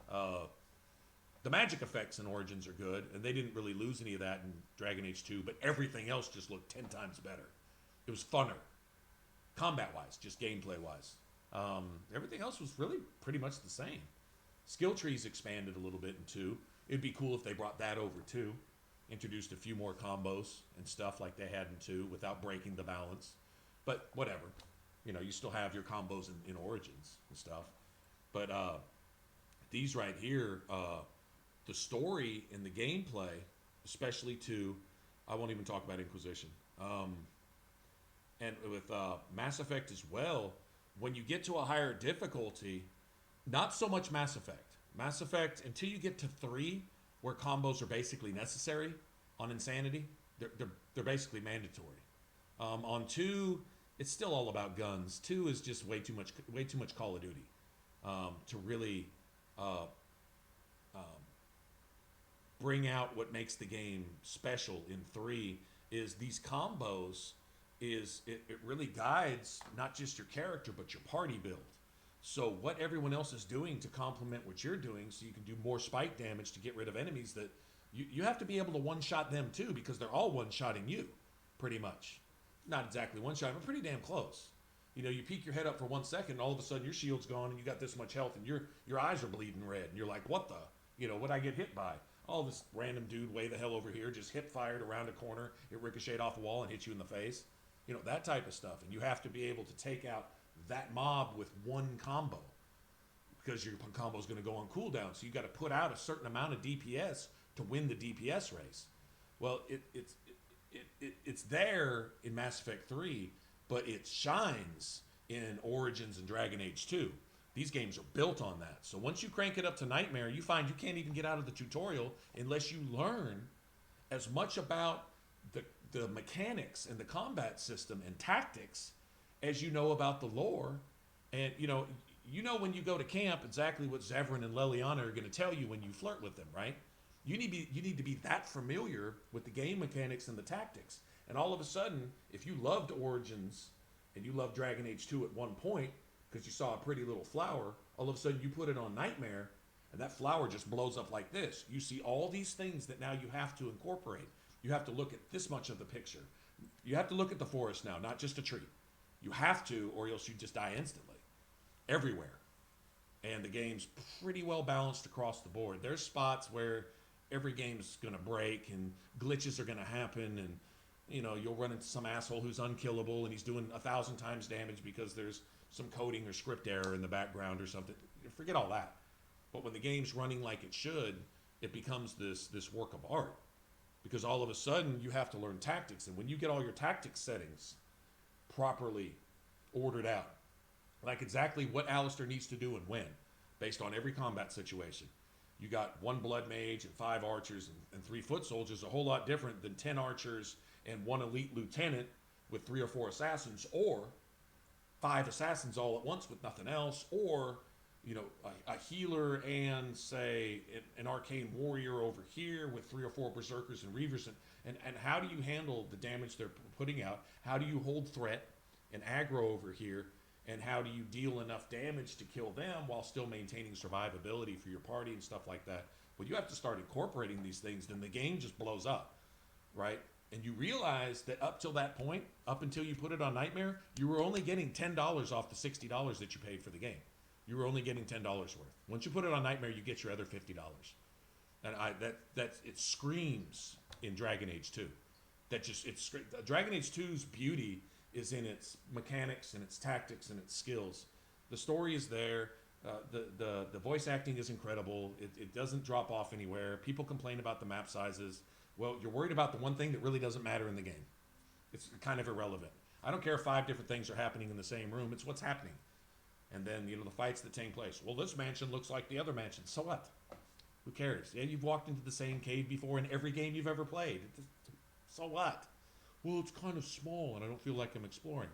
The magic effects in Origins are good, and they didn't really lose any of that in Dragon Age 2, but everything else just looked 10 times better. It was funner. Combat-wise, just gameplay-wise. Everything else was really pretty much the same. Skill trees expanded a little bit in 2. It'd be cool if they brought that over too. Introduced a few more combos and stuff like they had in 2 without breaking the balance. But whatever. You know, you still have your combos in Origins and stuff. But these right here, the story and the gameplay, especially to, I won't even talk about Inquisition. And with Mass Effect as well, when you get to a higher difficulty, not so much Mass Effect. Mass Effect, until you get to 3, where combos are basically necessary on Insanity, they're basically mandatory. On 2, it's still all about guns. 2 is just way too much Call of Duty to really bring out what makes the game special. In 3 is these combos. It really guides not just your character but your party build. So what everyone else is doing to complement what you're doing, so you can do more spike damage to get rid of enemies, that you have to be able to one-shot them too, because they're all one-shotting you, pretty much. Not exactly one-shot, but pretty damn close. You know, you peek your head up for 1 second, and all of a sudden your shield's gone, and you got this much health, and your eyes are bleeding red, and you're like, what the? You know, what'd I get hit by? Oh, this random dude way the hell over here just hip fired around a corner, it ricocheted off a wall and hit you in the face. You know, that type of stuff. And you have to be able to take out that mob with one combo, because your combo is going to go on cooldown. So you got to put out a certain amount of DPS to win the DPS race. Well, it's there in Mass Effect 3, but it shines in Origins and Dragon Age 2. These games are built on that. So once you crank it up to Nightmare, you find you can't even get out of the tutorial unless you learn as much about the mechanics and the combat system and tactics as you know about the lore. And you know when you go to camp exactly what Zevran and Leliana are going to tell you when you flirt with them, right? You need to be that familiar with the game mechanics and the tactics. And all of a sudden, if you loved Origins and you loved Dragon Age 2 at one point because you saw a pretty little flower, all of a sudden you put it on Nightmare and that flower just blows up like this. You see all these things that now you have to incorporate. You have to look at this much of the picture. You have to look at the forest now, not just a tree. You have to, or else you just die instantly. Everywhere. And the game's pretty well balanced across the board. There's spots where every game's going to break and glitches are going to happen, and you know, you'll run into some asshole who's unkillable and he's doing 1,000 times damage because there's some coding or script error in the background or something. Forget all that. But when the game's running like it should, it becomes this work of art. Because all of a sudden, you have to learn tactics. And when you get all your tactics settings properly ordered out, like exactly what Alistair needs to do and when, based on every combat situation. You got 1 blood mage and 5 archers and 3 foot soldiers, a whole lot different than 10 archers and 1 elite lieutenant with 3 or 4 assassins, or 5 assassins all at once with nothing else, or you know, a healer and say an arcane warrior over here with 3 or 4 berserkers and reavers, and how do you handle the damage they're putting out? How do you hold threat and aggro over here? And how do you deal enough damage to kill them while still maintaining survivability for your party and stuff like that? When you have to start incorporating these things, then the game just blows up, right? And you realize that up till that point, up until you put it on Nightmare, you were only getting $10 off the $60 that you paid for the game. You were only getting $10 worth. Once you put it on Nightmare, you get your other $50. And it screams in Dragon Age 2. Dragon Age 2's beauty is in its mechanics and its tactics and its skills. The story is there. The voice acting is incredible. It doesn't drop off anywhere. People complain about the map sizes. Well, you're worried about the one thing that really doesn't matter in the game. It's kind of irrelevant. I don't care if 5 different things are happening in the same room. It's what's happening. And then, you know, the fights that take place. Well, this mansion looks like the other mansion. So what? Who cares? Yeah, you've walked into the same cave before in every game you've ever played. So what? Well, it's kind of small and I don't feel like I'm exploring.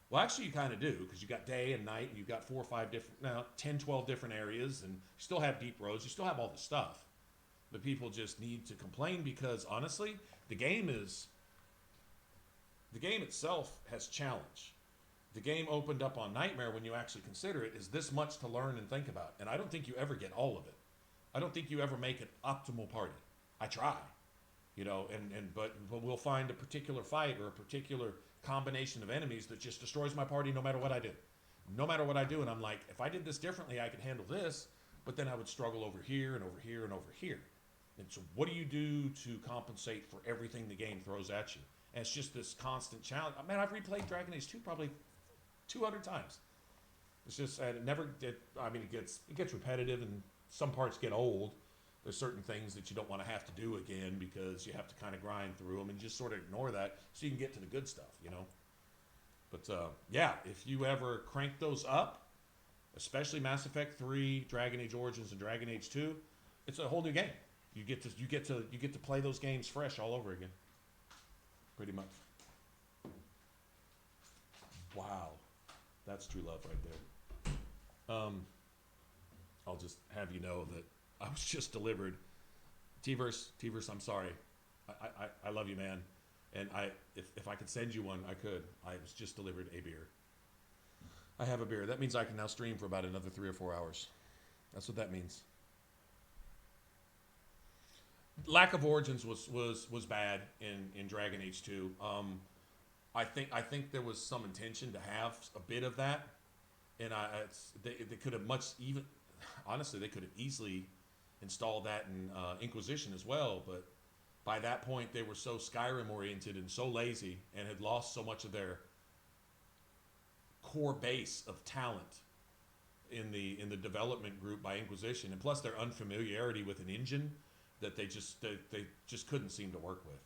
Well, actually you kind of do, because you got day and night and you've got 4 or 5 different, now 10, 12 different areas, and you still have deep roads. You still have all the stuff. But people just need to complain because, honestly, the game itself has challenge. the game opened up on Nightmare, when you actually consider it, is this much to learn and think about. And I don't think you ever get all of it. I don't think you ever make an optimal party. I try, you know, but we'll find a particular fight or a particular combination of enemies that just destroys my party no matter what I do. No matter what I do, and I'm like, if I did this differently, I could handle this, but then I would struggle over here and over here and over here. And so what do you do to compensate for everything the game throws at you? And it's just this constant challenge. Man, I've replayed Dragon Age 2 probably 200 times. It's just, and it never did, I mean, it gets repetitive and some parts get old. There's certain things that you don't want to have to do again because you have to kind of grind through them and just sort of ignore that so you can get to the good stuff, you know? But yeah, if you ever crank those up, especially Mass Effect 3, Dragon Age Origins, and Dragon Age 2, it's a whole new game. You get to play those games fresh all over again. Pretty much. Wow. That's true love right there. I'll just have you know that I was just delivered. T-Verse, I'm sorry. I love you, man. And if I could send you one, I could. I was just delivered a beer. I have a beer. That means I can now stream for about another 3 or 4 hours. That's what that means. Lack of Origins was bad in Dragon Age 2. I think there was some intention to have a bit of that, and they could have honestly they could have easily installed that in Inquisition as well, but by that point they were so Skyrim oriented and so lazy and had lost so much of their core base of talent in the development group by Inquisition, and plus their unfamiliarity with an engine that they just couldn't seem to work with.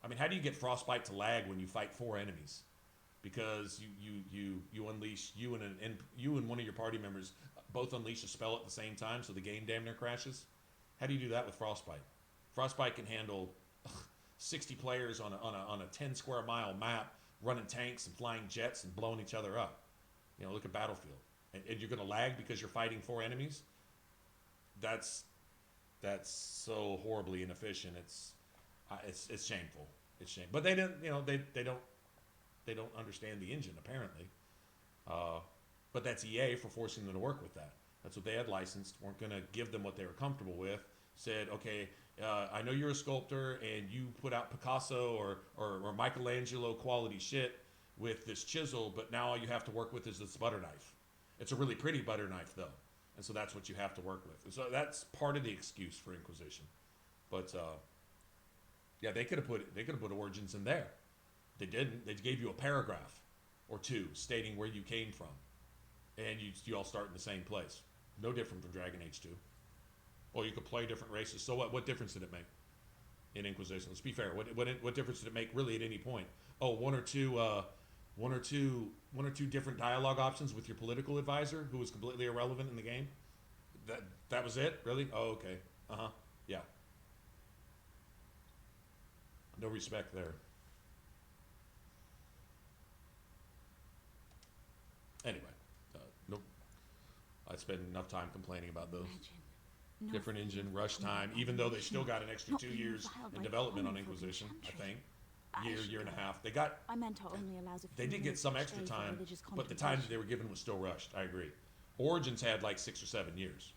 I mean, how do you get Frostbite to lag when you fight 4 enemies? Because you unleash you and one of your party members both unleash a spell at the same time, so the game damn near crashes. How do you do that with Frostbite? Frostbite can handle 60 players on a 10 square mile map, running tanks and flying jets and blowing each other up. You know, look at Battlefield, and you're going to lag because you're fighting 4 enemies. That's so horribly inefficient. It's shameful. It's shameful. But they didn't, you know, they don't understand the engine apparently. But that's EA for forcing them to work with that. That's what they had licensed. Weren't going to give them what they were comfortable with. Said, okay, I know you're a sculptor and you put out Picasso or Michelangelo quality shit with this chisel, but now all you have to work with is this butter knife. It's a really pretty butter knife though. And so that's what you have to work with. And so that's part of the excuse for Inquisition. But yeah, they could have put Origins in there. They didn't. They gave you a paragraph or 2 stating where you came from, and you all start in the same place. No different from Dragon Age 2. Well, you could play different races. So what difference did it make in Inquisition? Let's be fair. What difference did it make really at any point? Oh, one or two different dialogue options with your political advisor who was completely irrelevant in the game. That was it, really? Oh, okay. Yeah. No respect there. Anyway, nope. I spent enough time complaining about those. Different engine, rush time, even though they still got an extra 2 years in development on Inquisition, I think. Year and a half. They did get some extra time, but the time that they were given was still rushed. I agree. Origins had like 6 or 7 years.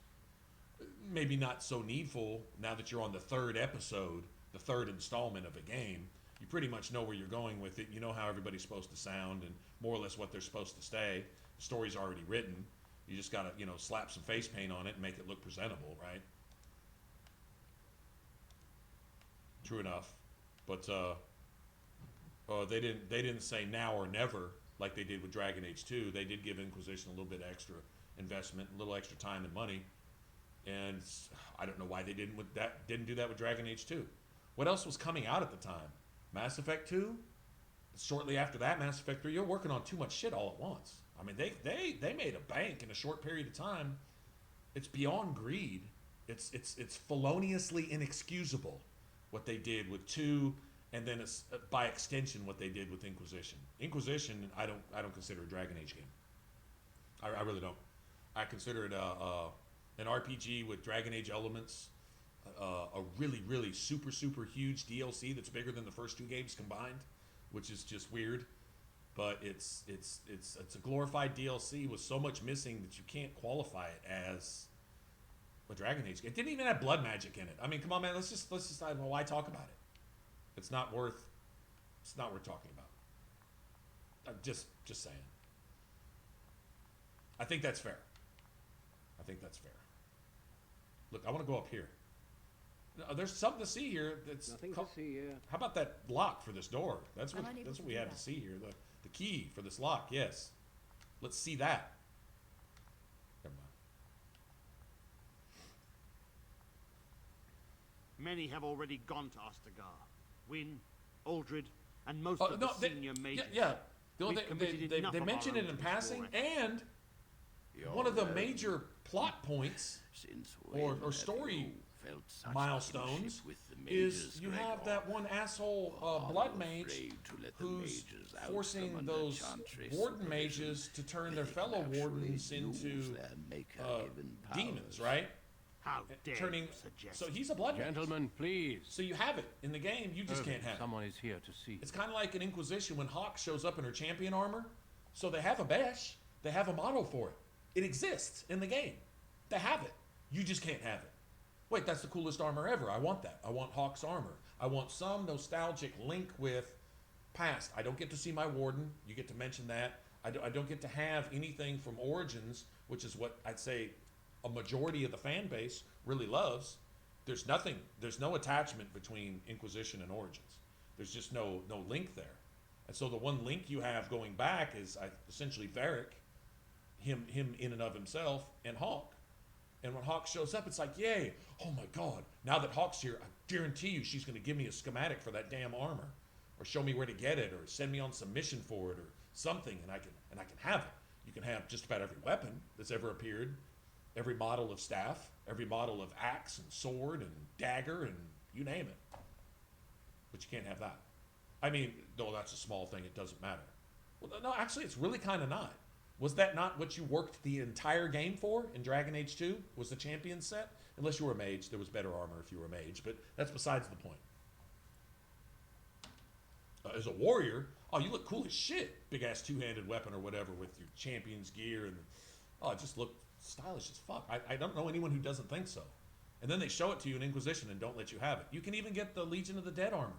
Maybe not so needful now that you're on the 3rd episode, the 3rd installment of a game. You pretty much know where you're going with it. You know how everybody's supposed to sound and more or less what they're supposed to say. The story's already written. You just gotta, you know, slap some face paint on it and make it look presentable, right? True enough. But they didn't say now or never like they did with Dragon Age 2. They did give Inquisition a little bit extra investment, a little extra time and money. And I don't know why they didn't do that with Dragon Age 2. What else was coming out at the time? Mass Effect 2? Shortly after that, Mass Effect 3. You're working on too much shit all at once. I mean, they made a bank in a short period of time. It's beyond greed. It's feloniously inexcusable what they did with 2, and then it's by extension what they did with Inquisition. Inquisition, I don't consider a Dragon Age game. I really don't. I consider it an RPG with Dragon Age elements, a really, really super, super huge DLC that's bigger than the first 2 games combined, which is just weird. but it's a glorified DLC with so much missing that you can't qualify it as a Dragon Age. It didn't even have blood magic in it. I mean, come on, man. Let's just why talk about it? It's not worth talking about. I'm just saying. I think that's fair. Look, I want to go up here. There's something to see here. That's nothing to see here. How about that lock for this door? That's what we have to see here. The key for this lock. Yes. Let's see that. Never mind. Many have already gone to Ostagar. Wynne, Aldred, and most of the senior mages. Yeah. They mention it in passing, and one of the major plot points or story milestones is you have that one asshole blood mage who's forcing those warden mages to turn their fellow wardens into demons, right? How dare you suggest? So he's a blood mage. Gentlemen, please. So you have it in the game, you just can't have it. Someone is here to see. It's kind of like an Inquisition when Hawk shows up in her champion armor. So they have a bash, they have a model for it. It exists in the game. They have it. You just can't have it. Wait, that's the coolest armor ever. I want that. I want Hawk's armor. I want some nostalgic link with past. I don't get to see my warden. You get to mention that. I don't get to have anything from Origins, which is what I'd say a majority of the fan base really loves. There's no attachment between Inquisition and Origins. There's just no link there. And so the one link you have going back is essentially Varric, him in and of himself, and Hawk. And when Hawk shows up, it's like, yay, oh my God. Now that Hawk's here, I guarantee you she's going to give me a schematic for that damn armor, or show me where to get it, or send me on some mission for it, or something, and I can have it. You can have just about every weapon that's ever appeared, every model of staff, every model of axe and sword and dagger, and you name it. But you can't have that. I mean, though that's a small thing, it doesn't matter. Well, no, actually, it's really kind of not. Was that not what you worked the entire game for in Dragon Age 2? Was the champion set? Unless you were a mage, there was better armor if you were a mage, but that's besides the point. As a warrior, oh, you look cool as shit. Big ass two-handed weapon or whatever with your champion's gear, and it just looked stylish as fuck. I don't know anyone who doesn't think so. And then they show it to you in Inquisition and don't let you have it. You can even get the Legion of the Dead armor.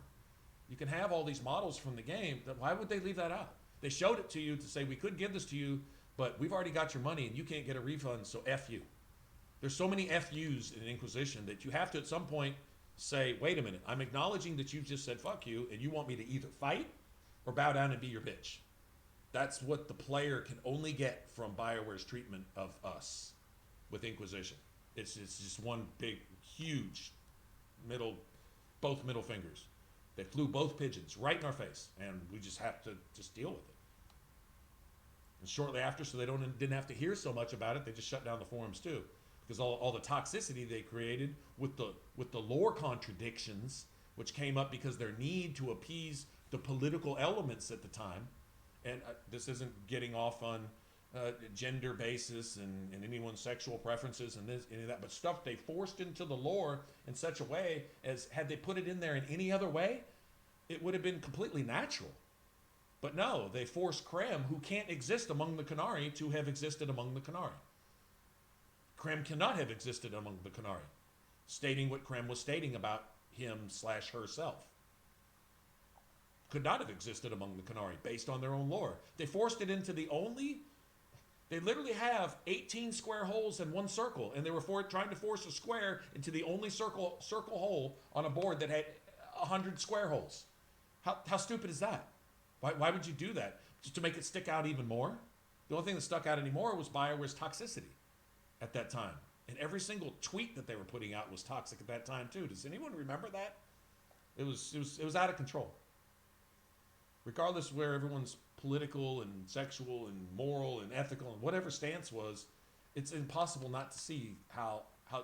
You can have all these models from the game. Why would they leave that out? They showed it to you to say, we could give this to you, but we've already got your money and you can't get a refund, so F you. There's so many FUs in Inquisition that you have to at some point say, wait a minute, I'm acknowledging that you've just said fuck you, and you want me to either fight or bow down and be your bitch. That's what the player can only get from BioWare's treatment of us with Inquisition. It's just one big, huge both middle fingers. They flew both pigeons right in our face, and we just have to just deal with it. And shortly after, so they didn't have to hear so much about it, they just shut down the forums too, because all the toxicity they created with the lore contradictions, which came up because their need to appease the political elements at the time, and this isn't getting off on gender basis and anyone's sexual preferences and any of that, but stuff they forced into the lore in such a way as had they put it in there in any other way, it would have been completely natural. But no, they forced Krem, who can't exist among the Korcari, to have existed among the Korcari. Krem cannot have existed among the Korcari, stating what Krem was stating about him/herself. Could not have existed among the Korcari based on their own lore. They forced it into they literally have 18 square holes and one circle, and they were trying to force a square into the only circle hole on a board that had 100 square holes. How stupid is that? Why would you do that? Just to make it stick out even more? The only thing that stuck out anymore was BioWare's toxicity at that time. And every single tweet that they were putting out was toxic at that time too. Does anyone remember that? It was out of control. Regardless of where everyone's political and sexual and moral and ethical and whatever stance was, it's impossible not to see how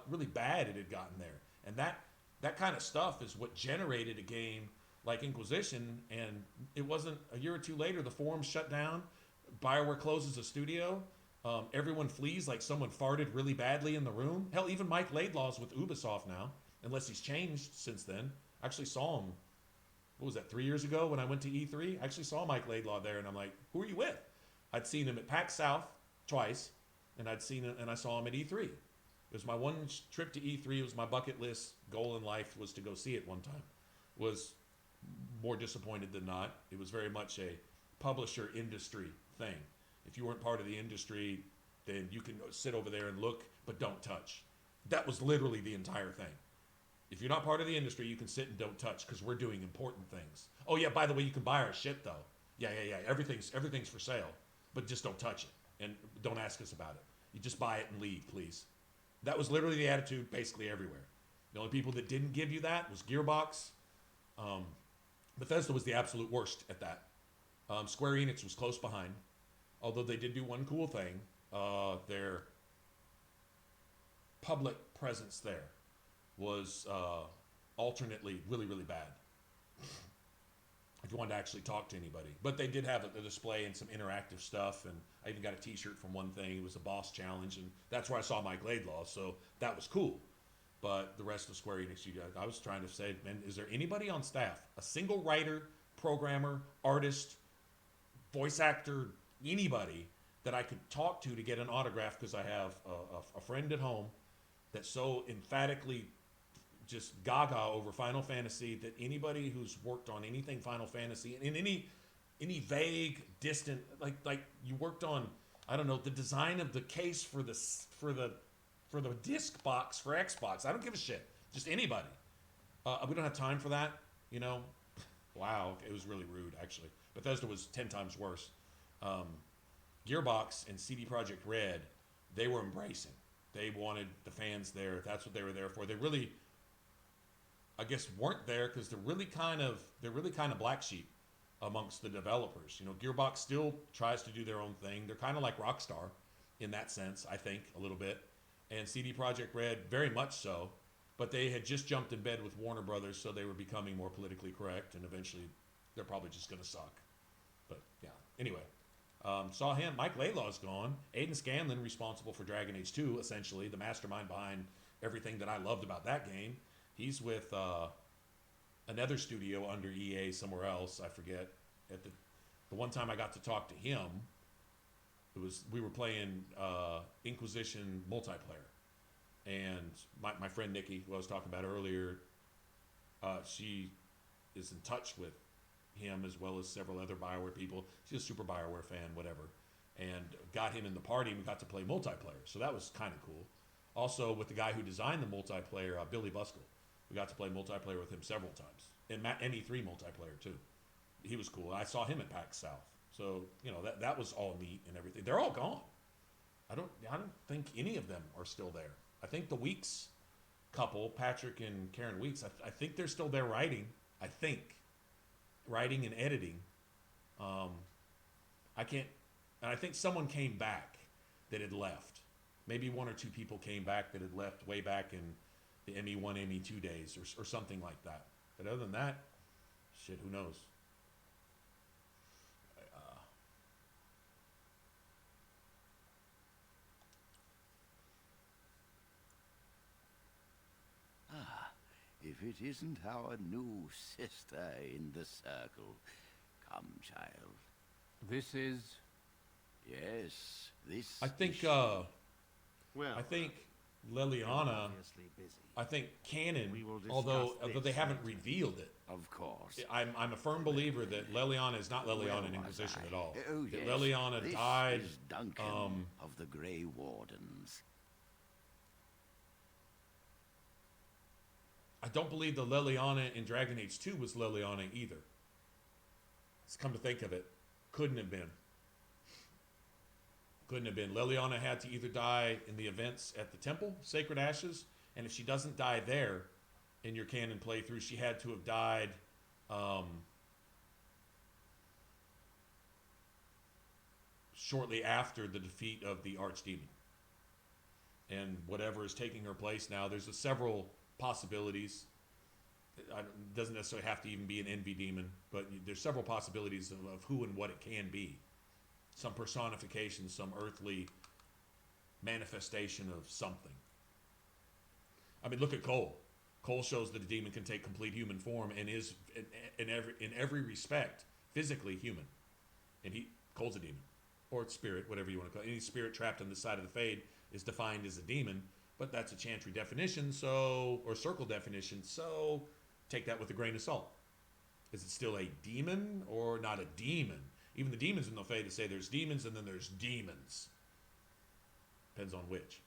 really bad it had gotten there. And that kind of stuff is what generated a game like Inquisition, and it wasn't a year or two later, the forums shut down, BioWare closes a studio, everyone flees like someone farted really badly in the room. Hell, even Mike Laidlaw's with Ubisoft now, unless he's changed since then. I actually saw him what was that, 3 years ago when I went to E3. I actually saw Mike Laidlaw there, and I'm like, who are you with? I'd seen him at PAX South twice, and I saw him at E3. It was my one trip to E3. It was my bucket list goal in life, was to go see it one time. Was more disappointed than not. It was very much a publisher industry thing. If you weren't part of the industry, then you can sit over there and look, but don't touch. That was literally the entire thing. If you're not part of the industry, you can sit and don't touch because we're doing important things. Oh yeah, by the way, you can buy our shit though. Yeah. Everything's for sale, but just don't touch it and don't ask us about it. You just buy it and leave, please. That was literally the attitude basically everywhere. The only people that didn't give you that was Gearbox. Bethesda was the absolute worst at that. Square Enix was close behind, although they did do one cool thing. Their public presence there was alternately really, really bad. If you wanted to actually talk to anybody. But they did have a display and some interactive stuff, and I even got a t-shirt from one thing. It was a boss challenge, and that's where I saw Mike Laidlaw, so that was cool. But the rest of Square Enix, I was trying to say, man, is there anybody on staff, a single writer, programmer, artist, voice actor, anybody that I could talk to get an autograph, because I have a friend at home that's so emphatically just gaga over Final Fantasy that anybody who's worked on anything Final Fantasy, in any vague, distant, like you worked on, I don't know, the design of the case for the disc box for Xbox. I don't give a shit. Just anybody. We don't have time for that, you know. Wow, it was really rude, actually. Bethesda was 10 times worse. Gearbox and CD Projekt Red, they were embracing. They wanted the fans there. That's what they were there for. They really, I guess, weren't there because they're really kind of black sheep amongst the developers. You know, Gearbox still tries to do their own thing. They're kind of like Rockstar in that sense, I think, a little bit. And CD Projekt Red, very much so. But they had just jumped in bed with Warner Brothers, so they were becoming more politically correct, and eventually they're probably just going to suck. But, yeah. Anyway, saw him. Mike Laidlaw's gone. Aiden Scanlon, responsible for Dragon Age 2, essentially, the mastermind behind everything that I loved about that game. He's with another studio under EA somewhere else, I forget. At the one time I got to talk to him, we were playing Inquisition multiplayer. And my friend Nikki, who I was talking about earlier, she is in touch with him as well as several other BioWare people. She's a super BioWare fan, whatever. And got him in the party, and we got to play multiplayer. So that was kind of cool. Also, with the guy who designed the multiplayer, Billy Buskell. We got to play multiplayer with him several times. And ME3 multiplayer, too. He was cool. I saw him at PAX South. So, you know, that was all neat and everything. They're all gone. I don't think any of them are still there. I think the Weeks couple, Patrick and Karen Weeks, I think they're still there writing. I think. Writing and editing. I think someone came back that had left. Maybe one or two people came back that had left way back in the ME1, ME2 days or something like that. But other than that, shit, who knows? If it isn't our new sister in the circle. Come, child. This is... Yes, this I think, well, I think Leliana, I think canon, although they haven't revealed it. Of course. I'm a firm believer that Leliana is not Leliana in Inquisition at all. Oh, that yes. Leliana This died. is Duncan of the Grey Wardens. I don't believe the Leliana in Dragon Age 2 was Leliana either. Let's come to think of it. Couldn't have been. Couldn't have been. Leliana had to either die in the events at the temple, Sacred Ashes, and if she doesn't die there in your canon playthrough, she had to have died shortly after the defeat of the Archdemon. And whatever is taking her place now, there's several possibilities. It doesn't necessarily have to even be an envy demon, but there's several possibilities of who and what it can be. Some personification, some earthly manifestation of something. I mean, look at Cole. Cole shows that a demon can take complete human form and is in every respect physically human. And Cole's a demon, or spirit, whatever you want to call it. Any spirit trapped on the side of the Fade is defined as a demon, but that's a Chantry definition, or circle definition, so take that with a grain of salt. Is it still a demon or not a demon? Even the demons in the Fade say there's demons and then there's demons. Depends on which.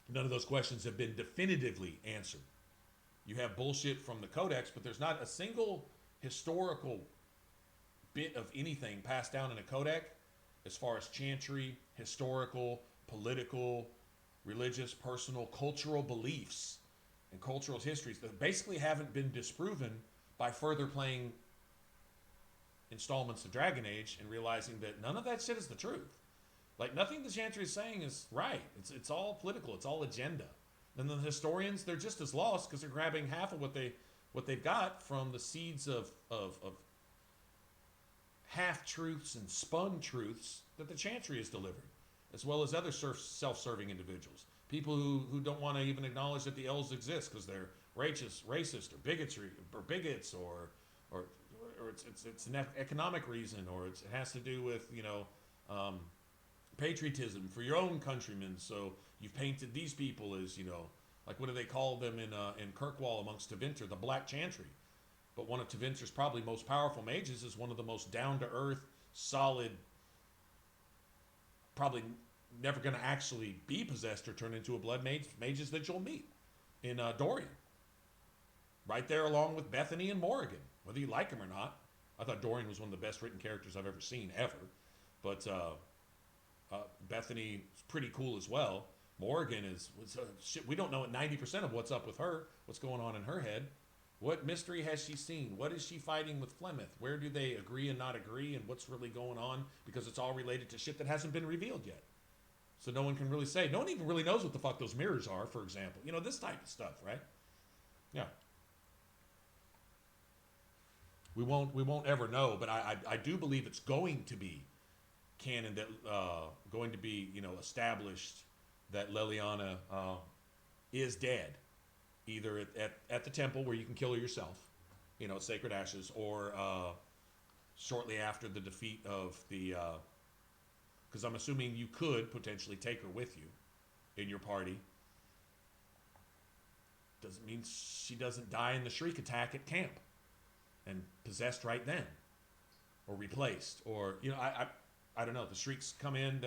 None of those questions have been definitively answered. You have bullshit from the Codex, but there's not a single historical bit of anything passed down in a Codex as far as Chantry, historical, political, religious, personal, cultural beliefs and cultural histories that basically haven't been disproven by further playing installments of Dragon Age and realizing that none of that shit is the truth. Like, nothing the Chantry is saying is right. It's all political. It's all agenda. And the historians, they're just as lost because they're grabbing half of what they've got from the seeds of half-truths and spun truths that the Chantry has delivered, as well as other self-serving individuals. People who don't want to even acknowledge that the elves exist because they're racist or bigots, or it's an economic reason, or it has to do with, patriotism for your own countrymen. So you've painted these people as, like, what do they call them in Kirkwall amongst Tevinter? The Black Chantry. But one of Tevinter's probably most powerful mages is one of the most down-to-earth, solid, probably never going to actually be possessed or turn into a blood mages that you'll meet in Dorian. Right there along with Bethany and Morrigan, whether you like him or not. I thought Dorian was one of the best written characters I've ever seen, ever. But Bethany is pretty cool as well. Morrigan shit. We don't know 90% of what's up with her, what's going on in her head. What mystery has she seen? What is she fighting with Flemeth? Where do they agree and not agree, and what's really going on? Because it's all related to shit that hasn't been revealed yet. So no one can really say. No one even really knows what the fuck those mirrors are, for example. This type of stuff, right? Yeah. We won't ever know, but I do believe it's going to be canon, that going to be established that Leliana is dead, either at the temple where you can kill her yourself, Sacred Ashes, or shortly after the defeat of the because I'm assuming you could potentially take her with you in your party. Doesn't mean she doesn't die in the shriek attack at camp and possessed right then, or replaced, or I don't know. The shrieks come in.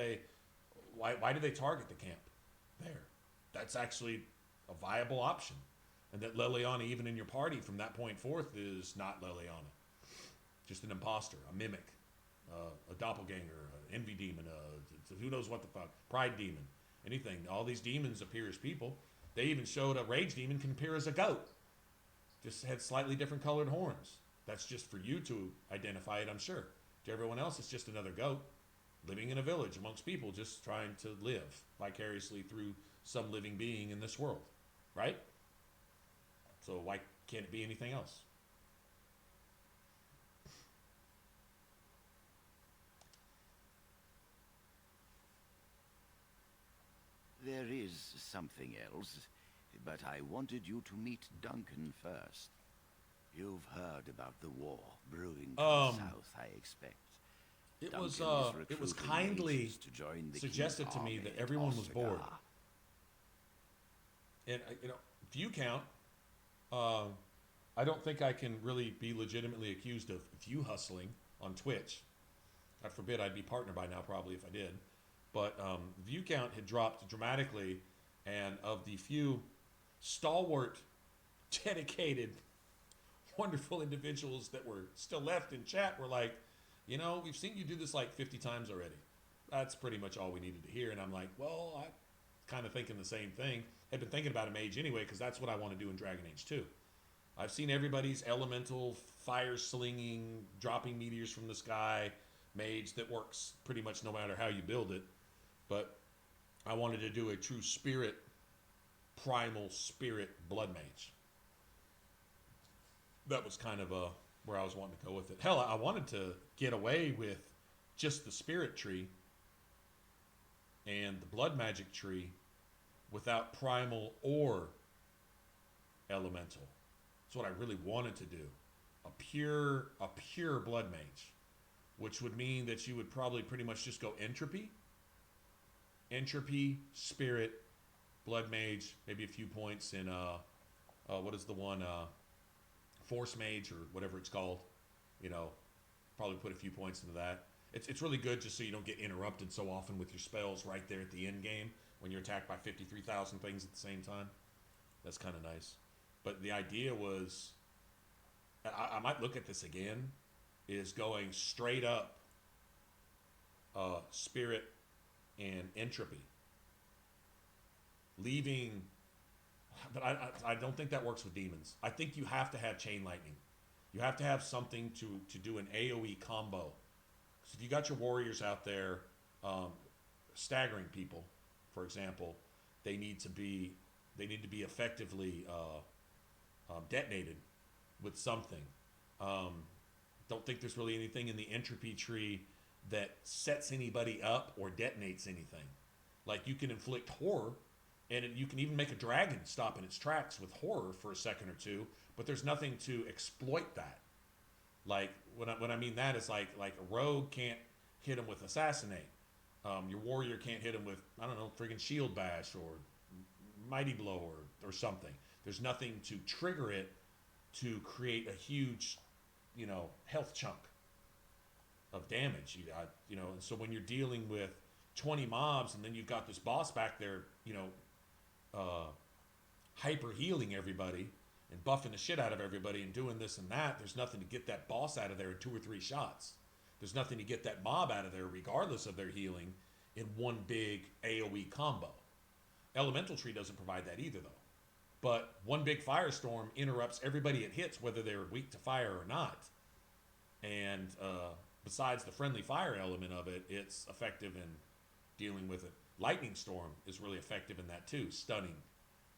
Why do they target the camp there? That's actually a viable option, and that Leliana, even in your party from that point forth, is not Leliana, just an imposter, a mimic, a doppelganger, an envy demon, who knows what the fuck, pride demon, anything. All these demons appear as people. They even showed a rage demon can appear as a goat, just had slightly different colored horns. That's just for you to identify it, I'm sure. To everyone else, it's just another goat living in a village amongst people, just trying to live vicariously through some living being in this world, right? So why can't it be anything else? There is something else, but I wanted you to meet Duncan first. You've heard about the war brewing to the south, I expect. It was kindly suggested to me that everyone was bored. And view count, I don't think I can really be legitimately accused of view hustling on Twitch. God forbid, I'd be partner by now probably if I did. But view count had dropped dramatically, and of the few stalwart, dedicated, wonderful individuals that were still left in chat were like, we've seen you do this like 50 times already. That's pretty much all we needed to hear. And I'm like, well, I'm kind of thinking the same thing. I've been thinking about a mage anyway, because that's what I want to do in Dragon Age 2. I've seen everybody's elemental, fire slinging, dropping meteors from the sky mage that works pretty much no matter how you build it. But I wanted to do a true spirit, primal spirit blood mage. That was kind of where I was wanting to go with it. Hell, I wanted to get away with just the spirit tree and the blood magic tree without primal or elemental. That's what I really wanted to do. A pure blood mage, which would mean that you would probably pretty much just go entropy, spirit, blood mage, maybe a few points in what is the one, force mage or whatever it's called. You know, probably put a few points into that. It's really good just so you don't get interrupted so often with your spells right there at the end game when you're attacked by 53,000 things at the same time. That's kind of nice. But the idea was, I might look at this again, is going straight up spirit and entropy. Leaving, but I don't think that works with demons. I think you have to have chain lightning. You have to have something to do an AoE combo. So if you got your warriors out there staggering people, for example, they need to be effectively detonated with something. Don't think there's really anything in the entropy tree that sets anybody up or detonates anything. Like, you can inflict horror, and you can even make a dragon stop in its tracks with horror for a second or two, but there's nothing to exploit that. Like, what I mean that is like a rogue can't hit him with assassinate. Your warrior can't hit him with, I don't know, friggin' shield bash or mighty blow or something. There's nothing to trigger it to create a huge, you know, health chunk of damage. You know, and so when you're dealing with 20 mobs and then you've got this boss back there, you know, hyper healing everybody and buffing the shit out of everybody and doing this and that, there's nothing to get that boss out of there in 2 or 3 shots. There's nothing to get that mob out of there regardless of their healing in one big AoE combo. Elemental Tree doesn't provide that either, though. But one big firestorm interrupts everybody it hits, whether they're weak to fire or not. And besides the friendly fire element of it, it's effective in dealing with it. Lightning Storm is really effective in that too, stunning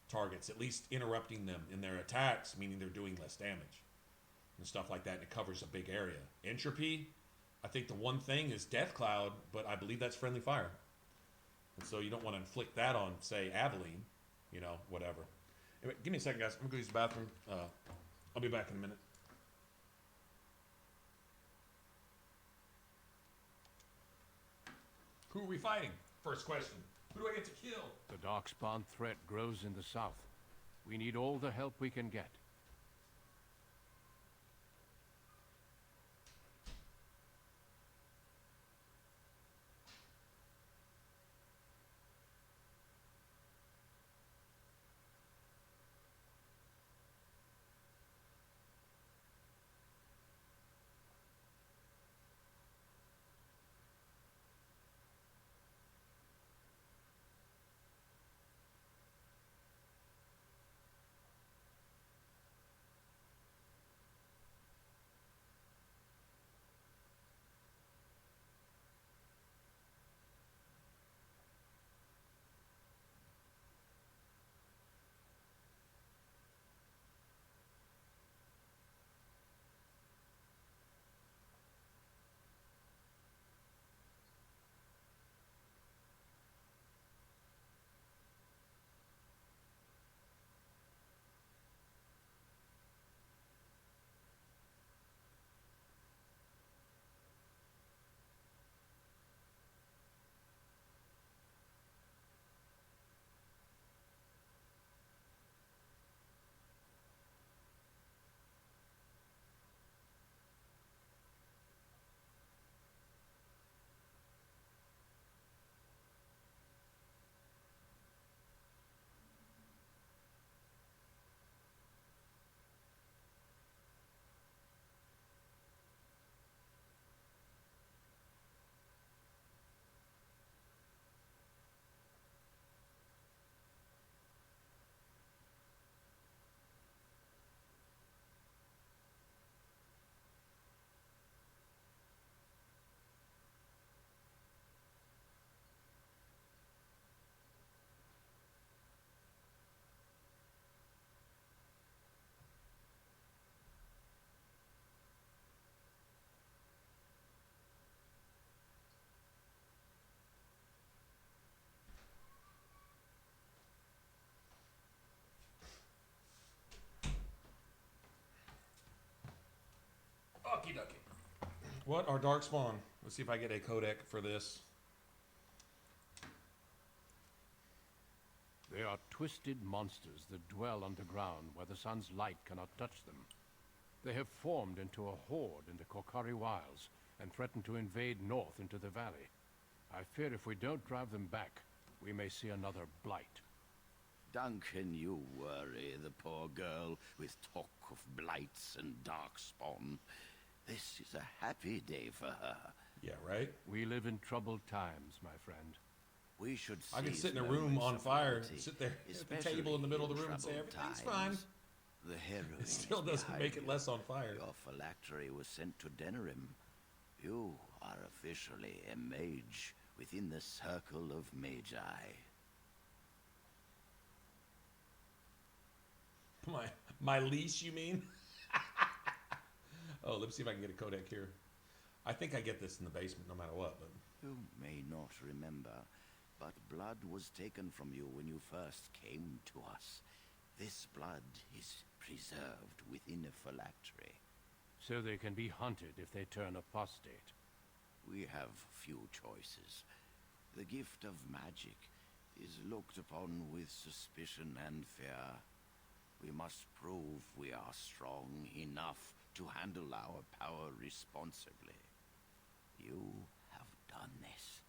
targets, at least interrupting them in their attacks, meaning they're doing less damage and stuff like that, and it covers a big area. Entropy, I think the one thing is Death Cloud, but I believe that's friendly fire. And so you don't want to inflict that on, say, Aveline, you know, whatever. Anyway, give me a second, guys. I'm going to go use the bathroom. I'll be back in a minute. Who are we fighting? First question. Who do I get to kill? The Darkspawn threat grows in the south. We need all the help we can get. ducky. What are Darkspawn? Let's see if I get a codec for this. They are twisted monsters that dwell underground where the sun's light cannot touch them. They have formed into a horde in the Korcari wilds and threaten to invade north into the valley. I fear if we don't drive them back, we may see another blight. Duncan, you worry the poor girl with talk of blights and darkspawn. This is a happy day for her. Yeah, right? We live in troubled times, my friend. We should I can seize sit in a room moments on of fire, liberty, sit there at the especially table in the middle of the in room and say, troubled everything's times. fine. The harrowing It still is doesn't behind make it you. less on fire. Your phylactery was sent to Denerim. You are officially a mage within the circle of Magi. My leash, you mean? Oh, let's see if I can get a codec here. I think I get this in the basement no matter what, but... You may not remember, but blood was taken from you when you first came to us. This blood is preserved within a phylactery. So they can be hunted if they turn apostate. We have few choices. The gift of magic is looked upon with suspicion and fear. We must prove we are strong enough to handle our power responsibly. You have done this.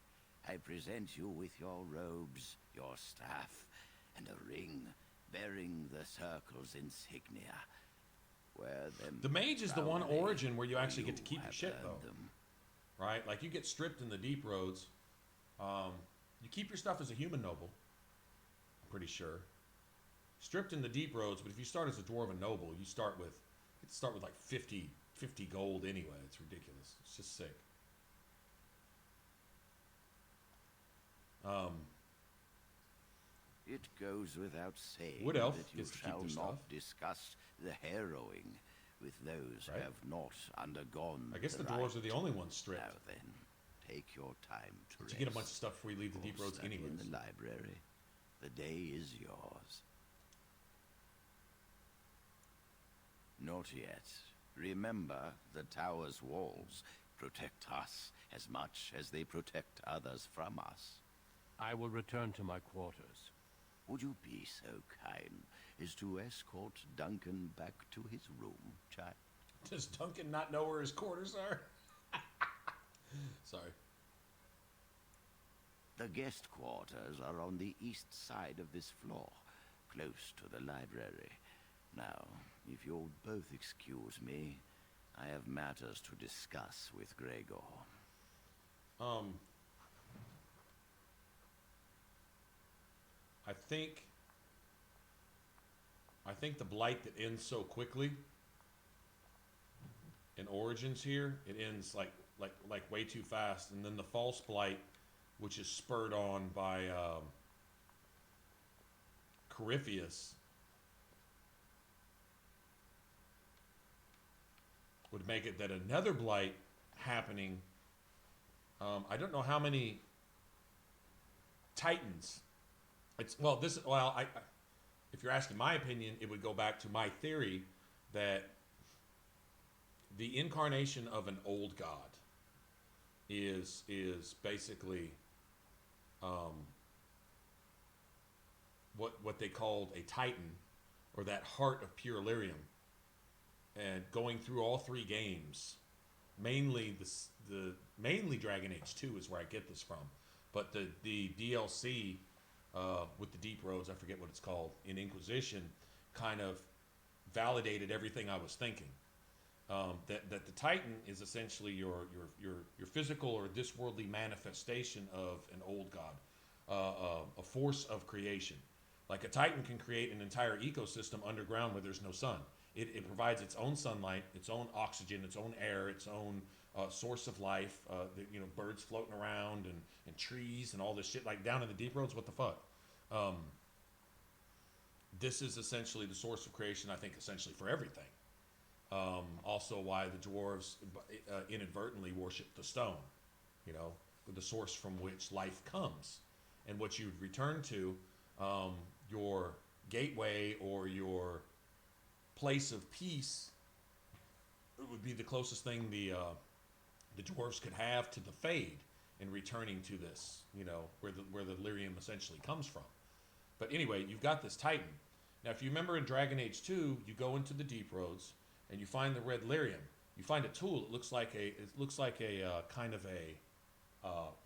I present you with your robes, your staff, and a ring bearing the circle's insignia. Wear them. The mage is the one proudly, origin where you for actually get to keep your have shit, earned though. them. Right? Like, you get stripped in the deep roads. You keep your stuff as a human noble. I'm pretty sure. Stripped in the deep roads, but if you start as a dwarven noble, you start with like 50 gold anyway. It's ridiculous. It's just sick. It goes without saying Wood Elf that you gets to keep shall their not stuff. discuss the harrowing with those Right. who have not undergone. I guess the the dwarves are rite. the only ones stripped. Now then, take your time to But rest. you get a bunch of stuff before you leave the or deep roads study anyways. in the library. The day is yours. Not yet. Remember, the tower's walls protect us as much as they protect others from us. I will return to my quarters. Would you be so kind as to escort Duncan back to his room, child? Does Duncan not know where his quarters are? Sorry. The guest quarters are on the east side of this floor, close to the library. Now, if you'll both excuse me, I have matters to discuss with Gregor. I think the blight that ends so quickly in Origins here, it ends like way too fast, and then the false blight, which is spurred on by Corypheus, would make it that another blight happening. I don't know how many Titans. If you're asking my opinion, it would go back to my theory that the incarnation of an old god is basically what they called a Titan, or that heart of pure lyrium. And going through all three games, mainly mainly Dragon Age 2 is where I get this from, but the DLC with the Deep Roads, I forget what it's called, in Inquisition, kind of validated everything I was thinking. That the Titan is essentially your physical or this worldly manifestation of an old god, a force of creation. Like a Titan can create an entire ecosystem underground where there's no sun. It provides its own sunlight, its own oxygen, its own air, its own source of life. Birds floating around and trees and all this shit. Like down in the Deep Roads, what the fuck? This is essentially the source of creation, I think, essentially for everything. Also why the dwarves inadvertently worship the stone, the source from which life comes. And what you'd return to, your gateway or your place of peace would be the closest thing the dwarves could have to the Fade in returning to this, you know, where the lyrium essentially comes from. But anyway, you've got this Titan. Now, if you remember in Dragon Age 2, you go into the Deep Roads and you find the red lyrium. You find a tool. It looks like a kind of a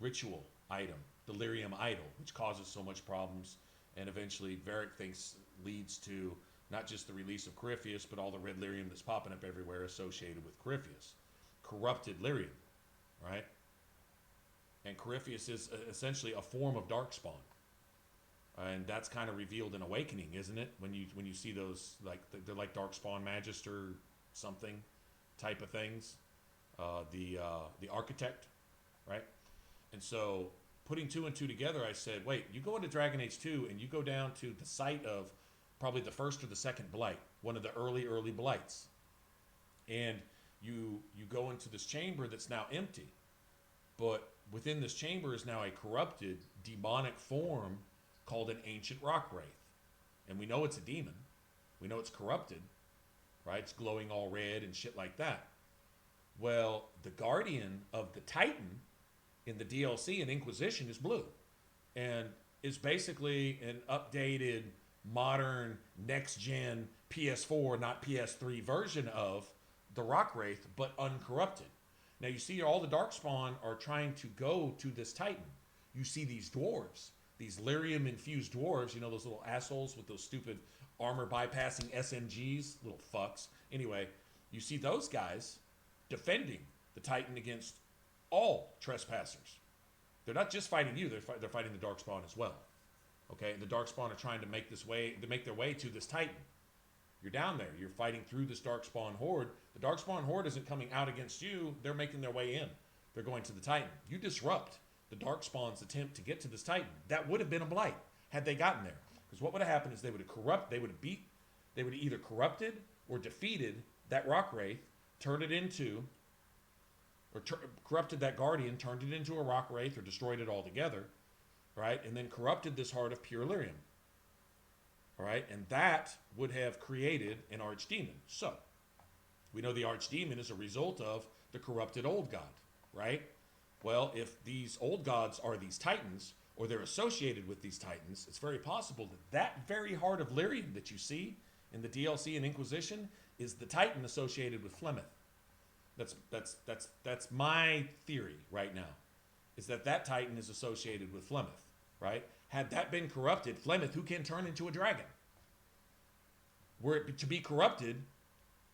ritual item, the lyrium idol, which causes so much problems, and eventually Varric thinks leads to not just the release of Corypheus, but all the red lyrium that's popping up everywhere associated with Corypheus. Corrupted lyrium, right? And Corypheus is essentially a form of Darkspawn. And that's kind of revealed in Awakening, isn't it? When you see those, like, they're like Darkspawn Magister something type of things. The Architect, right? And so putting 2 and 2 together, I said, wait, you go into Dragon Age 2 and you go down to the site of probably the first or the second blight, one of the early blights. And you go into this chamber that's now empty. But within this chamber is now a corrupted, demonic form called an Ancient Rock Wraith. And we know it's a demon. We know it's corrupted, right? It's glowing all red and shit like that. Well, the guardian of the Titan in the DLC in Inquisition is blue. And is basically an updated, modern, next-gen PS4, not PS3 version of the Rock Wraith, but uncorrupted. Now you see all the Darkspawn are trying to go to this Titan. You see these dwarves, these lyrium-infused dwarves, you know, those little assholes with those stupid armor-bypassing SMGs, little fucks. Anyway, you see those guys defending the Titan against all trespassers. They're not just fighting you, they're fighting the Darkspawn as well. Okay, and the Darkspawn are trying to make their way to this Titan. You're down there, you're fighting through this Darkspawn horde. The Darkspawn horde isn't coming out against you, they're making their way in. They're going to the Titan. You disrupt the Darkspawn's attempt to get to this Titan. That would have been a blight had they gotten there. Because what would have happened is they would have either corrupted or defeated that Rock Wraith, corrupted that Guardian, turned it into a Rock Wraith, or destroyed it altogether, right? And then corrupted this heart of pure lyrium. All right, and that would have created an archdemon. So, we know the archdemon is a result of the corrupted old god, right? Well, if these old gods are these titans, or they're associated with these titans, it's very possible that that very heart of lyrium that you see in the DLC and Inquisition is the titan associated with Flemeth. That's my theory right now, is that titan is associated with Flemeth, right? Had that been corrupted, Flemeth, who can turn into a dragon, were it to be corrupted,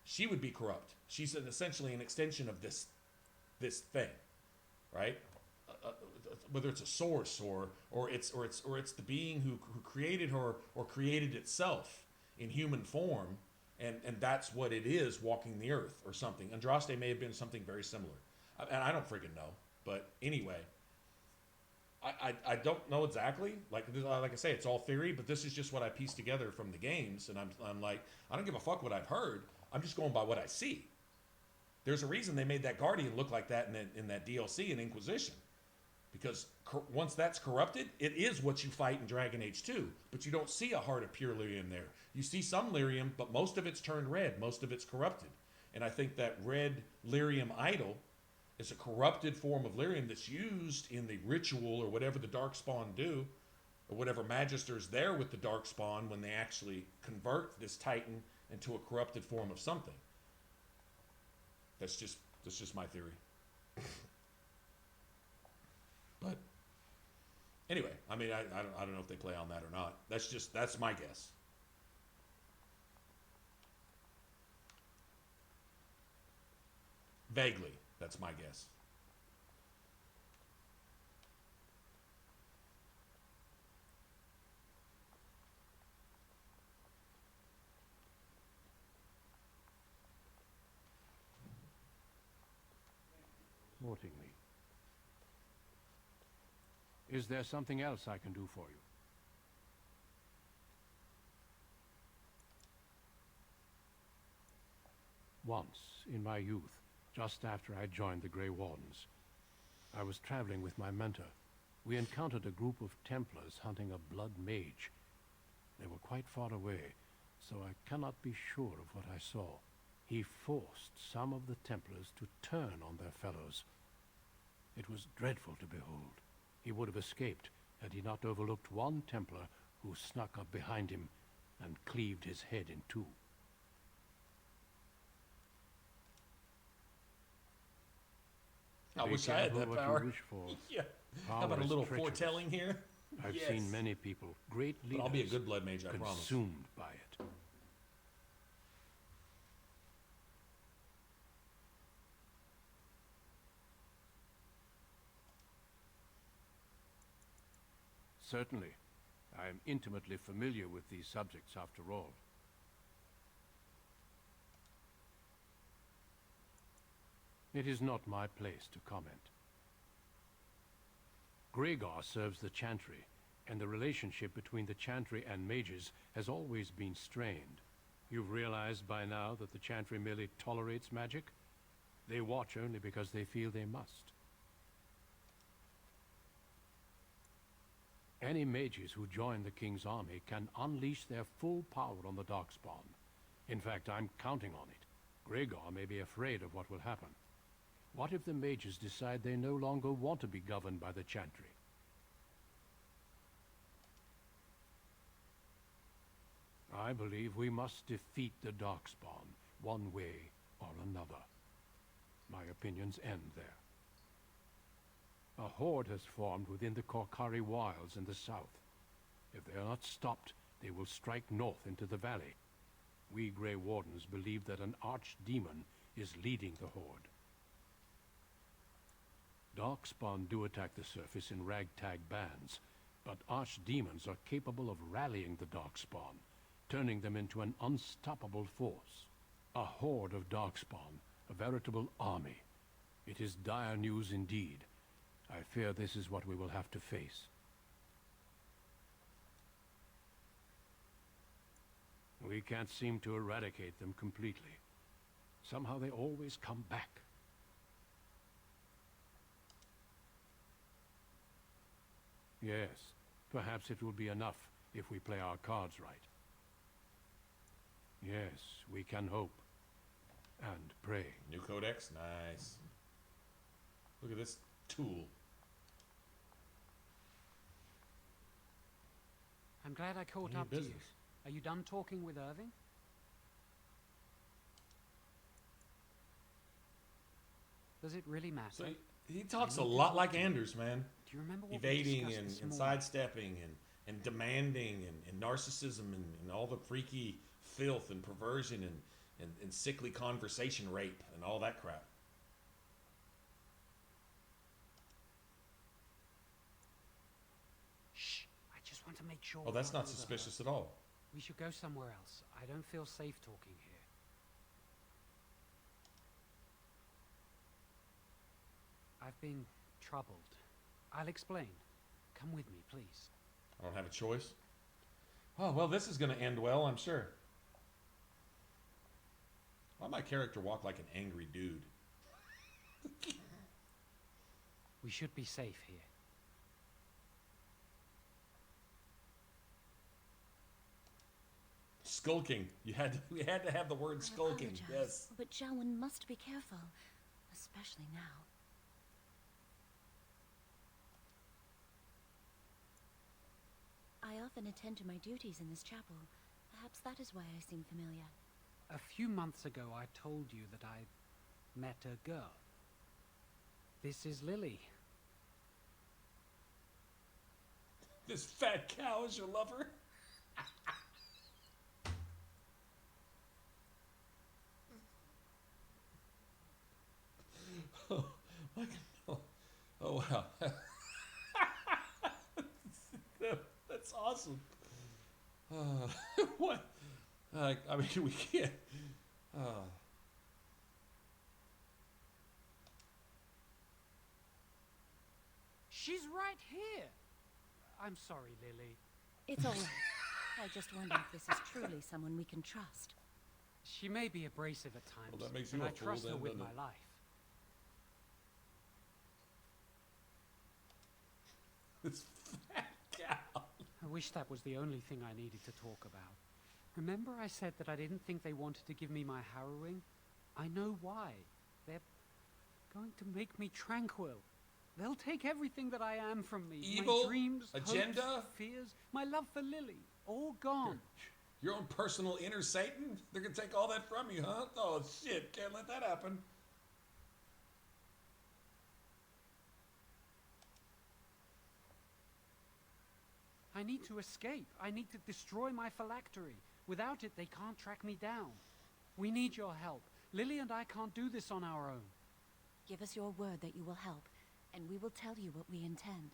she would be corrupt. She's essentially an extension of this thing, right? Whether it's a source or it's the being who created her or created itself in human form, and that's what it is walking the earth or something. Andraste may have been something very similar, and I don't freaking know. But anyway, I don't know exactly. Like I say, it's all theory, but this is just what I pieced together from the games, and I'm like, I don't give a fuck what I've heard. I'm just going by what I see. There's a reason they made that Guardian look like that in that DLC in Inquisition. Because once that's corrupted, it is what you fight in Dragon Age 2. But you don't see a heart of pure lyrium there. You see some lyrium, but most of it's turned red. Most of it's corrupted. And I think that red lyrium idol is a corrupted form of lyrium that's used in the ritual or whatever the Darkspawn do, or whatever Magister's there with the Darkspawn when they actually convert this Titan into a corrupted form of something. That's just my theory. But anyway, I mean, I don't know if they play on that or not. That's my guess. Vaguely, that's my guess. Mortingly. Is there something else I can do for you? Once, in my youth, just after I joined the Grey Wardens, I was traveling with my mentor. We encountered a group of Templars hunting a blood mage. They were quite far away, so I cannot be sure of what I saw. He forced some of the Templars to turn on their fellows. It was dreadful to behold. He would have escaped had he not overlooked one Templar who snuck up behind him and cleaved his head in two. I Be wish I had careful that what power. You wish for. Yeah. How Power about a is little treacherous. foretelling here? I've Yes. seen many people, great leaders, But I'll be a good blood mage, I promise. consumed by it. Certainly. I am intimately familiar with these subjects, after all. It is not my place to comment. Gregor serves the Chantry, and the relationship between the Chantry and mages has always been strained. You've realized by now that the Chantry merely tolerates magic? They watch only because they feel they must. Any mages who join the King's army can unleash their full power on the Darkspawn. In fact, I'm counting on it. Gregor may be afraid of what will happen. What if the mages decide they no longer want to be governed by the Chantry? I believe we must defeat the Darkspawn, one way or another. My opinions end there. A horde has formed within the Korcari wilds in the south. If they are not stopped, they will strike north into the valley. We Grey Wardens believe that an archdemon is leading the horde. Darkspawn do attack the surface in ragtag bands, but archdemons are capable of rallying the Darkspawn, turning them into an unstoppable force. A horde of Darkspawn, a veritable army. It is dire news indeed. I fear this is what we will have to face. We can't seem to eradicate them completely. Somehow they always come back. Yes, perhaps it will be enough if we play our cards right. Yes, we can hope. And pray. New codex? Nice. Look at this tool. I'm glad I caught Any up to you. business. Are you done talking with Irving? Does it really matter? So he talks a I need to lot talk like to you. Anders, man. Do you remember what we Evading discussed and, this and morning? sidestepping and demanding and narcissism and all the freaky filth and perversion and sickly conversation rape and all that crap. Shh! I just want to make sure. Oh, that's we're not over her. suspicious at all. We should go somewhere else. I don't feel safe talking here. I've been troubled. I'll explain. Come with me, please. I don't have a choice. Oh, well, this is going to end well, I'm sure. Why my character walk like an angry dude? We should be safe here. Skulking. We had to have the word skulking. Yes. But Jowan must be careful, especially now. I often attend to my duties in this chapel. Perhaps that is why I seem familiar. A few months ago, I told you that I met a girl. This is Lily. This fat cow is your lover? Oh, oh wow. That's awesome. What? I mean, we can't. She's right here. I'm sorry, Lily. It's all right. I just wonder if this is truly someone we can trust. She may be abrasive at times, Well, that makes but you a I fool trust her then, with doesn't my it? life. This fat cow. I wish that was the only thing I needed to talk about. Remember I said that I didn't think they wanted to give me my harrowing? I know why. They're going to make me tranquil. They'll take everything that I am from me. Evil? My dreams, Agenda? hopes, fears, my love for Lily. All gone. Your own personal inner Satan? They're gonna take all that from you, huh? Oh shit, can't let that happen. I need to escape. I need to destroy my phylactery. Without it, they can't track me down. We need your help. Lily and I can't do this on our own. Give us your word that you will help, and we will tell you what we intend.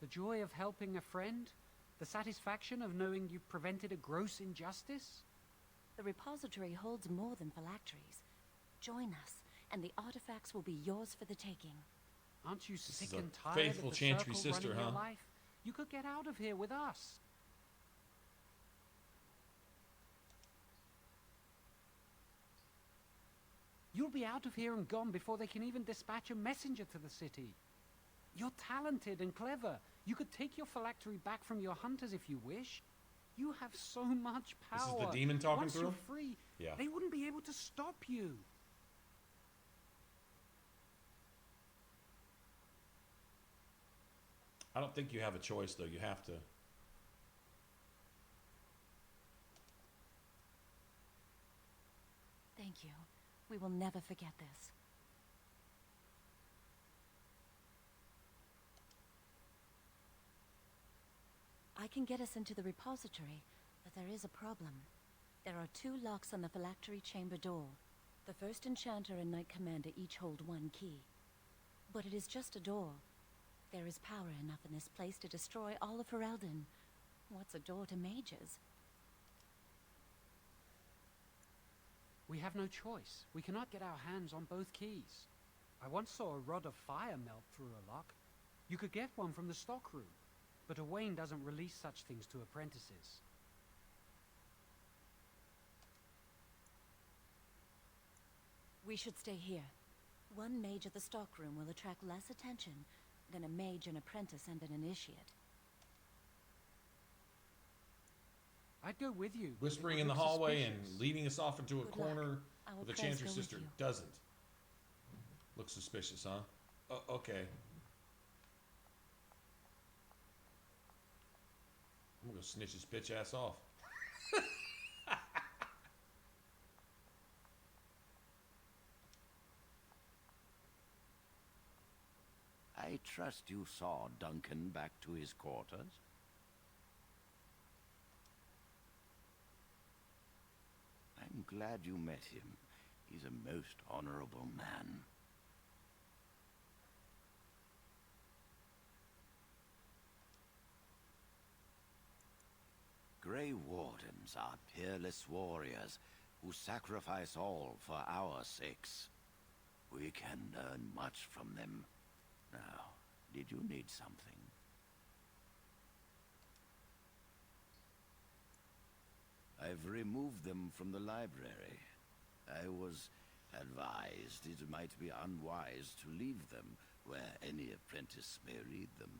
The joy of helping a friend? The satisfaction of knowing you've prevented a gross injustice? The repository holds more than phylacteries. Join us, and the artifacts will be yours for the taking. Aren't you This sick is a and tired faithful of the Chantry circle sister, running your huh? life? You could get out of here with us. You'll be out of here and gone before they can even dispatch a messenger to the city. You're talented and clever. You could take your phylactery back from your hunters if you wish. You have so much power. This is the demon talking Once through? you're free, Yeah. they wouldn't be able to stop you. I don't think you have a choice, though. You have to. Thank you. We will never forget this. I can get us into the repository, but there is a problem. There are 2 locks on the phylactery chamber door. The first enchanter and knight commander each hold 1 key. But it is just a door. There is power enough in this place to destroy all of Ferelden. What's a door to mages? We have no choice. We cannot get our hands on both keys. I once saw a rod of fire melt through a lock. You could get one from the stockroom, but Owain doesn't release such things to apprentices. We should stay here. 1 mage at the stockroom will attract less attention than a mage, an apprentice, and an initiate. I'd go with you. Whispering It in the would look hallway suspicious. and leading us off into a Good luck. corner Our with the prayers Chantry go with sister you. doesn't. Looks suspicious, huh? Okay. I'm gonna go snitch his bitch ass off. I trust you saw Duncan back to his quarters? I'm glad you met him. He's a most honorable man. Grey Wardens are peerless warriors who sacrifice all for our sakes. We can learn much from them. Now, did you need something? I've removed them from the library. I was advised it might be unwise to leave them where any apprentice may read them.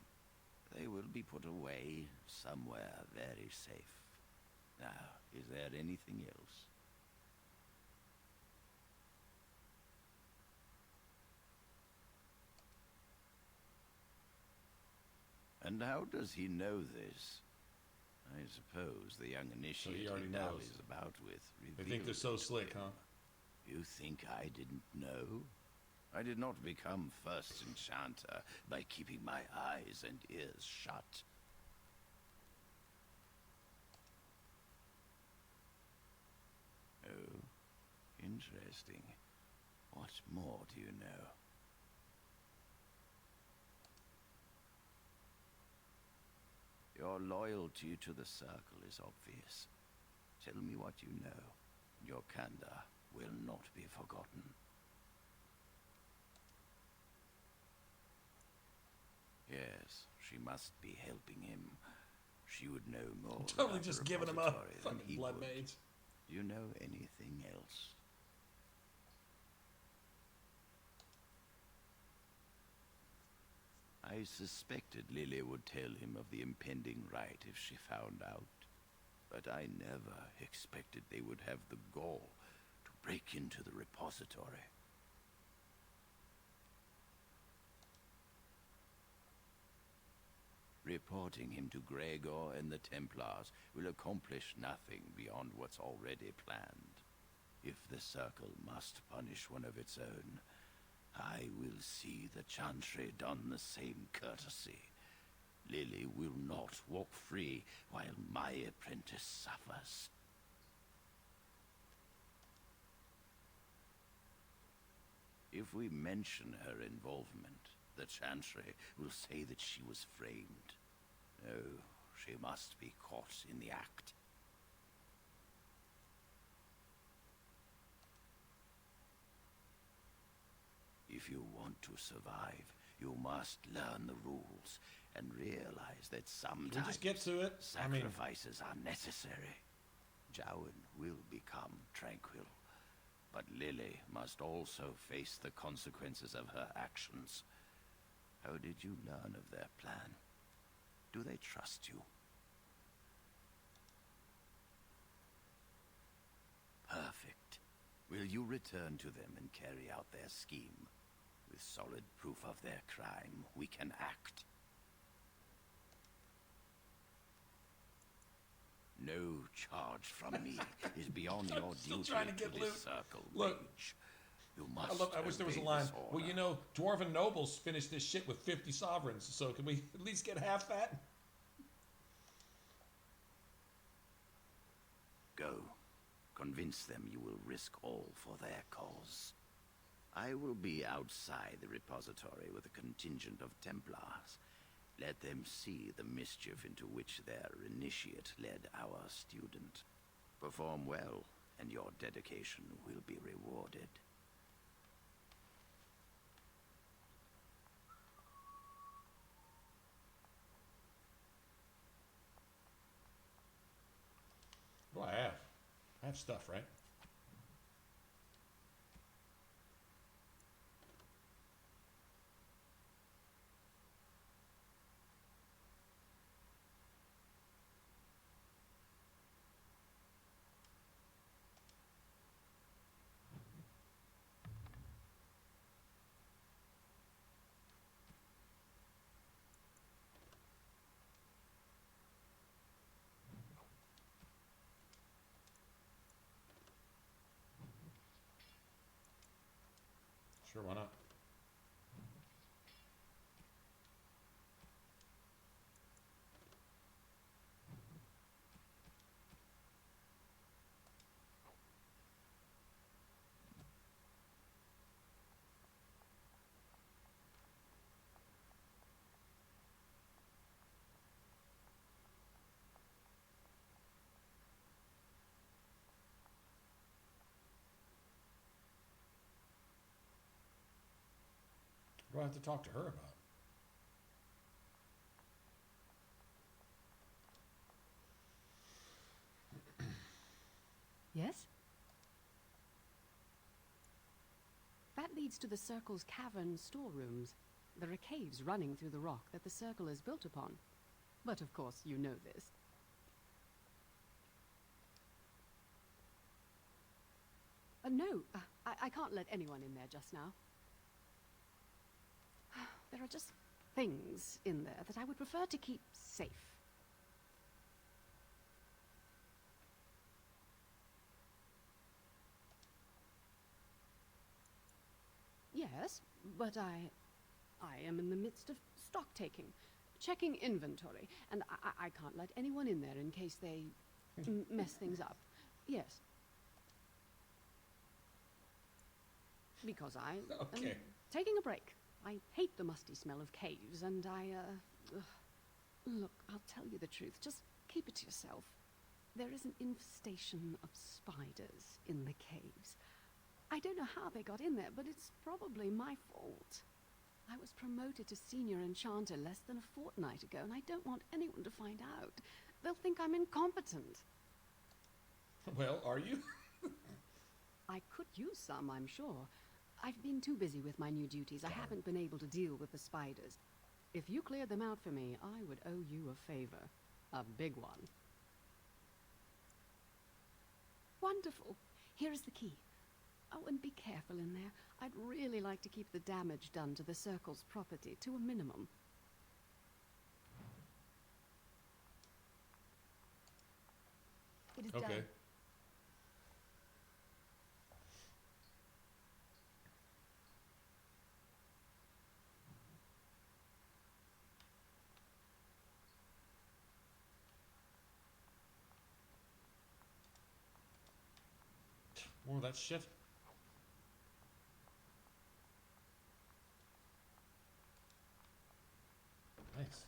They will be put away somewhere very safe. Now, is there anything else? And how does he know this? I suppose the young initiate he already knows. dallies about with They think they're so revealed it to slick, him. huh? You think I didn't know? I did not become first enchanter by keeping my eyes and ears shut. Oh, interesting. What more do you know? Your loyalty to the Circle is obvious. Tell me what you know. Your candor will not be forgotten. Yes, she must be helping him. She would know more. Totally about the just giving him up. repository than Fucking he blood would. mage. Do you know anything else? I suspected Lily would tell him of the impending rite if she found out. But I never expected they would have the gall to break into the repository. Reporting him to Gregor and the Templars will accomplish nothing beyond what's already planned. If the Circle must punish one of its own, I will see the Chantry done the same courtesy. Lily will not walk free while my apprentice suffers. If we mention her involvement, the Chantry will say that she was framed. No, she must be caught in the act. If you want to survive, you must learn the rules and realize that sometimes Can we just get to it? sacrifices are necessary. Jowan will become tranquil, but Lily must also face the consequences of her actions. How did you learn of their plan? Do they trust you? Perfect. Will you return to them and carry out their scheme? With solid proof of their crime, we can act. No charge from me is beyond your duty trying to get this loot. Circle, Look, Mage. You must I wish there was a obey line. this Well, order. you know, Dwarven nobles finished this shit with 50 sovereigns, so can we at least get half that? Go. Convince them you will risk all for their cause. I will be outside the repository with a contingent of Templars. Let them see the mischief into which their initiate led our student. Perform well, and your dedication will be rewarded. What do I have? I have stuff, right? Sure, why not? What do I have to talk to her about? Yes? That leads to the Circle's cavern storerooms. There are caves running through the rock that the Circle is built upon. But of course, you know this. No, I can't let anyone in there just now. There are just things in there that I would prefer to keep safe. Yes, but I am in the midst of stock taking, checking inventory, and I can't let anyone in there in case they mess things up. Yes. Because I am taking a break. I hate the musty smell of caves, and Look, I'll tell you the truth. Just keep it to yourself. There is an infestation of spiders in the caves. I don't know how they got in there, but it's probably my fault. I was promoted to senior enchanter less than a fortnight ago, and I don't want anyone to find out. They'll think I'm incompetent. Well, are you? I could use some, I'm sure. I've been too busy with my new duties. I haven't been able to deal with the spiders. If you cleared them out for me, I would owe you a favor. A big one. Wonderful. Here is the key. Oh, and be careful in there. I'd really like to keep the damage done to the Circle's property to a minimum. It is Okay. done. More of that shit. Nice.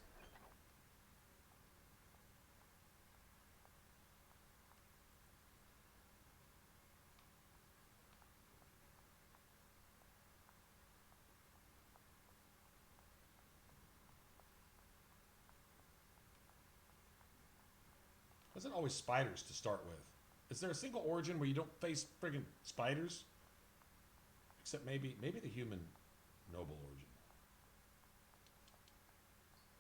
Why is it always spiders to start with? Is there a single origin where you don't face friggin' spiders? Except maybe the human noble origin.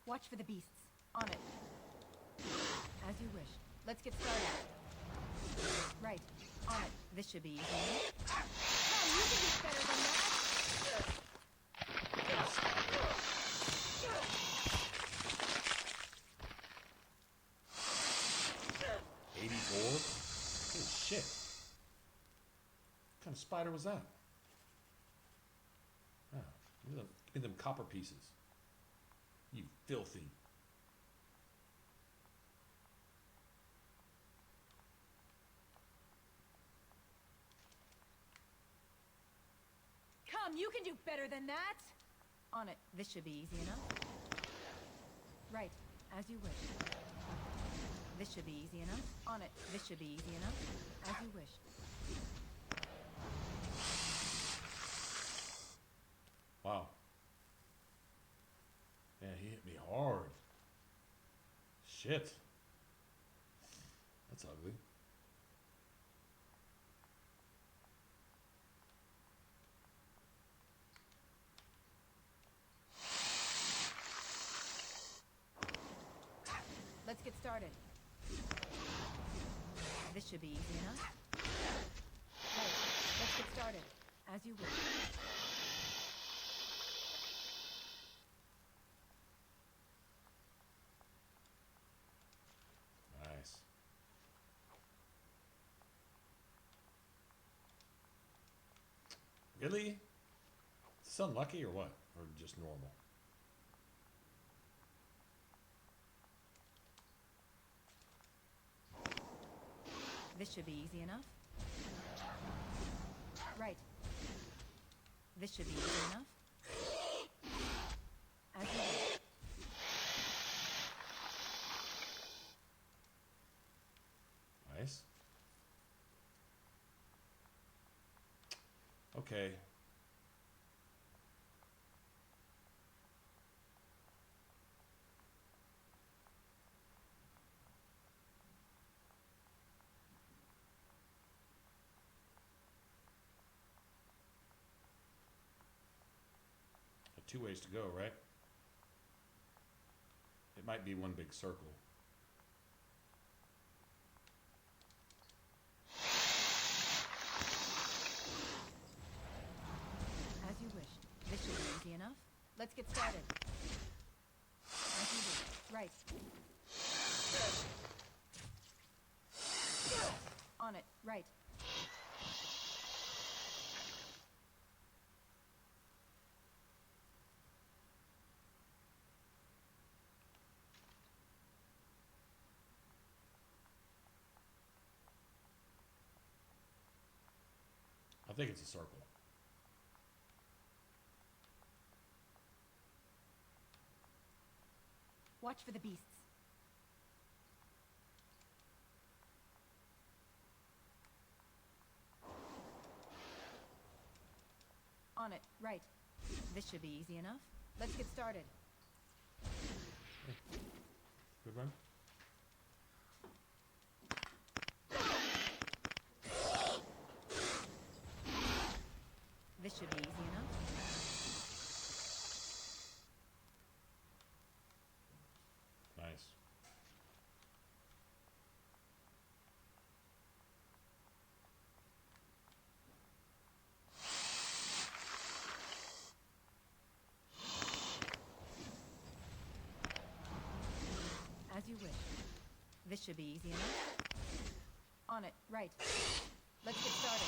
Watch for the beasts. On it. As you wish. Let's get started. Right. On it. This should be easy. Come, you can do better than that. 84? Holy shit. What kind of spider was that? Oh, give me them copper pieces. You filthy. Come, you can do better than that. On it. This should be easy enough. Right. As you wish. This should be easy enough. On it. This should be easy enough. As you wish. Wow. Man, he hit me hard. Shit. That's ugly. Let's get started. This should be easy enough. Right. Let's get started. As you wish. Nice. Really? Is this unlucky or what? Or just normal? This should be easy enough. Right. This should be easy enough. As you wish. Nice. Okay. Two ways to go, right? It might be one big circle. As you wish. This should be easy enough. Let's get started. As you wish. Right. On it. Right. I think it's a circle. Watch for the beasts. On it. Right. This should be easy enough. Let's get started. Good run. This should be easy enough. This should be easy enough. On it, right. Let's get started.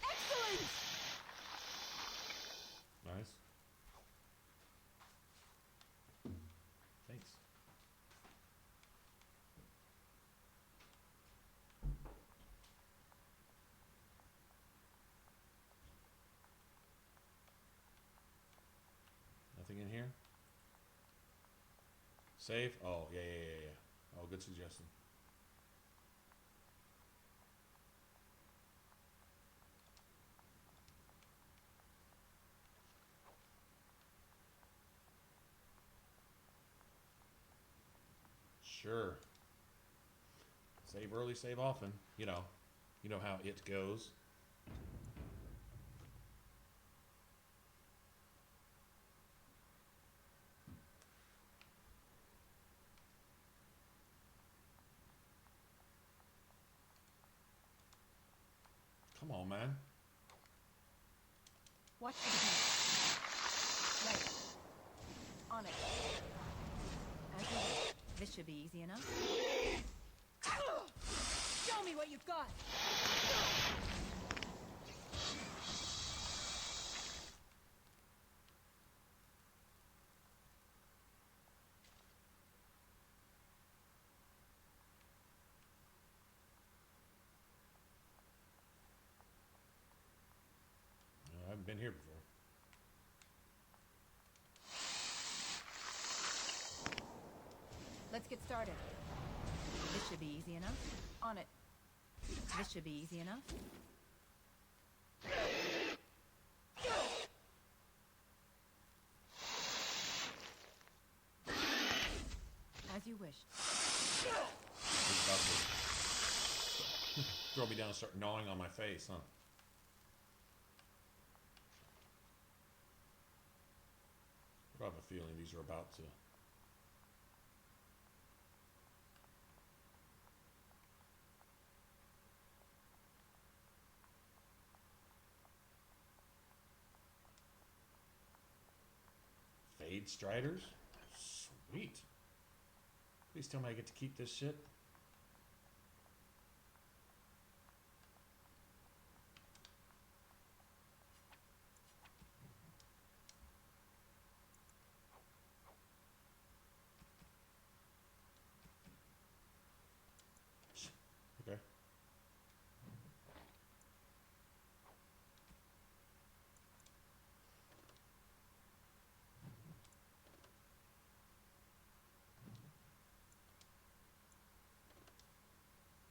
Excellent! Nice. Thanks. Nothing in here? Save? Oh, yeah. Oh, good suggestion. Sure. Save early, save often. You know how it goes. Come on, man. Watch the beat. Right. On it. As you wish. This should be easy enough. Show me what you've got. I haven't been here before. Let's get started. This should be easy enough. On it. This should be easy enough. As you wish. He's about to throw me down and start gnawing on my face, huh? I have a feeling these are about to... Fade Striders? Sweet. Please tell me I get to keep this shit. Okay.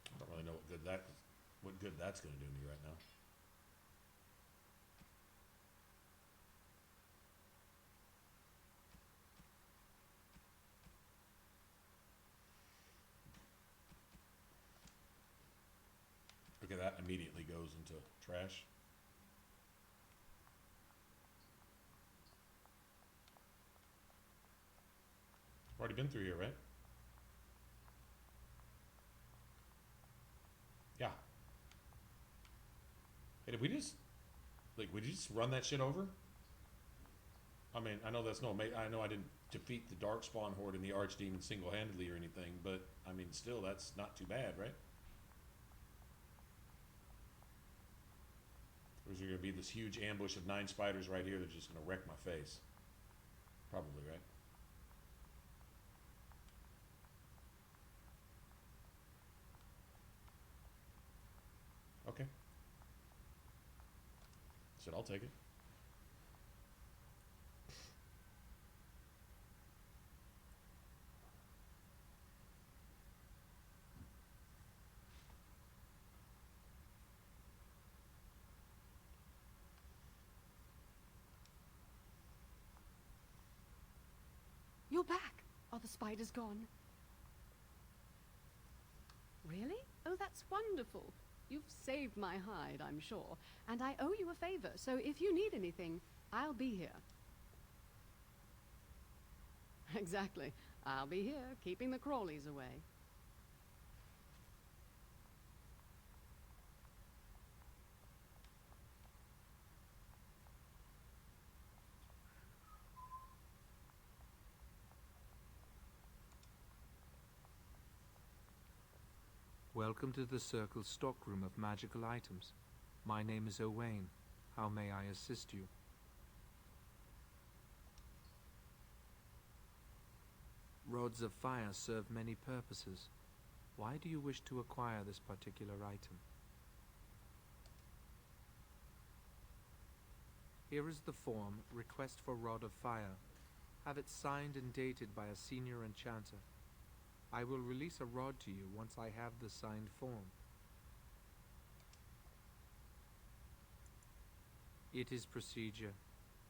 I don't really know what good that's going to do me right now. Okay, that immediately goes into trash. I've already been through here, right? Yeah. Hey, did we just run that shit over? I mean, I know that's I know I didn't defeat the Darkspawn Horde and the Archdemon single-handedly or anything, but I mean, still, that's not too bad, right? Or is there going to be this huge ambush of 9 spiders right here that are just going to wreck my face? Probably, right? Okay. Said I'll take it. You're back. Are the spiders gone? Really? Oh, that's wonderful. You've saved my hide, I'm sure. And I owe you a favor, so if you need anything, I'll be here. Exactly. I'll be here, keeping the crawlies away. Welcome to the Circle's stockroom of magical items. My name is Owain. How may I assist you? Rods of fire serve many purposes. Why do you wish to acquire this particular item? Here is the form, Request for Rod of Fire. Have it signed and dated by a senior enchanter. I will release a rod to you once I have the signed form. It is procedure.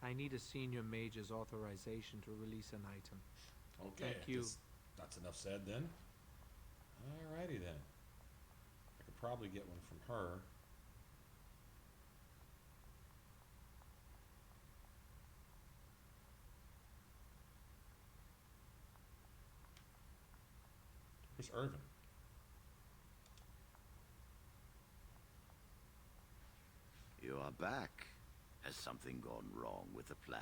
I need a senior mage's authorization to release an item. Okay, Thank you. That's enough said then. Alrighty then. I could probably get one from her. Where's Irvin? You are back. Has something gone wrong with the plan?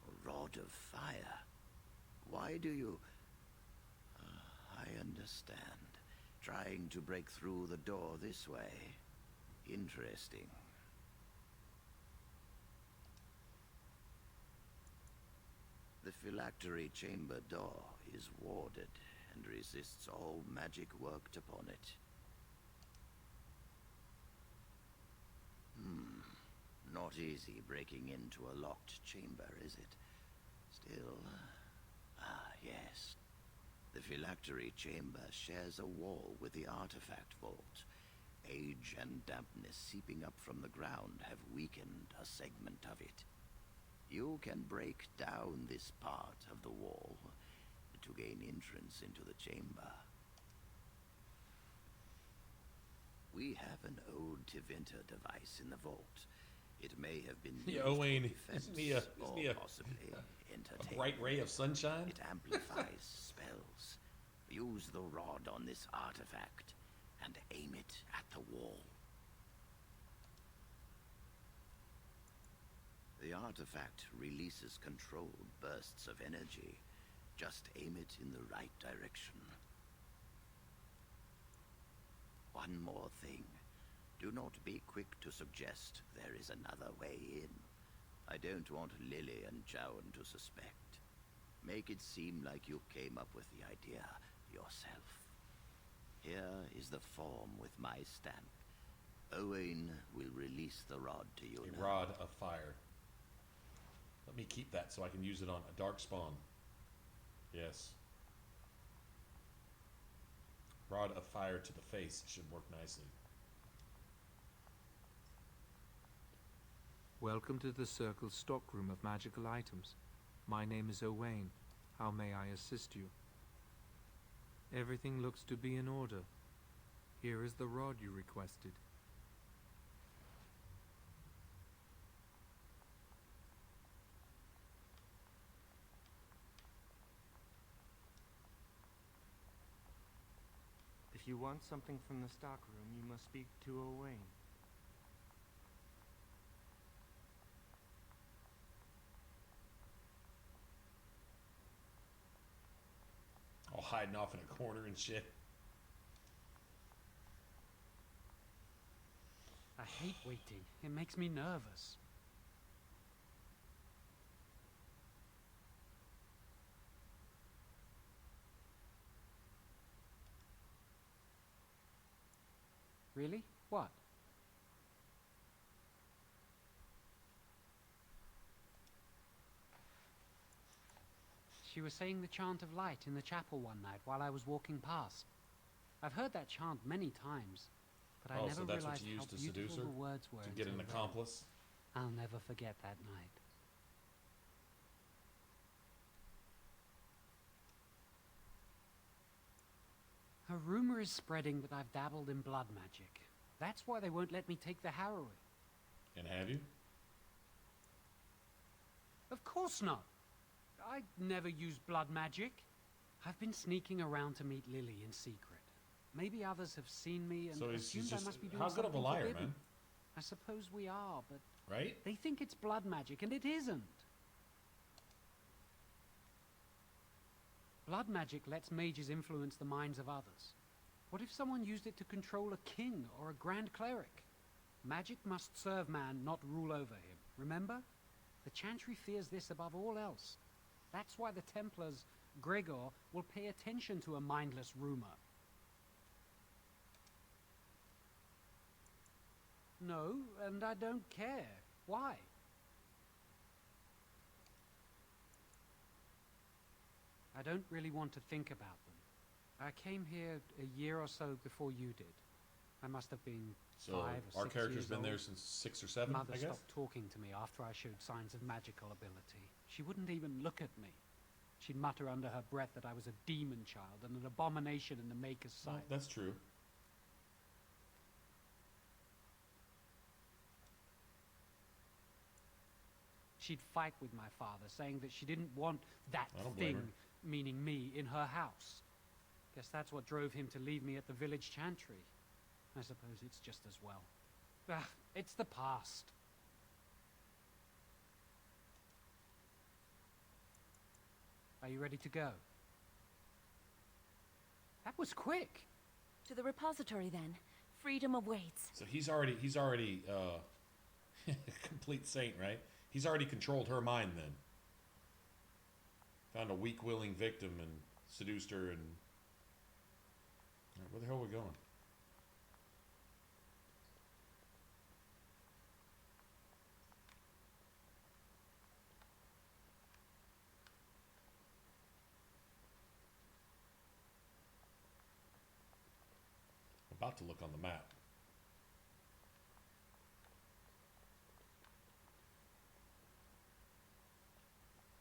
A rod of fire. Why do you... I understand. Trying to break through the door this way. Interesting. The phylactery chamber door is warded and resists all magic worked upon it. Not easy breaking into a locked chamber, is it? Still... yes. The phylactery chamber shares a wall with the artifact vault. Age and dampness seeping up from the ground have weakened a segment of it. You can break down this part of the wall to gain entrance into the chamber. We have an old Tevinter device in the vault. It may have been used Owain, for defense, isn't he or possibly entertainment. a bright ray of sunshine? It amplifies spells. Use the rod on this artifact and aim it at the wall. The artifact releases controlled bursts of energy. Just aim it in the right direction. One more thing. Do not be quick to suggest there is another way in. I don't want Lily and Jowan to suspect. Make it seem like you came up with the idea yourself. Here is the form with my stamp. Owain will release the rod to you now. A rod of fire. Let me keep that so I can use it on a dark spawn. Yes. Rod of fire to the face should work nicely. Welcome to the Circle's stockroom of magical items. My name is Owain. How may I assist you? Everything looks to be in order. Here is the rod you requested. If you want something from the stockroom, you must speak to Owain. All hiding off in a corner and shit. I hate waiting. It makes me nervous. Really? What? She was saying the chant of light in the chapel one night while I was walking past. I've heard that chant many times, but I never so that's what realized you how used to seduce beautiful her? the words were. To get an until then. accomplice? I'll never forget that night. A rumor is spreading that I've dabbled in blood magic. That's why they won't let me take the harrowing. And have you? Of course not. I never used blood magic. I've been sneaking around to meet Lily in secret. Maybe others have seen me and So he's assumed just... I must be doing How good of a something liar, forbidden. man? I suppose we are, but Right? they think it's blood magic, and it isn't. Blood magic lets mages influence the minds of others. What if someone used it to control a king or a grand cleric? Magic must serve man, not rule over him. Remember? The Chantry fears this above all else. That's why the Templars, Gregor, will pay attention to a mindless rumor. No, and I don't care. Why? I don't really want to think about them. I came here a year or so before you did. I must have been So 5 or 6 our character's years been old. there since 6 or 7, Mother I guess? stopped talking to me after I showed signs of magical ability. She wouldn't even look at me. She'd mutter under her breath that I was a demon child and an abomination in the Maker's sight. Well, that's true. She'd fight with my father, saying that she didn't want that I don't blame thing, her. meaning me, in her house. Guess that's what drove him to leave me at the village chantry. I suppose it's just as well. Ah, it's the past. Are you ready to go? That was quick. To the repository, then. Freedom awaits. So he's already complete saint, right? He's already controlled her mind then. Found a weak, willing victim and seduced her and... Alright, where the hell are we going? I'm about to look on the map.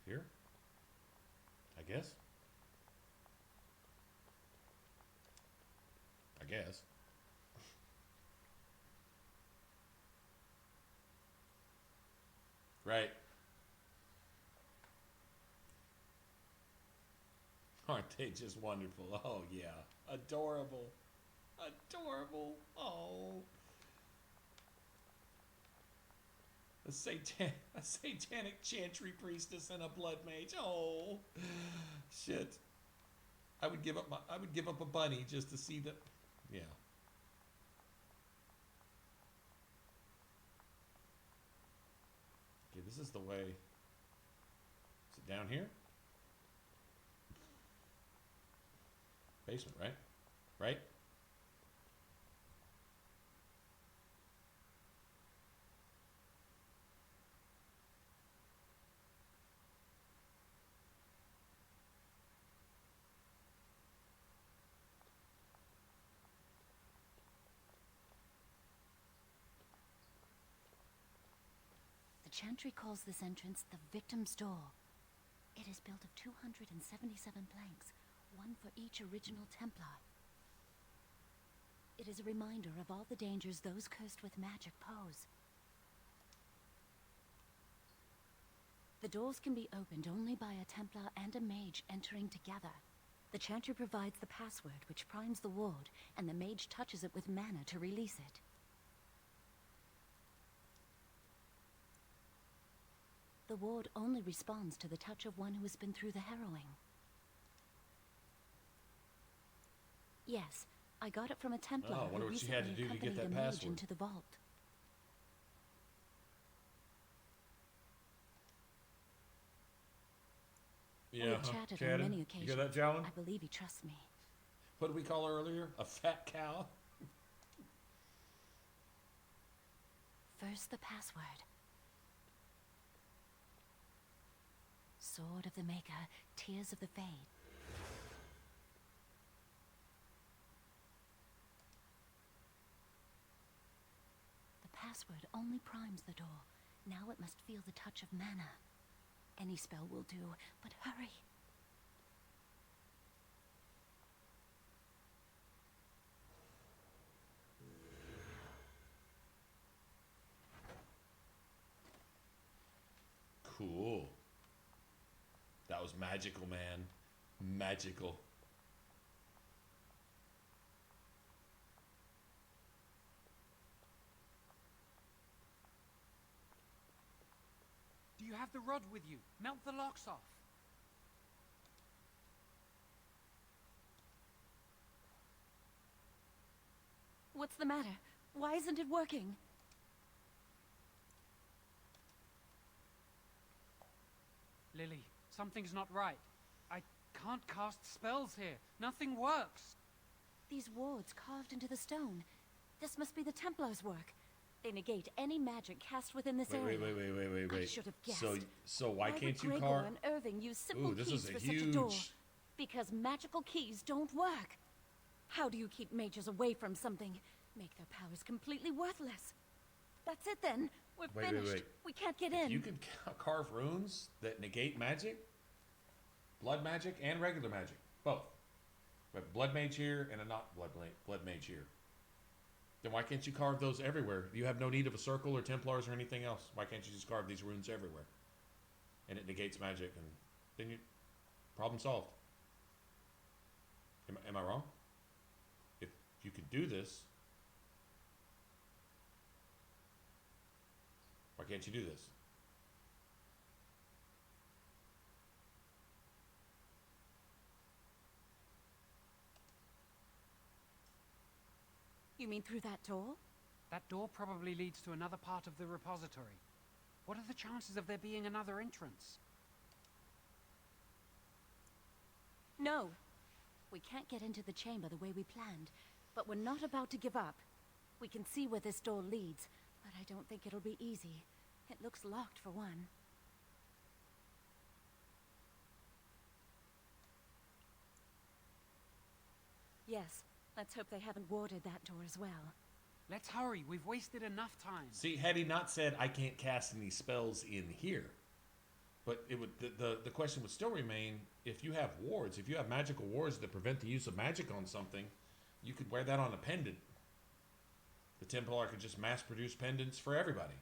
Here? I guess. I guess. Right. Aren't they just wonderful? Oh, yeah. Adorable. Adorable. Oh. A satanic chantry priestess and a blood mage. Oh, shit! I would give up a bunny just to see that. Yeah. Okay, this is the way. Is it down here? Basement, right? Right? The Chantry calls this entrance the Victim's Door. It is built of 277 planks, one for each original Templar. It is a reminder of all the dangers those cursed with magic pose. The doors can be opened only by a Templar and a Mage entering together. The Chantry provides the password, which primes the ward, and the Mage touches it with mana to release it. The ward only responds to the touch of one who has been through the harrowing. Yes, I got it from a Templar Oh, I wonder who what she had to recently do to get accompanied that a Mage password. into the vault. We Yeah, have chatted on many occasions. You hear that, Cailan? I believe he trusts me. What did we call her earlier? A fat cow? First, the password. Sword of the Maker, Tears of the Fade. The password only primes the door. Now it must feel the touch of mana. Any spell will do, but hurry. Cool. That was magical, man. Magical. Do you have the rod with you? Melt the locks off. What's the matter? Why isn't it working? Lily, something's not right. I can't cast spells here. Nothing works. These wards carved into the stone. This must be the Templars' work. They negate any magic cast within this area. Wait. I should have guessed. So why can't you Gregor carve? and Irving use simple Ooh, this keys is a for such a door? huge. Because magical keys don't work. How do you keep mages away from something? Make their powers completely worthless. That's it then. We're finished. We can't get in. You can carve runes that negate magic, blood magic, and regular magic. Both. We have blood mage here and a not blood mage here. Then why can't you carve those everywhere? You have no need of a circle or Templars or anything else. Why can't you just carve these runes everywhere? And it negates magic, and then you problem solved. Am I wrong? If you could do this, why can't you do this? You mean through that door? That door probably leads to another part of the repository. What are the chances of there being another entrance? No. We can't get into the chamber the way we planned, but we're not about to give up. We can see where this door leads, but I don't think it'll be easy. It looks locked for one. Yes, let's hope they haven't warded that door as well. Let's hurry. We've wasted enough time. See, had he not said, I can't cast any spells in here, but it would the question would still remain, if you have wards, if you have magical wards that prevent the use of magic on something, you could wear that on a pendant. The Templar could just mass produce pendants for everybody.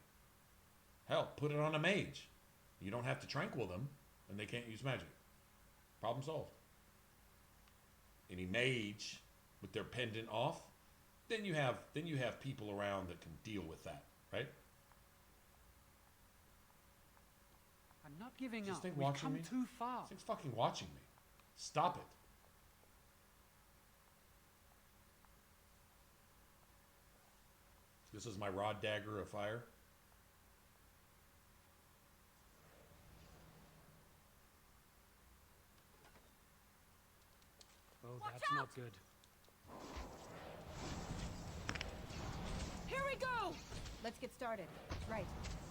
Hell, put it on a mage. You don't have to tranquil them, and they can't use magic. Problem solved. Any mage with their pendant off, then you have people around that can deal with that, right? I'm not giving Is this up. thing We've watching come me? too far. This thing's fucking watching me. Stop it. This is my rod dagger of fire. Oh, that's not good. Here we go! Let's get started. Right.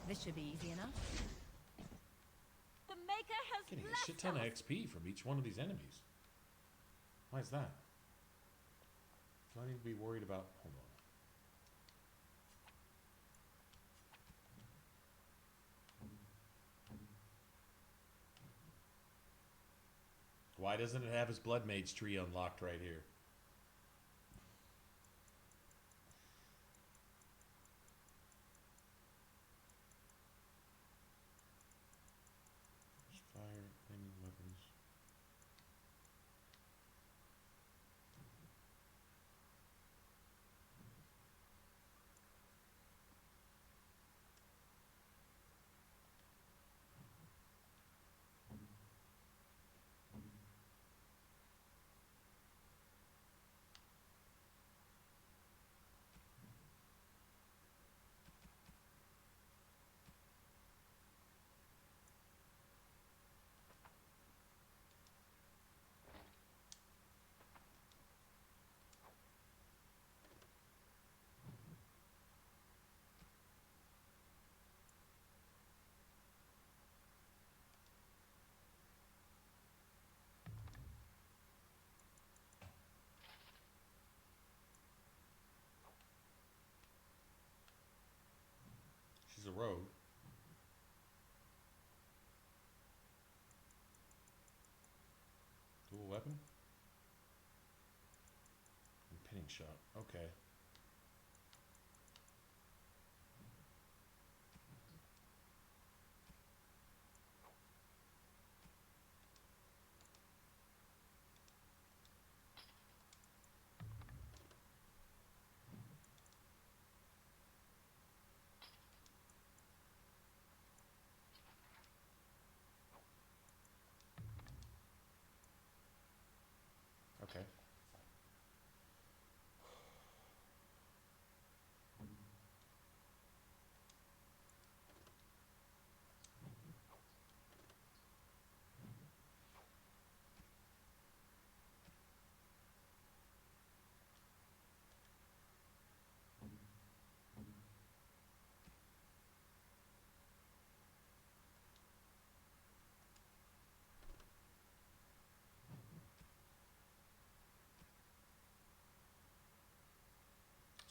This should be easy enough. The Maker has Getting a blessed shit ton of us. XP from each one of these enemies. Why is that? Do I need to be worried about? Hold on. Why doesn't it have his blood mage tree unlocked right here? Fire, flaming weapons.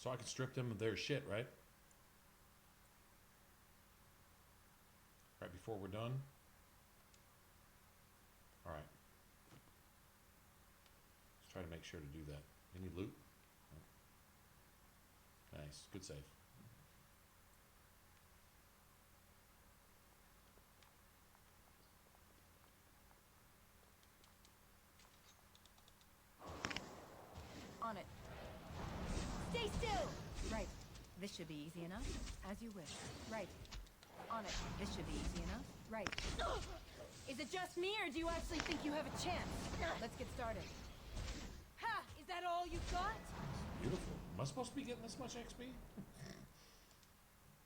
So I can strip them of their shit, right? Right before we're done. All right. Let's try to make sure to do that. Any loot? No. Nice. Good save. On it. Stay still! Right. This should be easy enough. As you wish. Right. On it. This should be easy enough. Right. Is it just me, or do you actually think you have a chance? Let's get started. Ha! Is that all you got? Beautiful. Am I supposed to be getting this much XP?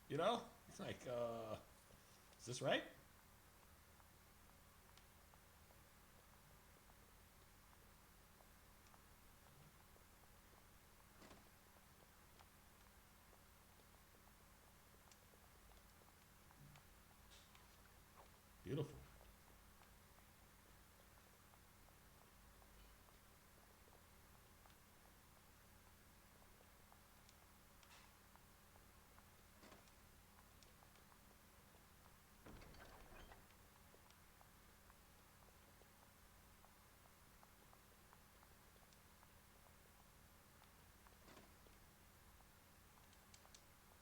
You know? It's like, is this right? Beautiful.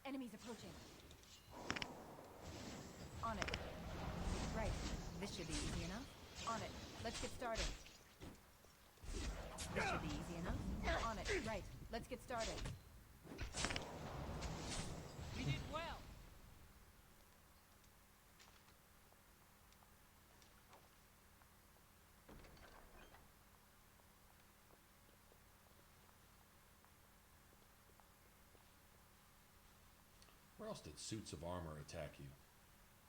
Enemies approaching. On it. Right. This should be easy enough. On it. Let's get started. This should be easy enough. On it. Right. Let's get started. We did well. Where else did suits of armor attack you?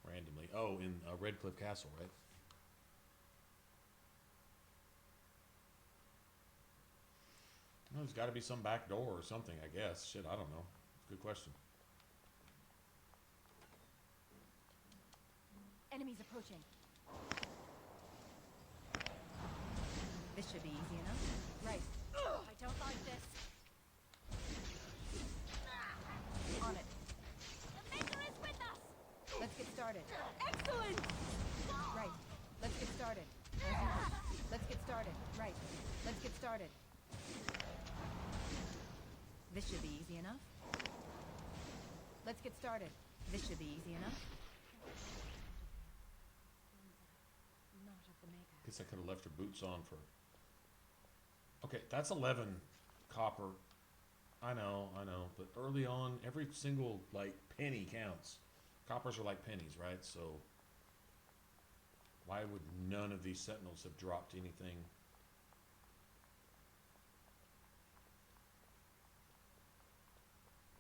Randomly. Oh, in Redcliffe Castle, right? Well, there's got to be some back door or something, I guess. Shit, I don't know. Good question. Enemies approaching. This should be easy enough. Right. I don't like this. On it. The Maker is with us! Let's get started. Excellent! Right. Let's get started. Let's get started. Right. Let's get started. This should be easy enough. Let's get started. This should be easy enough. Not of the Maker. Guess I could have left her boots on for... Okay, that's 11 copper. I know, but early on, every single, like, penny counts. Coppers are like pennies, right? So, why would none of these sentinels have dropped anything?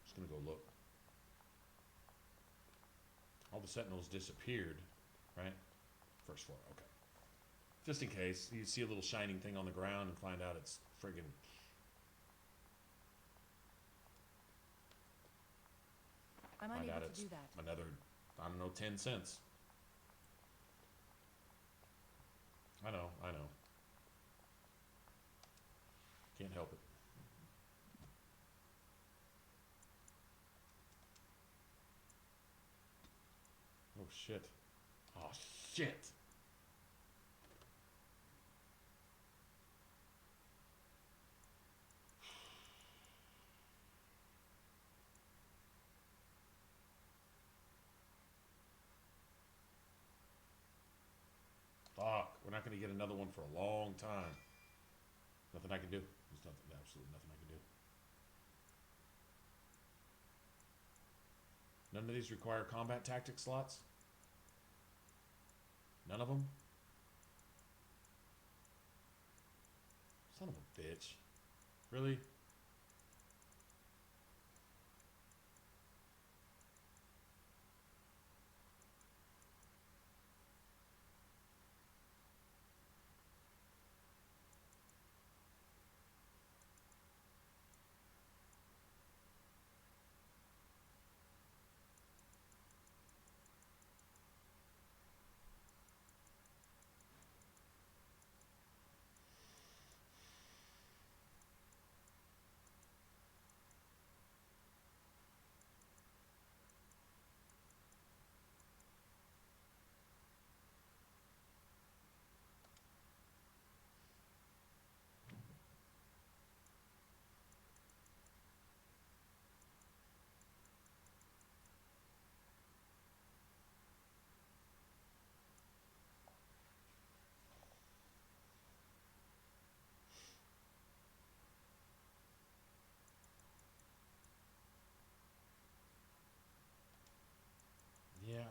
Just gonna go look. All the sentinels disappeared, right? First floor, okay. Just in case, you see a little shining thing on the ground and find out it's friggin'... I'm Find unable out to it's do that. another, I don't know, 10 cents. I know. Can't help it. Oh, shit. Oh, shit. Fuck, we're not going to get another one for a long time. Nothing I can do. There's nothing, absolutely nothing I can do. None of these require combat tactic slots? None of them? Son of a bitch. Really?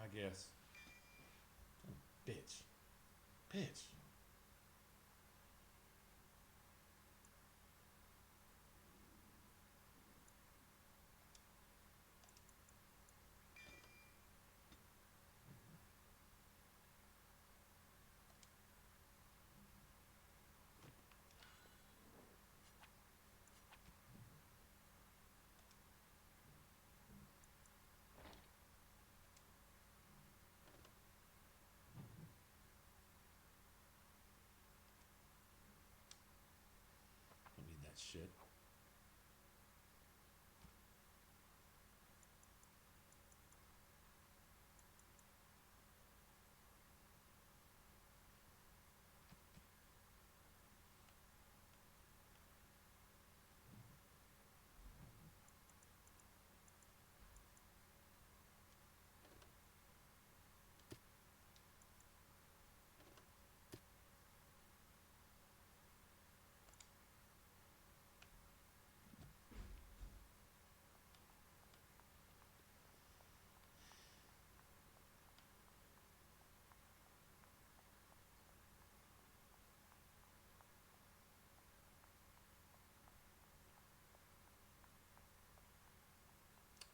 I guess. Oh, bitch. Bitch. Don't need that shit.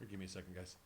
Here, give me a second, guys.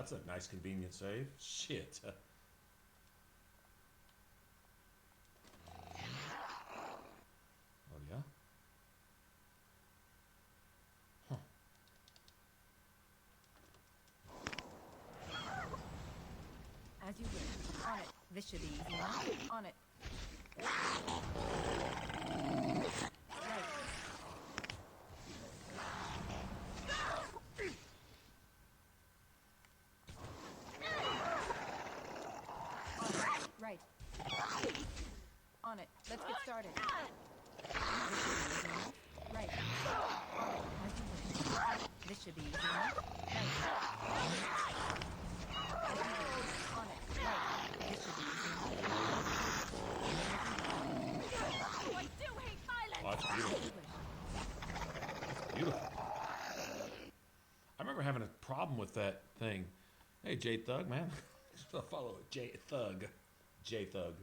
that's a nice convenient save. Shit. Oh, yeah? Huh. As you wish. On it. This should be easy enough. On it. Right. On it. Let's get started. Right. As you wish. This should be easy enough. On it. Right. This should be easy enough. Oh, I do hate violence! Oh, that's beautiful. That's beautiful. I remember having a problem with that thing. Hey, J Thug, man. Follow it. J Thug. J Thug.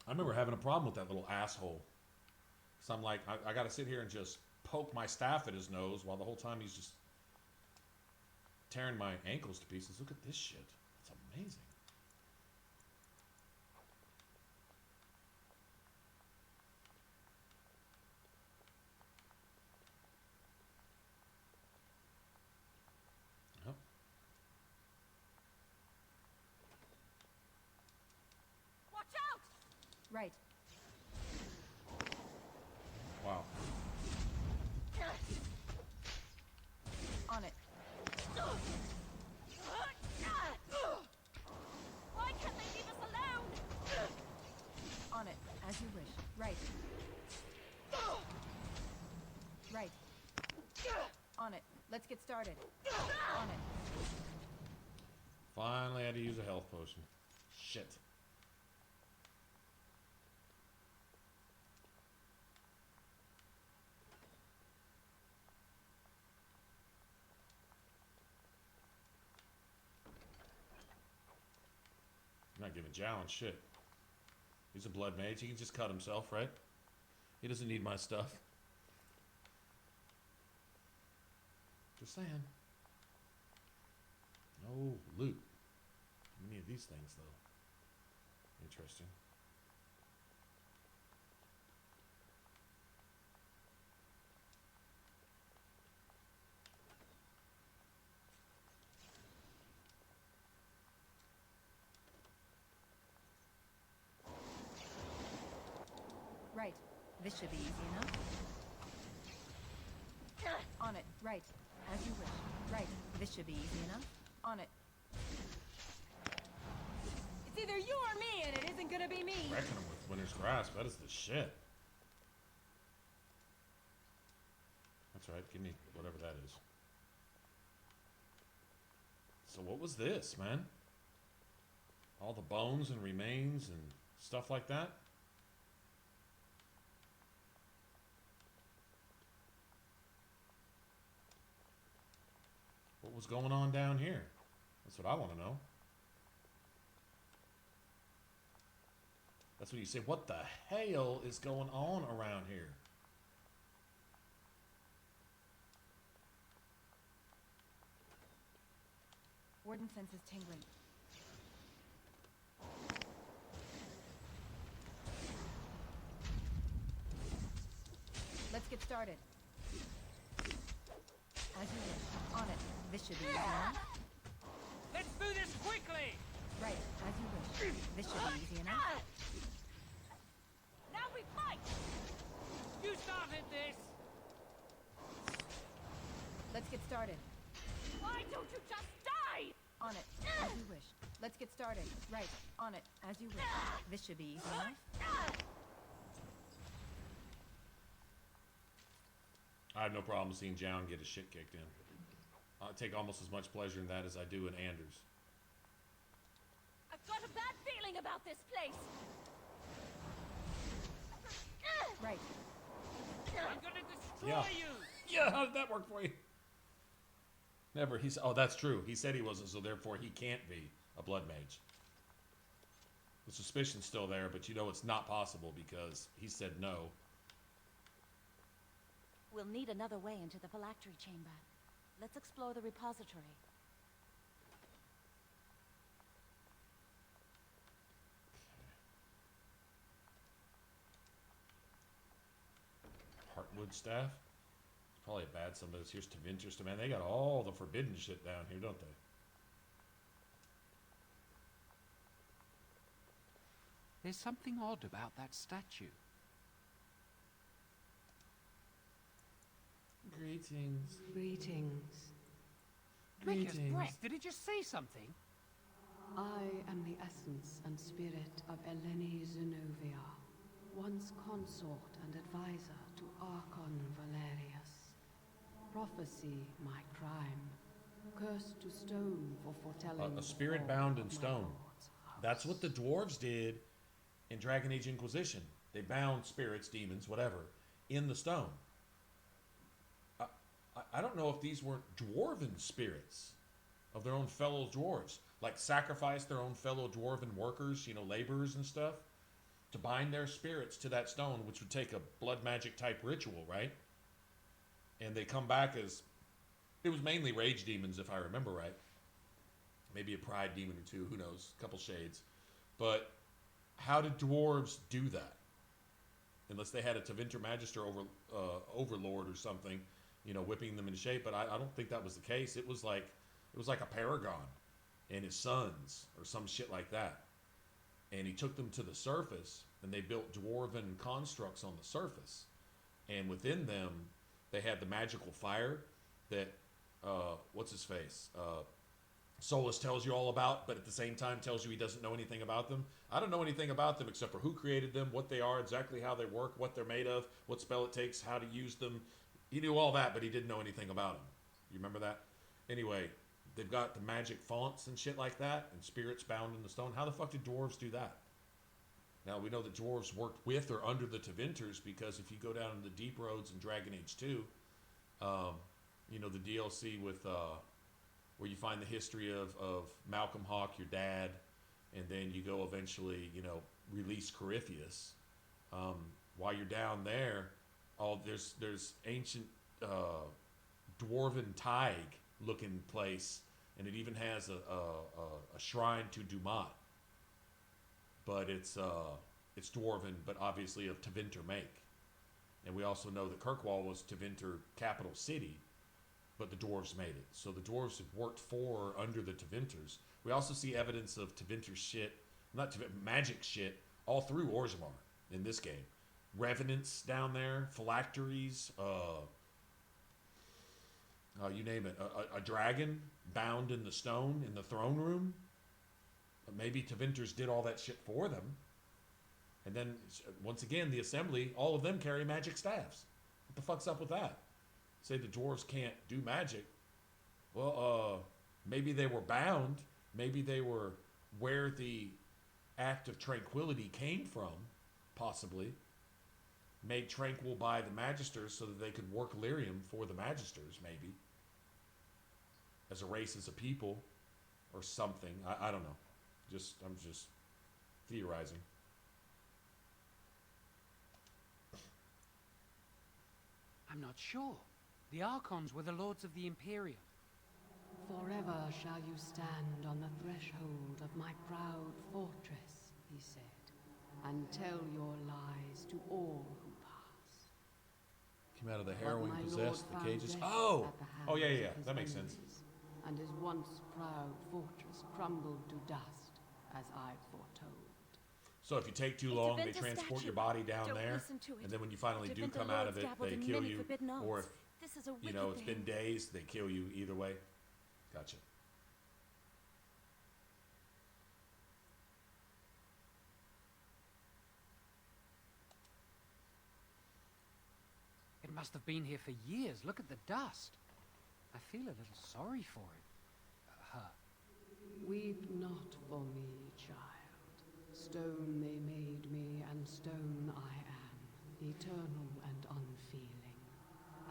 I remember having a problem with that little asshole. Because I'm like, I got to sit here and just poke my staff at his nose while the whole time he's just tearing my ankles to pieces. Look at this shit. It's amazing. Yep. Watch out! Right. Wow. On it. Why can't they leave us alone? On it, as you wish. Right. Right. On it. Let's get started. On it. Finally had to use a health potion. Shit. I'm not giving Jalen shit. He's a blood mage. He can just cut himself, right? He doesn't need my stuff. Just saying. No loot. Many of these things, though. Interesting. Right. This should be easy enough. On it. Right. As you wish. Right. This should be easy enough. On it. It's either you or me, and it isn't gonna be me. Wrecking him with Winter's Grasp. That is the shit. That's right. Give me whatever that is. So what was this, man? All the bones and remains and stuff like that? What was going on down here? That's what I want to know. That's when you say, what the hell is going on around here? Warden senses tingling. Let's get started. As you wish. On it. This should be easy enough. Let's do this quickly! Right. As you wish. This should be easy enough. Now we fight! You started this! Let's get started. Why don't you just die? On it. As you wish. Let's get started. Right. On it. As you wish. This should be easy enough. I have no problem seeing Jown get his shit kicked in. I take almost as much pleasure in that as I do in Anders. I've got a bad feeling about this place. Right. I'm gonna destroy you! Yeah, how did that work for you? Never. He's. Oh, that's true. He said he wasn't, so therefore he can't be a blood mage. The suspicion's still there, but you know it's not possible because he said no. We'll need another way into the phylactery chamber. Let's explore the repository. Heartwood staff. It's probably a bad some of this. Here's Tevinter. Man, they got all the forbidden shit down here, don't they? There's something odd about that statue. Greetings. Greetings. Maker's breath, did it just say something? I am the essence and spirit of Eleni Zenobia, once consort and advisor to Archon Valerius. Prophecy, my crime. Cursed to stone for foretelling. A spirit bound in stone. That's what the dwarves did in Dragon Age Inquisition. They bound spirits, demons, whatever, in the stone. I don't know if these weren't dwarven spirits of their own fellow dwarves. Like sacrifice their own fellow dwarven workers, you know, laborers and stuff, to bind their spirits to that stone, which would take a blood magic type ritual, right? And they come back as, it was mainly rage demons if I remember right. Maybe a pride demon or two, who knows, a couple shades. But how did dwarves do that? Unless they had a Tevinter Magister overlord or something, you know, whipping them into shape. But I don't think that was the case. It was like a paragon and his sons or some shit like that. And he took them to the surface and they built dwarven constructs on the surface. And within them, they had the magical fire that, what's his face? Solus tells you all about, but at the same time tells you he doesn't know anything about them. I don't know anything about them except for who created them, what they are, exactly how they work, what they're made of, what spell it takes, how to use them. He knew all that, but he didn't know anything about them. You remember that? Anyway, they've got the magic fonts and shit like that, and spirits bound in the stone. How the fuck did dwarves do that? Now, we know that dwarves worked with or under the Tevinters, because if you go down the deep roads in Dragon Age 2, you know, the DLC with, where you find the history of Malcolm Hawke, your dad, and then you go eventually, you know, release Corypheus. While you're down there, there's ancient dwarven Tig looking place, and it even has a shrine to Dumat. But it's dwarven, but obviously of Tevinter make. And we also know that Kirkwall was Tevinter capital city, but the dwarves made it. So the dwarves have worked for or under the Tevinters. We also see evidence of Tevinter shit, magic shit, all through Orzammar in this game. Revenants down there, phylacteries, you name it. A dragon bound in the stone in the throne room. Maybe Tevinters did all that shit for them. And then, once again, the assembly, all of them carry magic staffs. What the fuck's up with that? Say the dwarves can't do magic. Well, maybe they were bound. Maybe they were where the Act of Tranquility came from, possibly. Made tranquil by the Magisters so that they could work lyrium for the Magisters, maybe. As a race, as a people, or something. I don't know. I'm just theorizing. I'm not sure. The Archons were the lords of the Imperium. Forever shall you stand on the threshold of my proud fortress, he said, and tell your lies to all who pass. Came out of the But harrowing my possessed, lord the cages. found death Oh! at the Oh, yeah, hands yeah, of his that makes sense. enemies, and his once proud fortress crumbled to dust, as I foretold. So if you take too It's a long, they Venta transport statue. your body down Don't there, listen to it. and then when you finally The do Venta come out lords of it, dabbled they in kill many you. forbidden Or if, arts. This is a you wicked know, it's thing. been days, they kill you either way. Gotcha. It must have been here for years. Look at the dust. I feel a little sorry for it. Her. Weep not for me, child. Stone they made me, and stone I am, eternal and unfeeling.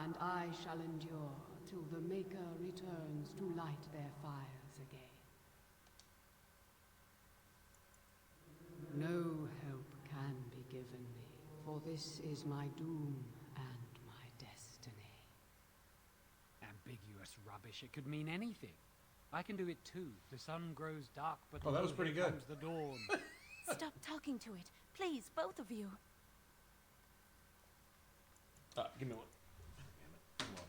And I shall endure till the Maker returns to light their fires again. No help can be given me, for this is my doom and my destiny. Ambiguous rubbish. English, it could mean anything. I can do it too. The sun grows dark, but Oh, that was lo, pretty here good. comes the dawn. Stop talking to it. Please, both of you. Give me one. Damn it. Come on.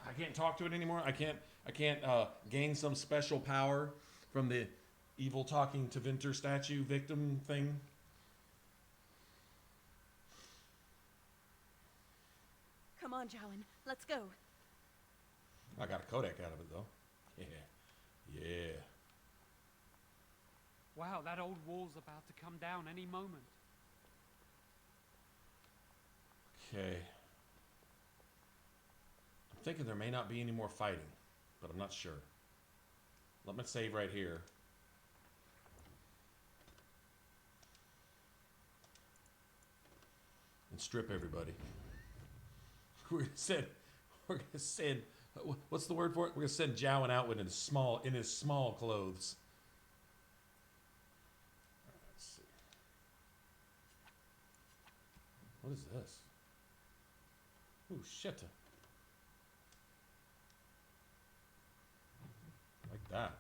I can't talk to it anymore. I can't gain some special power from the evil talking to Vinter statue victim thing. Come on, Jowan. Let's go. I got a Kodak out of it though. Yeah. Yeah. Wow, that old wall's about to come down any moment. Okay. I'm thinking there may not be any more fighting, but I'm not sure. Let me save right here. And strip everybody. We're gonna send what's the word for it? We're gonna send Jowan out in his small clothes. Let's see. What is this? Oh shit. Like that.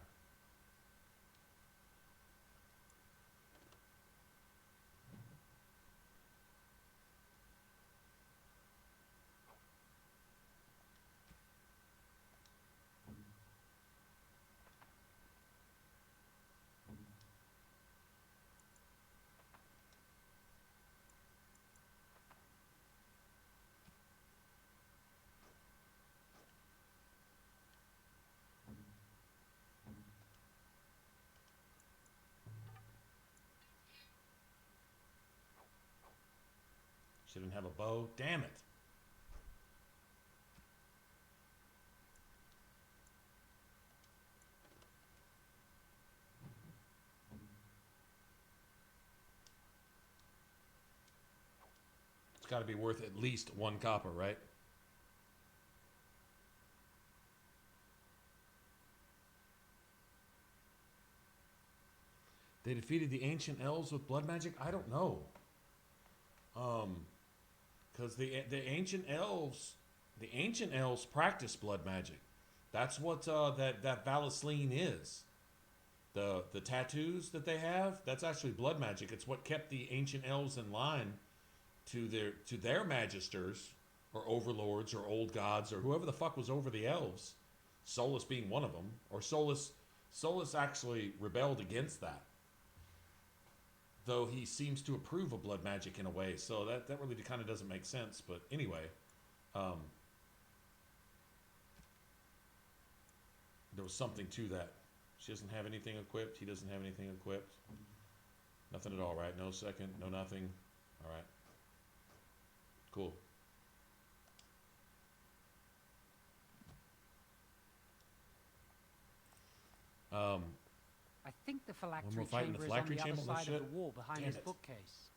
She didn't have a bow. Damn it. It's got to be worth at least 1 copper, right? They defeated the ancient elves with blood magic? I don't know. Because the ancient elves practice blood magic. That's what that Valasleen is. The tattoos that they have, that's actually blood magic. It's what kept the ancient elves in line to their magisters, or overlords, or old gods, or whoever the fuck was over the elves. Solus being one of them. Or Solus actually rebelled against that. Though he seems to approve of blood magic in a way, so that really kind of doesn't make sense. But anyway, there was something to that. She doesn't have anything equipped. He doesn't have anything equipped. Nothing at all, right? No second, no nothing. All right. Cool. I think the phylactery we're fighting chamber the phylactery is on the chamber? other side No of shit. the wall behind Damn this it. bookcase.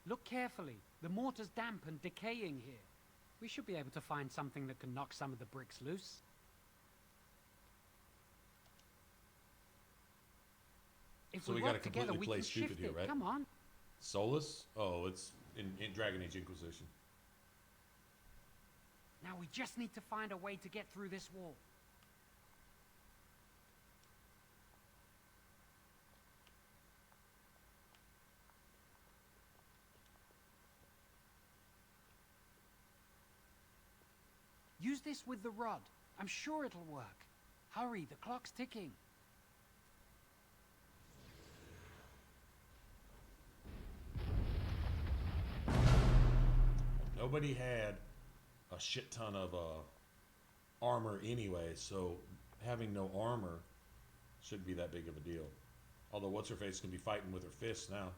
Look carefully. The mortar's damp and decaying here. We should be able to find something that can knock some of the bricks loose. If So we we gotta work together, completely we play can stupid shift here, it. right? Come on. Solus? Oh, it's in Dragon Age Inquisition. Now we just need to find a way to get through this wall. Use this with the rod. I'm sure it'll work. Hurry, the clock's ticking. Nobody had a shit ton of armor anyway, so having no armor shouldn't be that big of a deal. Although what's-her-face can be fighting with her fists now.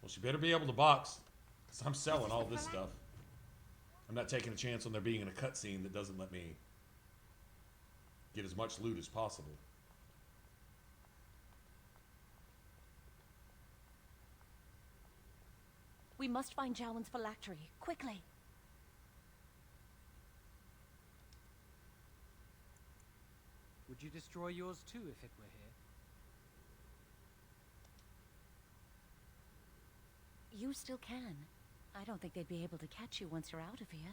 Well, she better be able to box, because I'm selling all this stuff. I'm not taking a chance on there being in a cutscene that doesn't let me get as much loot as possible. We must find Jowan's phylactery, quickly. Would you destroy yours too if it were here? You still can. I don't think they'd be able to catch you once you're out of here.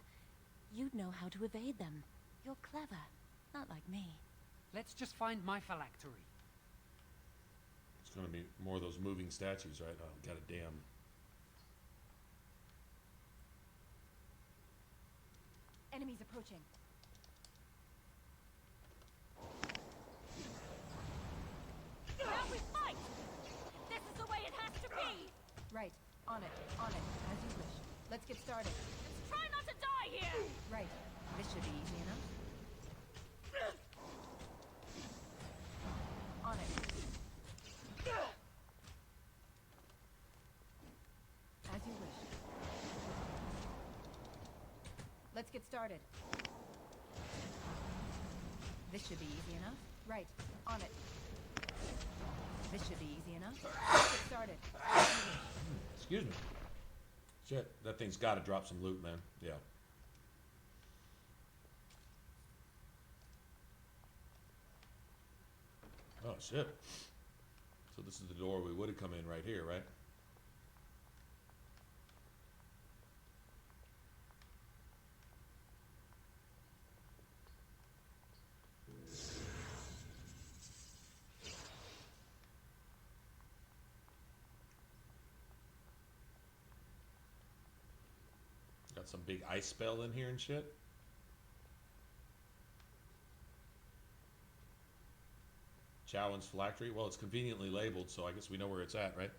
You'd know how to evade them. You're clever, not like me. Let's just find my phylactery. It's going to be more of those moving statues, right? Oh, god damn. Enemies approaching. Now we fight! This is the way it has to be! Right. On it. On it. As you wish. Let's get started. Just try not to die here! Right. This should be easy enough. On it. As you wish. Let's get started. This should be easy enough. Right. On it. This should be easy enough. Let's get started. Excuse me. Shit, that thing's got to drop some loot, man. Yeah. Oh, shit. So this is the door we would have come in right here, right? Got some big ice spell in here and shit. Jowan's phylactery. Well, it's conveniently labeled, so I guess we know where it's at, right?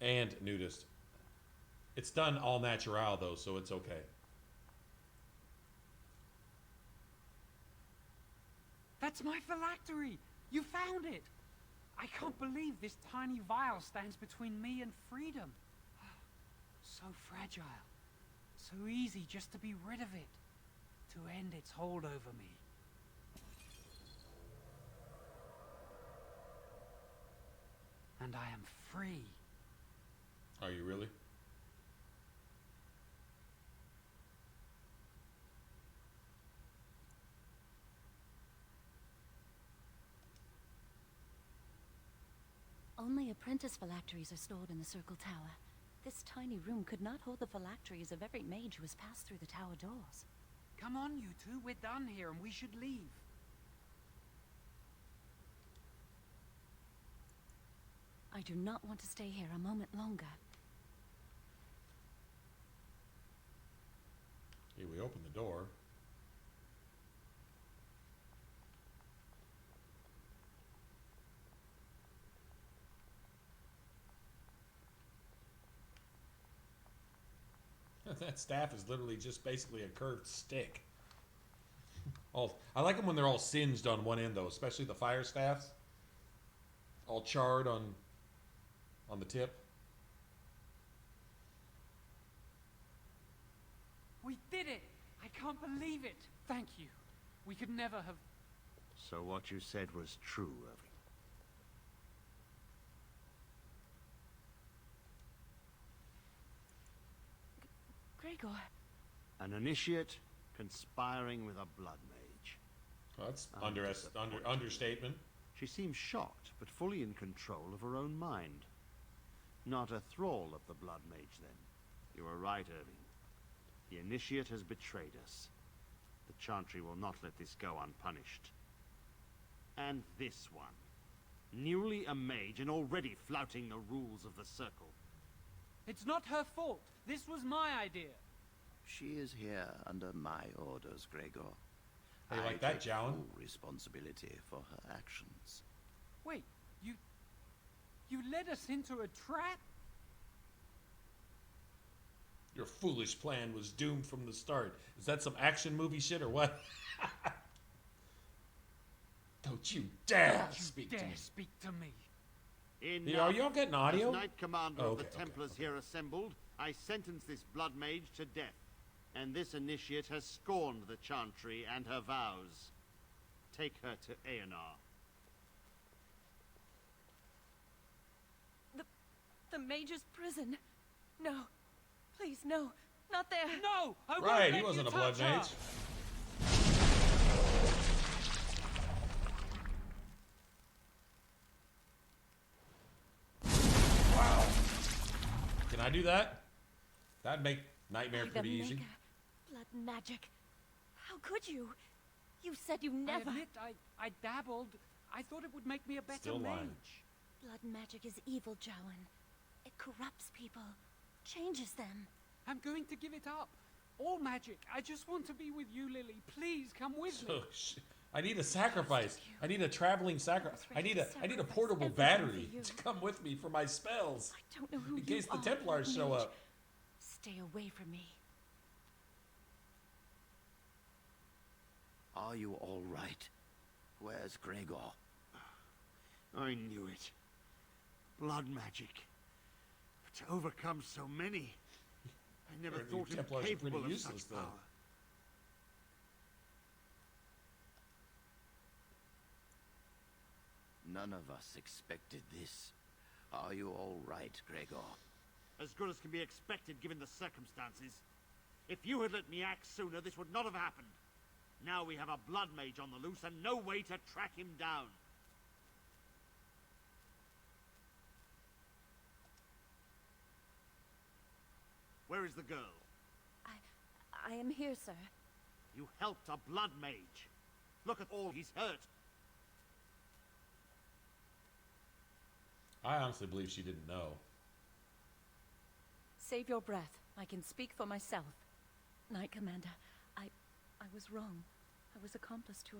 And nudist. It's done all natural, though, so it's okay. That's my phylactery! You found it! I can't believe this tiny vial stands between me and freedom. So fragile. So easy just to be rid of it. To end its hold over me. And I am free. Are you really? Only apprentice phylacteries are stored in the Circle Tower. This tiny room could not hold the phylacteries of every mage who has passed through the tower doors. Come on, you two. We're done here, and we should leave. I do not want to stay here a moment longer. Okay, we open the door. That staff is literally just basically a curved stick. I like them when they're all singed on one end, though, especially the fire staffs. All charred on the tip. We did it! I can't believe it! Thank you. We could never have... So what you said was true, Irving. Gregor. An initiate conspiring with a blood mage. Well, that's understatement. She seems shocked, but fully in control of her own mind. Not a thrall of the blood mage, then. You are right, Irving. The initiate has betrayed us. The Chantry will not let this go unpunished. And this one. Newly a mage and already flouting the rules of the Circle. It's not her fault. This was my idea. She is here under my orders, Gregor. How you like that, take Jowan? full responsibility for her actions. Wait, you led us into a trap? Your foolish plan was doomed from the start. Is that some action movie shit or what? Don't you dare speak to me. Speak to me. Are you all getting audio? As Knight Commander of the Okay. Templars here assembled, I sentence this blood mage to death. And this initiate has scorned the Chantry and her vows. Take her to Aenar. The Mage's prison. No. Please, no. Not there. No! I won't Right, let he wasn't you a blood touch her. mage. Wow. Can I do that? That'd make Nightmare pretty easy. Blood magic. How could you? You said you never... I admit, I dabbled. I thought it would make me a better Still lying. mage. Blood magic is evil, Jowan. It corrupts people. Changes them. I'm going to give it up. All magic. I just want to be with you, Lily. Please come with me. I need a sacrifice. I need a traveling sacrifice. I need a portable battery to come with me for my spells. I don't know who in case you the are, Templars show Mage. up. Stay away from me. Are you all right? Where's Gregor? I knew it. Blood magic. But to overcome so many, I never Apparently thought him Templars are capable pretty of useless, such then. power. None of us expected this. Are you all right, Gregor? As good as can be expected given the circumstances. If you had let me act sooner, this would not have happened. Now we have a blood mage on the loose and no way to track him down. Where is the girl? I am here, sir. You helped a blood mage. Look at all he's hurt. I honestly believe she didn't know. Save your breath. I can speak for myself. Knight Commander, I was wrong. I was accomplice to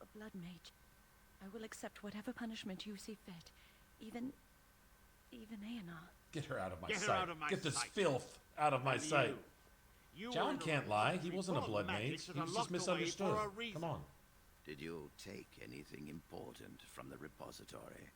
a blood mage. I will accept whatever punishment you see fit. Even Aenar. Get her out of my Get her sight. out of my Get this sight. filth out of my And sight. You John were in can't a lie. He room wasn't a full of blood magic mage. that He are was locked just away misunderstood. for a reason. Come on. Did you take anything important from the repository?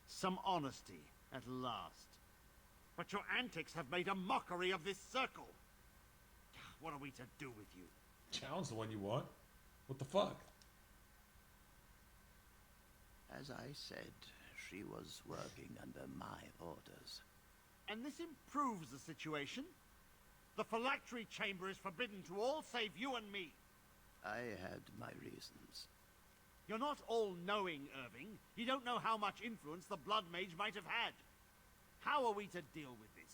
Some honesty, at last. But your antics have made a mockery of this circle. What are we to do with you? John's the one you want. What the fuck? As I said, she was working under my orders. And this improves the situation. The phylactery chamber is forbidden to all save you and me. I had my reasons. You're not all-knowing, Irving. You don't know how much influence the Blood Mage might have had. How are we to deal with this?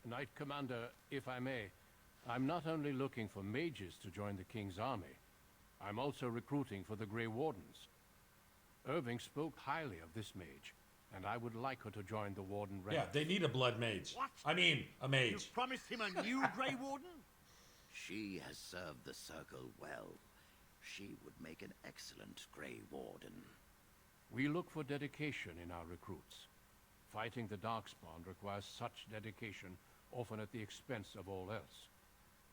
Knight Commander, if I may, I'm not only looking for mages to join the King's army, I'm also recruiting for the Grey Wardens. Irving spoke highly of this mage, and I would like her to join the Warden ranks. Yeah, they need a blood mage. What? I mean, a mage. You promised him a new Grey Warden? She has served the Circle well. She would make an excellent Grey Warden. We look for dedication in our recruits. Fighting the Darkspawn requires such dedication, often at the expense of all else.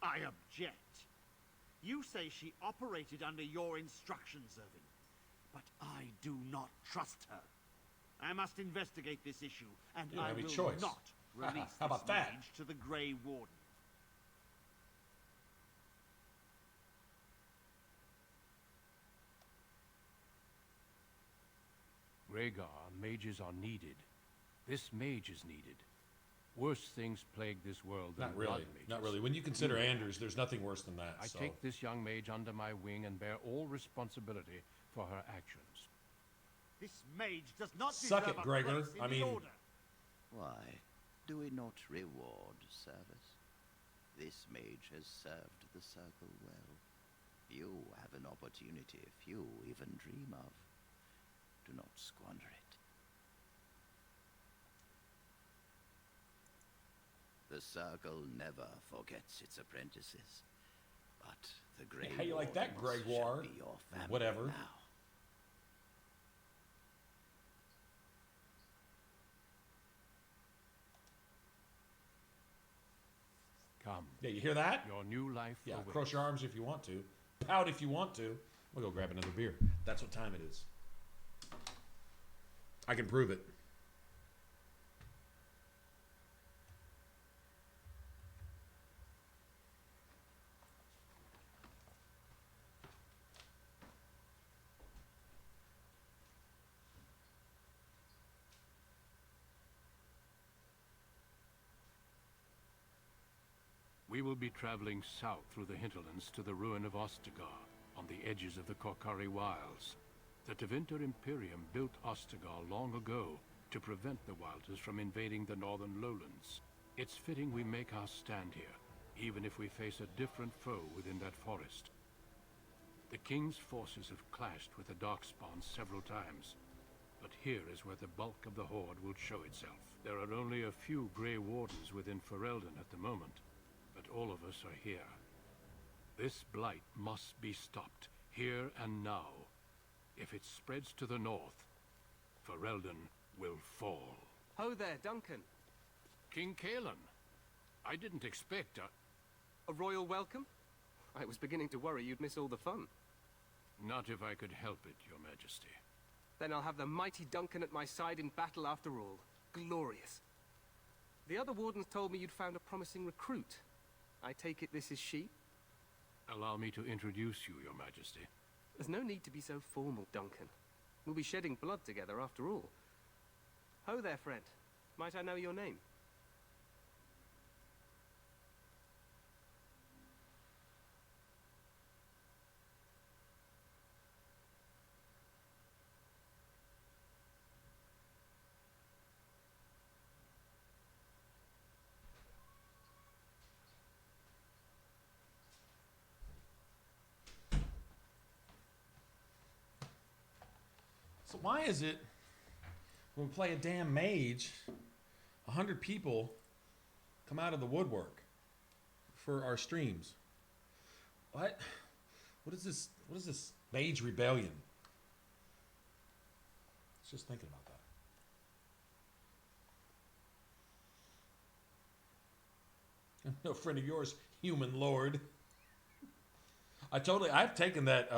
I object. You say she operated under your instructions, Irving, but I do not trust her. I must investigate this issue, and I will not release How about this that? mage to the Grey Warden. Rhaegar, mages are needed. This mage is needed. Worse things plague this world than Not blood really. mages. Not really. When you consider Anders, there's nothing worse than that. I so. take this young mage under my wing and bear all responsibility for her actions. This mage does not Suck deserve it, a Gregor. place in I the mean- order. Why, do we not reward service? This mage has served the Circle well. You have an opportunity few even dream of. Do not squander it. The Circle never forgets its apprentices. But the Grey How you like that, Wardens Gregoire? shall be your family Whatever. now. Come. Yeah, you hear that? Your new life Yeah, awaits. cross your arms if you want to. Pout if you want to. We'll go grab another beer. That's what time it is. I can prove it. We will be traveling south through the hinterlands to the ruin of Ostagar, on the edges of the Korcari Wilds. The Tevinter Imperium built Ostagar long ago to prevent the Wilders from invading the northern lowlands. It's fitting we make our stand here, even if we face a different foe within that forest. The King's forces have clashed with the Darkspawn several times, but here is where the bulk of the Horde will show itself. There are only a few Grey Wardens within Ferelden at the moment, but all of us are here. This blight must be stopped, here and now. If it spreads to the north, Ferelden will fall. Ho there, Duncan. King Cailan, I didn't expect a... A royal welcome? I was beginning to worry you'd miss all the fun. Not if I could help it, Your Majesty. Then I'll have the mighty Duncan at my side in battle after all. Glorious. The other wardens told me you'd found a promising recruit. I take it this is she? Allow me to introduce you, Your Majesty. There's no need to be so formal, Duncan. We'll be shedding blood together after all. Ho there, friend. Might I know your name? So why is it when we play a damn mage, 100 people come out of the woodwork for our streams? What? What is this? What is this mage rebellion? I was just thinking about that. I'm no friend of yours, human lord. I've taken that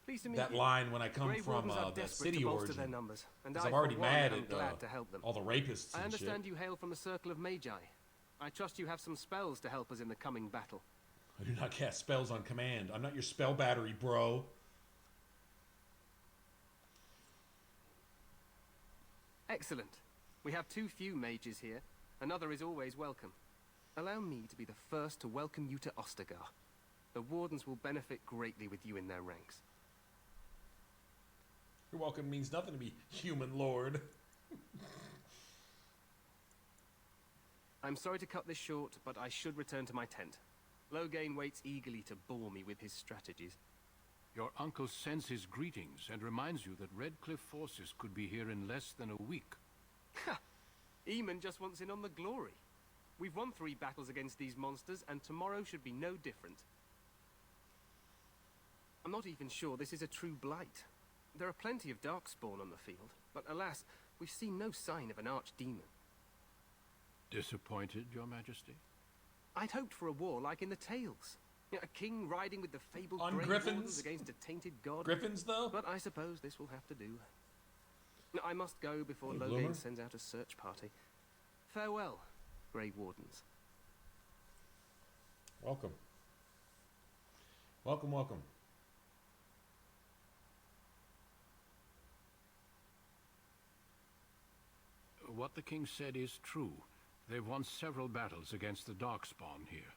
Pleased to meet that you. line when I come Grey from Wardens are the desperate city to bolster origin. their numbers, and 'Cause I, I'm already for one, mad am at glad to help them. all the rapists I and understand shit. you hail from the Circle of Magi. I trust you have some spells to help us in the coming battle. I do not cast spells on command. I'm not your spell battery, bro. Excellent. We have too few mages here. Another is always welcome. Allow me to be the first to welcome you to Ostagar. The Wardens will benefit greatly with you in their ranks. welcome means nothing to me, human lord. I'm sorry to cut this short, but I should return to my tent. Loghain waits eagerly to bore me with his strategies. Your uncle sends his greetings and reminds you that Redcliffe forces could be here in less than a week. Ha! Eamon just wants in on the glory. We've won 3 battles against these monsters, and tomorrow should be no different. I'm not even sure this is a true blight. There are plenty of darkspawn on the field, but alas, we've seen no sign of an archdemon. Disappointed, Your Majesty? I'd hoped for a war like in the tales. A king riding with the fabled On Grey griffins? Wardens against a tainted god. Griffins, though? But I suppose this will have to do. I must go before Hey, Loghain Bloomer? sends out a search party. Farewell, Grey Wardens. Welcome. Welcome, welcome. What the king said is true. They've won several battles against the Darkspawn here.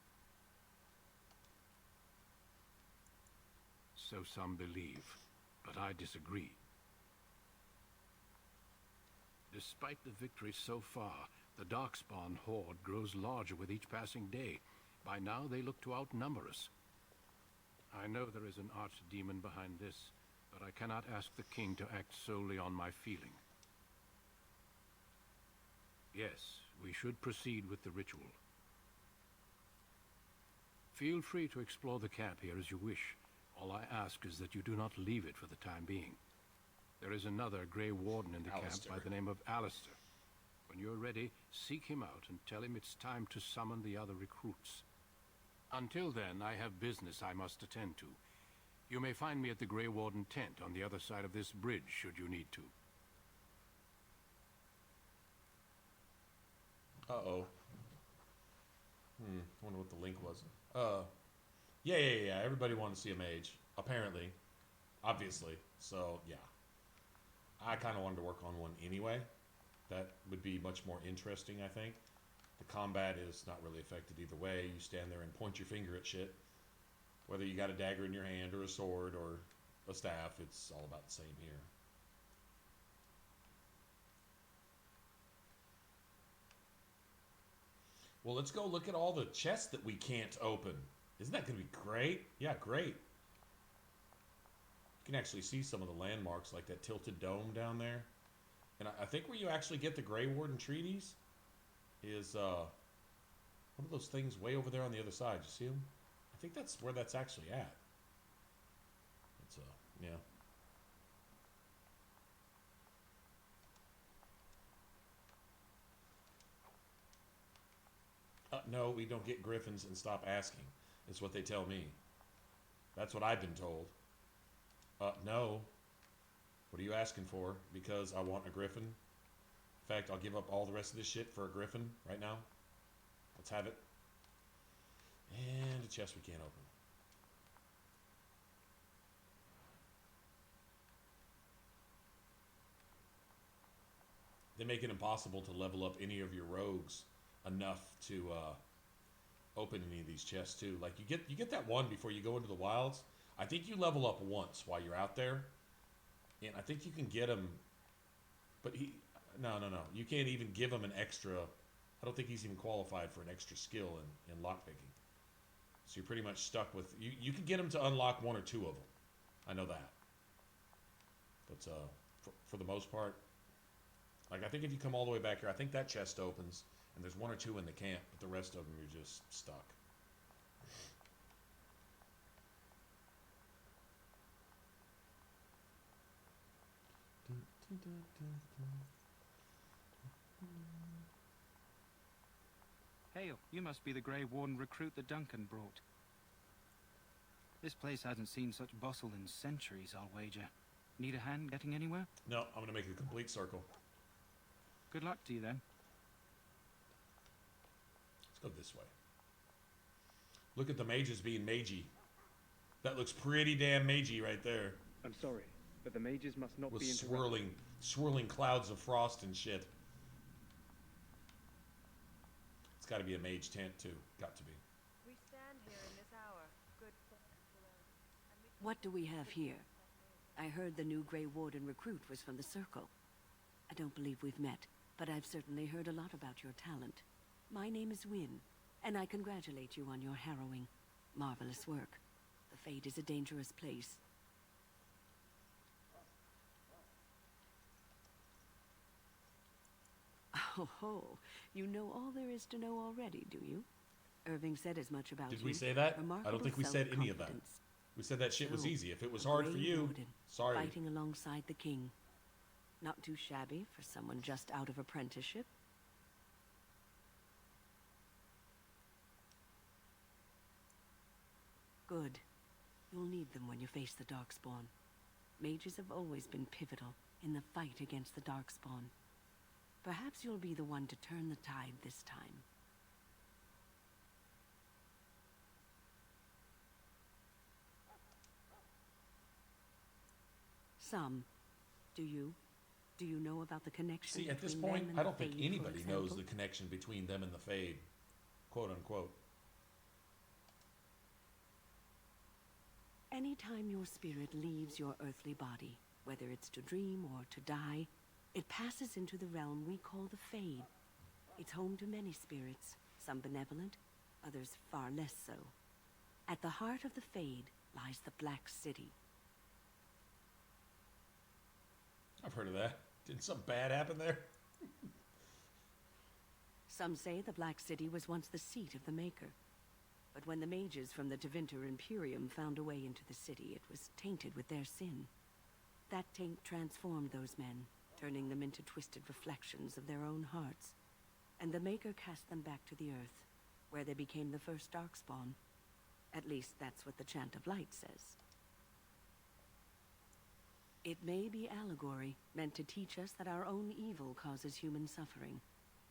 So some believe, but I disagree. Despite the victories so far, the Darkspawn horde grows larger with each passing day. By now, they look to outnumber us. I know there is an archdemon behind this, but I cannot ask the king to act solely on my feeling. Yes, we should proceed with the ritual. Feel free to explore the camp here as you wish. All I ask is that you do not leave it for the time being. There is another Grey Warden in the Alistair. camp by the name of Alistair. When you're ready, seek him out and tell him it's time to summon the other recruits. Until then, I have business I must attend to. You may find me at the Grey Warden tent on the other side of this bridge, should you need to. Uh-oh. Wonder what the link was. Yeah. Everybody wanted to see a mage. Apparently. Obviously. So, yeah. I kind of wanted to work on one anyway. That would be much more interesting, I think. The combat is not really affected either way. You stand there and point your finger at shit. Whether you got a dagger in your hand or a sword or a staff, it's all about the same here. Well, let's go look at all the chests that we can't open. Isn't that going to be great? Yeah, great. You can actually see some of the landmarks, like that tilted dome down there. And I think where you actually get the Grey Warden treaties is one of those things way over there on the other side. You see them? I think that's where that's actually at. It's yeah. No, we don't get griffins and stop asking, is what they tell me. That's what I've been told. No. What are you asking for? Because I want a griffin. In fact, I'll give up all the rest of this shit for a griffin right now. Let's have it. And a chest we can't open. They make it impossible to level up any of your rogues enough to open any of these chests too. Like you get that one before you go into the wilds. I think you level up once while you're out there, and I think you can get him. But no. You can't even give him an extra. I don't think he's even qualified for an extra skill in lockpicking. So you're pretty much stuck with you. You can get him to unlock 1 or 2 of them. I know that. But for the most part, like I think if you come all the way back here, I think that chest opens. And there's 1 or 2 in the camp, but the rest of them you're just stuck. Hail, you must be the Grey Warden recruit that Duncan brought. This place hasn't seen such bustle in centuries, I'll wager. Need a hand getting anywhere? No, I'm going to make a complete circle. Good luck to you then. Let's go this way. Look at the mages being magey. That looks pretty damn magey right there. I'm sorry, but the mages must not With be interrupted. swirling clouds of frost and shit. It's got to be a mage tent too. Got to be. We stand here in this hour, good folks alone. What do we have here? I heard the new Grey Warden recruit was from the Circle. I don't believe we've met, but I've certainly heard a lot about your talent. My name is Wynne, and I congratulate you on your harrowing, marvelous work. The Fade is a dangerous place. Oh ho, you know all there is to know already, do you? Irving said as much about you. Did we say that? I Remarkable don't think we said any of that. self-confidence. We said that shit was So, easy. If it was a hard for Grey you, Warden, sorry. fighting alongside the king. Not too shabby for someone just out of apprenticeship. Good. You'll need them when you face the Darkspawn. Mages have always been pivotal in the fight against the Darkspawn. Perhaps you'll be the one to turn the tide this time. Some. Do you? Do you know about the connection See, at this between point, them and I the don't think Fade, for anybody knows example? the connection between them and the Fade. Quote unquote. Anytime your spirit leaves your earthly body, whether it's to dream or to die, it passes into the realm we call the Fade. It's home to many spirits, some benevolent, others far less so. At the heart of the Fade lies the Black City. I've heard of that. Did something bad happen there? Some say the Black City was once the seat of the Maker. But when the mages from the Tevinter Imperium found a way into the city, it was tainted with their sin. That taint transformed those men, turning them into twisted reflections of their own hearts. And the Maker cast them back to the Earth, where they became the first Darkspawn. At least that's what the Chant of Light says. It may be allegory, meant to teach us that our own evil causes human suffering.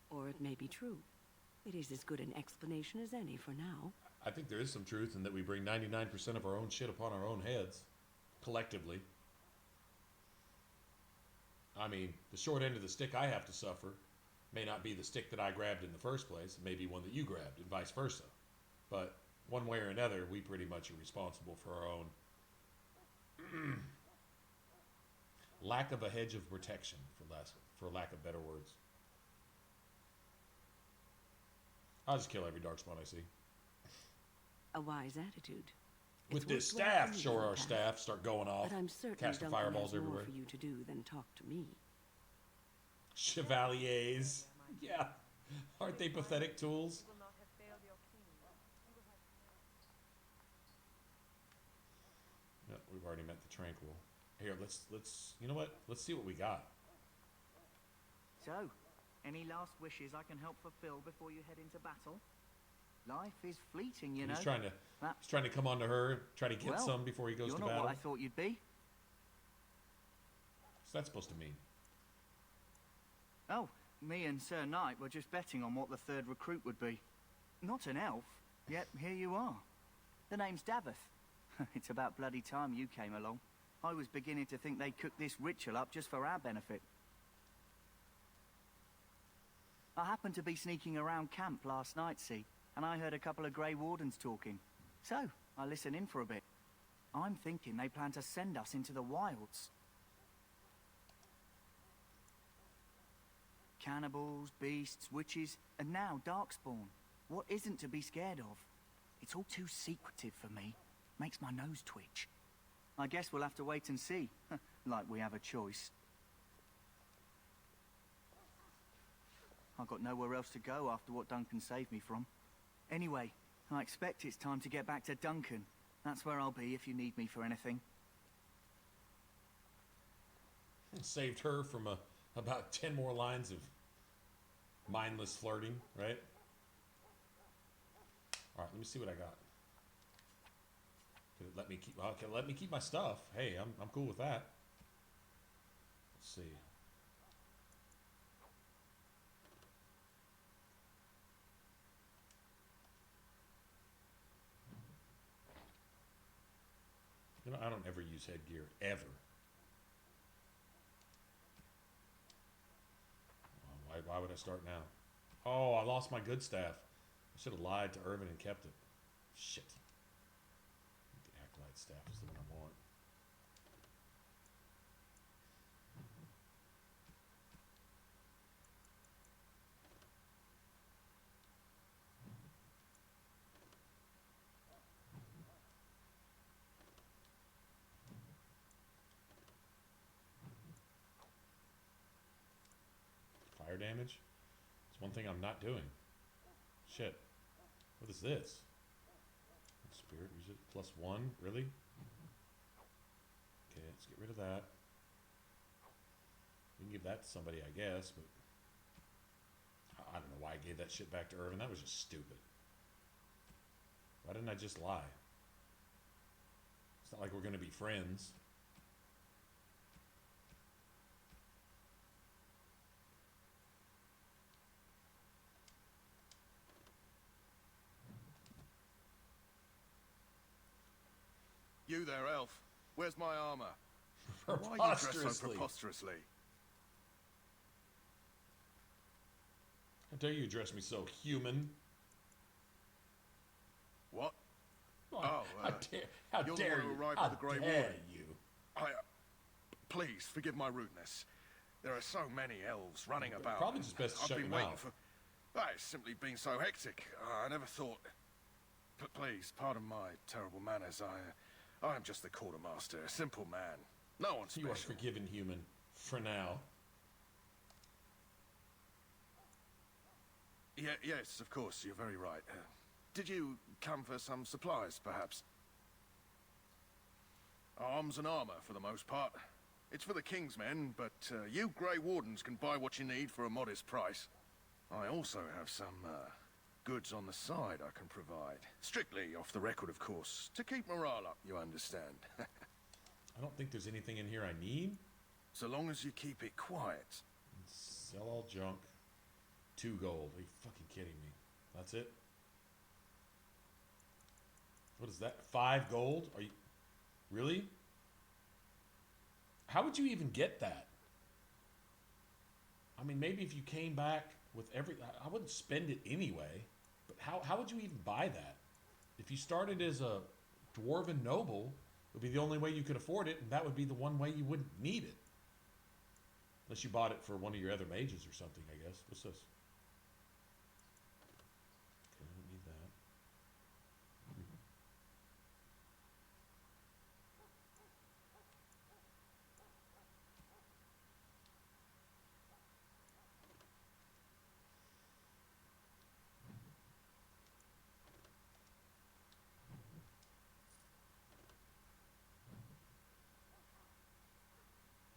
Or it may be true. It is as good an explanation as any for now. I think there is some truth in that we bring 99% of our own shit upon our own heads. Collectively. I mean, the short end of the stick I have to suffer may not be the stick that I grabbed in the first place. It may be one that you grabbed, and vice versa. But one way or another, we pretty much are responsible for our own lack of a hedge of protection, for lack of better words. I'll just kill every Darkspawn I see. A wise attitude. With It's this worth staff, welcoming show you, our Pat. staff, start going off, But I'm certain casting Duncan fireballs has everywhere. more for you to do than talk to me. Chevaliers. Yeah. Aren't they pathetic tools? Yeah, we've already met the Tranquil. Here, let's you know what? Let's see what we got. So, any last wishes I can help fulfill before you head into battle? Life is fleeting, you know. He's trying to come on to her, try to get Well, some before he goes you're to not battle. what I thought you'd be. What's that supposed to mean? Oh, me and Sir Knight were just betting on what the third recruit would be. Not an elf, yet here you are. The name's Daveth. It's about bloody time you came along. I was beginning to think they'd cooked this ritual up just for our benefit. I happened to be sneaking around camp last night, see, and I heard a couple of Grey Wardens talking. So, I listened in for a bit. I'm thinking they plan to send us into the wilds. Cannibals, beasts, witches, and now Darkspawn. What isn't to be scared of? It's all too secretive for me. Makes my nose twitch. I guess we'll have to wait and see. Like we have a choice. I've got nowhere else to go after what Duncan saved me from. Anyway, I expect it's time to get back to Duncan. That's where I'll be if you need me for anything. Saved her from about 10 more lines of mindless flirting, right? All right, let me see what I got. Could it let me keep? Okay, let me keep my stuff. Hey, I'm cool with that. Let's see. You know, I don't ever use headgear ever. Why would I start now? Oh, I lost my good staff. I should have lied to Irvin and kept it. Shit. The Acolyte staff is the one I want. Fire damage? It's one thing I'm not doing. Shit. What is this? Spirit, use it. +1? Really? Okay, let's get rid of that. We can give that to somebody, I guess, but I don't know why I gave that shit back to Irvin. That was just stupid. Why didn't I just lie? It's not like we're going to be friends. You there, elf. Where's my armor? Why are you dressed so preposterously? How dare you address me so, human? What? How you're dare the one you? who arrived How with the Grey dare Warden. you? Please, forgive my rudeness. There are so many elves running about. Probably just best to I've shut been your waiting mouth. for... it's simply been so hectic. I never thought... Please, pardon my terrible manners. I am just the quartermaster, a simple man. No one special. You are forgiven, human. For now. Yes, of course, you're very right. Did you come for some supplies, perhaps? Arms and armor, for the most part. It's for the King's men, but you Grey Wardens can buy what you need for a modest price. I also have some goods on the side I can provide. Strictly off the record, of course, to keep morale up, you understand. I don't think there's anything in here I need. So long as you keep it quiet. Sell all junk. 2 gold. Are you fucking kidding me? That's it? What is that? 5 gold? Are you... Really? How would you even get that? I mean, maybe if you came back with every... I wouldn't spend it anyway. But how would you even buy that? If you started as a Dwarven noble, it would be the only way you could afford it, and that would be the one way you wouldn't need it. Unless you bought it for one of your other mages or something, I guess. What's this? Okay, I don't need that.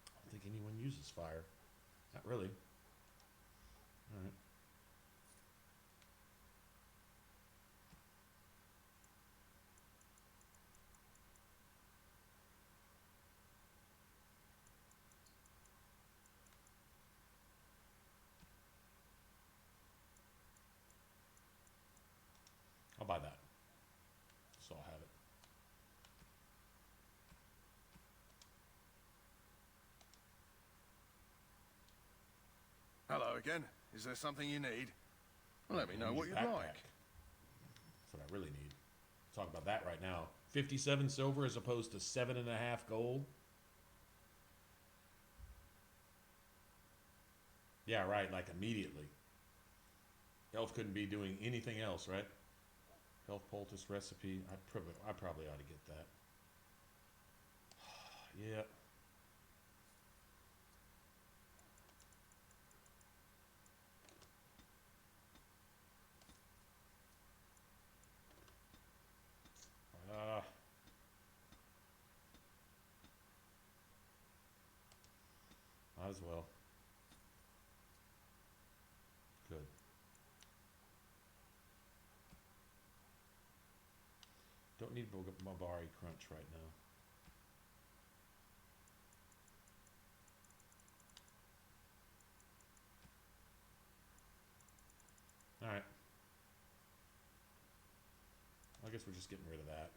I don't think anyone uses fire. Not really. Alright. I'll buy that. So I'll have it. Hello again. Is there something you need? Well, let me know what you'd Backpack. like. That's what I really need. Talk about that right now. 57 silver as opposed to 7.5 gold. Yeah, right, like immediately. Elf couldn't be doing anything else, right? Health poultice recipe. I probably ought to get that. Yeah. Might as well. Good. Don't need Mabari Crunch right now. Alright. I guess we're just getting rid of that.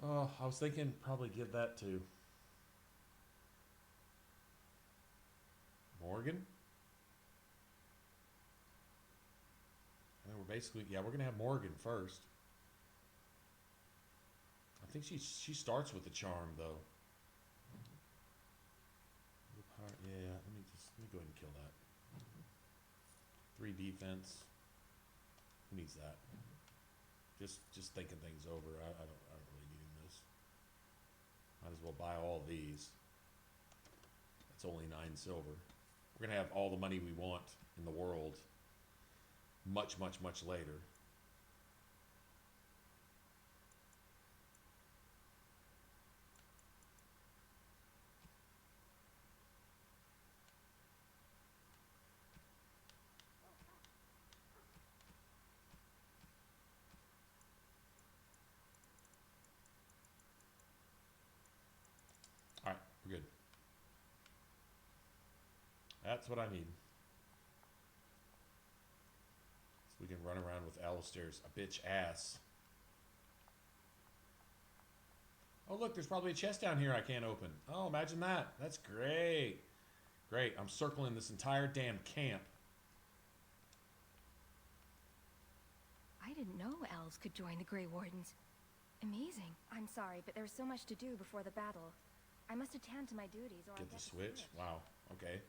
Oh, I was thinking probably give that to Morgan. And we're basically, yeah, we're gonna have Morgan first. I think she starts with the charm though. Yeah, let me go ahead and kill that. 3 defense. Who needs that? Just thinking things over. I don't really need this. Might as well buy all these. That's It's only 9 silver. We're gonna have all the money we want in the world much, much, much later. All right, we're good. That's what I need. So we can run around with Alistair's a bitch ass. Oh, look, there's probably a chest down here I can't open. Oh, imagine that. That's great. Great. I'm circling this entire damn camp. I didn't know elves could join the Grey Wardens. Amazing. I'm sorry, but there's so much to do before the battle. I must attend to my duties or Get the switch? Wow. Okay.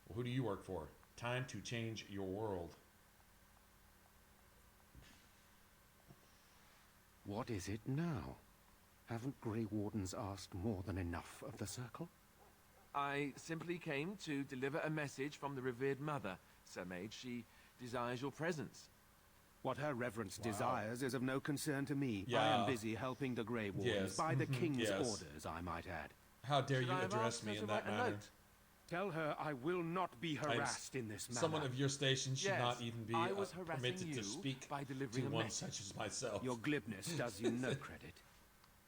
Well, who do you work for? Time to change your world. What is it now? Haven't Grey Wardens asked more than enough of the Circle? I simply came to deliver a message from the revered mother, Sir Mage. She desires your presence. What her reverence desires is of no concern to me. I Yeah. am busy helping the Grey Wardens Yes. by the King's Yes. orders, I might add. How dare Should you I have address asked me her in to that write a manner? note? Tell her I will not be harassed in this manner. Someone of your station should Yes, not even be I was harassing permitted you to speak by to delivering a one message. such as myself. Your glibness does you no credit.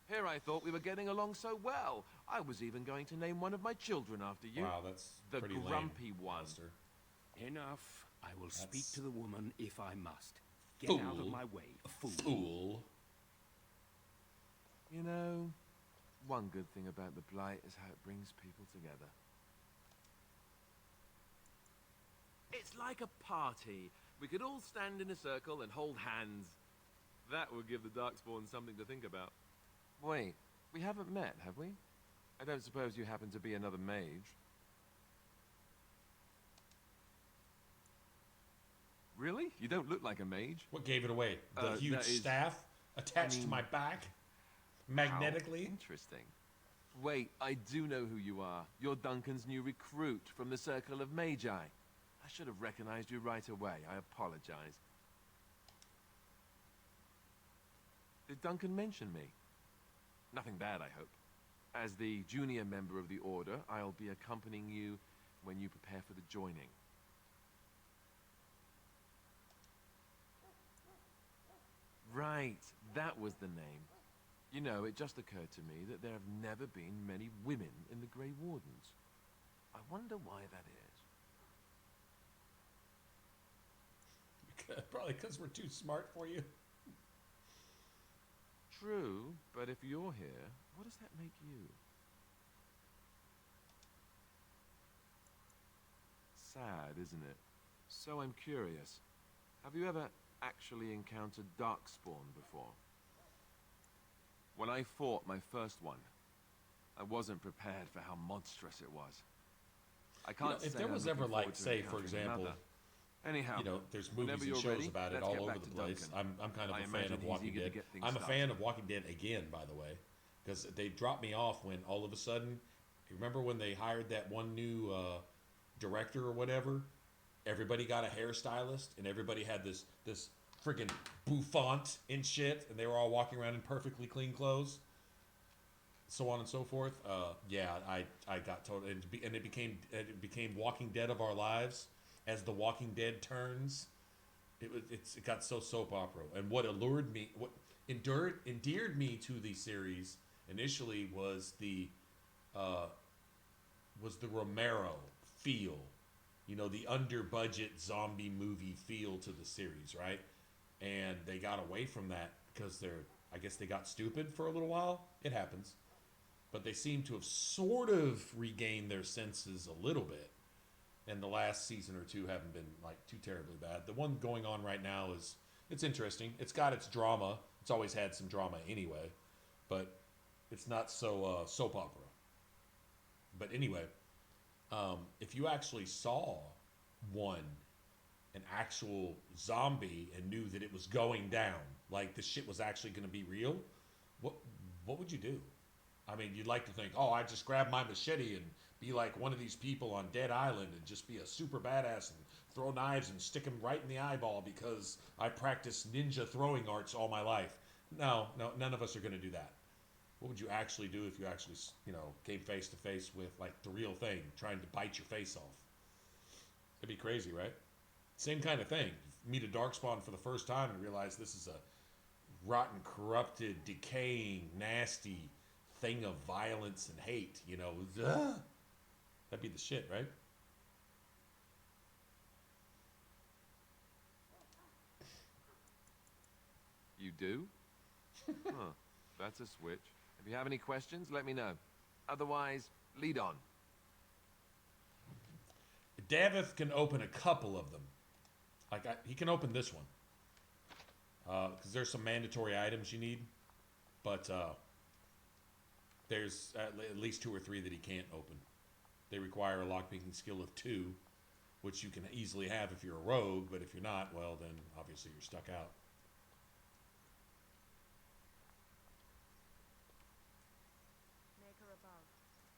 Here I thought we were getting along so well. I was even going to name one of my children after you. Wow, that's the pretty lame, grumpy one. Alistair. Enough. I will speak That's- to the woman if I must. Get out of Fool. my way, fool. Fool. You know, one good thing about the Blight is how it brings people together. It's like a party. We could all stand in a circle and hold hands. That would give the Darkspawn something to think about. Wait, we haven't met, have we? I don't suppose you happen to be another mage? Really? You don't look like a mage. What gave it away? The huge that is- staff attached I to mean, my back? How Magnetically? interesting. Wait, I do know who you are. You're Duncan's new recruit from the Circle of Magi. I should have recognized you right away. I apologize. Did Duncan mention me? Nothing bad, I hope. As the junior member of the Order, I'll be accompanying you when you prepare for the joining. Right, that was the name. You know, it just occurred to me that there have never been many women in the Grey Wardens. I wonder why that is. Probably because we're too smart for you. True, but if you're here, what does that make you? Sad, isn't it? So I'm curious. Have you ever actually encountered Darkspawn before? When I fought my first one, I wasn't prepared for how monstrous it was. I can't if say there I'm was looking ever, like, forward to say, for encountering example, another. Anyhow, you know, there's whenever movies and you're shows ready, about it let's all get over back the to place. Duncan. I'm kind of I a fan imagine of he's Walking eager to Dead. get things I'm a started. fan of Walking Dead again, by the way, because they dropped me off when all of a sudden, you remember when they hired that one new director or whatever? Everybody got a hairstylist, and everybody had this friggin' bouffant and shit, and they were all walking around in perfectly clean clothes, so on and so forth. Yeah, I got told, and it became Walking Dead of our lives as the Walking Dead turns. It got so soap opera, and what allured me, what endeared me to the series initially was the Romero feel, you know, the under budget zombie movie feel to the series, right? And they got away from that because I guess they got stupid for a little while. It happens, but they seem to have sort of regained their senses a little bit. And the last season or two haven't been like too terribly bad. The one going on right now it's interesting. It's got its drama. It's always had some drama anyway, but it's not so soap opera. But anyway, if you actually saw an actual zombie and knew that it was going down, like the shit was actually going to be real, what would you do? I mean, you'd like to think, oh, I just grab my machete and be like one of these people on Dead Island and just be a super badass and throw knives and stick them right in the eyeball because I practiced ninja throwing arts all my life. No, none of us are going to do that. What would you actually do if you actually, came face to face with like the real thing, trying to bite your face off? It'd be crazy, right? Same kind of thing. Meet a darkspawn for the first time and realize this is a rotten, corrupted, decaying, nasty thing of violence and hate. That'd be the shit, right? You do? Huh. That's a switch. If you have any questions, let me know. Otherwise, lead on. Davith can open a couple of them. He can open this one. Because there's some mandatory items you need. But there's at least 2 or 3 that he can't open. They require a lockpicking skill of 2, which you can easily have if you're a rogue, but if you're not, well, then obviously you're stuck out. Maker above,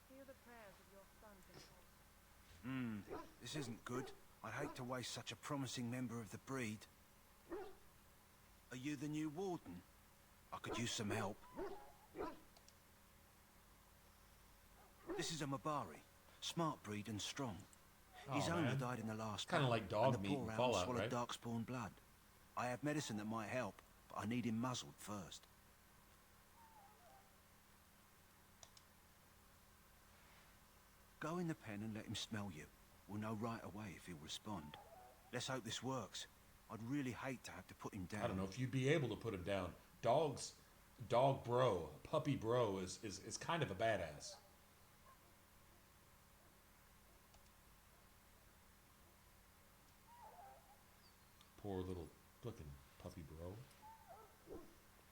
hear the prayers of your sons and daughters. This isn't good. I'd hate to waste such a promising member of the breed. Are you the new warden? I could use some help. This is a Mabari. Smart breed and strong. His owner died in the last Kind of battle, like dog and the meat poor in hound Fallout, swallowed right? darkspawn blood. I have medicine that might help, but I need him muzzled first. Go in the pen and let him smell you. We'll know right away if he'll respond. Let's hope this works. I'd really hate to have to put him down. I don't know if you'd be able to put him down. Dog bro, puppy bro is kind of a badass. Poor little looking puppy bro.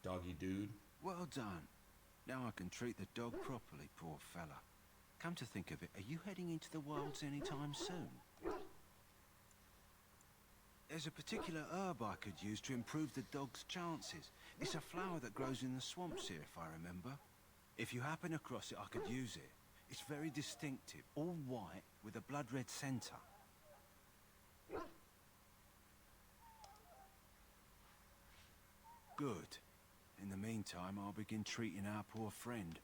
Doggy dude. Well done. Now I can treat the dog properly, poor fella. Come to think of it, are you heading into the wilds anytime soon? There's a particular herb I could use to improve the dog's chances. It's a flower that grows in the swamps here, if I remember. If you happen across it, I could use it. It's very distinctive, all white with a blood-red centre. Good. In the meantime, I'll begin treating our poor friend.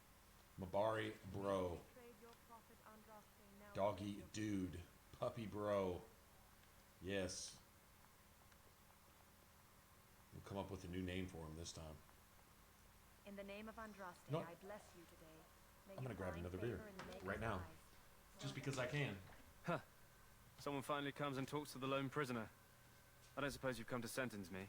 Mabari bro. Doggy dude. Puppy bro. Yes. We'll come up with a new name for him this time. In the name of Andraste, No. I bless you today. May I'm you gonna grab find another favor beer in the Maker's right now. eyes. Just because I can. Huh. Someone finally comes and talks to the lone prisoner. I don't suppose you've come to sentence me.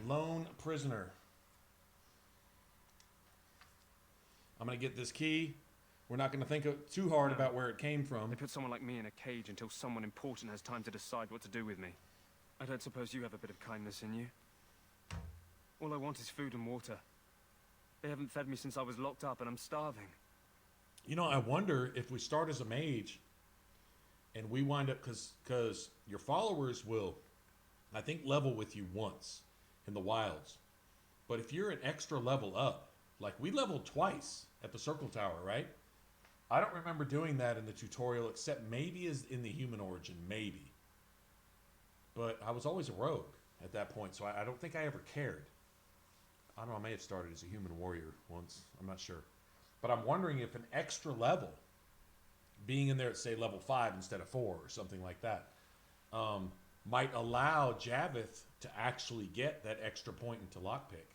lone prisoner. I'm going to get this key. We're not going to think too hard about where it came from. They put someone like me in a cage until someone important has time to decide what to do with me. I don't suppose you have a bit of kindness in you. All I want is food and water. They haven't fed me since I was locked up, and I'm starving. You know, I wonder if we start as a mage and we wind up, because your followers will, I think, level with you once in the wilds. But if you're an extra level up, like we leveled twice at the Circle Tower, right? I don't remember doing that in the tutorial, except maybe as in the human origin, maybe. But I was always a rogue at that point, so I don't think I ever cared. I don't know, I may have started as a human warrior once. I'm not sure. But I'm wondering if an extra level, being in there at, say, level 5 instead of 4 or something like that, might allow Javeth to actually get that extra point into lockpick.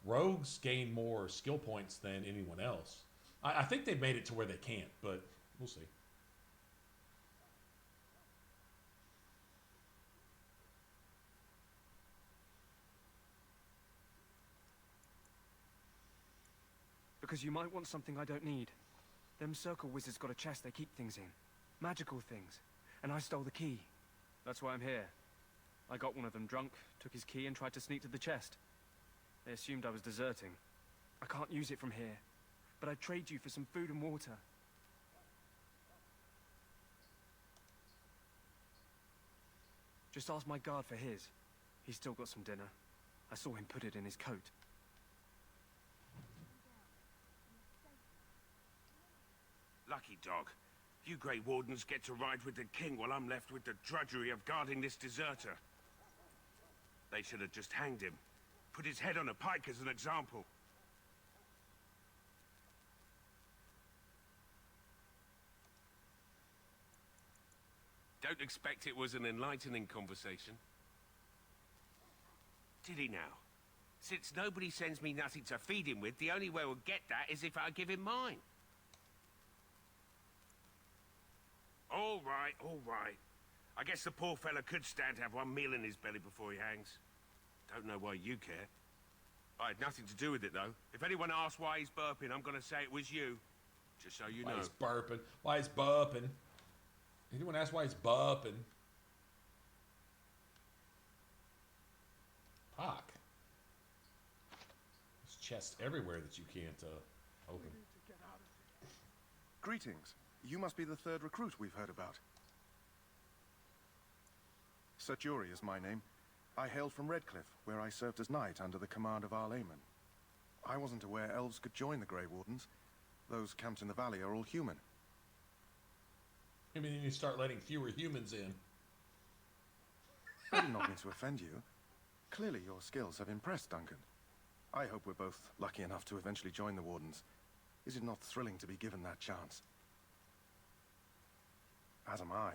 Rogues gain more skill points than anyone else. I think they've made it to where they can't, but we'll see. Because you might want something I don't need. Them circle wizards got a chest they keep things in. Magical things. And I stole the key. That's why I'm here. I got one of them drunk, took his key and tried to sneak to the chest. They assumed I was deserting. I can't use it from here. But I'd trade you for some food and water. Just ask my guard for his. He's still got some dinner. I saw him put it in his coat. Lucky dog. You Grey Wardens get to ride with the king while I'm left with the drudgery of guarding this deserter. They should have just hanged him. Put his head on a pike as an example. Don't expect it was an enlightening conversation. Did he now? Since nobody sends me nothing to feed him with, the only way we'll get that is if I give him mine. All right, all right. I guess the poor fella could stand to have one meal in his belly before he hangs. Don't know why you care. I had nothing to do with it, though. If anyone asks why he's burping, I'm gonna say it was you. Just so you know. Why he's burping. Why he's burping. Anyone ask why he's burping? Fuck. There's chests everywhere that you can't open. Greetings. You must be the third recruit we've heard about. Sir Jury is my name. I hail from Redcliffe, where I served as knight under the command of Arcane. I wasn't aware elves could join the Grey Wardens. Those camped in the valley are all human. I mean, you start letting fewer humans in. I did not mean to offend you. Clearly your skills have impressed Duncan. I hope we're both lucky enough to eventually join the Wardens. Is it not thrilling to be given that chance? As am I.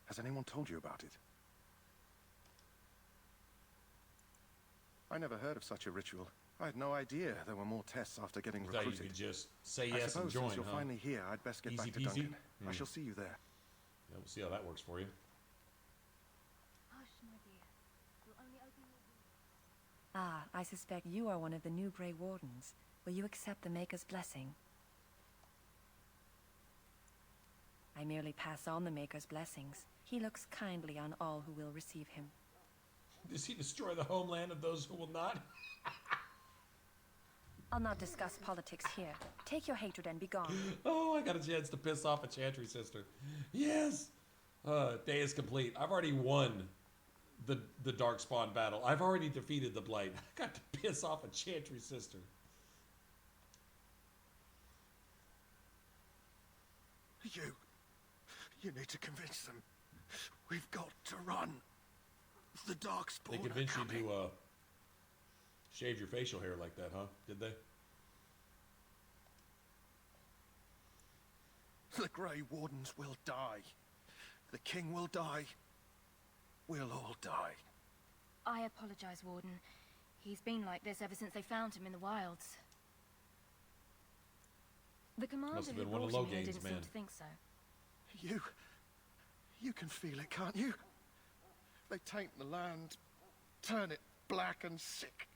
Has anyone told you about it? I never heard of such a ritual. I had no idea there were more tests after getting recruited. You could just say yes and join, since you're finally here, I'd best get Easy back to peasy? Duncan. I shall see you there. Yeah, we'll see how that works for you. Hush, my dear. We'll only open your... Ah, I suspect you are one of the new Grey Wardens. Will you accept the Maker's blessing? I merely pass on the Maker's blessings. He looks kindly on all who will receive him. Does he destroy the homeland of those who will not? I'll not discuss politics here. Take your hatred and be gone. Oh, I got a chance to piss off a Chantry sister. Yes! Day is complete. I've already won the Darkspawn battle. I've already defeated the Blight. I got to piss off a Chantry sister. You need to convince them. We've got to run. The Darkspawn. They convinced you to shave your facial hair like that, huh? Did they? The Grey Wardens will die. The King will die. We'll all die. I apologize, Warden. He's been like this ever since they found him in the wilds. The commander Must have who been one of brought him here Logain's didn't men. seem to think so. You can feel it, can't you? They taint the land. turn it black and sick.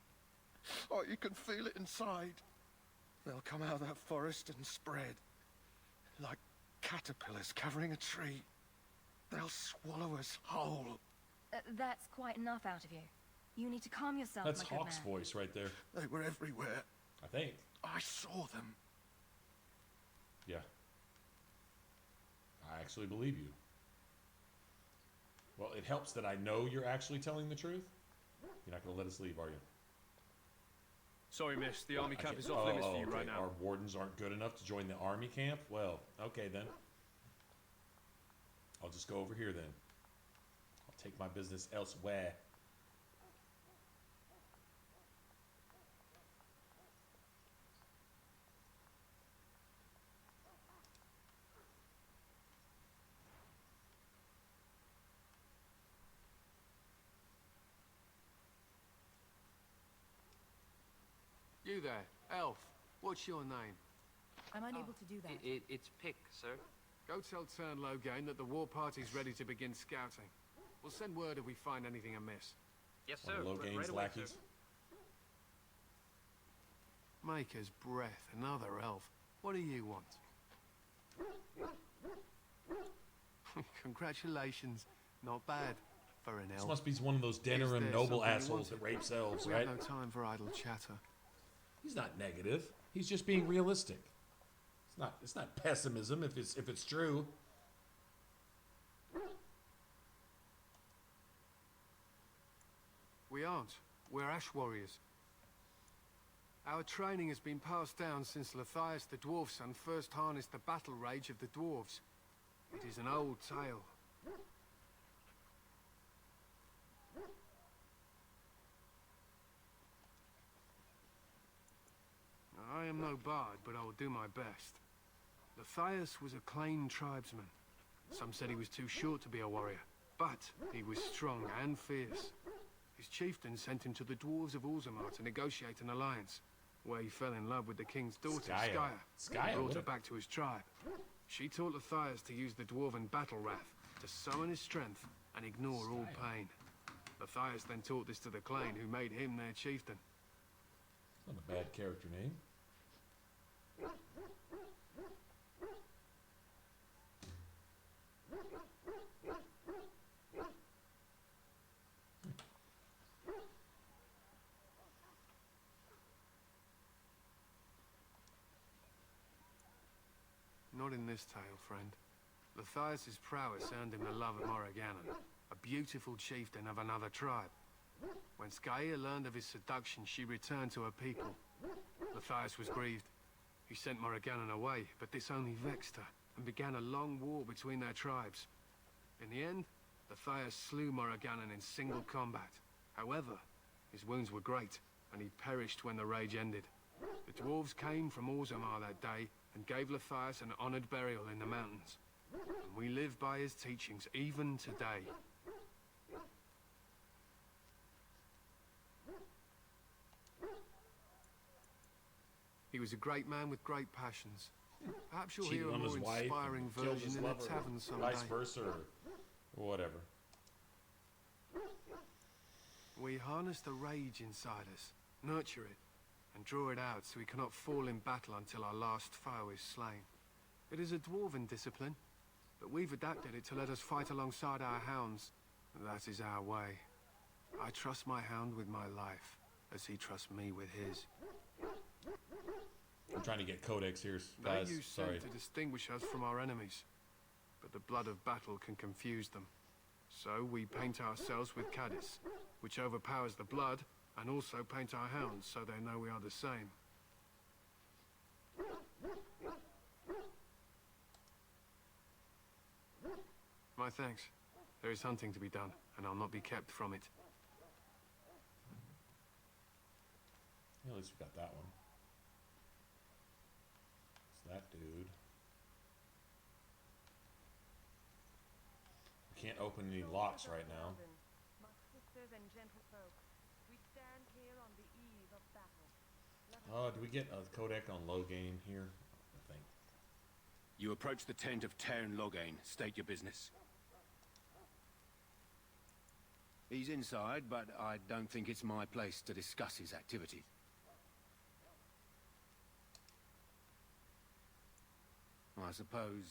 Oh, you can feel it inside. They'll come out of that forest and spread. Like caterpillars covering a tree. They'll swallow us whole. That's quite enough out of you. You need to calm yourself, That's my good Hawk's man. voice right there. They were everywhere. I think. I saw them. Yeah. I actually believe you. Well, it helps that I know you're actually telling the truth. You're not going to let us leave, are you? Sorry, miss. The army I camp can't- is off limits for you okay. right now. Our wardens aren't good enough to join the army camp? Well, okay then. I'll just go over here then. I'll take my business elsewhere. You there, elf. What's your name? I'm unable to do that. It's Pick, sir. Go tell Tern Logain that the war party's ready to begin scouting. We'll send word if we find anything amiss. Yes, One sir. of Logain's Right away, lackeys. sir. Maker's breath, another elf. What do you want? Congratulations. Not bad for an elf. This must be one of those Is Denerim there noble something you assholes that wanted? rapes elves, We right? have no time for idle chatter. He's not negative. He's just being realistic. It's not pessimism if it's true. We aren't. We're ash warriors. Our training has been passed down since Lathias the dwarf son first harnessed the battle rage of the dwarves. It is an old tale. I am no bard, but I will do my best. Lathias was a claimed tribesman. Some said he was too short to be a warrior, but he was strong and fierce. His chieftain sent him to the dwarves of Orzammar to negotiate an alliance, where he fell in love with the king's daughter, Skya. Skya, Skya, and brought what her a- back to his tribe. She taught Lathias to use the dwarven battle wrath to summon his strength and ignore all pain. Lathias then taught this to the clan, who made him their chieftain. Not a bad character name. Not in this tale, friend. Lathias' prowess earned him the love of Morriganon, a beautiful chieftain of another tribe. When Skya learned of his seduction, she returned to her people. Lathias was grieved. He sent Morriganon away, but this only vexed her, and began a long war between their tribes. In the end, Lathias slew Morriganon in single combat. However, his wounds were great, and he perished when the rage ended. The dwarves came from Orzammar that day, and gave Lathias an honored burial in the mountains. And we live by his teachings even today. He was a great man with great passions. Perhaps you'll hear Cheated a on his more wife, inspiring and killed version his in a lover, tavern someday. vice versa, or whatever. We harness the rage inside us, nurture it, and draw it out so we cannot fall in battle until our last foe is slain. It is a dwarven discipline, but we've adapted it to let us fight alongside our hounds. That is our way. I trust my hound with my life, as he trusts me with his. I'm trying to get codex here, They guys. use Sorry. scent to distinguish us from our enemies, but the blood of battle can confuse them. So we paint ourselves with caddis, which overpowers the blood, and also paint our hounds so they know we are the same. My thanks. There is hunting to be done, and I'll not be kept from it. Yeah, at least we got that one. It's that dude. We can't open any locks right now. My sisters and gentlefolk, we stand here on the eve of battle. Let us Oh, do we get a codec on Logain here? I think. You approach the tent of Tern Logain. State your business. He's inside, but I don't think it's my place to discuss his activities. I suppose,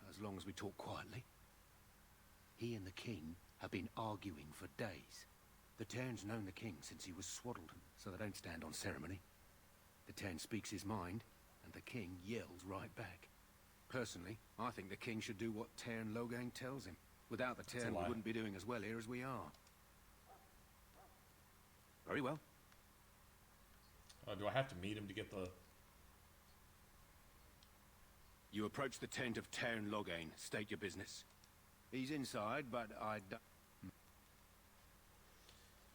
as long as we talk quietly. He and the king have been arguing for days. The Tern's known the king since he was swaddled, so they don't stand on ceremony. The Tern speaks his mind, and the king yells right back. Personally, I think the king should do what Tern Loghain tells him. Without the Tern, we wouldn't be doing as well here as we are. Very well. Do I have to meet him to get the... You approach the tent of Tern Loghain. State your business. He's inside, but I don't...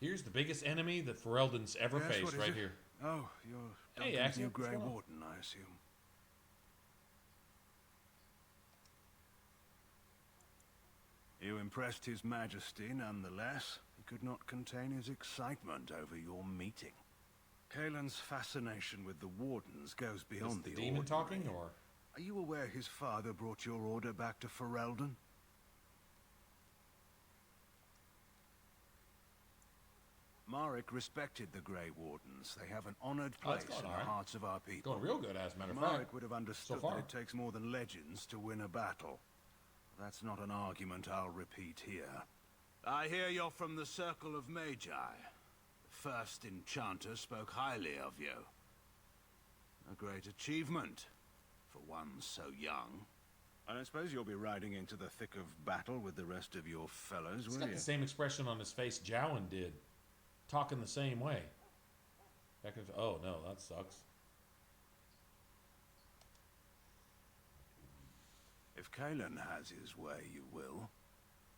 Here's the biggest enemy that Ferelden's ever faced right here. Oh, you're Hey, Duncan's new Axel, Grey what's going on? Warden, I assume. You impressed His Majesty nonetheless. He could not contain his excitement over your meeting. Cailan's fascination with the Wardens goes beyond the the demon ordinary. talking, or...? Are you aware his father brought your order back to Ferelden? Marek respected the Grey Wardens. They have an honored place in the hearts of our people. Going real good, as a matter of Marek fact. would have understood So far. that it takes more than legends to win a battle. That's not an argument I'll repeat here. I hear you're from the Circle of Magi. The first enchanter spoke highly of you. A great achievement for one so young. I don't suppose you'll be riding into the thick of battle with the rest of your fellows, He's will got you? the same expression on his face Jowan did. Talking the same way. Back in, oh, no, that sucks. If Cailan has his way, you will.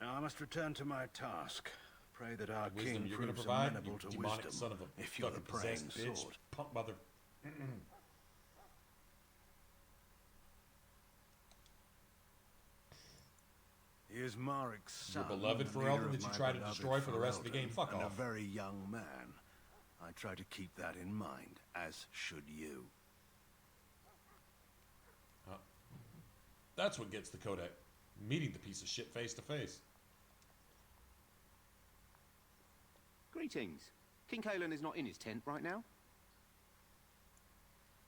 Now I must return to my task. Pray that our Wisdom king you're going to proves provide, amenable you to demonic wisdom, son of a if you're the fucking praying possessed bitch. sword. Punk mother. He is Marek's son, Your beloved the leader Ferelden of that you my try to beloved destroy for the rest of the game. Ferelden, Fuck and off. a very young man. I try to keep that in mind, as should you. That's what gets the Kodak. Meeting the piece of shit face to face. Greetings. King Cailan is not in his tent right now?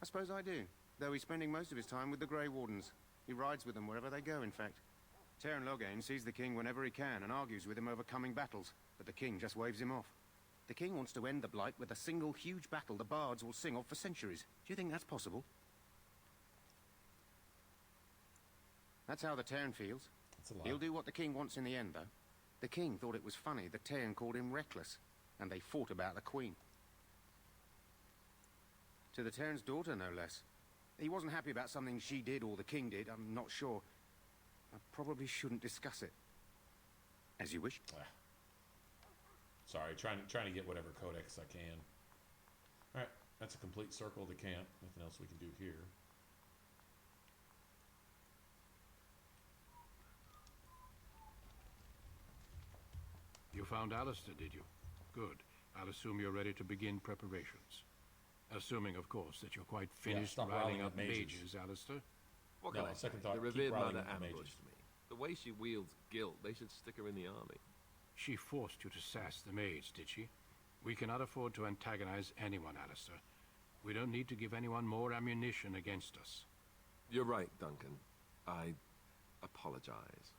I suppose I do, though he's spending most of his time with the Grey Wardens. He rides with them wherever they go, in fact. Tern Loghain sees the king whenever he can and argues with him over coming battles, but the king just waves him off. The king wants to end the Blight with a single huge battle the bards will sing of for centuries. Do you think that's possible? That's how the Tern feels. That's a lot. He'll do what the king wants in the end, though. The king thought it was funny the Tern called him reckless, and they fought about the queen. To the Tern's daughter, no less. He wasn't happy about something she did or the king did, I'm not sure. I probably shouldn't discuss it. As you wish. Sorry, trying to get whatever codex I can. Alright, that's a complete circle of the camp. Nothing else we can do here. You found Alistair, did you? Good. I'll assume you're ready to begin preparations. Assuming, of course, that you're quite finished stop riling riling up up mages. mages, Alistair. What No, can I say? second thought, The keep revered riling mother up the ambushed mages. me. The way she wields guilt, they should stick her in the army. She forced you to sass the mage, did she? We cannot afford to antagonize anyone, Alistair. We don't need to give anyone more ammunition against us. You're right, Duncan. I apologize.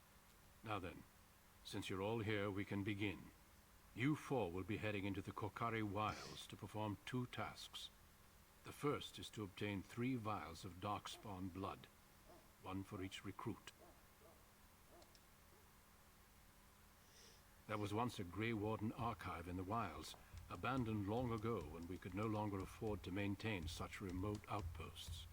Now then, since you're all here, we can begin. You four will be heading into the Korcari Wilds to perform 2 tasks. The first is to obtain 3 vials of darkspawn blood, 1 for each recruit. There was once a Grey Warden archive in the wilds, abandoned long ago when we could no longer afford to maintain such remote outposts.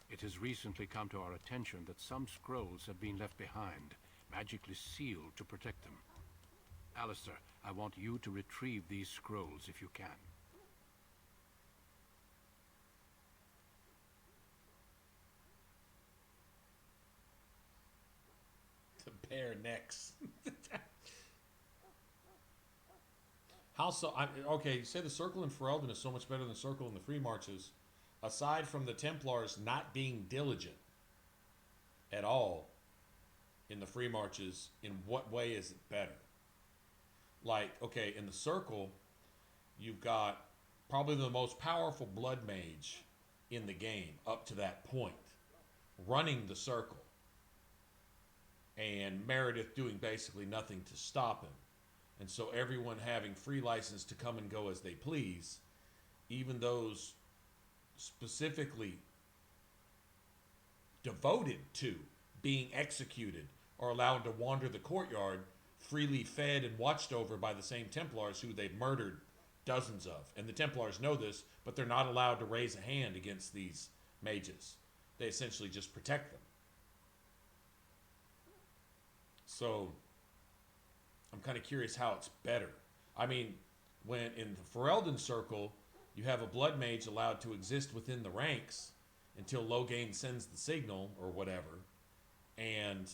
It has recently come to our attention that some scrolls have been left behind, magically sealed to protect them. Alistair, I want you to retrieve these scrolls if you can. The bare necks. How so? Okay, you say the circle in Ferelden is so much better than the circle in the Free Marches. Aside from the Templars not being diligent at all in the Free Marches, in what way is it better? like, okay, in the circle, you've got probably the most powerful blood mage in the game up to that point, running the circle. And Meredith doing basically nothing to stop him. And so everyone having free license to come and go as they please, even those specifically devoted to being executed are allowed to wander the courtyard, freely fed and watched over by the same Templars who they've murdered dozens of. And the Templars know this, but they're not allowed to raise a hand against these mages. They essentially just protect them. So I'm kind of curious how it's better. I mean, when in the Ferelden circle, you have a blood mage allowed to exist within the ranks until Loghain sends the signal or whatever, and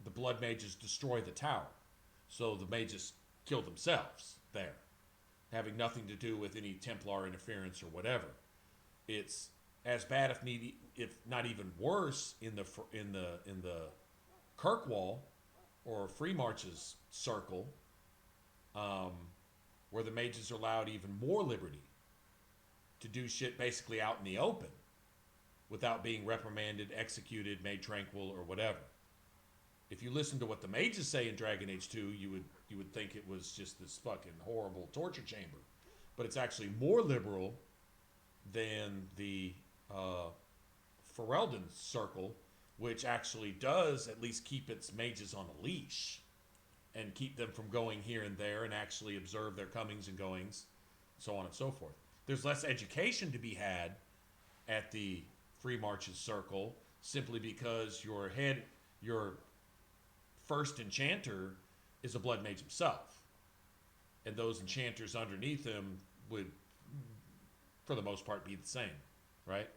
the blood mages destroy the tower. So the mages kill themselves there, having nothing to do with any Templar interference or whatever. It's as bad, if not even worse, in the Kirkwall or Free March's circle, where the mages are allowed even more liberty to do shit basically out in the open without being reprimanded, executed, made tranquil, or whatever. If you listen to what the mages say in Dragon Age 2, you would think it was just this fucking horrible torture chamber. But it's actually more liberal than the Ferelden circle, which actually does at least keep its mages on a leash and keep them from going here and there and actually observe their comings and goings, so on and so forth. There's less education to be had at the Free Marches circle simply because your first enchanter is a blood mage himself. And those enchanters underneath him would, for the most part, be the same, right?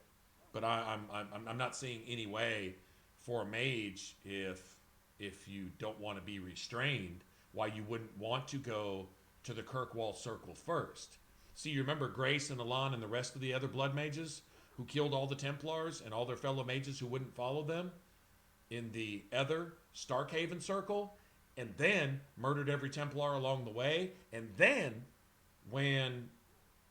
But I'm not seeing any way for a mage, if you don't want to be restrained, why you wouldn't want to go to the Kirkwall circle first. See, you remember Grace and Elan and the rest of the other blood mages who killed all the Templars and all their fellow mages who wouldn't follow them in the other Starkhaven circle, and then murdered every Templar along the way. And then when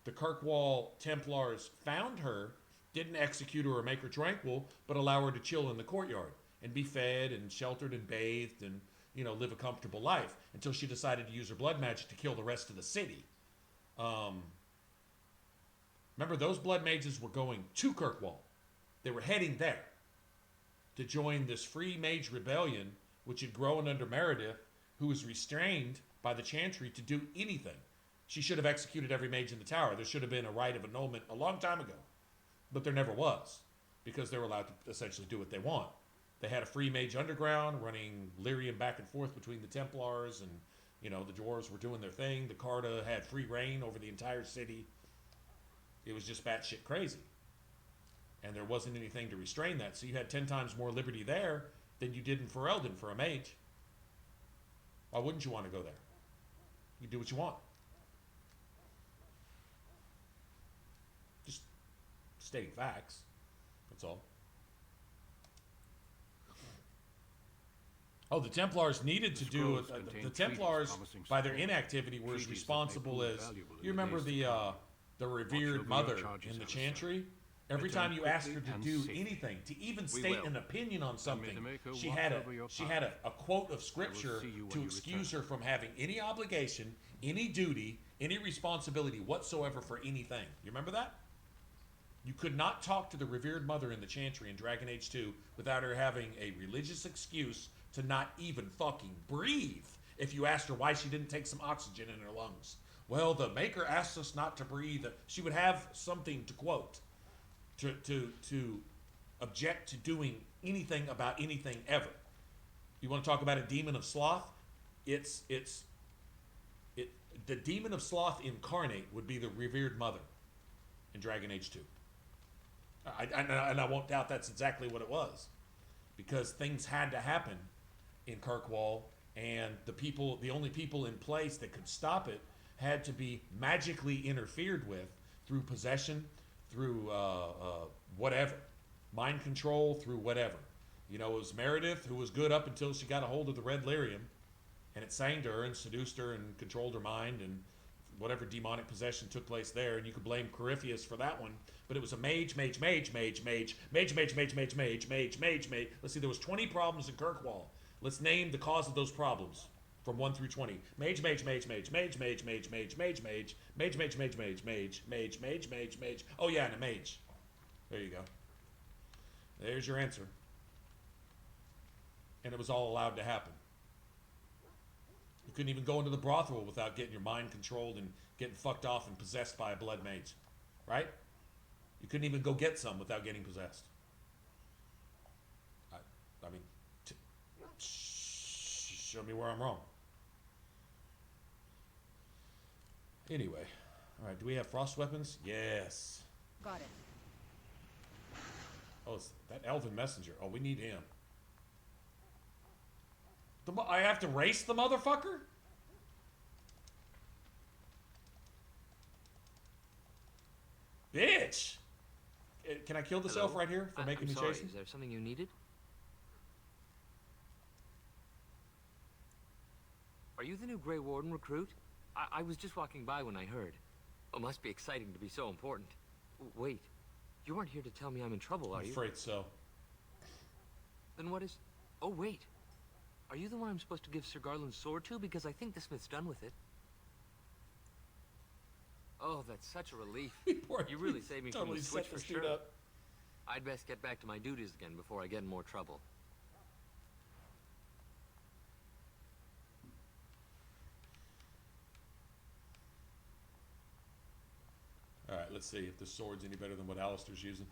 the Kirkwall Templars found her, didn't execute her or make her tranquil, but allow her to chill in the courtyard and be fed and sheltered and bathed and, you know, live a comfortable life until she decided to use her blood magic to kill the rest of the city. Remember, those blood mages were going to Kirkwall. They were heading there to join this free mage rebellion, which had grown under Meredith, who was restrained by the Chantry to do anything. She should have executed every mage in the tower. There should have been a rite of annulment a long time ago. But there never was, because they were allowed to essentially do what they want. They had a free mage underground running Lyrium back and forth between the Templars, and, you know, the dwarves were doing their thing. The Carta had free reign over the entire city. It was just batshit crazy. And there wasn't anything to restrain that. So you had 10 times more liberty there than you did in Ferelden for a mage. Why wouldn't you want to go there? You do what you want. Just stating facts. That's all. Oh, the Templars needed to do it. The Templars, by their inactivity, were as responsible as... You remember the revered mother in the Chantry? Every time you asked her to do anything, to even state an opinion on something, she had a quote of scripture to excuse her from having any obligation, any duty, any responsibility whatsoever for anything. You remember that? You could not talk to the revered mother in the Chantry in Dragon Age 2 without her having a religious excuse to not even fucking breathe if you asked her why she didn't take some oxygen in her lungs. Well, the Maker asked us not to breathe. She would have something to quote to object to doing anything about anything ever. You want to talk about a demon of sloth? The demon of sloth incarnate would be the revered mother in Dragon Age 2. And I won't doubt that's exactly what it was, because things had to happen in Kirkwall, and the only people in place that could stop it had to be magically interfered with through possession, through whatever, mind control, through whatever. You know, it was Meredith, who was good up until she got a hold of the red lyrium, and it sang to her and seduced her and controlled her mind, and whatever demonic possession took place there, and you could blame Corypheus for that one. But it was a mage. Let's see, there was 20 problems in Kirkwall. Let's name the cause of those problems from 1 through 20. Mage. Oh yeah, and a mage. There you go. There's your answer. And it was all allowed to happen. You couldn't even go into the brothel without getting your mind controlled and getting fucked off and possessed by a blood mage. Right? You couldn't even go get some without getting possessed. I mean, show me where I'm wrong. Anyway. Alright, do we have frost weapons? Yes. Got it. Oh, it's that elven messenger. Oh, we need him. I have to race the motherfucker? Bitch! Can I kill this elf right here for making me chase him? Is there something you needed? Are you the new Grey Warden recruit? I was just walking by when I heard. Oh, must be exciting to be so important. Wait, you aren't here to tell me I'm in trouble, are you? I'm afraid so. Then what is... Oh, wait. Are you the one I'm supposed to give Sir Garland's sword to? Because I think the smith's done with it. Oh, that's such a relief. You really saved me from the switch for sure. I'd best get back to my duties again before I get in more trouble. Alright, let's see if the sword's any better than what Alistair's using.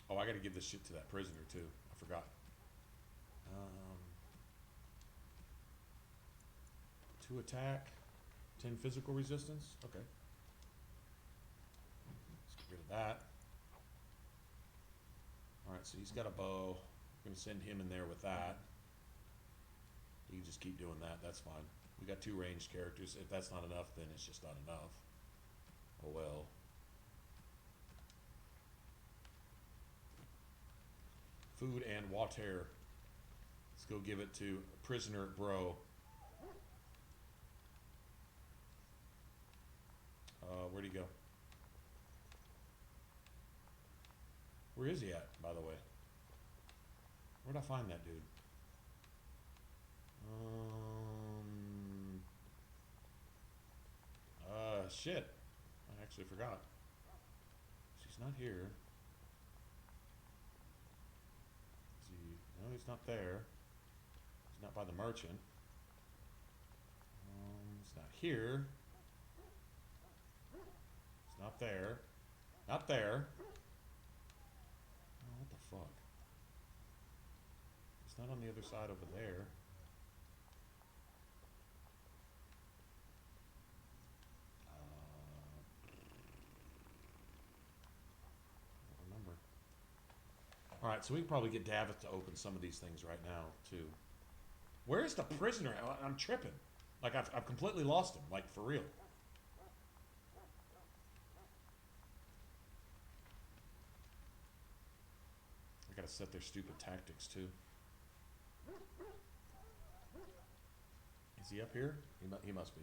Oh, I gotta give this shit to that prisoner, too. I forgot. 2 attack, 10 physical resistance. Okay. Let's get rid of that. Alright, so he's got a bow. I'm gonna send him in there with that. You can just keep doing that, that's fine. We got 2 ranged characters. If that's not enough, then it's just not enough. Oh well. Food and water. Let's go give it to prisoner bro. Where'd he go? Where is he at, by the way? Where'd I find that dude? Shit. I actually forgot. She's not here. Is he? No, he's not there. He's not by the merchant. He's not here. He's not there. Not there. Oh, what the fuck? He's not on the other side over there. Alright, so we can probably get Davith to open some of these things right now, too. Where is the prisoner? I'm tripping. Like, I've completely lost him. Like, for real. I gotta set their stupid tactics, too. Is he up here? He must be.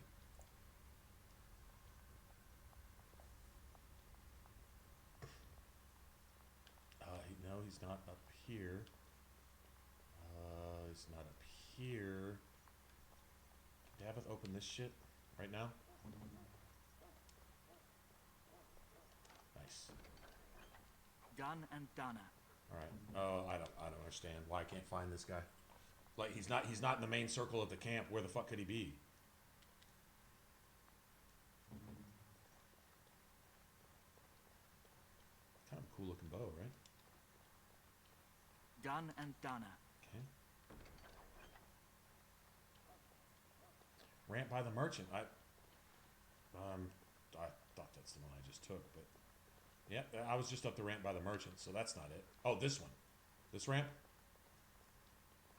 No, he's not up here. He's not up here. Can Davith open this shit right now? Nice. Done and done. Alright. Oh, I don't understand why I can't find this guy. Like, he's not in the main circle of the camp. Where the fuck could he be? Kind of a cool looking bow, right? Done and done. Okay. Ramp by the merchant. I thought that's the one I just took, but yeah, I was just up the ramp by the merchant, so that's not it. Oh, this one. This ramp?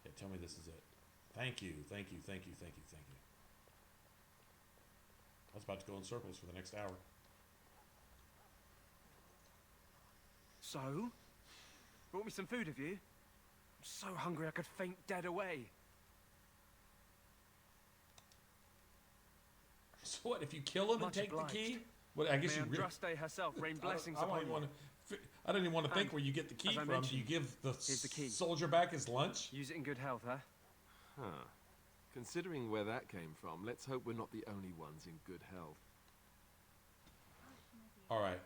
Yeah, tell me this is it. Thank you, thank you, thank you, thank you, thank you. I was about to go in circles for the next hour. So? Brought me some food, have you? I'm so hungry I could faint dead away. So what, if you kill him and Much take obliged. the key? Well, I guess May you really... Andraste herself rain blessings I don't upon even you. want to... I don't even want to think And, where you get the key as I from. Do you mentioned, give the, here's the key. soldier back his lunch? Use it in good health, huh? Huh. Considering where that came from, let's hope we're not the only ones in good health. Alright,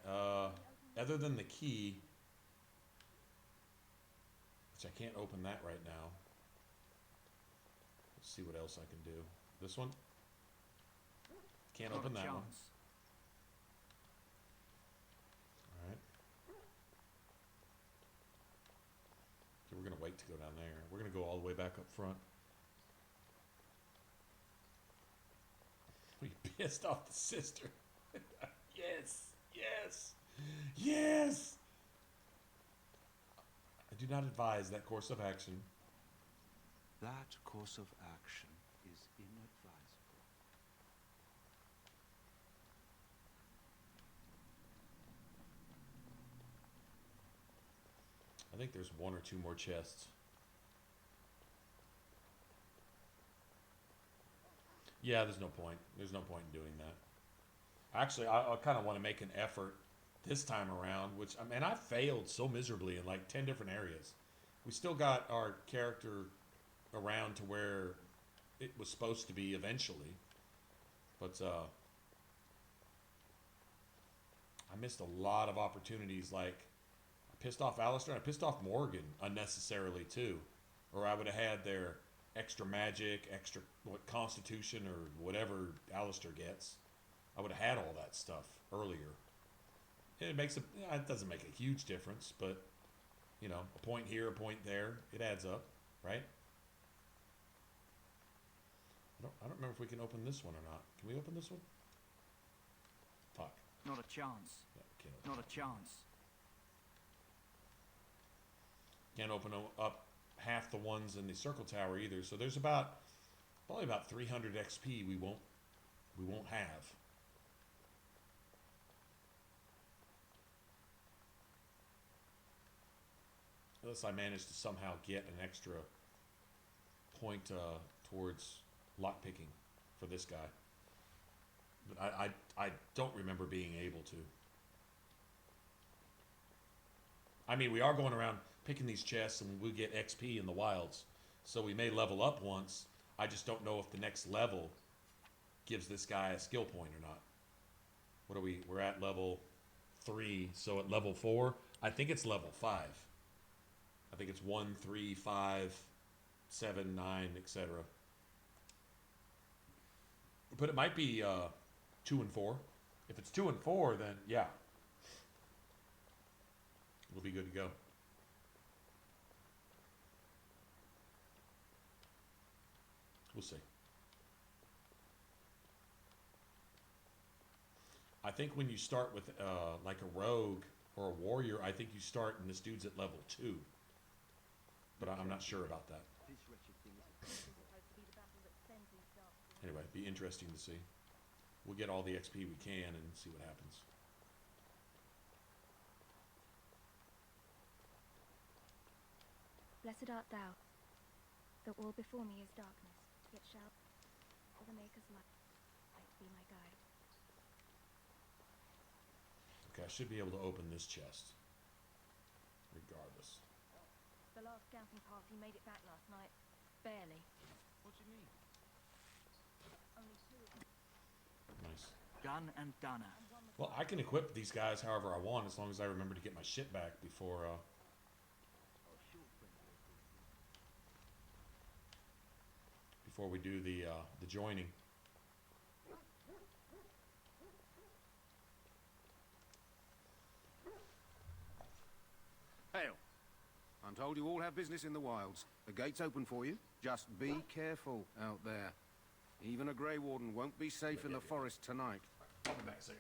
other than the key, which I can't open that right now. Let's see what else I can do. This one? Can't Not open a that one. chance. Alright. So we're gonna wait to go down there. We're gonna go all the way back up front. We pissed off the sister. Yes! Yes! Yes! I do not advise that course of action. That course of action is inadvisable. I think there's one or two more chests. Yeah, there's no point. There's no point in doing that. Actually, I kind of want to make an effort this time around, which, I mean, I failed so miserably in like 10 different areas. We still got our character around to where it was supposed to be eventually. But, I missed a lot of opportunities. Like, I pissed off Alistair, and I pissed off Morgan unnecessarily too. Or I would have had their extra magic, extra constitution, or whatever Alistair gets. I would have had all that stuff earlier. And it doesn't make a huge difference, but you know, a point here, a point there, it adds up, right? I don't remember if we can open this one or not. Can we open this one? Fuck. Not a chance. Yeah, can't open Not a chance. Can't open up half the ones in the circle tower either. So there's probably about 300 XP we won't have. Unless I manage to somehow get an extra point towards lockpicking for this guy. But I don't remember being able to. I mean, we are going around picking these chests and we get XP in the wilds. So we may level up once. I just don't know if the next level gives this guy a skill point or not. What are we? We're at level 3. So at level 4, I think it's level 5. I think it's 1, 3, 5, 7, 9, etc. But it might be 2 and 4. If it's 2 and 4, then yeah, we'll be good to go. We'll see. I think when you start with like a rogue or a warrior, I think you start and this dude's at level 2. But I'm not sure about that. Anyway, be interesting to see. We'll get all the XP we can and see what happens. Blessed art thou, though all before me is darkness, yet shall the Maker's light be my guide. Okay, I should be able to open this chest. Regardless. The last scouting party made it back last night. Barely. What do you mean? Only 2 of them. Nice. Gun and Dunner. Well, I can equip these guys however I want as long as I remember to get my shit back before we do the joining. Hail. I'm told you all have business in the wilds. The gate's open for you. Just be careful out there. Even a Grey Warden won't be safe in the forest tonight. I'll be back, sir.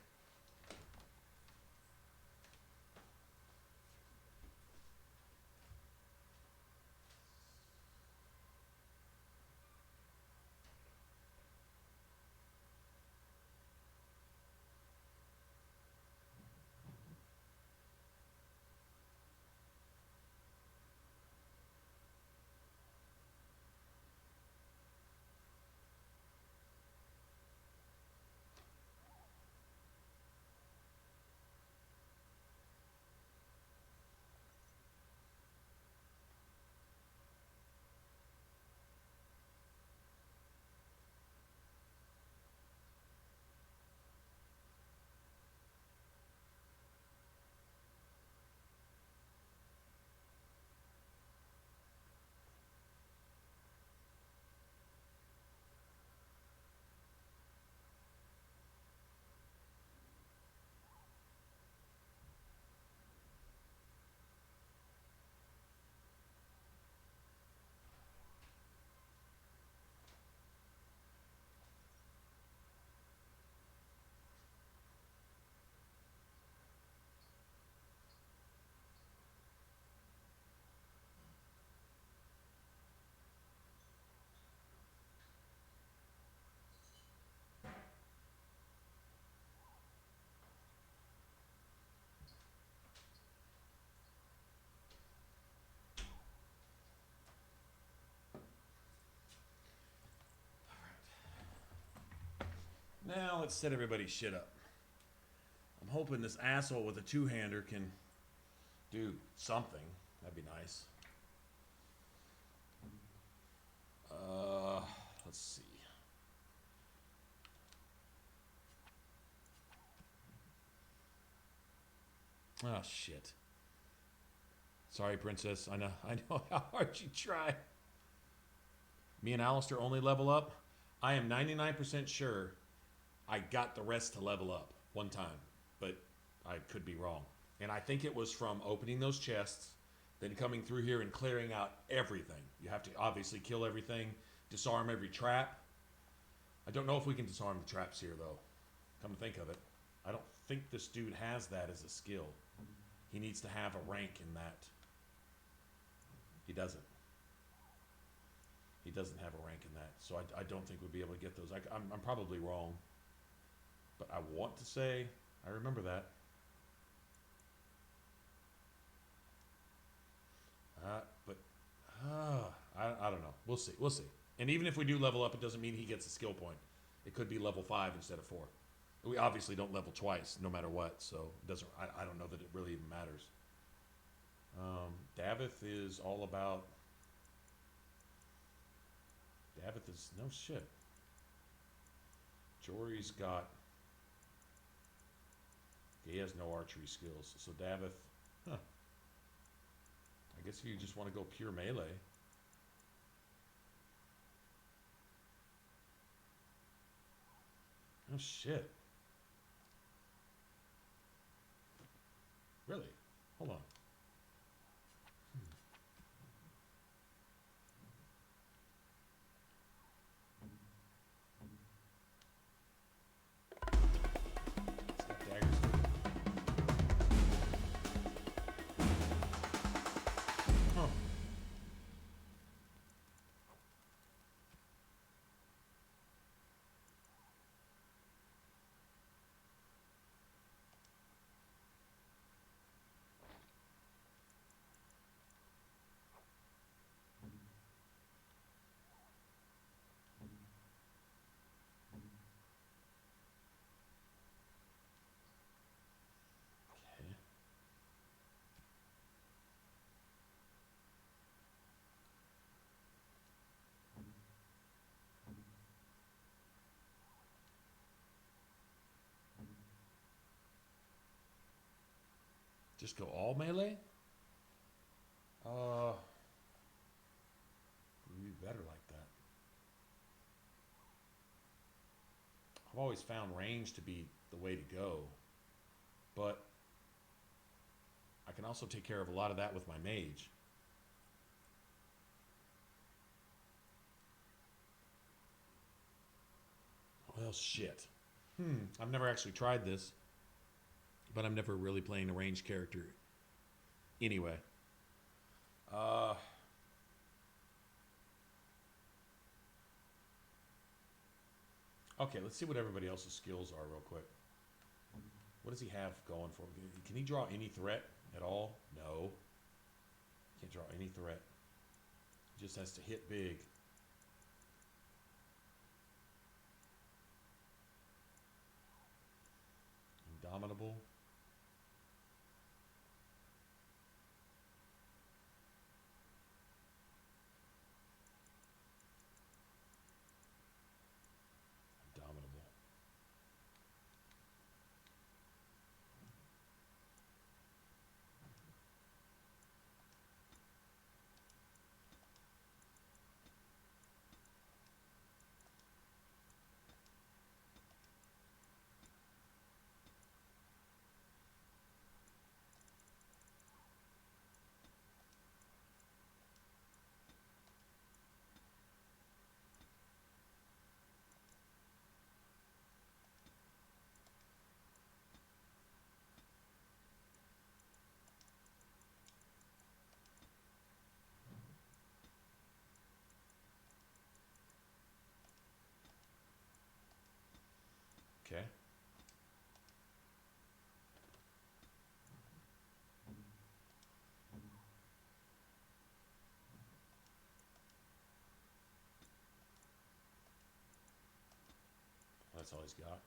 Now let's set everybody's shit up. I'm hoping this asshole with a two-hander can do something. That'd be nice. Let's see. Oh, shit. Sorry, princess. I know how hard you try. Me and Alistair only level up. I am 99% sure I got the rest to level up one time, but I could be wrong. And I think it was from opening those chests, then coming through here and clearing out everything. You have to obviously kill everything, disarm every trap. I don't know if we can disarm the traps here, though. Come to think of it. I don't think this dude has that as a skill. He needs to have a rank in that. He doesn't. He doesn't have a rank in that. So I don't think we'll be able to get those. I'm probably wrong. But I want to say I remember that. I don't know. We'll see. We'll see. And even if we do level up, it doesn't mean he gets a skill point. It could be level 5 instead of 4. We obviously don't level twice, no matter what. So it doesn't. I don't know that it really even matters. Davith is all about. Davith is no shit. Jory's got. He has no archery skills. So Davith, huh. I guess if you just want to go pure melee. Oh shit. Really? Hold on. Just go all melee? Would be better like that. I've always found range to be the way to go, but I can also take care of a lot of that with my mage. Well, shit. I've never actually tried this. But I'm never really playing a ranged character anyway. Okay, let's see what everybody else's skills are real quick. What does he have going for him? Can he draw any threat at all? No. Can't draw any threat. He just has to hit big. Indomitable. that's all he's got.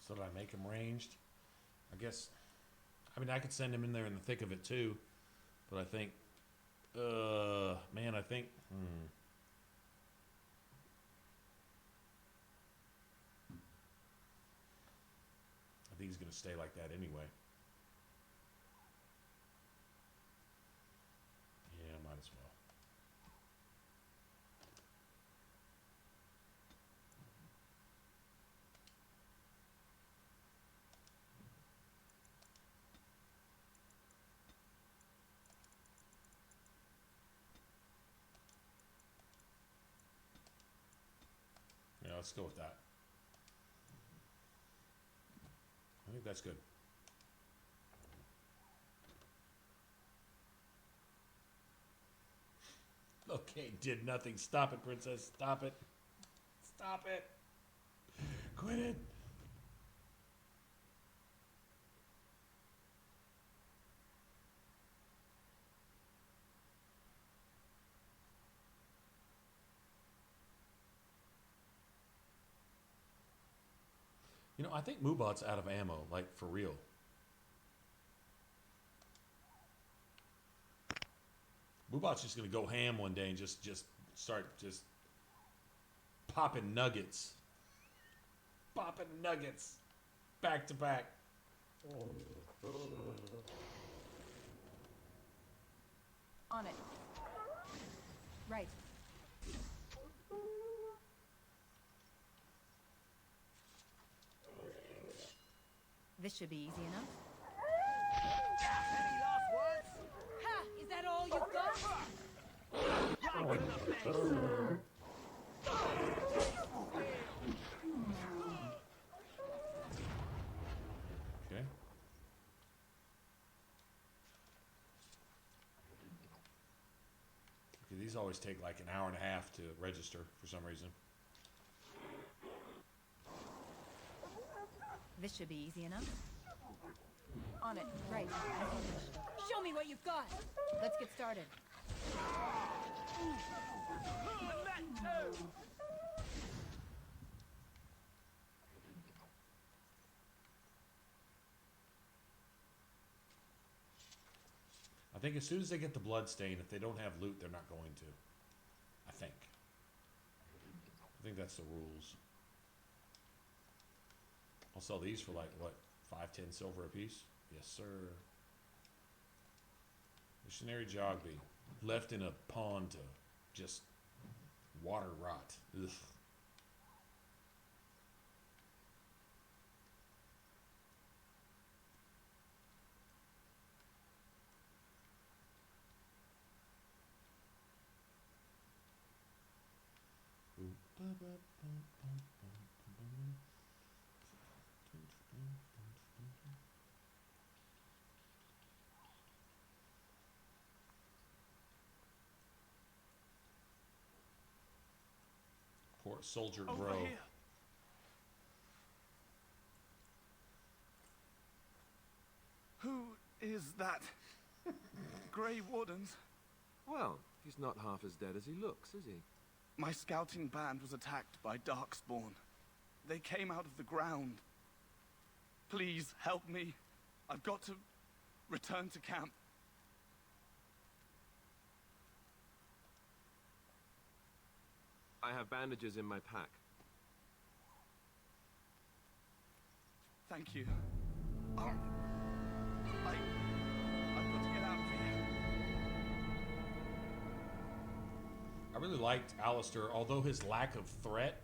So did I make him ranged? I guess. I mean, I could send him in there in the thick of it too, but I think, man, I think. I think he's gonna stay like that anyway. Yeah, might as well. Yeah, let's go with that. I think that's good. Okay, did nothing. Stop it, princess. Stop it. Stop it. Quit it. You know, I think Moobot's out of ammo, like for real. Moobot's just gonna go ham one day and just start popping nuggets. Popping nuggets. Back to back. On it. Right. This should be easy enough. Any last words? Ha! Is that all you've got? Right to the face. Okay. Okay, these always take like an hour and a half to register for some reason. This should be easy enough. On it. Right. Show me what you've got. Let's get started. I think as soon as they get the blood stain, if they don't have loot, they're not going to. I think that's the rules. I'll sell these for like, what, 5-10 silver a piece? Yes, sir. Missionary Jogby. Left in a pond to just water rot. Ugh. Poor soldier Over bro. here. Who is that? Grey Wardens? Well, he's not half as dead as he looks, is he? My scouting band was attacked by Darkspawn. They came out of the ground. Please help me. I've got to return to camp. I have bandages in my pack. Thank you. I've got to get out of here. I really liked Alistair, although his lack of threat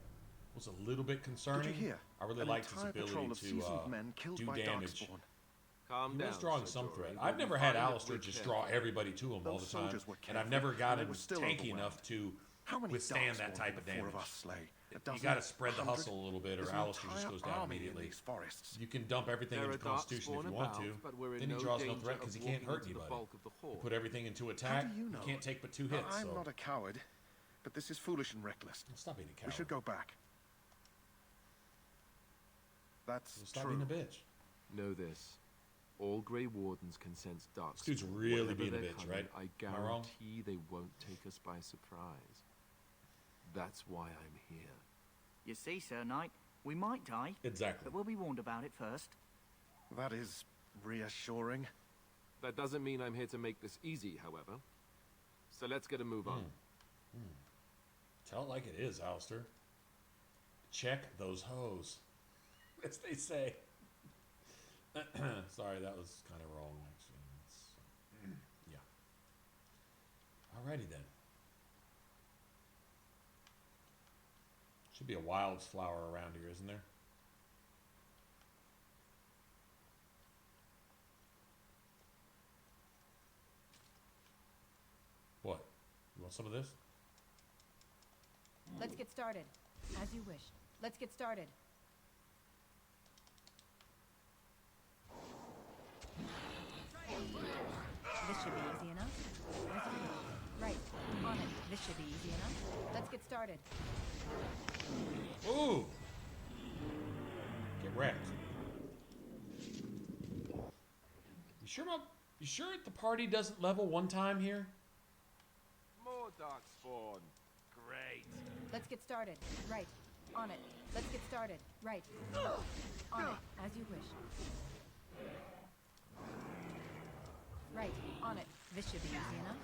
was a little bit concerning. Did you hear? I really An liked his entire patrol ability of to seasoned men killed do by damage. Darkspawn. Calm He down, was drawing Sir some Jorah. threat. You'll I've be never had fine if Alistair we're just careful. draw everybody to him all Those the time, soldiers were and I've careful, never got and they him were still tanky overwhelmed. enough to How many withstand that Darkspawn type of did the four damage. of us slay? A You dozen? got to spread the 100? hustle a little bit, or There's an Alistair just entire goes down army in immediately. these forests. You can dump everything There into are Constitution if you Darkspawn want about, to. but we're in Then he no draws no danger threat because he of can't walking hurt into the anybody. bulk of the You horde. put everything into How attack. do you know? can't take but 2 hits. I'm so. not a coward, but this is foolish and reckless. Stop being a We coward. should go back. That's Stop true. being a bitch. Know this. All Grey Wardens can sense Darkspawn. This dude's really Whenever being a they're bitch, coming, right? I Am I wrong? guarantee they won't take us by surprise. That's why I'm here. You see, Sir Knight, we might die. Exactly. But we'll be warned about it first. That is reassuring. That doesn't mean I'm here to make this easy, however. So let's get a move on. Tell it like it is, Alistair. Check those hoes, as they say. Sorry, that was kind of wrong, actually. Yeah. Alrighty then. Should be a wildflower around here, isn't there? What? You want some of this? Let's get started. As you wish. Let's get started. This should be easy enough. As you wish. Right. On it. This should be easy enough. Let's get started. Ooh! Get wrecked. You sure the party doesn't level one time here? More Darkspawn. Great. Let's get started. Right. On it. Let's get started. Right. On it. As you wish. Right. On it. This should be easy enough.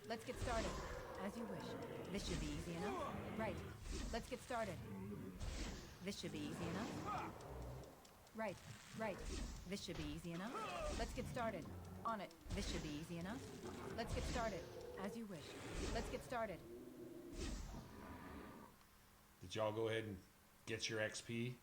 Let's get started. As you wish. This should be easy enough. Right. Let's get started. This should be easy enough. Right. Right. This should be easy enough. Let's get started. On it. This should be easy enough. Let's get started. As you wish. Let's get started. Did y'all go ahead and get your XP?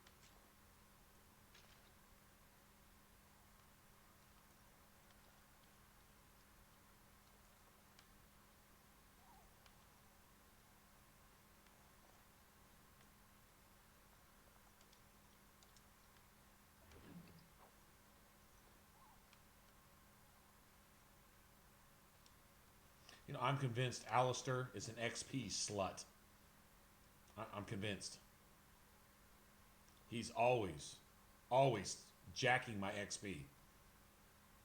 You know, I'm convinced Alistair is an XP slut. I'm convinced. He's always jacking my XP.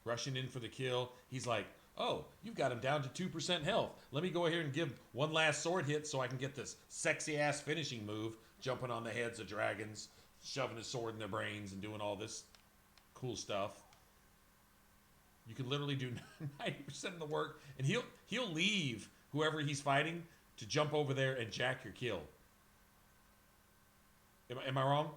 Rushing in for the kill. He's like, oh, you've got him down to 2% health. Let me go ahead and give one last sword hit so I can get this sexy-ass finishing move, jumping on the heads of dragons, shoving his sword in their brains, and doing all this cool stuff. You can literally do 90% of the work, and he'll leave whoever he's fighting to jump over there and jack your kill. Am I wrong?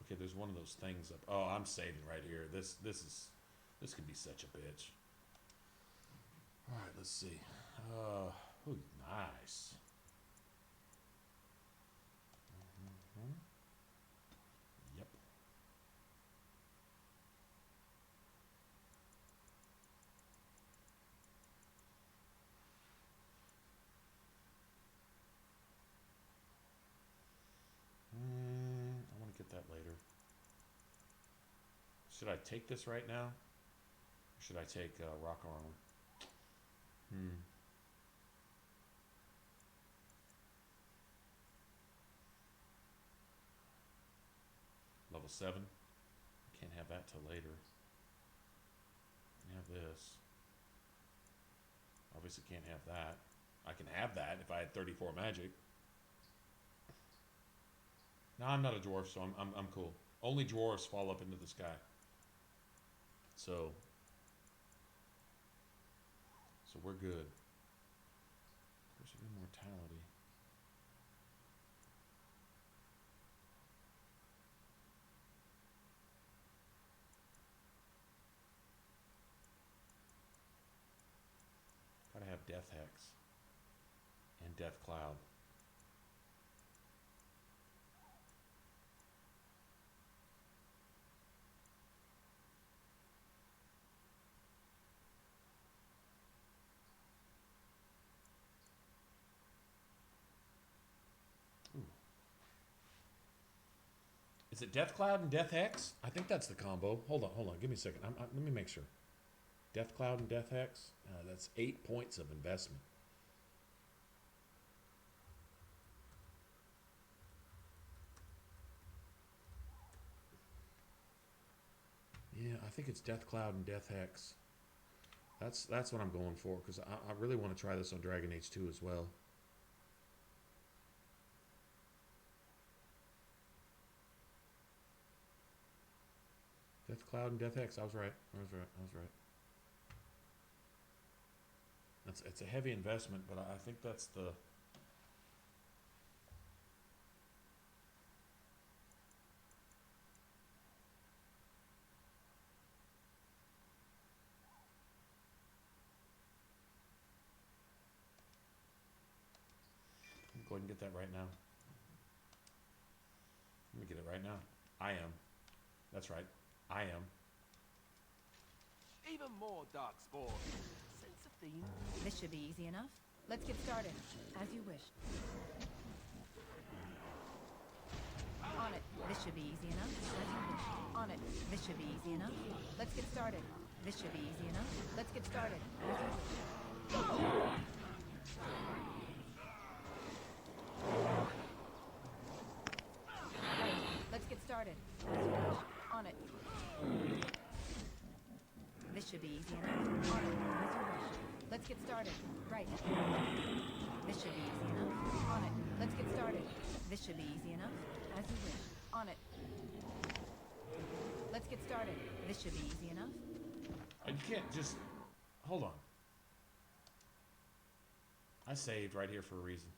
Okay, there's one of those things up. Oh, I'm saving right here. This could be such a bitch. All right, let's see. Ooh, nice. Yep. Should I take this right now? Or should I take rock armor? Level 7. Can't have that till later. Can have this. Obviously can't have that. I can have that if I had 34 magic. No, I'm not a dwarf, so I'm cool. Only dwarves fall up into the sky. So we're good. There's immortality. Gotta have Death Hex and Death Cloud. Is it Death Cloud and Death Hex? I think that's the combo. Hold on. Give me a second. Let me make sure. Death Cloud and Death Hex. That's 8 points of investment. Yeah, I think it's Death Cloud and Death Hex. That's what I'm going for, because I really want to try this on Dragon Age 2 as well. Death Cloud and Death Hex. I was right. It's a heavy investment, but I think that's the... Go ahead and get that right now. Let me get it right now. I am. That's right. I am. Even more dark spore. Sense of theme. This should be easy enough. Let's get started. As you wish. On it. This should be easy enough. As you wish. On it. This should be easy enough. Let's get started. This should be easy enough. Let's get started. As you wish. Right. Let's get started. As you wish. On it. This should be easy enough. On it. As you wish. Let's get started. Right. This should be easy enough. On it. Let's get started. This should be easy enough. As you wish. On it. Let's get started. This should be easy enough. You can't just... Hold on. I saved right here for a reason.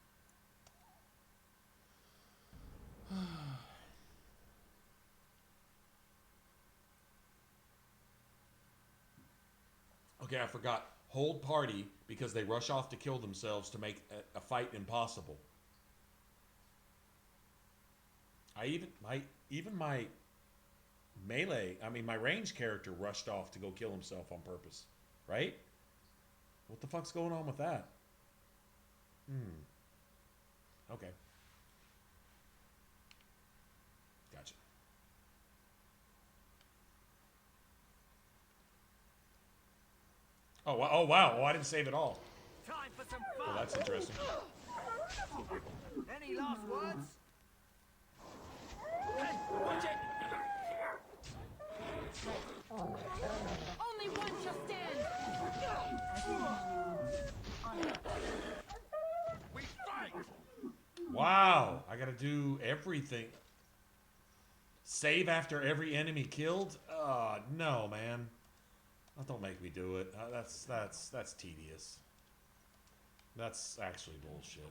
Okay, I forgot. Hold party because they rush off to kill themselves to make a fight impossible. Even my melee, my range character rushed off to go kill himself on purpose, right? What the fuck's going on with that? Okay. Gotcha. Oh wow! Oh, I didn't save it all. Time for some fun. Well, that's interesting. Any last words? Hey, watch it! Only one shall stand. As you wish. On it. We fight! Wow, I gotta do everything. Save after every enemy killed? No, man. Don't make me do it. That's tedious. That's actually bullshit.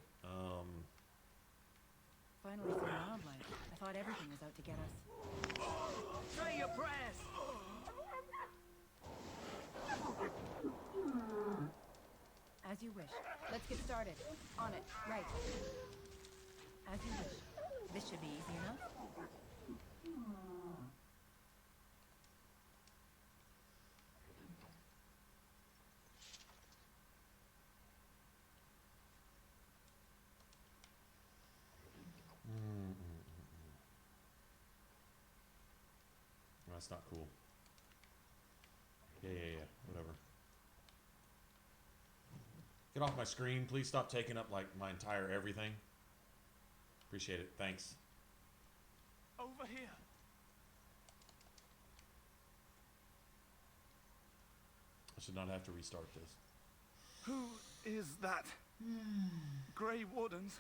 Finally some wildlife. I thought everything was out to get us. Say your prayers! As you wish. Let's get started. On it. Right. As you wish. This should be easy enough. That's not cool. Yeah, whatever. Get off my screen. Please stop taking up, like, my entire everything. Appreciate it. Thanks. Over here. I should not have to restart this. Who is that? Grey Wardens?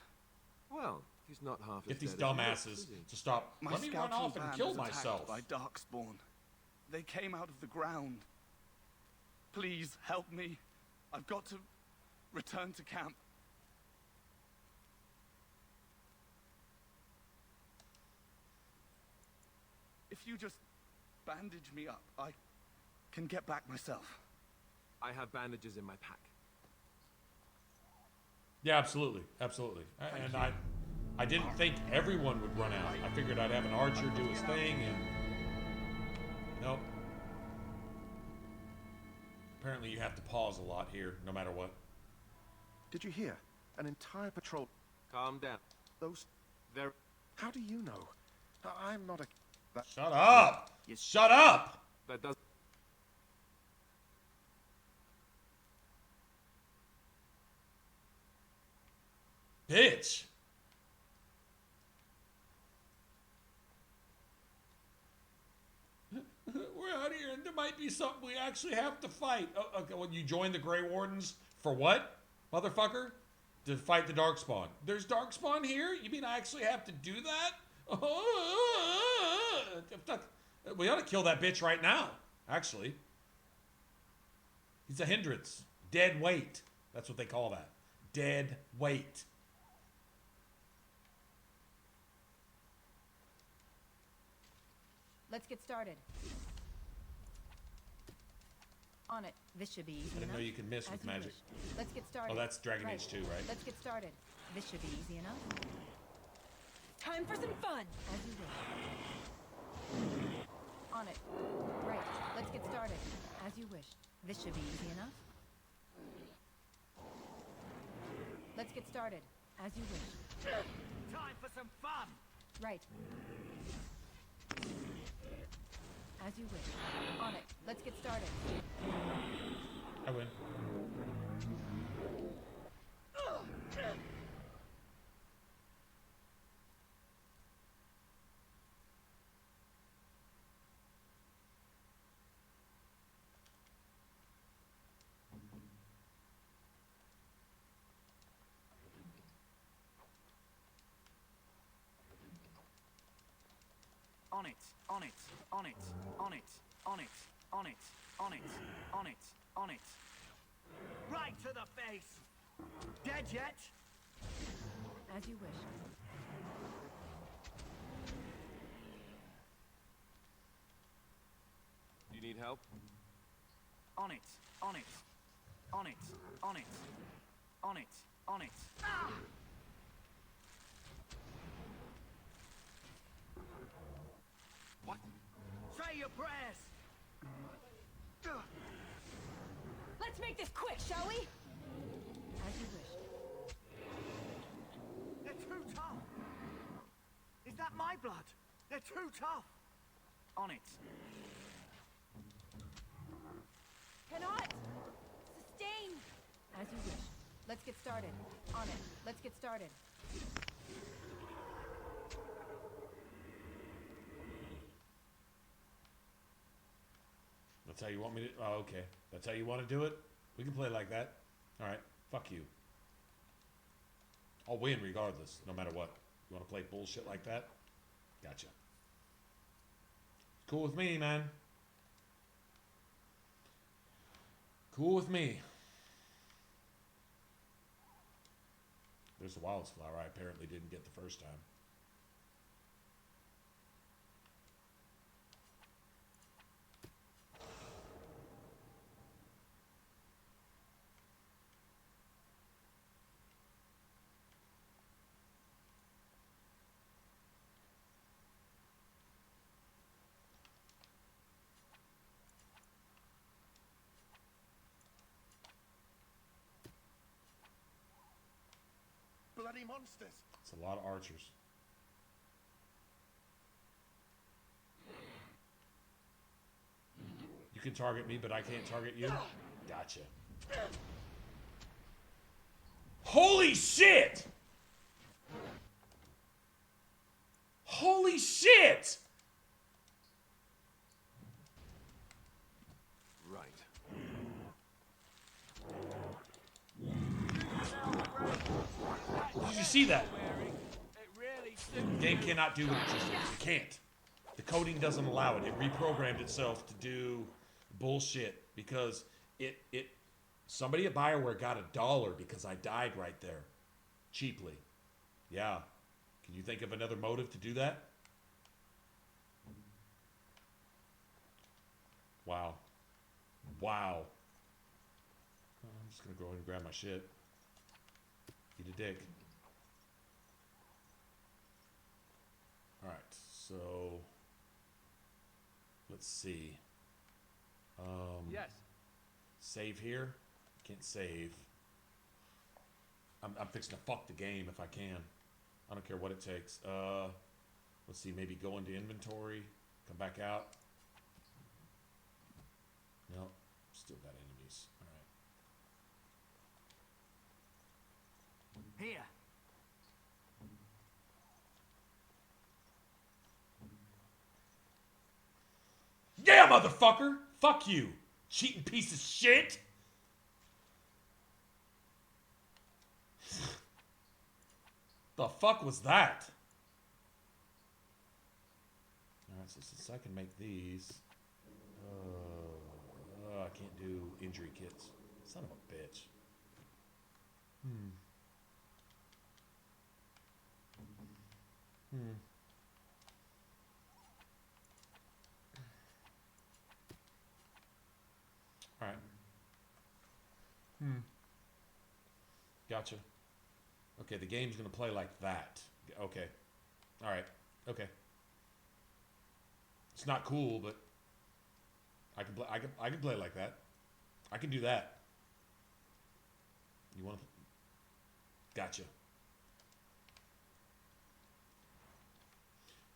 Well, he's not half Get as these dead as he dumbasses looks, is he? to stop. My Let me run scouting off and band kill was attacked myself. by Darkspawn. They came out of the ground. Please help me. I've got to return to camp. If you just bandage me up, I can get back myself. I have bandages in my pack. Yeah, absolutely, absolutely. And I didn't think everyone would run out. I figured I'd have an archer do his thing, and nope. Apparently, you have to pause a lot here, no matter what. Did you hear? An entire patrol. Calm down. Those. They're. How do you know? I'm not a. Shut up! Shut up! That does. Bitch! We're out here, and there might be something we actually have to fight. Oh, okay, well, you joined the Grey Wardens for what, motherfucker? To fight the Darkspawn. There's Darkspawn here? You mean I actually have to do that? We ought to kill that bitch right now, actually. He's a hindrance. Dead weight. That's what they call that. Dead weight. Let's get started. On it. This should be easy I didn't enough. know you could miss As with you magic. wish. Let's get started. Oh, that's Dragon Age 2, right? Let's get started. This should be easy enough. Time for some fun! As you wish. On it. Right. Let's get started. As you wish. This should be easy enough. Let's get started. As you wish. Time for some fun! Right. As you wish. On it. Let's get started. I win. On it, on it, on it, on it, on it, on it, on it, on it, on it. Right to the face! Dead yet? As you wish. Do you need help? On it, on it, on it, on it, on it, on it. Ah! What? Say your prayers! Let's make this quick, shall we? As you wish. They're too tough! Is that my blood? They're too tough! On it. Cannot sustain. As you wish. Let's get started. On it. Let's get started. That's how you want me to... Oh, okay. That's how you want to do it? We can play like that. Alright. Fuck you. I'll win regardless, no matter what. You want to play bullshit like that? Gotcha. Cool with me, man. Cool with me. There's the wildflower I apparently didn't get the first time. Bloody monsters! It's a lot of archers. You can target me, but I can't target you? Gotcha. Holy shit! Holy shit! Right. Did you see that? The game cannot do what it just did. It can't. The coding doesn't allow it. It reprogrammed itself to do bullshit because somebody at BioWare got $1 because I died right there. Cheaply. Yeah. Can you think of another motive to do that? Wow. Wow. I'm just gonna go ahead and grab my shit. Eat a dick. Alright, so let's see. Yes. Save here. Can't save. I'm fixing to fuck the game if I can. I don't care what it takes. Let's see, maybe go into inventory, come back out. No, still got enemies. Alright. Here. Yeah, motherfucker! Fuck you! Cheating piece of shit! The fuck was that? Alright, so since I can make these... I can't do injury kits. Son of a bitch. Alright. Gotcha. Okay, the game's gonna play like that. Okay. Alright. Okay. It's not cool, but I can play like that. I can do that. You wanna Gotcha.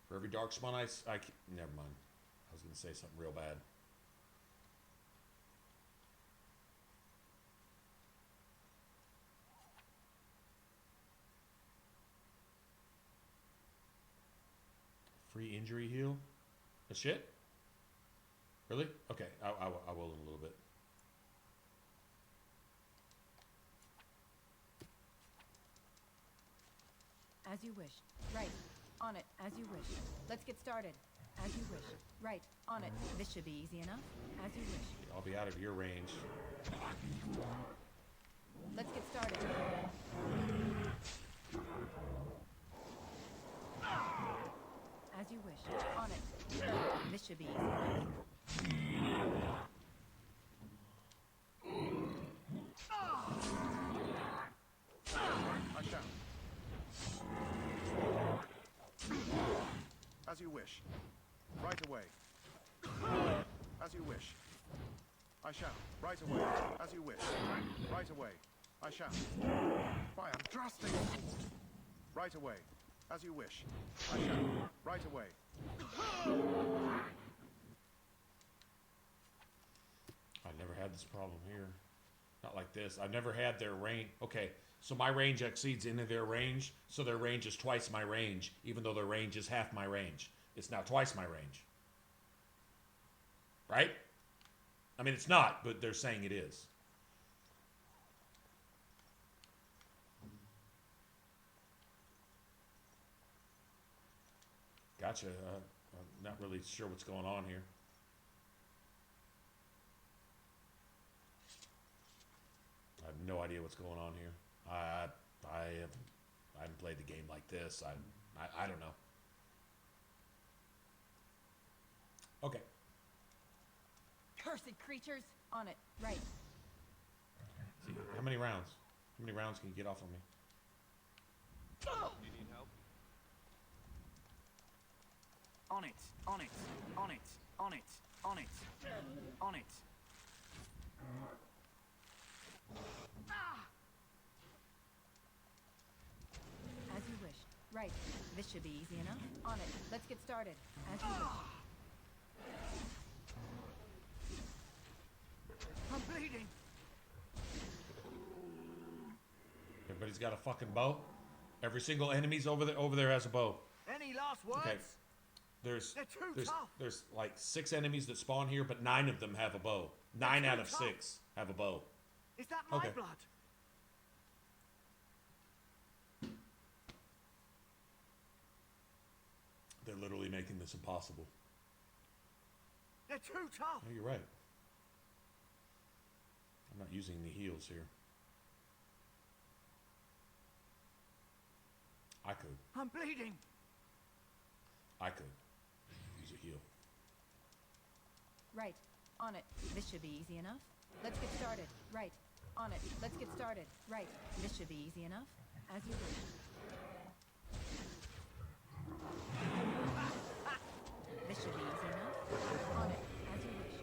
For every darkspawn never mind. I was gonna say something real bad. Free injury heal? That's shit? Really? Okay, I will in a little bit. As you wish. Right. On it. As you wish. Let's get started. As you wish. Right. On it. This should be easy enough. As you wish. I'll be out of your range. Let's get started. As you wish. On it. This should be easy enough. I shall. As you wish. Right away. As you wish. I shall. Right away. As you wish. Right away. I shall. By Andraste. Right away. As you wish. I shall. Right away. I've never had this problem here. Not like this. I've never had their range. Okay, so my range exceeds into their range, so their range is twice my range, even though their range is half my range. It's now twice my range. Right? I mean, it's not, but they're saying it is. Gotcha. I'm not really sure what's going on here. I have no idea what's going on here. I haven't played the game like this. I don't know. Okay. Cursed creatures. On it. Right. See, how many rounds? How many rounds can you get off on me? You need help? On it. On it. On it. On it. On it. On it. As you wish. Right. This should be easy enough. On it. Let's get started. As you wish. I'm bleeding. Everybody's got a fucking bow. Every single enemy's over there has a bow. Any last words? Okay. There's tough. there's like 6 enemies that spawn here, but 9 of them have a bow. 9 out of 6 have a bow. Is that my Okay. blood? They're literally making this impossible. They're too tough. No, you're right. I'm not using any heals here. I could. I'm bleeding. I could use a heal. Right. On it. This should be easy enough. Let's get started. Right. On it. Let's get started. Right. This should be easy enough. As you wish. This should be easy enough. On it. As you wish.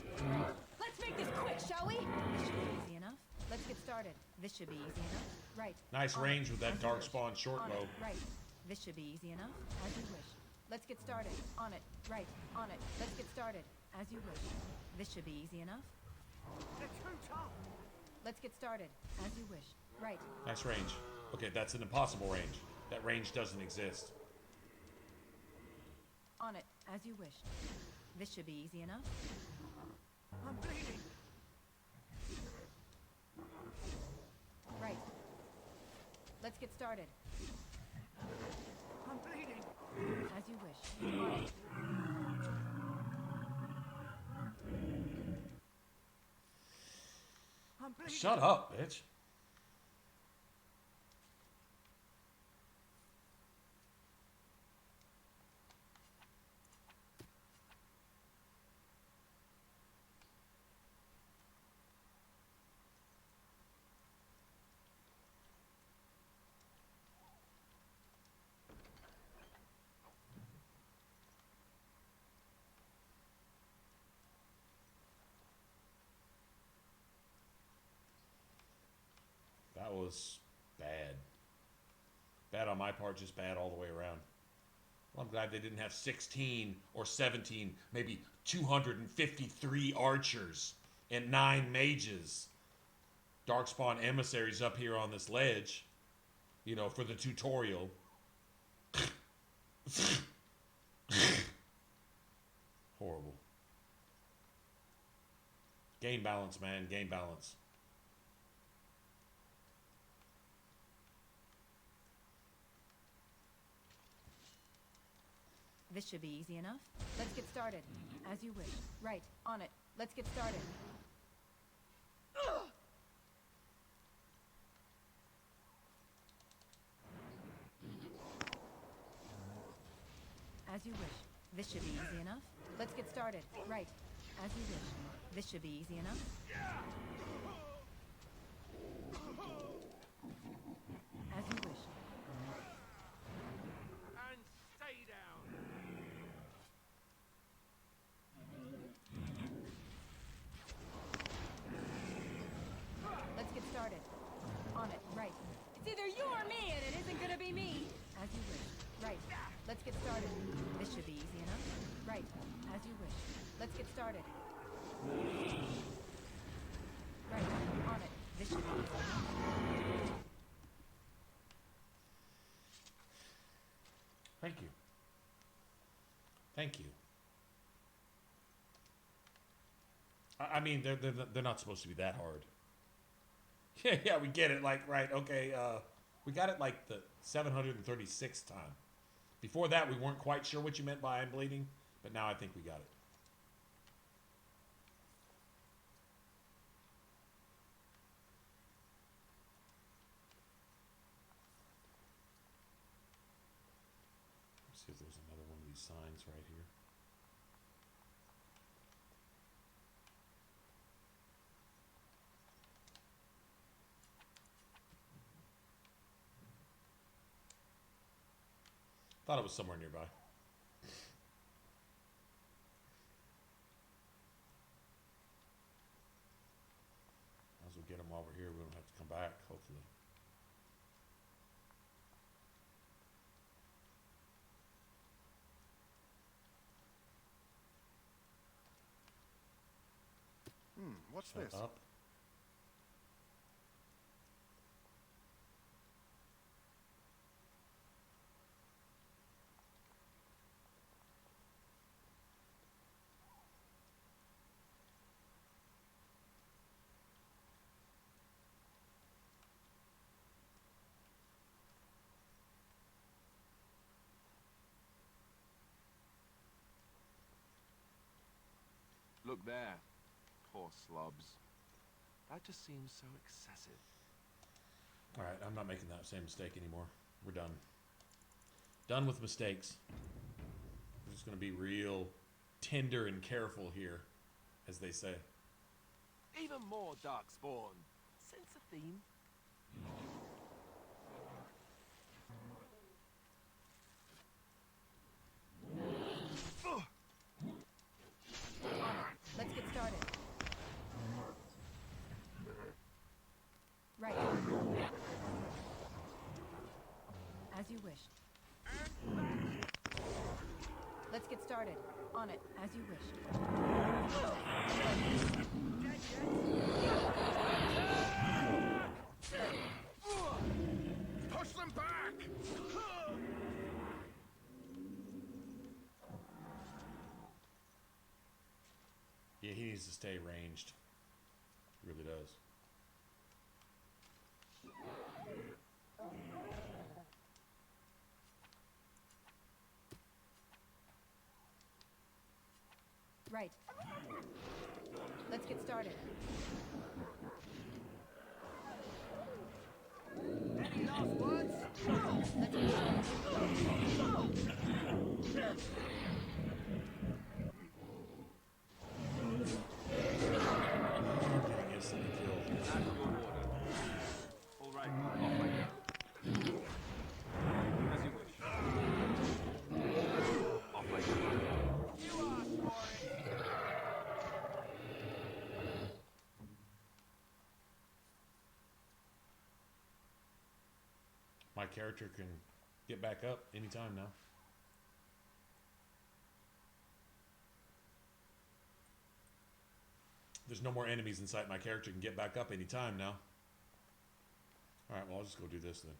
Let's make this quick, shall we? This should be easy enough. Let's get started. This should be easy enough. Right. Nice On range it. with that As you dark wish. spawn short On bow. it. Right. This should be easy enough. As you wish. Let's get started. On it. Right. On it. Let's get started. As you wish. This should be easy enough. They're too tough. Let's get started. As you wish. Right. Nice range. Okay, that's an impossible range. That range doesn't exist. On it. As you wish. This should be easy enough. I'm bleeding. Right. Let's get started. I'm bleeding. As you wish. On it. I'm bleeding. Shut up, bitch. That was bad. Bad on my part, just bad all the way around. Well, I'm glad they didn't have 16 or 17, maybe 253 archers and 9 mages. Darkspawn emissaries up here on this ledge, you know, for the tutorial. Horrible. Game balance, man. Game balance. This should be easy enough. Let's get started. As you wish. Right. On it. Let's get started. As you wish. This should be easy enough. Let's get started. Right. As you wish. This should be easy enough. As you wish. And stay down. Let's get started. On it. Right. It's either you or me, and it isn't gonna be me. As you wish. Right. Let's get started. This should be easy enough. Right. As you wish. Let's get started. Right. On it. This should be easy enough. Thank you. Thank you. I mean, they're not supposed to be that hard. Yeah, we get it. Like, right, okay, we got it like the 736th time. Before that, we weren't quite sure what you meant by I'm bleeding, but now I think we got it. Let's see if there's another one of these signs right here. Thought it was somewhere nearby. Might as well get them while we're here. We don't have to come back, hopefully. What's Shut this? up. Look there. Poor slobs. That just seems so excessive. Alright, I'm not making that same mistake anymore. We're done. Done with mistakes. We're just going to be real tender and careful here, as they say. Even more darkspawn. Sense a theme? Let's get started. Right. As you wish. Let's get started. On it, as you wish. Push them back! Yeah, he needs to stay ranged. He really does. Right. Let's get started. Any last words? Let's get started. Getting instantly killed. That's your order. All right, off I go. As you wish. Off I go. You asked for it! My character can get back up anytime now. There's no more enemies in sight. My character can get back up anytime now. Alright, well, I'll just go do this then.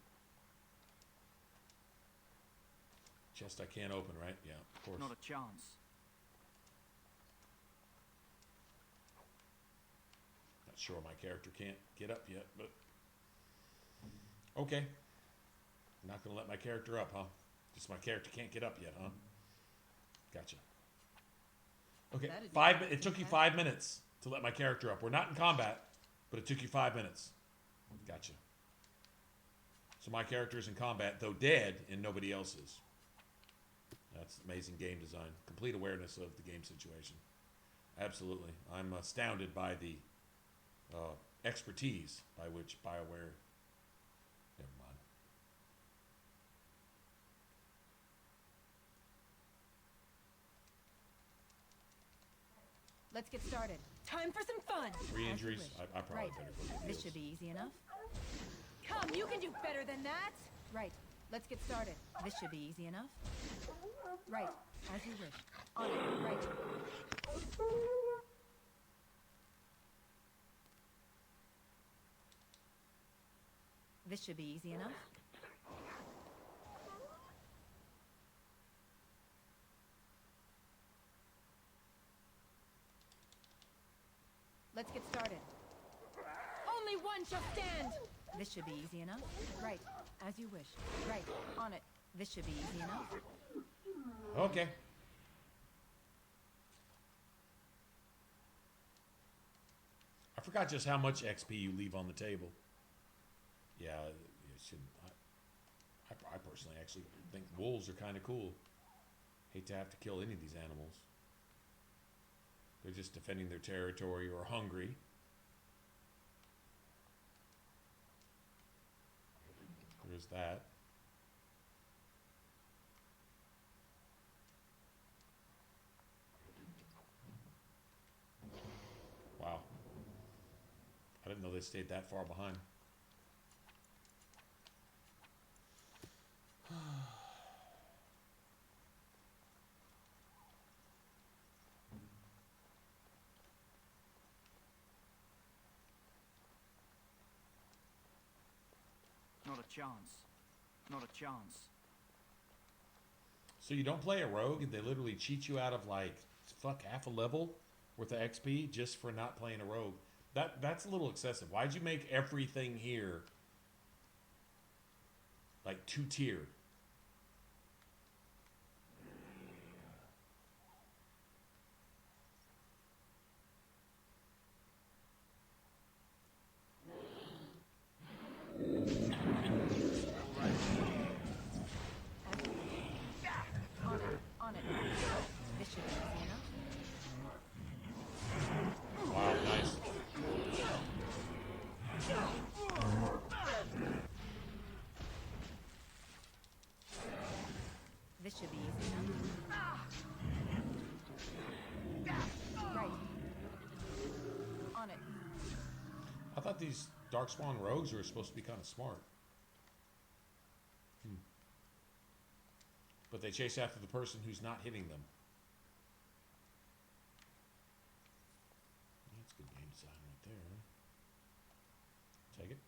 Chest I can't open, right? Yeah, of course. Not a chance. Not sure my character can't get up yet, but... Okay. I'm not going to let my character up, huh? Just my character can't get up yet, huh? Gotcha. Okay, it took you 5 minutes to let my character up. We're not in combat, but it took you 5 minutes. Gotcha. So my character is in combat, though dead, and nobody else is. That's amazing game design. Complete awareness of the game situation. Absolutely. I'm astounded by the expertise by which BioWare... Never mind. Let's get started. Time for some fun. 3 injuries. I probably Right. better go get This heals. should be easy enough. Come, you can do better than that. Right. Let's get started. This should be easy enough. Right. As you wish. On it. Right. This should be easy enough. Let's get started. Only one shall stand! This should be easy enough. Right. As you wish. Right. On it. This should be easy enough. Okay. I forgot just how much XP you leave on the table. Yeah, you shouldn't. I personally actually think wolves are kind of cool. Hate to have to kill any of these animals. They're just defending their territory or hungry. There's that. Wow. I didn't know they stayed that far behind. a chance. Not a chance. So you don't play a rogue and they literally cheat you out of like half a level worth of XP just for not playing a rogue. That's a little excessive. Why'd you make everything here like 2-tiered? On it. This should be easy enough. Wow, nice. This should be easy enough. Right. On it. I thought these Darkspawn rogues were supposed to be kind of smart. But they chase after the person who's not hitting them. That's good game design right there. Take it.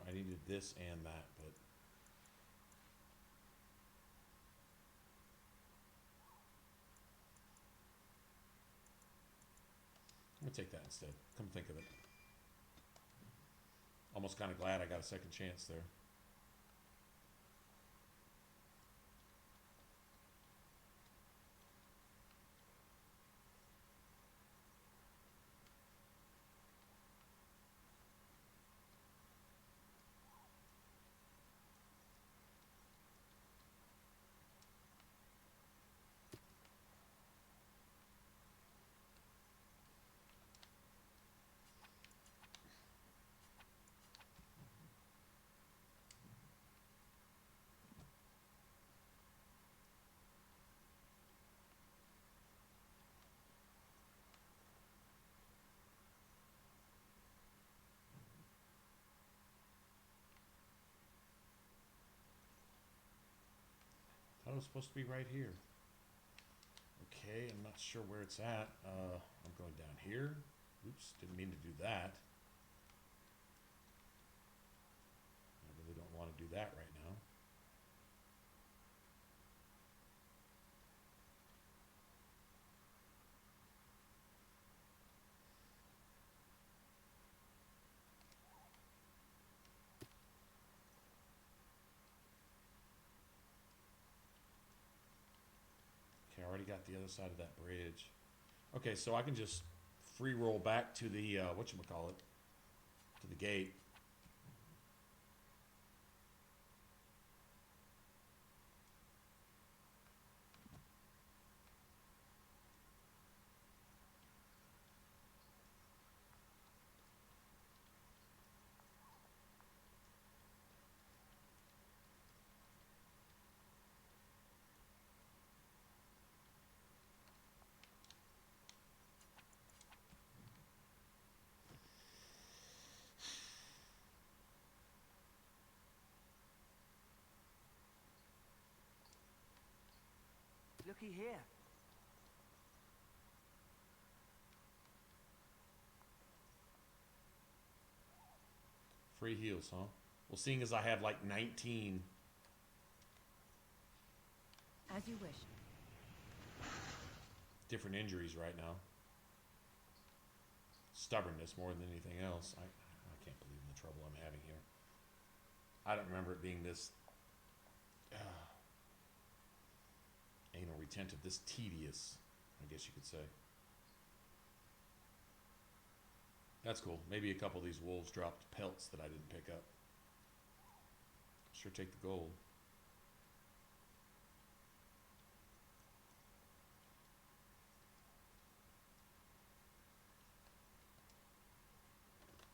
I needed this and that, but I'm gonna take that instead. Come think of it. Almost kind of glad I got a second chance there. Thought it was supposed to be right here. Okay, I'm not sure where it's at. I'm going down here. Oops, didn't mean to do that. I really don't want to do that right now. Okay, I already got the other side of that bridge. Okay, so I can just free roll back to the, whatchamacallit, to the gate. Looky here. Free heals, huh? Well, seeing as I have like 19. As you wish. Different injuries right now. Stubbornness more than anything else. I can't believe the trouble I'm having here. I don't remember it being this anal retentive, this tedious, I guess you could say. That's cool. Maybe a couple of these wolves dropped pelts that I didn't pick up. Sure take the gold.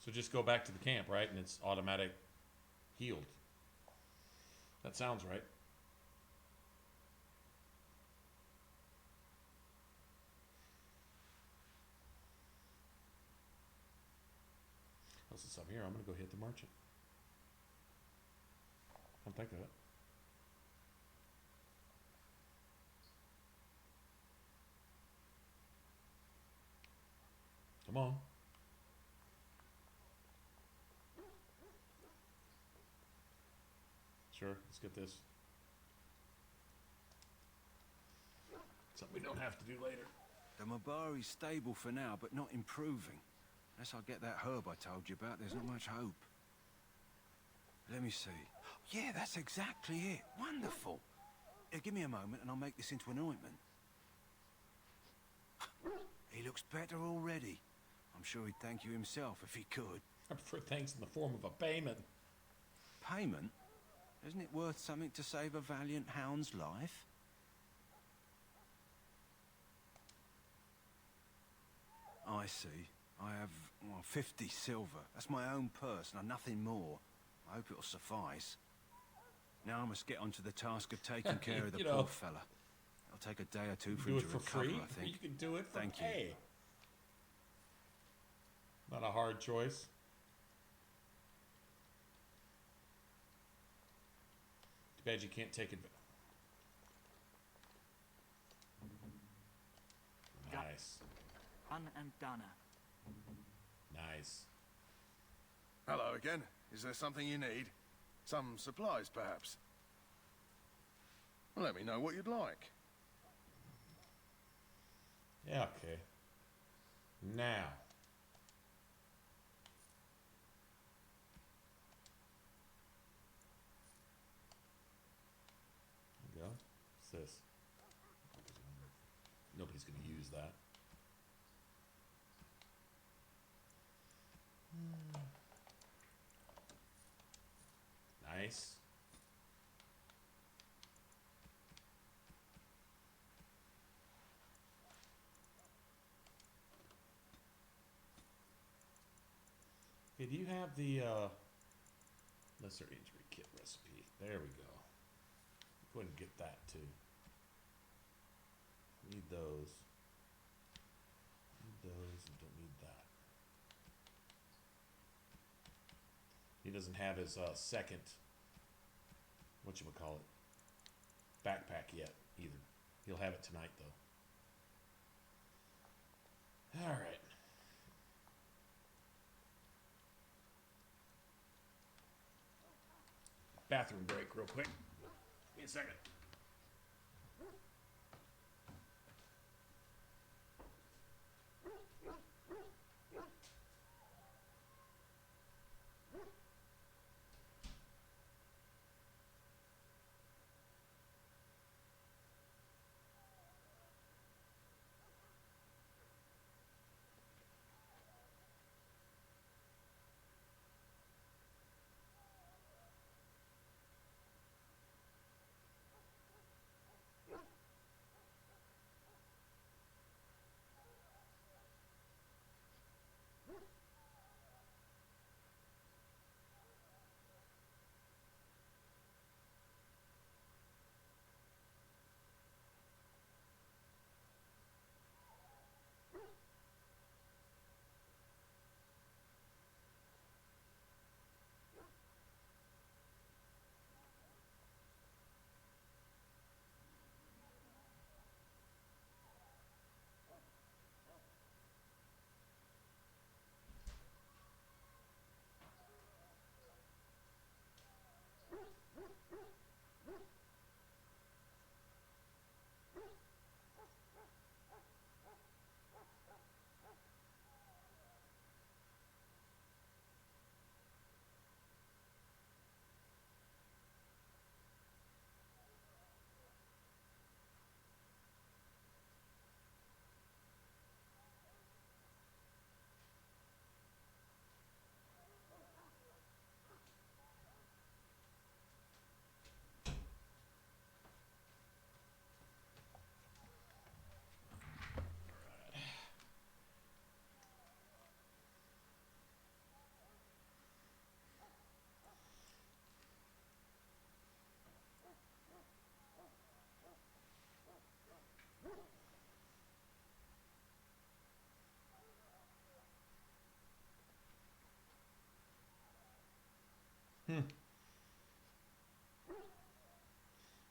So just go back to the camp, right? And it's automatic healed. That sounds right. What's this up here? I'm going to go hit the merchant. Come think of it. Come on. Sure, let's get this. Something we don't have to do later. The Mabari's stable for now, but not improving. Unless I get that herb I told you about, there's not much hope. Let me see. Yeah, that's exactly it. Wonderful. Give me a moment and I'll make this into an ointment. He looks better already. I'm sure he'd thank you himself if he could. I prefer thanks in the form of a payment. Payment? Isn't it worth something to save a valiant hound's life? I see. I have, well, 50 silver. That's my own purse, and nothing more. I hope it'll suffice. Now I must get on to the task of taking care of the poor fella. It'll take a day or two for him to recover, free? I think. You can do it for Thank pay. you. Not a hard choice. Too bad you can't take it. Nice. Done and done. Nice. Hello again. Is there something you need? Some supplies, perhaps? Well, let me know what you'd like. Yeah, okay. Now. There we go. What's this? Nobody's going to use that. Nice. Hey, do you have the lesser injury kit recipe? There we go. Go ahead and get that too. Need those. Need those and don't need that. He doesn't have his second, whatchamacallit, backpack yet either. He'll have it tonight though. All right. Bathroom break real quick. Give me a second.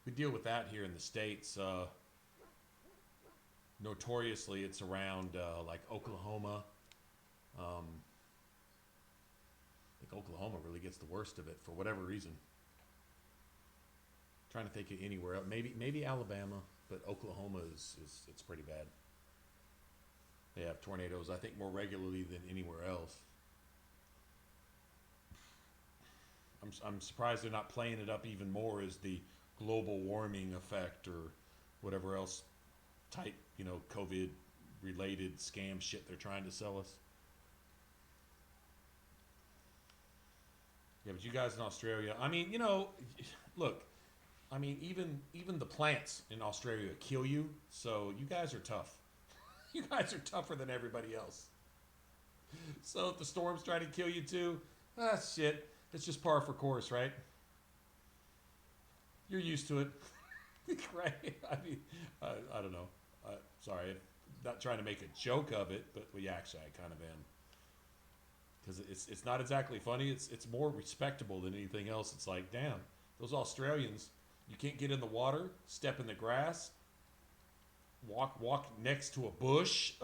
We deal with that here in the States. Notoriously, it's around like Oklahoma I think Oklahoma really gets the worst of it for whatever reason. Trying to think of anywhere else. Maybe Alabama, but Oklahoma is it's pretty bad. They have tornadoes, I think, more regularly than anywhere else. I'm surprised they're not playing it up even more as the global warming effect or whatever else type, you know, COVID-related scam shit they're trying to sell us. Yeah, but you guys in Australia, I mean, you know, look, I mean, even the plants in Australia kill you, so you guys are tough. You guys are tougher than everybody else. So if the storm's trying to kill you too, shit. It's just par for course, right? You're used to it. Right? I mean, I don't know. Sorry, I'm not trying to make a joke of it, but well, yeah, actually I kind of am. Because it's not exactly funny. It's more respectable than anything else. It's like, damn, those Australians, you can't get in the water, step in the grass, walk next to a bush.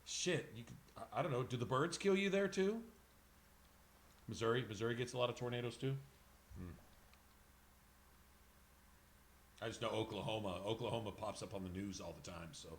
Shit, you could, I don't know. Do the birds kill you there too? Missouri gets a lot of tornadoes too. I just know Oklahoma pops up on the news all the time. So.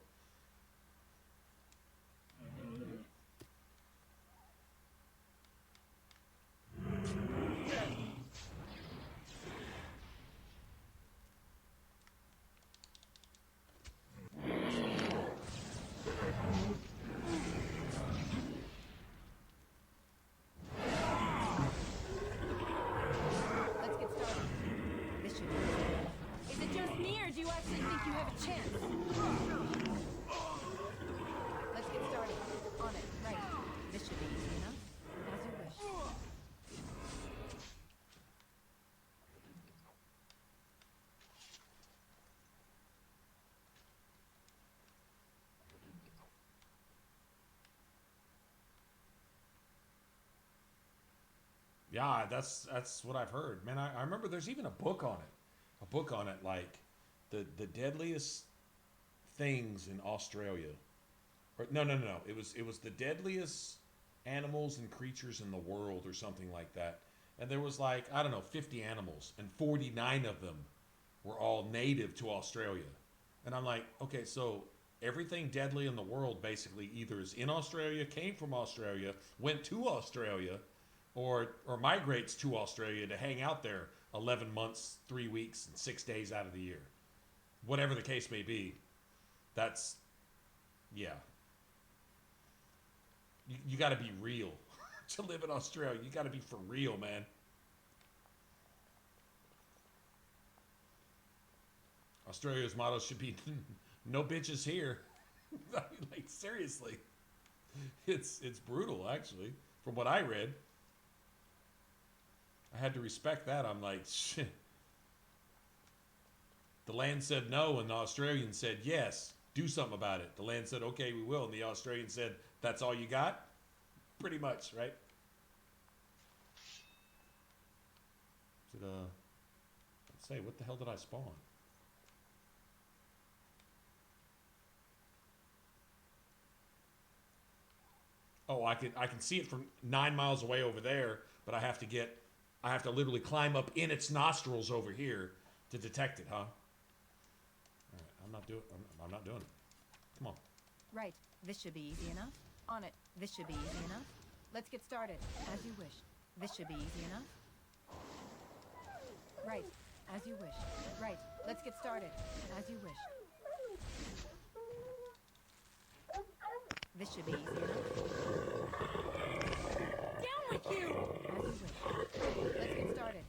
Yeah, that's what I've heard. Man, I remember there's even a book on it. A book on it, like the deadliest things in Australia. Or no. It was the deadliest animals and creatures in the world or something like that. And there was like, I don't know, 50 animals and 49 of them were all native to Australia. And I'm like, okay, so everything deadly in the world basically either is in Australia, came from Australia, went to Australia, or migrates to Australia to hang out there 11 months, 3 weeks, and 6 days out of the year. Whatever the case may be, that's, yeah. You got to be real to live in Australia. You got to be for real, man. Australia's motto should be, no bitches here. I mean, like, seriously. It's brutal, actually, from what I read. I had to respect that. I'm like, shit. The land said no, and the Australian said yes. Do something about it. The land said, okay, we will. And the Australian said, that's all you got? Pretty much, right? Let's say, what the hell did I spawn? Oh, I can see it from 9 miles away over there, but I have to literally climb up in its nostrils over here to detect it, huh? All right, I'm not doing it. Come on. Right. This should be easy enough. On it. This should be easy enough. Let's get started. As you wish. This should be easy enough. Right. As you wish. Right. Let's get started. As you wish. This should be easy enough. Down with you! As you wish. Let's get started.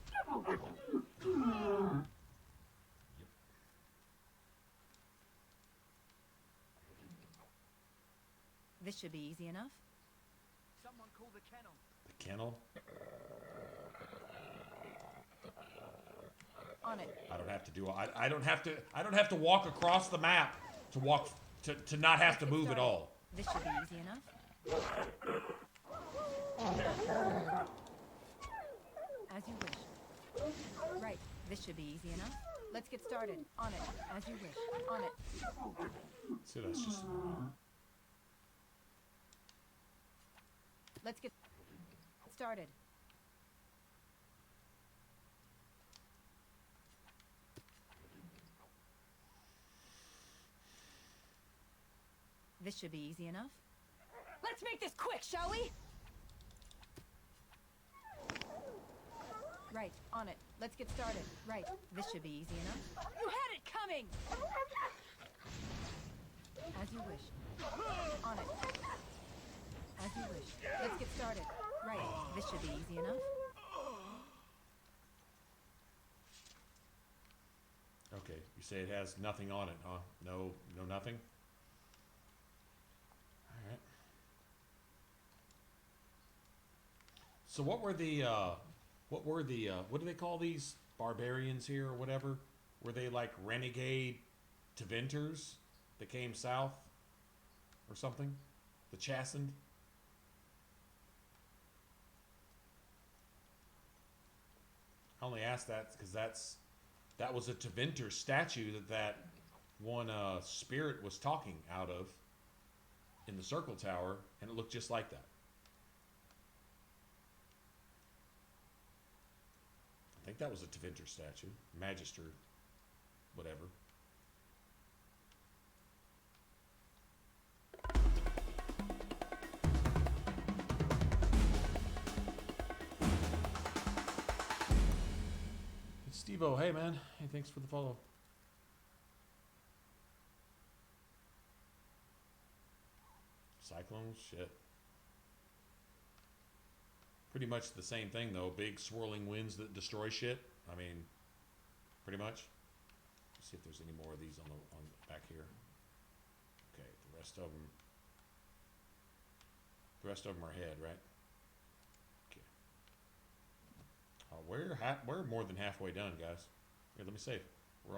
This should be easy enough. Someone call the kennel. The kennel? On it. I don't have to do. I don't have to walk across the map to not have to move at all. This should be easy enough. As you wish. Right. This should be easy enough. Let's get started. On it. As you wish. On it. So that's just. Let's get started. This should be easy enough. Let's make this quick, shall we? Right, on it. Let's get started. Right, this should be easy enough. You had it coming! As you wish. On it. As you wish. Let's get started. Right, this should be easy enough. Okay, you say it has nothing on it, huh? No nothing? Alright. So what do they call these barbarians here or whatever? Were they like renegade Tevinters that came south or something? The Chastened? I only asked that because that was a Tevinter statue that one spirit was talking out of in the Circle Tower, and it looked just like that. I think that was a Tevinter statue. Magister, whatever. It's Steve-O. Hey, man. Hey, thanks for the follow. Cyclones? Shit. Pretty much the same thing, though. Big swirling winds that destroy shit. I mean, pretty much. Let's see if there's any more of these on back here. Okay, the rest of them are head, right? Okay. We're more than halfway done, guys. Here, let me save. We're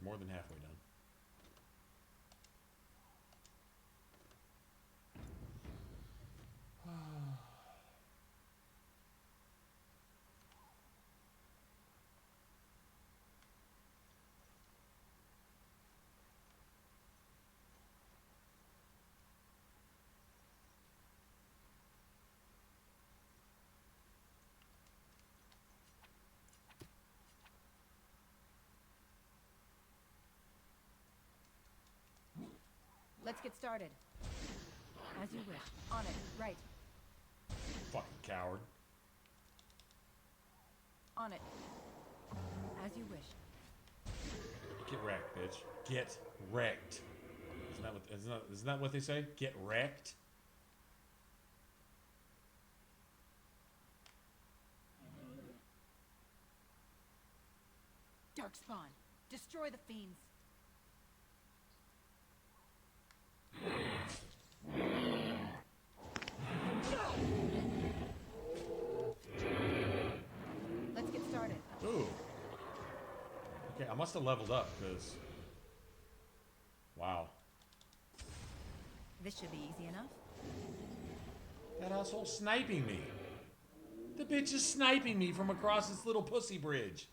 more than halfway done. Let's get started. As you wish. On it. Right. Fucking coward. On it. As you wish. Get wrecked, bitch. Get wrecked. Isn't that what they say? Get wrecked? Darkspawn. Destroy the fiends. Let's get started. Ooh. Okay, I must have leveled up, because... Wow. This should be easy enough. That asshole's sniping me. The bitch is sniping me from across this little pussy bridge.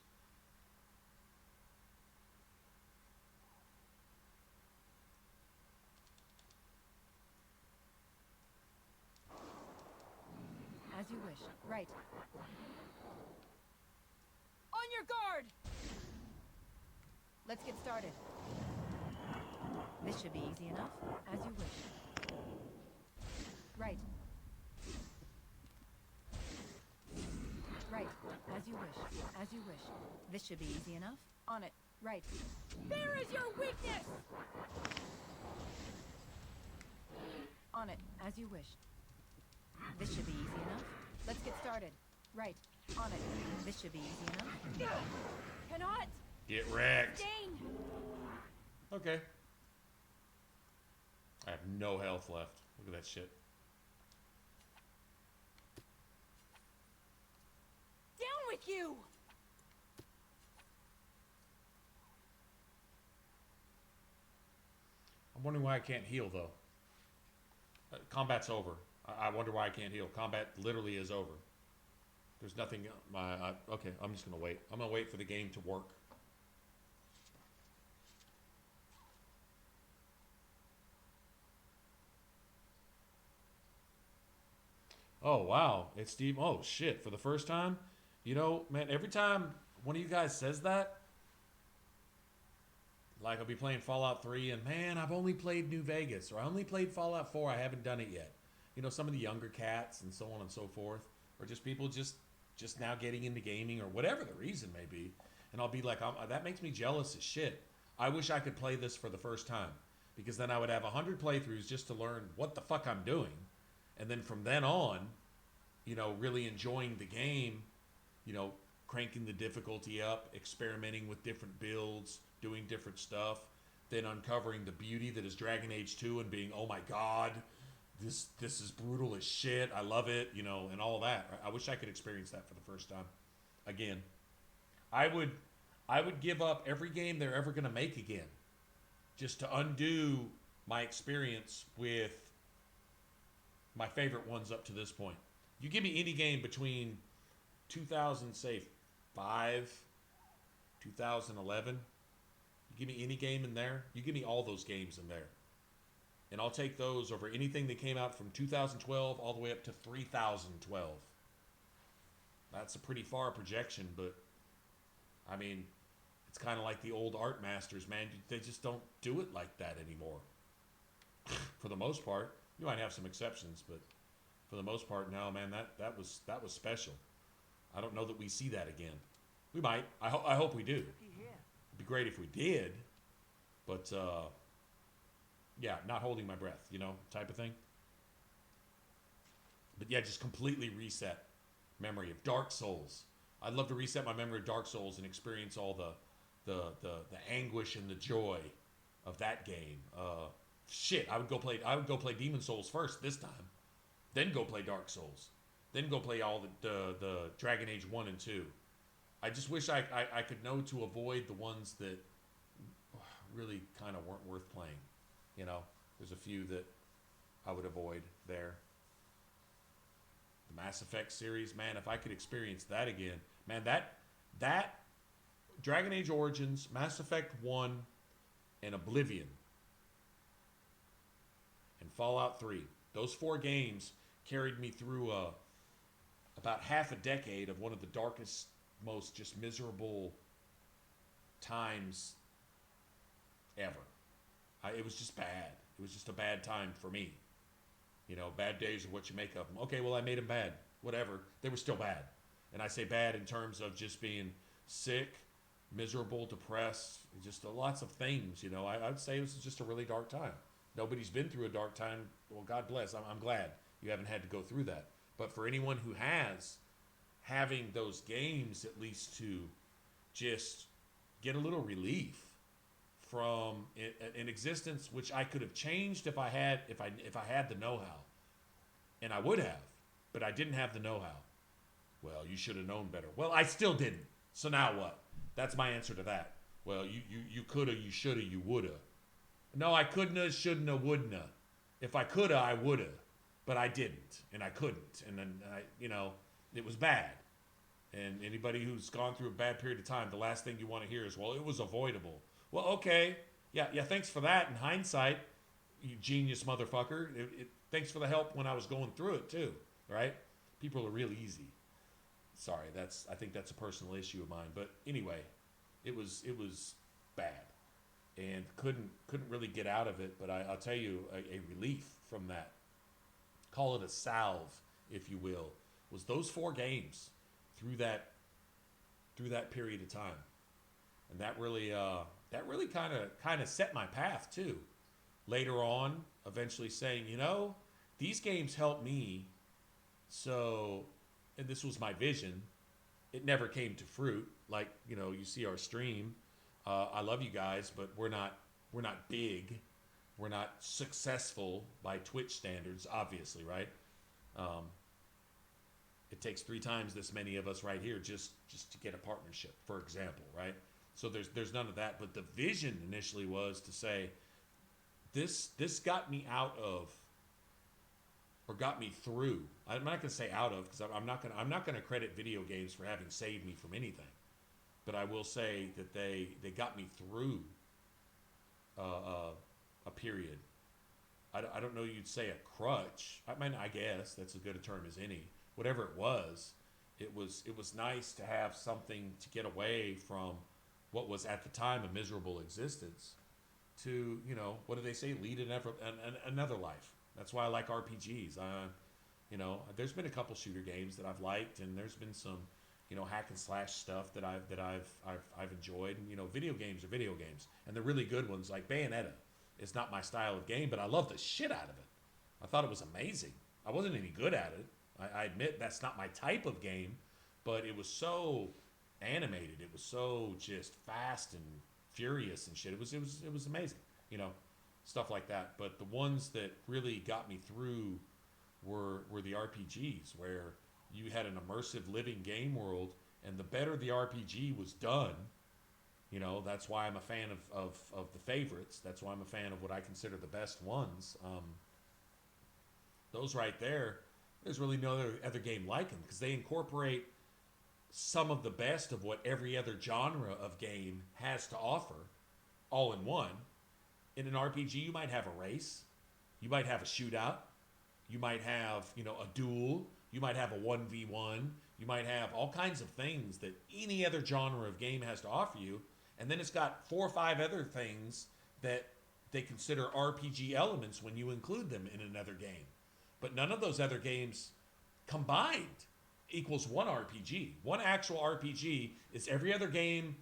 As you wish. Right. On your guard! Let's get started. This should be easy enough. As you wish. Right. Right. As you wish. As you wish. This should be easy enough. On it. Right. There is your weakness! On it. As you wish. This should be easy enough. Let's get started. Right. On it. This should be easy enough. Cannot! Get wrecked. Dane! Okay. I have no health left. Look at that shit. Down with you! I'm wondering why I can't heal, though. Combat's over. I wonder why I can't heal. Combat literally is over. There's nothing... okay, I'm just going to wait. I'm going to wait for the game to work. Oh, wow. It's Steve. Oh, shit. For the first time? You know, man, every time one of you guys says that, like I'll be playing Fallout 3 and, man, I've only played New Vegas, or I only played Fallout 4. I haven't done it yet. You know, some of the younger cats and so on and so forth, or just people just now getting into gaming or whatever the reason may be. And I'll be like, that makes me jealous as shit. I wish I could play this for the first time, because then I would have 100 playthroughs just to learn what the fuck I'm doing. And then from then on, you know, really enjoying the game, you know, cranking the difficulty up, experimenting with different builds, doing different stuff, then uncovering the beauty that is Dragon Age 2 and being, oh my god, this is brutal as shit, I love it, you know, and all that. I wish I could experience that for the first time. Again, I would give up every game they're ever going to make again just to undo my experience with my favorite ones up to this point. You give me any game between 2005, 2011, you give me any game in there, you give me all those games in there. And I'll take those over anything that came out from 2012 all the way up to 3012. That's a pretty far projection, but I mean, it's kind of like the old art masters, man. They just don't do it like that anymore. For the most part. You might have some exceptions, but for the most part, no, man, that was special. I don't know that we see that again. We might. I hope we do. It'd be great if we did, but yeah, not holding my breath, you know, type of thing. But yeah, just completely reset memory of Dark Souls. I'd love to reset my memory of Dark Souls and experience all the anguish and the joy of that game. Shit, I would go play Demon Souls first this time, then go play Dark Souls, then go play all the Dragon Age 1 and 2. I just wish I could know to avoid the ones that really kind of weren't worth playing. You know, there's a few that I would avoid there. The Mass Effect series, man, if I could experience that again, man, that Dragon Age Origins, Mass Effect 1, and Oblivion, and Fallout 3. Those 4 games carried me through about half a decade of one of the darkest, most just miserable times ever. It was just bad. It was just a bad time for me. You know, bad days are what you make of them. Okay, well, I made them bad. Whatever. They were still bad. And I say bad in terms of just being sick, miserable, depressed, just lots of things, you know. I would say this is just a really dark time. Nobody's been through a dark time. Well, God bless. I'm glad you haven't had to go through that. But for anyone who has, having those games at least to just get a little relief from an existence which I could have changed if I had the know-how. And I would have, but I didn't have the know-how. Well, you should have known better. Well, I still didn't. So now what? That's my answer to that. Well, you coulda, you shoulda, you woulda. No, I couldn't, shouldn't, wouldn't. If I coulda, I woulda, but I didn't, and I couldn't, and then you know, it was bad. And anybody who's gone through a bad period of time, the last thing you want to hear is, "Well, it was avoidable." Well, okay, yeah. Thanks for that. In hindsight, you genius motherfucker. Thanks for the help when I was going through it too, right? People are real easy. Sorry, I think that's a personal issue of mine. But anyway, it was bad. And couldn't really get out of it, but I'll tell you, a relief from that, call it a salve, if you will, was those 4 games through that period of time, and that really kind of set my path too. Later on, eventually saying, you know, these games helped me, so, and this was my vision. It never came to fruit, like, you know, you see our stream. I love you guys, but we're not big. We're not successful by Twitch standards, obviously, right? It takes 3 times this many of us right here just to get a partnership, for example, right? So there's none of that. But the vision initially was to say, this got me out of, or got me through. I'm not going to say out of, because I'm not going to credit video games for having saved me from anything. But I will say that they got me through a period I don't know you'd say a crutch. I mean, I guess that's as good a term as any. Whatever it was nice to have something to get away from what was at the time a miserable existence to, you know, what do they say? Lead another life. That's why I like RPGs. You know, there's been a couple shooter games that I've liked, and there's been some, you know, hack and slash stuff that I've enjoyed. And, you know, video games are video games, and the really good ones like Bayonetta is not my style of game, but I love the shit out of it. I thought it was amazing. I wasn't any good at it. I admit that's not my type of game, but it was so animated. It was so just fast and furious and shit. It was amazing, you know, stuff like that. But the ones that really got me through were the RPGs, where you had an immersive living game world, and the better the RPG was done, you know, that's why I'm a fan of the favorites. That's why I'm a fan of what I consider the best ones. Those right there, there's really no other game like them, because they incorporate some of the best of what every other genre of game has to offer all in one. In an RPG, you might have a race, you might have a shootout, you might have, you know, a duel, you might have a 1v1, you might have all kinds of things that any other genre of game has to offer you. And then it's got 4 or 5 other things that they consider RPG elements when you include them in another game. But none of those other games combined equals one RPG. One actual RPG is every other game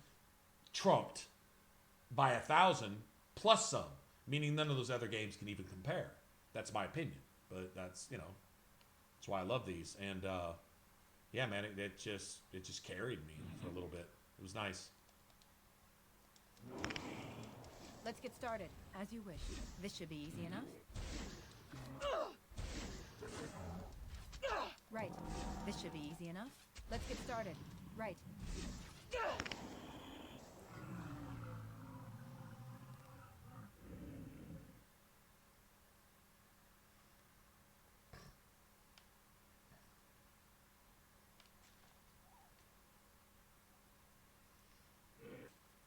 trumped by 1,000 plus some, meaning none of those other games can even compare. That's my opinion, but that's, you know, that's why I love these. And yeah, man, it just carried me for a little bit. It was nice. Let's get started, as you wish. This should be easy enough. Right. This should be easy enough. Let's get started. Right.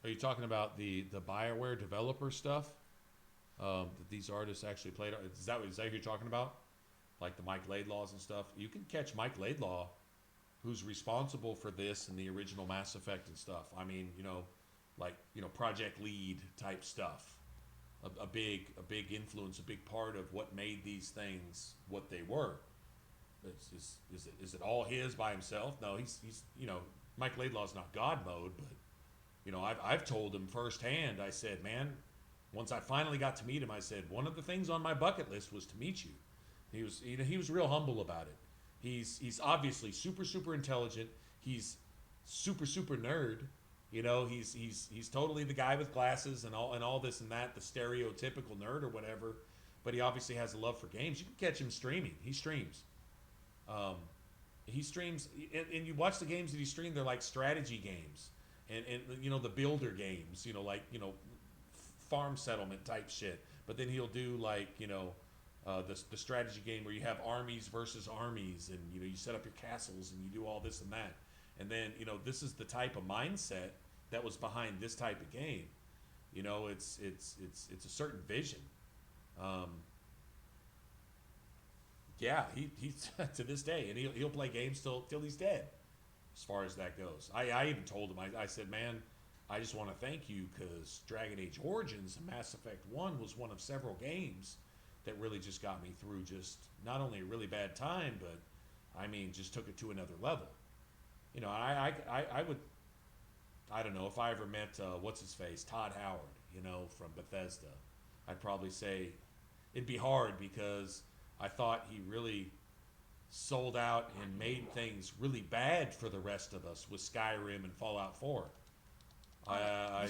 Are you talking about the BioWare developer stuff that these artists actually played? Is that who you're talking about? Like the Mike Laidlaws and stuff? You can catch Mike Laidlaw, who's responsible for this and the original Mass Effect and stuff. I mean, you know, like, you know, project lead type stuff. A big influence, a big part of what made these things what they were. Is it all his by himself? No, he's you know, Mike Laidlaw's not God mode, but you know, I've told him firsthand. I said, man, once I finally got to meet him, I said, one of the things on my bucket list was to meet you. He was real humble about it. He's obviously super intelligent. He's super nerd. You know, he's totally the guy with glasses and all this and that, the stereotypical nerd or whatever. But he obviously has a love for games. You can catch him streaming. He streams. And you watch the games that he streamed. They're like strategy games. And you know, the builder games, you know, like, you know, farm settlement type shit. But then he'll do like, you know, the strategy game where you have armies versus armies, and you know, you set up your castles and you do all this and that. And then, you know, this is the type of mindset that was behind this type of game. You know, it's a certain vision. Yeah, he's to this day, and he'll play games till he's dead. As far as that goes, I even told him, I said, man, I just want to thank you, because Dragon Age Origins and Mass Effect 1 was one of several games that really just got me through just not only a really bad time, but I mean, just took it to another level. You know, I don't know, if I ever met, what's his face, Todd Howard, you know, from Bethesda, I'd probably say it'd be hard, because I thought he really sold out and made things really bad for the rest of us with Skyrim and Fallout 4. I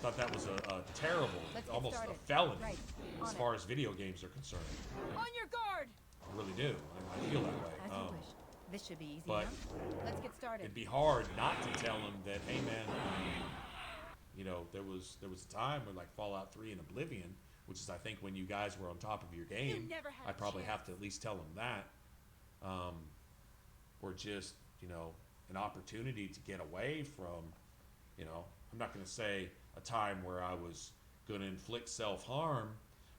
thought that was a terrible, almost a felony, as far as video games are concerned. On your guard! I really do. I feel that way. As you wish. This should be easy But enough. Let's get started. it'd be hard not to tell him that, hey man, you know, there was a time where like Fallout 3 and Oblivion, which is I think when you guys were on top of your game, I'd probably have to at least tell him that. Or just, you know, an opportunity to get away from, you know, I'm not going to say a time where I was going to inflict self-harm,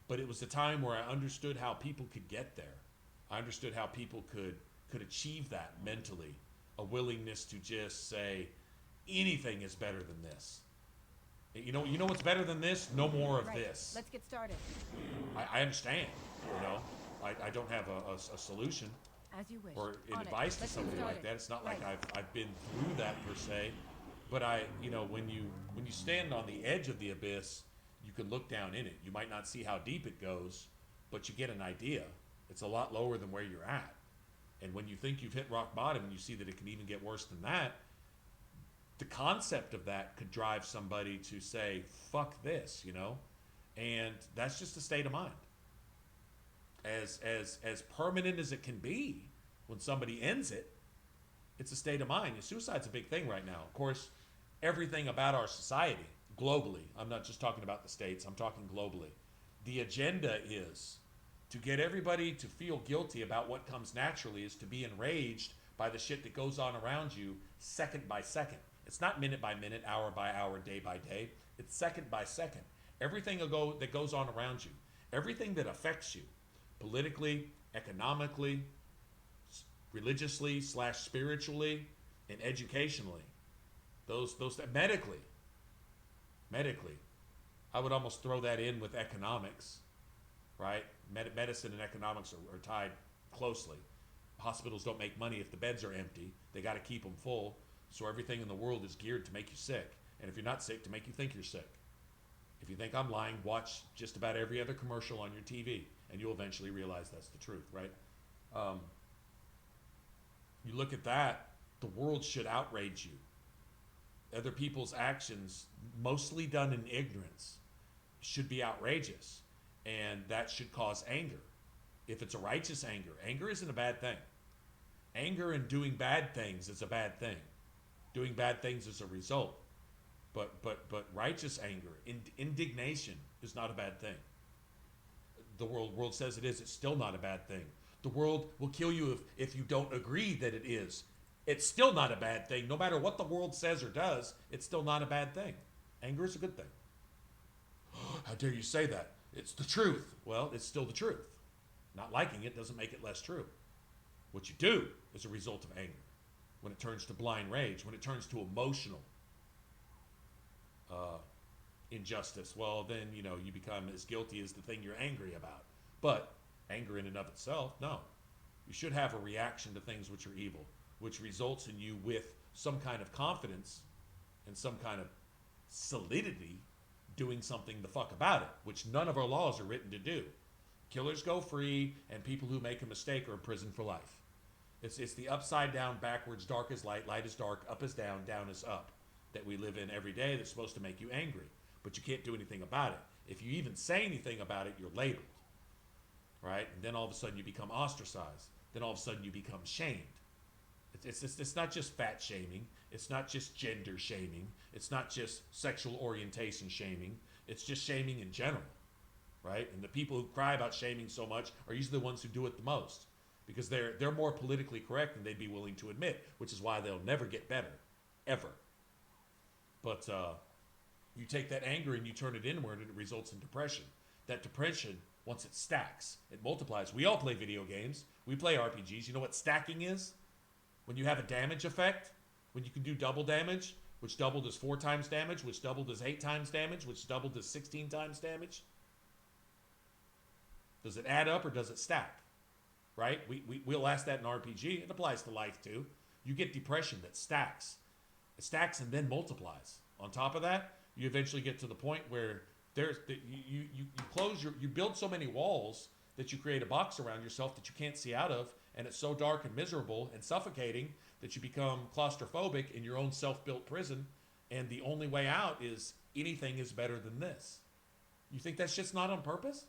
But it was a time where I understood how people could get there. I understood how people could achieve that mentally. A willingness to just say, anything is better than this. You know what's better than this? No more of this. Let's get started. I understand, you know. I don't have a solution As you wish. or On advice it. to Let's somebody get like that. started. It's not like Right. I've been through that per se. But when you stand on the edge of the abyss, you can look down in it. You might not see how deep it goes, but you get an idea. It's a lot lower than where you're at. And when you think you've hit rock bottom and you see that it can even get worse than that, the concept of that could drive somebody to say, fuck this, you know? And that's just a state of mind. As permanent as it can be when somebody ends it, it's a state of mind. And suicide's a big thing right now. Of course, everything about our society, globally, I'm not just talking about the States, I'm talking globally. The agenda is to get everybody to feel guilty about what comes naturally, is to be enraged by the shit that goes on around you second by second. It's not minute by minute, hour by hour, day by day. It's second by second. Everything that goes on around you, everything that affects you, politically, economically, religiously / spiritually, and educationally, those medically, I would almost throw that in with economics, right? Medicine and economics are tied closely. Hospitals don't make money if the beds are empty. They got to keep them full. So everything in the world is geared to make you sick. And if you're not sick, to make you think you're sick. If you think I'm lying, watch just about every other commercial on your TV, and you'll eventually realize that's the truth, right? You look at that, the world should outrage you. Other people's actions, mostly done in ignorance, should be outrageous. And that should cause anger. If it's a righteous anger, anger isn't a bad thing. Anger and doing bad things is a bad thing. Doing bad things is a result. But righteous anger, indignation is not a bad thing. The world says it is. It's still not a bad thing. The world will kill you if you don't agree that it is. It's still not a bad thing. No matter what the world says or does, it's still not a bad thing. Anger is a good thing. How dare you say that? It's the truth. Well, it's still the truth. Not liking it doesn't make it less true. What you do is a result of anger. When it turns to blind rage, when it turns to emotional injustice, well, then, you become as guilty as the thing you're angry about. But anger in and of itself, no. You should have a reaction to things which are evil, which results in you with some kind of confidence and some kind of solidity doing something the fuck about it, which none of our laws are written to do. Killers go free, and people who make a mistake are in prison for life. It's the upside down, backwards, dark is light, light is dark, up is down, down is up, that we live in every day that's supposed to make you angry. But you can't do anything about it. If you even say anything about it, you're labeled. Right? And then all of a sudden you become ostracized. Then all of a sudden you become shamed. It's not just fat shaming. It's not just gender shaming. It's not just sexual orientation shaming. It's just shaming in general. Right? And the people who cry about shaming so much are usually the ones who do it the most. Because they're more politically correct than they'd be willing to admit, which is why they'll never get better. Ever. But you take that anger and you turn it inward, and it results in depression. That depression, once it stacks, it multiplies. We all play video games. We play RPGs. You know what stacking is? When you have a damage effect, when you can do double damage, which doubled is 4 times damage, which doubled is 8 times damage, which doubled is 16 times damage. Does it add up or does it stack? Right? We'll ask that in RPG. It applies to life too. You get depression that stacks. It stacks and then multiplies. On top of that, you eventually get to the point where you build so many walls that you create a box around yourself that you can't see out of, and it's so dark and miserable and suffocating that you become claustrophobic in your own self-built prison, and the only way out is anything is better than this. You think that shit's not on purpose?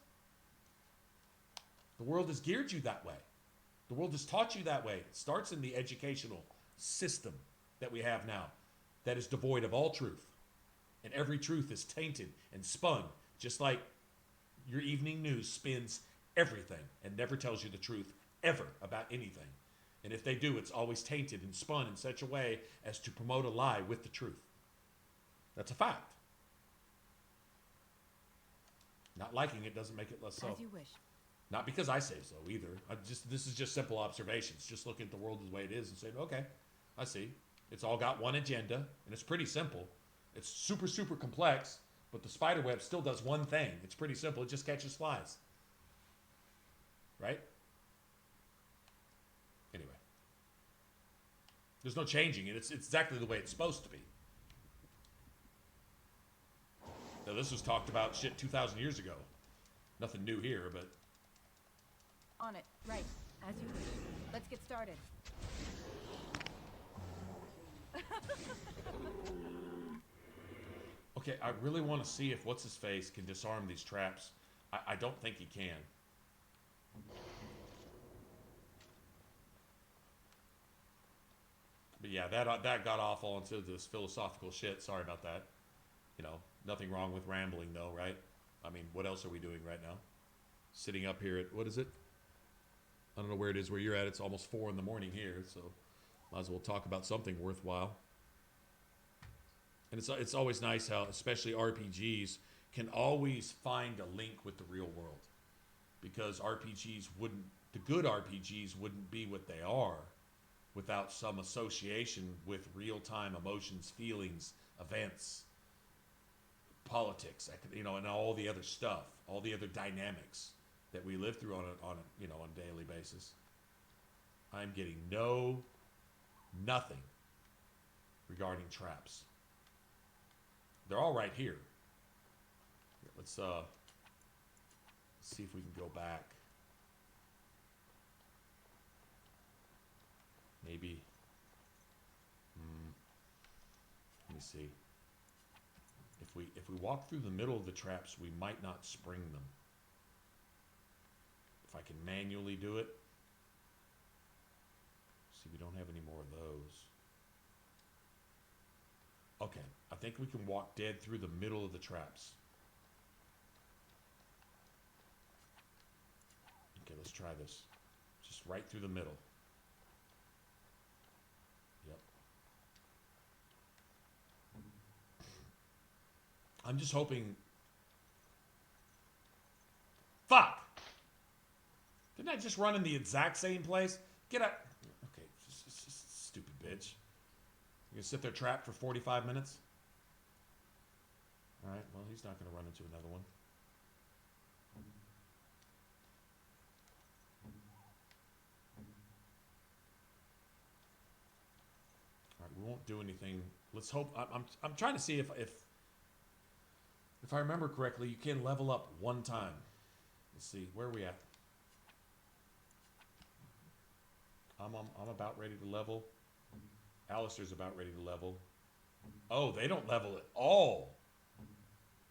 The world has geared you that way. The world has taught you that way. It starts in the educational system that we have now that is devoid of all truth. And every truth is tainted and spun, just like your evening news spins everything and never tells you the truth ever about anything. And if they do, it's always tainted and spun in such a way as to promote a lie with the truth. That's a fact. Not liking it doesn't make it less so. As you wish. Not because I say so either. This is just simple observations. Just looking at the world the way it is and saying, okay, I see. It's all got one agenda, and it's pretty simple. It's super, super complex, but the spider web still does one thing. It's pretty simple. It just catches flies. Right? Anyway. There's no changing it. It's exactly the way it's supposed to be. Now, this was talked about shit 2,000 years ago. Nothing new here, but... On it. Right. As you wish. Let's get started. Okay, I really want to see if What's-His-Face can disarm these traps. I don't think he can. But yeah, that got off onto this philosophical shit. Sorry about that. You know, nothing wrong with rambling though, right? I mean, what else are we doing right now? Sitting up here at, what is it? I don't know where it is where you're at. It's almost 4 in the morning here, so might as well talk about something worthwhile. And it's always nice how, especially RPGs, can always find a link with the real world. Because the good RPGs wouldn't be what they are without some association with real-time emotions, feelings, events, politics, you know, and all the other stuff, all the other dynamics that we live through on a daily basis. I'm getting nothing regarding traps. They're all right here. Let's see if we can go back. Maybe. Let me see. If we walk through the middle of the traps, we might not spring them. If I can manually do it. See, we don't have any more of those. Okay, I think we can walk dead through the middle of the traps. Okay, let's try this. Just right through the middle. Yep. I'm just hoping... Fuck! Didn't I just run in the exact same place? Get up! Okay, just stupid bitch. You gonna sit there trapped for 45 minutes? Alright, well, he's not gonna run into another one. Alright, we won't do anything. Let's hope... I'm trying to see if I remember correctly, you can level up one time. Let's see, where are we at? I'm about ready to level. Alistair's about ready to level. Oh, they don't level at all.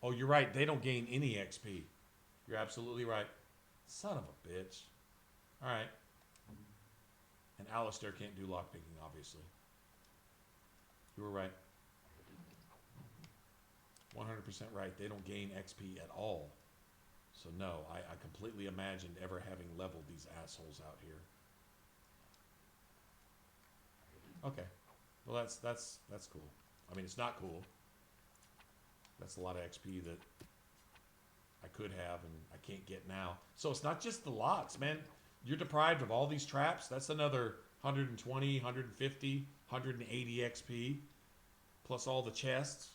Oh, you're right. They don't gain any XP. You're absolutely right. Son of a bitch. All right. And Alistair can't do lockpicking, obviously. You were right. 100% right. They don't gain XP at all. So no, I completely imagined ever having leveled these assholes out here. Okay. Well, that's cool. I mean, it's not cool. That's a lot of XP that I could have and I can't get now. So it's not just the lots, man. You're deprived of all these traps. That's another 120, 150, 180 XP. Plus all the chests.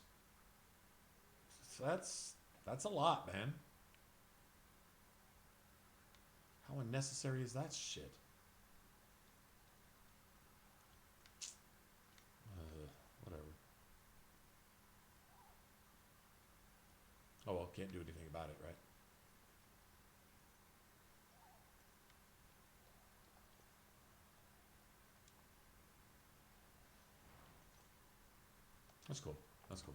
So that's a lot, man. How unnecessary is that shit? Whatever. Oh well, can't do anything about it, right? That's cool. That's cool.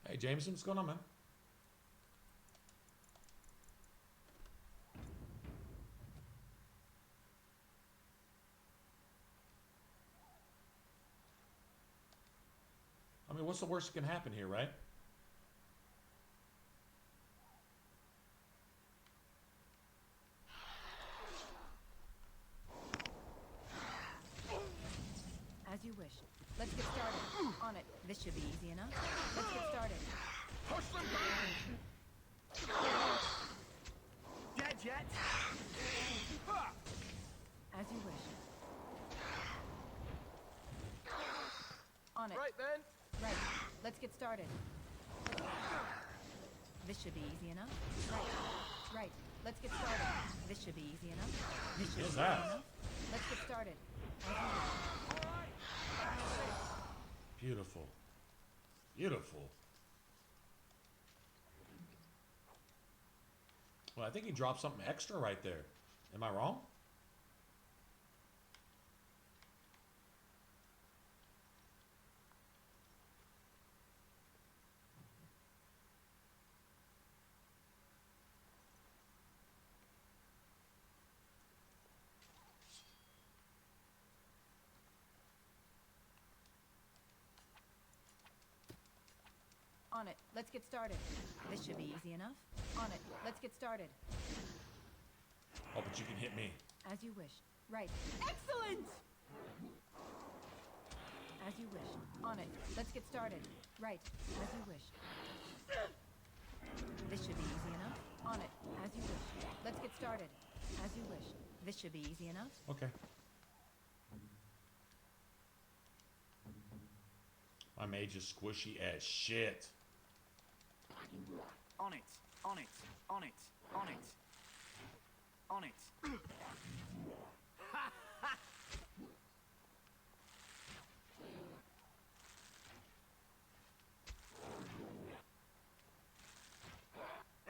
Hey, Jameson, what's going on, man? I mean, what's the worst that can happen here, right? As you wish. Let's get started. On it. This should be easy enough. Let's get started. Push them back! Dead yet? As you wish. On it. Right then. Right. Let's get started. This should be easy enough. Right. Right. Let's get started. This should be easy enough. This should be easy enough. Let's get started. As you wish. Beautiful. Beautiful. Well, I think he dropped something extra right there. Am I wrong? On it. Let's get started. This should be easy enough. On it. Let's get started. Oh, but you can hit me. As you wish. Right. Excellent! As you wish. On it. Let's get started. Right. As you wish. This should be easy enough. On it. As you wish. Let's get started. As you wish. This should be easy enough. Okay. My mage is squishy as shit. On it. On it. On it. On it. On it.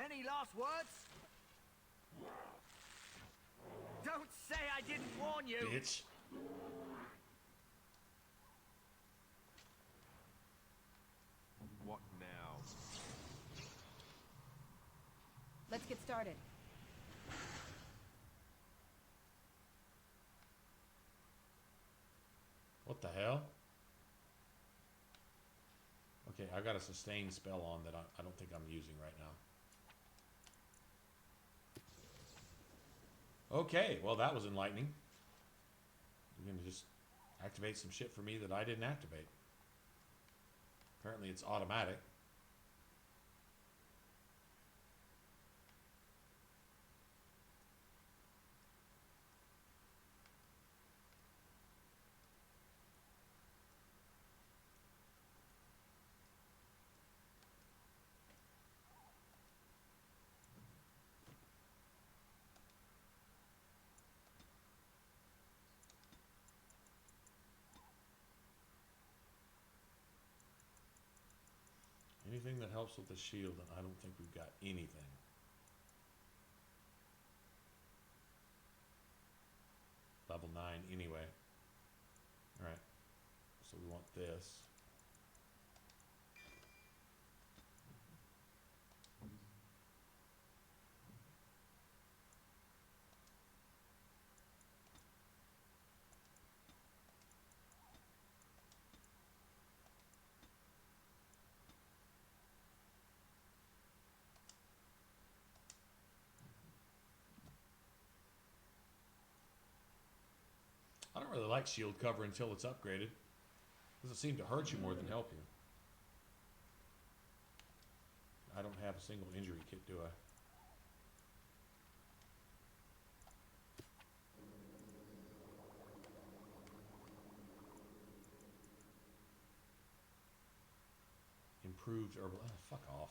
Any last words? Don't say I didn't warn you! Bitch. What now? Let's get started. What the hell? Okay, I got a sustain spell on that I don't think I'm using right now. Okay, well that was enlightening. You're gonna just activate some shit for me that I didn't activate. Apparently it's automatic. Anything that helps with the shield, and I don't think we've got anything. Level 9 anyway. Alright. So we want this. I don't really like shield cover until it's upgraded. Doesn't seem to hurt you more than help you. I don't have a single injury kit, do I? Improved herbal. Oh, fuck off.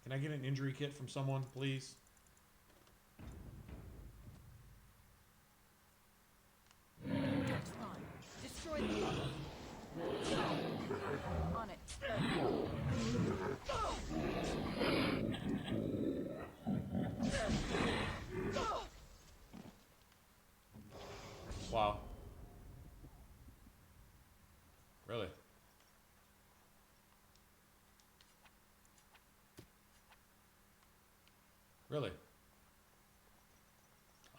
Can I get an injury kit from someone, please? Destroy them. On it. Wow. Really? Really?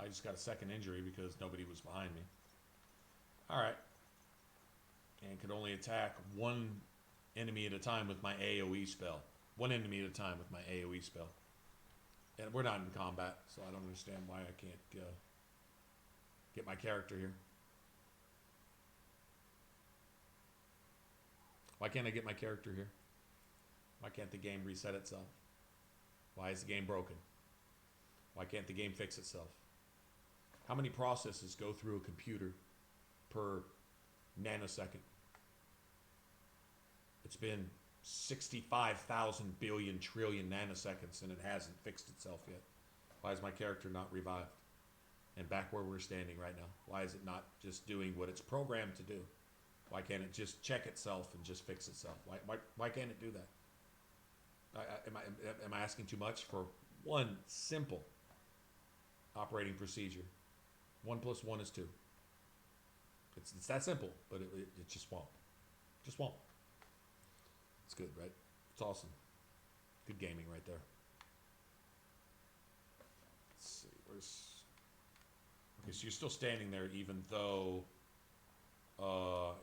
I just got a second injury because nobody was behind me. Alright. And could only attack one enemy at a time with my AoE spell. One enemy at a time with my AoE spell. And we're not in combat, so I don't understand why I can't get my character here. Why can't I get my character here? Why can't the game reset itself? Why is the game broken? Why can't the game fix itself? How many processes go through a computer per nanosecond? It's been 65,000 billion trillion nanoseconds and it hasn't fixed itself yet. Why is my character not revived? And back where we're standing right now. Why is it not just doing what it's programmed to do? Why can't it just check itself and just fix itself? Why can't it do that? Am I asking too much for one simple operating procedure? 1 + 1 is 2. It's that simple, but it just won't. Just won't. It's good, right? It's awesome. Good gaming right there. Let's see, where's... Okay, so you're still standing there even though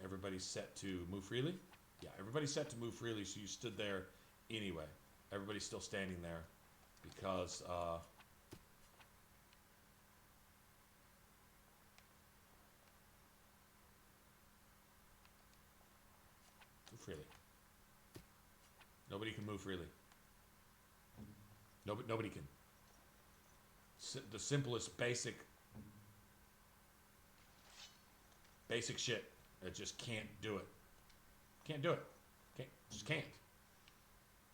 everybody's set to move freely? Yeah, everybody's set to move freely, so you stood there anyway. Everybody's still standing there because... move freely. Nobody can move freely. Nobody can. The simplest basic shit. It just can't do it. Can't do it. Just can't.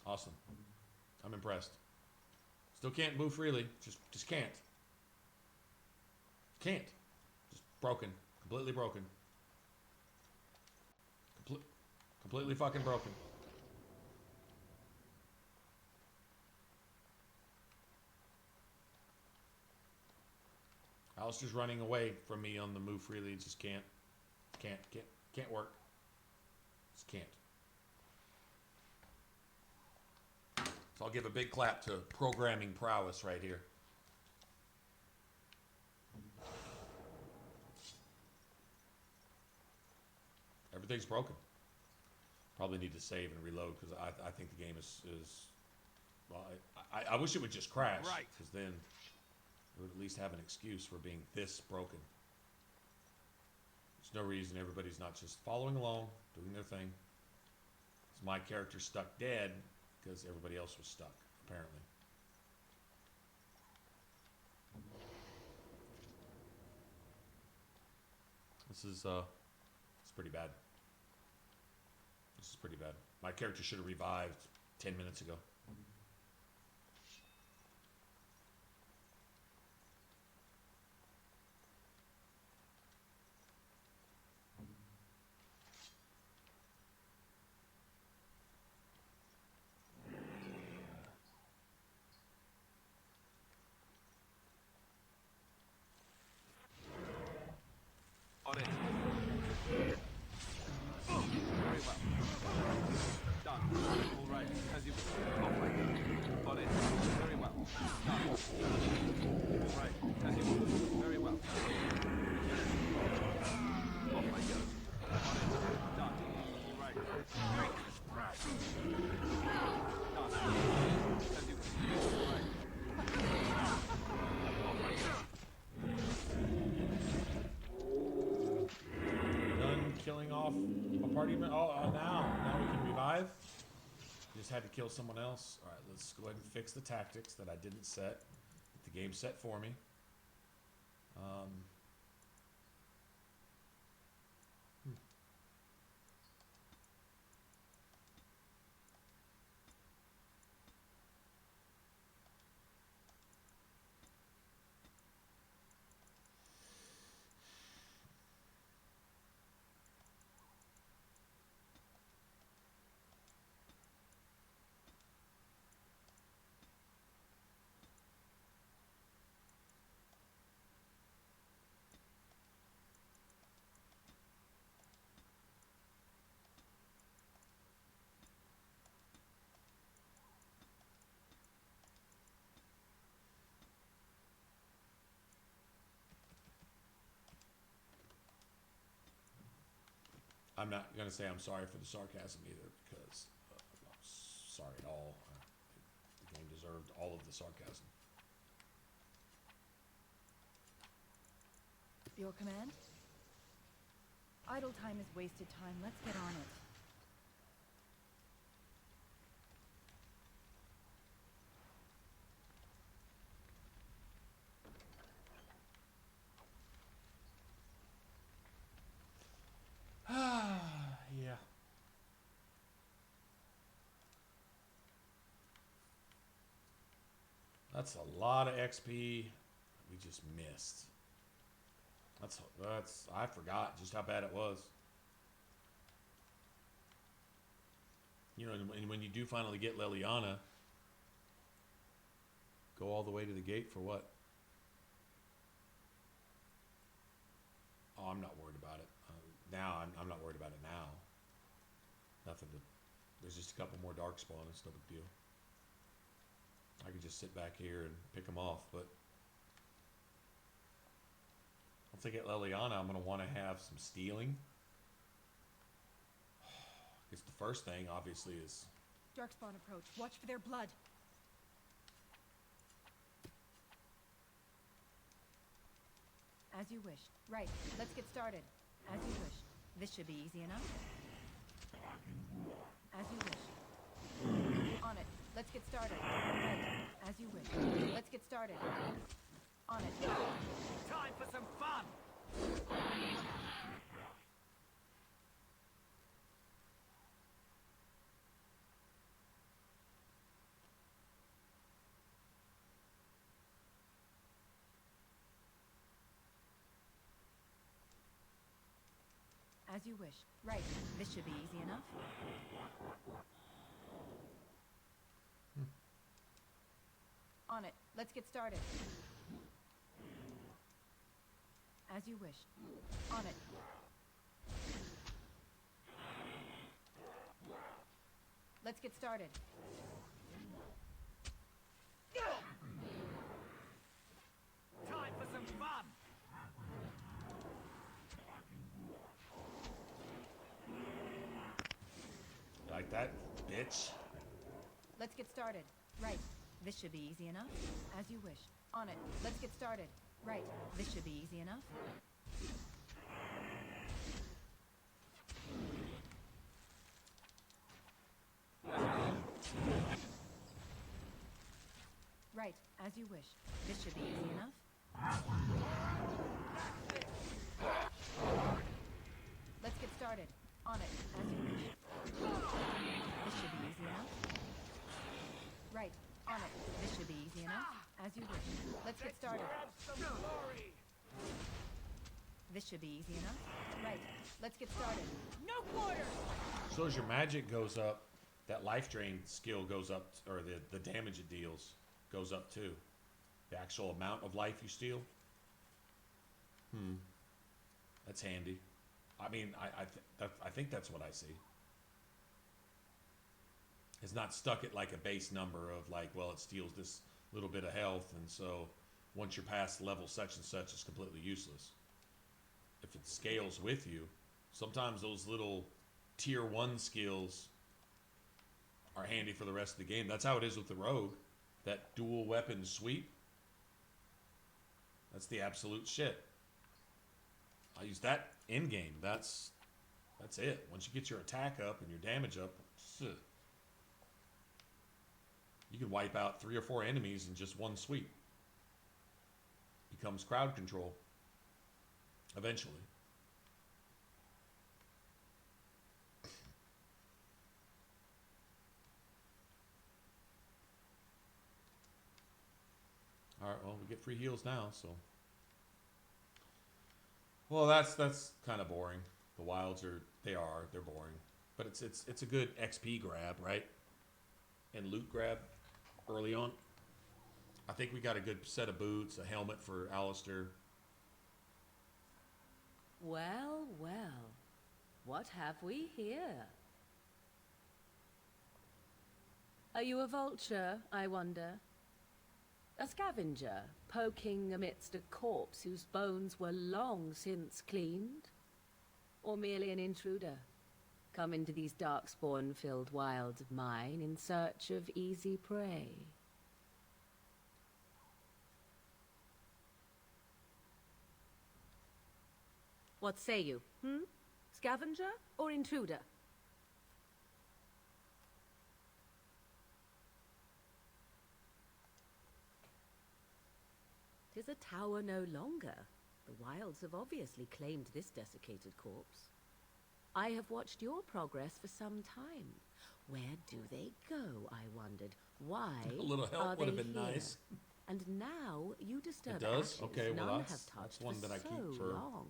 Awesome. I'm impressed. Still can't move freely. Just can't. Can't. Just broken. Completely broken. Completely fucking broken. Alistair's running away from me on the move freely. Just can't work. Just can't. So I'll give a big clap to programming prowess right here. Everything's broken. Probably need to save and reload because I think the game is well, I wish it would just crash. Right. Because then we would at least have an excuse for being this broken. There's no reason everybody's not just following along, doing their thing. Because my character's stuck dead because everybody else was stuck, apparently. This is it's pretty bad. This is pretty bad. My character should have revived 10 minutes ago. On it. Oh, very well. Done. All right. As you... Oh, my God. On it. Very well. Done. All right. As you... Very well. Oh, my God. On it. Done. All right. Done. As you... All right. Oh, my God. Killing off a party member. Oh, now we can revive. Just had to kill someone else. All right, let's go ahead and fix the tactics that I didn't set. Get the game set for me. I'm not going to say I'm sorry for the sarcasm either, because I'm not sorry at all. The game deserved all of the sarcasm. Your command? Idle time is wasted time. Let's get on it. That's a lot of XP we just missed. That's I forgot just how bad it was. You know, and when you do finally get Leliana, go all the way to the gate for what? Oh, I'm not worried about it. Now, I'm not worried about it now. Nothing to... There's just a couple more Darkspawn. It's no big deal. I could just sit back here and pick them off, but... Once I get Leliana, I'm going to want to have some stealing. I guess the first thing, obviously, is... Darkspawn approach. Watch for their blood. As you wish. Right. Let's get started. As you wish. This should be easy enough. As you wish. On it. Let's get started. Right. As you wish. Let's get started. On it. Time for some fun! As you wish. Right. This should be easy enough. On it. Let's get started. As you wish. On it. Let's get started. Time for some fun! Like that, bitch? Let's get started. Right. This should be easy enough. As you wish. On it. Let's get started. Right. This should be easy enough. Right. As you wish. This should be easy enough. Let's get started. On it. As you wish. This should be easy enough. Right. On it. This should be easy enough. As you wish. Let's get started. This should be easy enough. Right. Let's get started. No quarter! So as your magic goes up, that life drain skill goes up, or the damage it deals goes up too. The actual amount of life you steal. That's handy. I mean, I think that's what I see. It's not stuck at like a base number of like, well, it steals this little bit of health, and so once you're past level such and such, it's completely useless. If it scales with you, sometimes those little tier 1 skills are handy for the rest of the game. That's how it is with the rogue. That dual weapon sweep. That's the absolute shit. I use that in game. That's it. Once you get your attack up and your damage up, you can wipe out 3 or 4 enemies in just one sweep. Becomes crowd control. Eventually. Alright, well, we get free heals now, so. Well, that's kind of boring. The wilds they're boring. But it's a good XP grab, right? And loot grab early on. I think we got a good set of boots, a helmet for Alistair. Well, well. What have we here? Are you a vulture, I wonder? A scavenger, poking amidst a corpse whose bones were long since cleaned? Or merely an intruder, come into these darkspawn-filled wilds of mine in search of easy prey? What say you, Scavenger or intruder? 'Tis a tower no longer. The wilds have obviously claimed this desiccated corpse. I have watched your progress for some time. Where do they go, I wondered? Why A little help are would have they been here? nice. And now you disturb It does? ashes Okay, well, none that's have touched one for that I so keep for... long.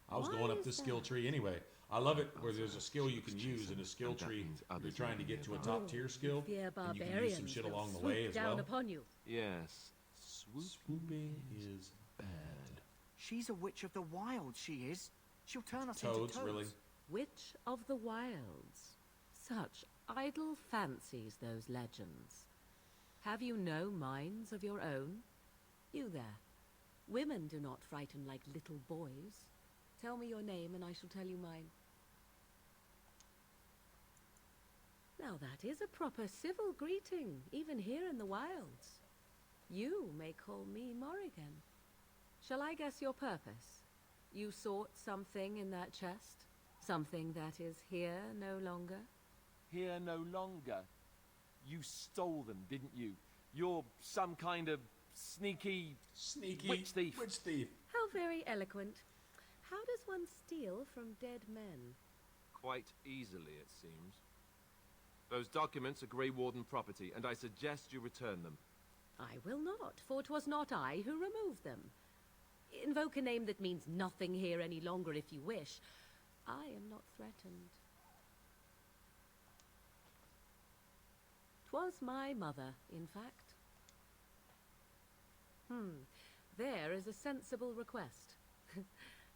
I was Why going up is this skill that? tree anyway. I love it where there's a skill you can use in a skill tree. You're trying to get to a top tier skill, Fear and you can use some barbarians shit will along the swoop way as down well. upon you. Yes. Swooping is bad. She's a witch of the wild, she is. She'll turn us Toads, into toads. really? Witch of the Wilds. Such idle fancies, those legends. Have you no minds of your own? You there. Women do not frighten like little boys. Tell me your name and I shall tell you mine. Now that is a proper civil greeting, even here in the wilds. You may call me Morrigan. Shall I guess your purpose? You sought something in that chest? Something that is here no longer? Here no longer. You stole them, didn't you? You're some kind of sneaky witch thief. Witch thief. How very eloquent. How does one steal from dead men? Quite easily, it seems. Those documents are Grey Warden property, and I suggest you return them. I will not, for 'twas not I who removed them. Invoke a name that means nothing here any longer if you wish. I am not threatened. 'Twas my mother, in fact. There is a sensible request.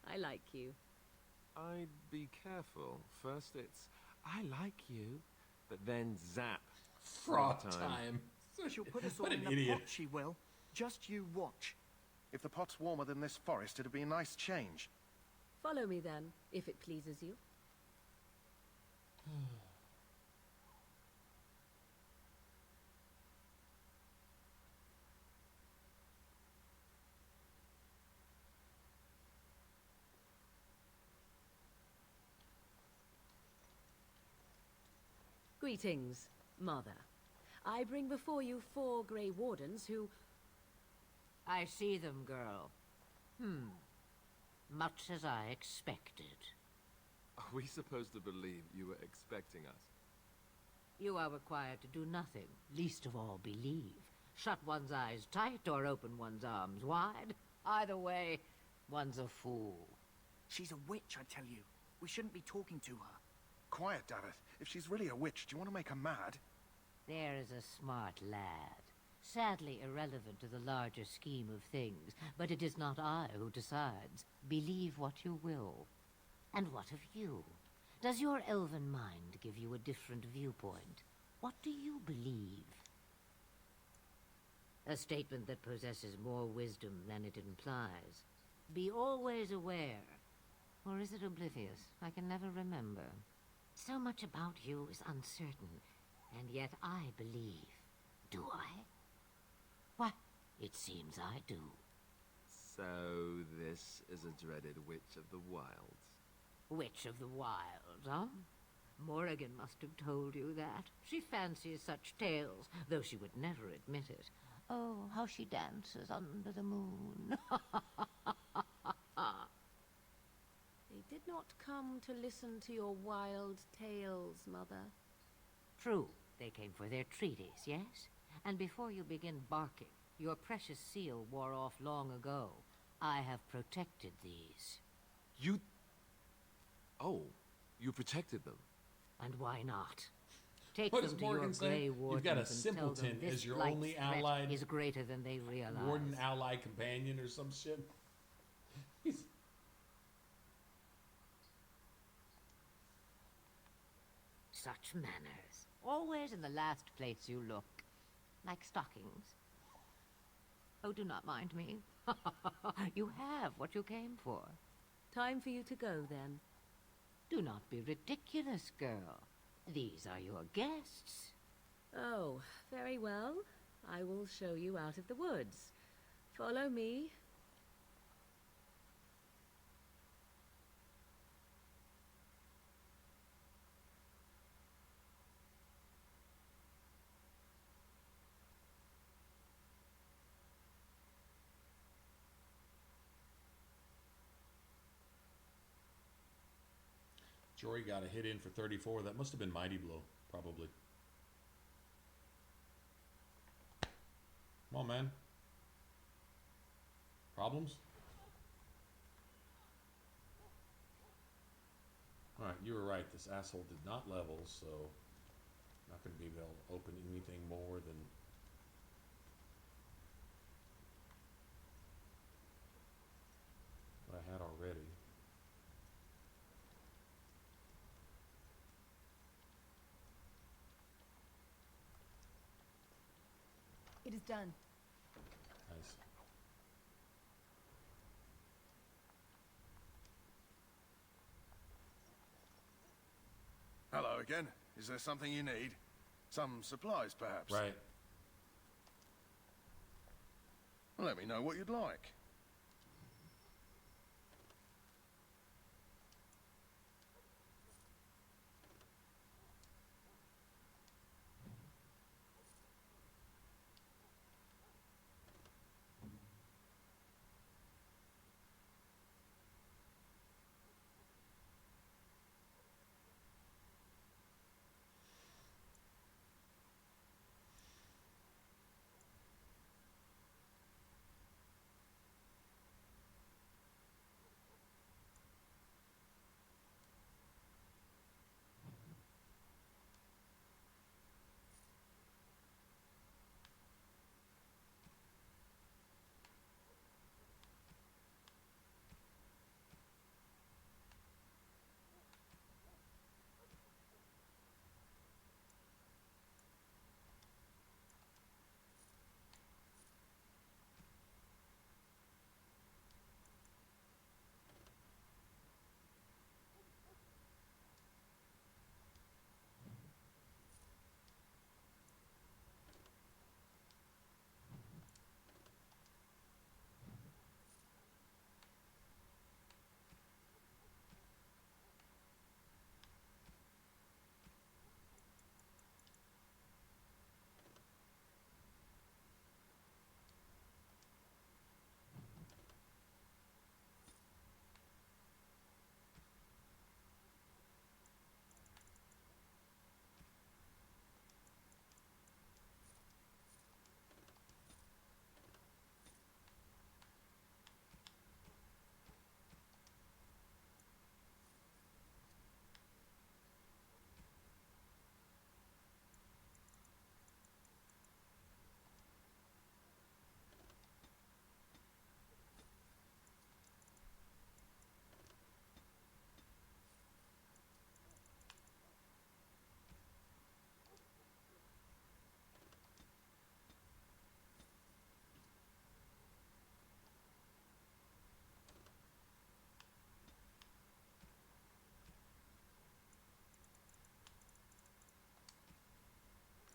I like you. I'd be careful. First it's, I like you, but then zap. Fraud all the time. She'll put us all What in an the idiot. pot, she will. Just you watch. If the pot's warmer than this forest, it'd be a nice change. Follow me then, if it pleases you. Greetings, Mother. I bring before you 4 Grey Wardens who... I see them, girl. Much as I expected. Are we supposed to believe you were expecting us? You are required to do nothing, least of all believe. Shut one's eyes tight or open one's arms wide. Either way, one's a fool. She's a witch, I tell you. We shouldn't be talking to her. Quiet, Davith. If she's really a witch, do you want to make her mad? There is a smart lad. Sadly irrelevant to the larger scheme of things, but it is not I who decides. Believe what you will. And what of you? Does your elven mind give you a different viewpoint? What do you believe? A statement that possesses more wisdom than it implies. Be always aware. Or is it oblivious? I can never remember. So much about you is uncertain, and yet I believe. Do I? Why, it seems I do. So this is a dreaded Witch of the Wilds. Witch of the Wilds, huh? Morrigan must have told you that. She fancies such tales, though she would never admit it. Oh, how she dances under the moon. They did not come to listen to your wild tales, Mother. True, they came for their treaties, yes? And before you begin barking, your precious seal wore off long ago. I have protected these. You... Oh, you protected them. And why not? Take What them does to Morgan your say? Grey You've Wardens got a and tell them simpleton this as your light's only threat allied is greater than they realize. Warden ally companion or some shit. He's... Such manners. Always in the last place you look. Like stockings. Oh, do not mind me. You have what you came for. Time for you to go, then. Do not be ridiculous, girl. These are your guests. Oh, very well. I will show you out of the woods. Follow me. Jory got a hit in for 34. That must have been Mighty Blow, probably. Come on, man. Problems? Alright, you were right. This asshole did not level, so not going to be able to open anything more than what I had already. It is done. Nice. Hello again. Is there something you need? Some supplies, perhaps? Right. Let me know what you'd like.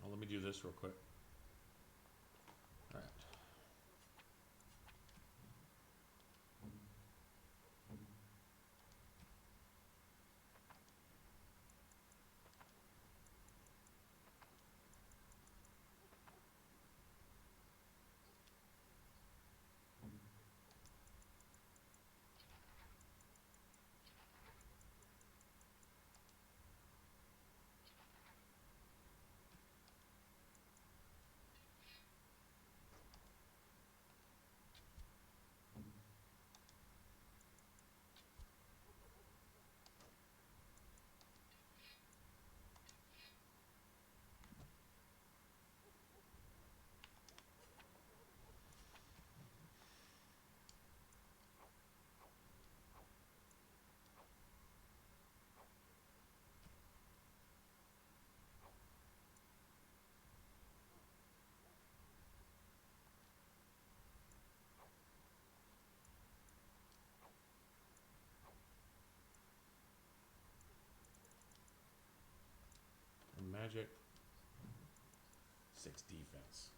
Well, let me do this real quick. Alright. Magic, 6 defense.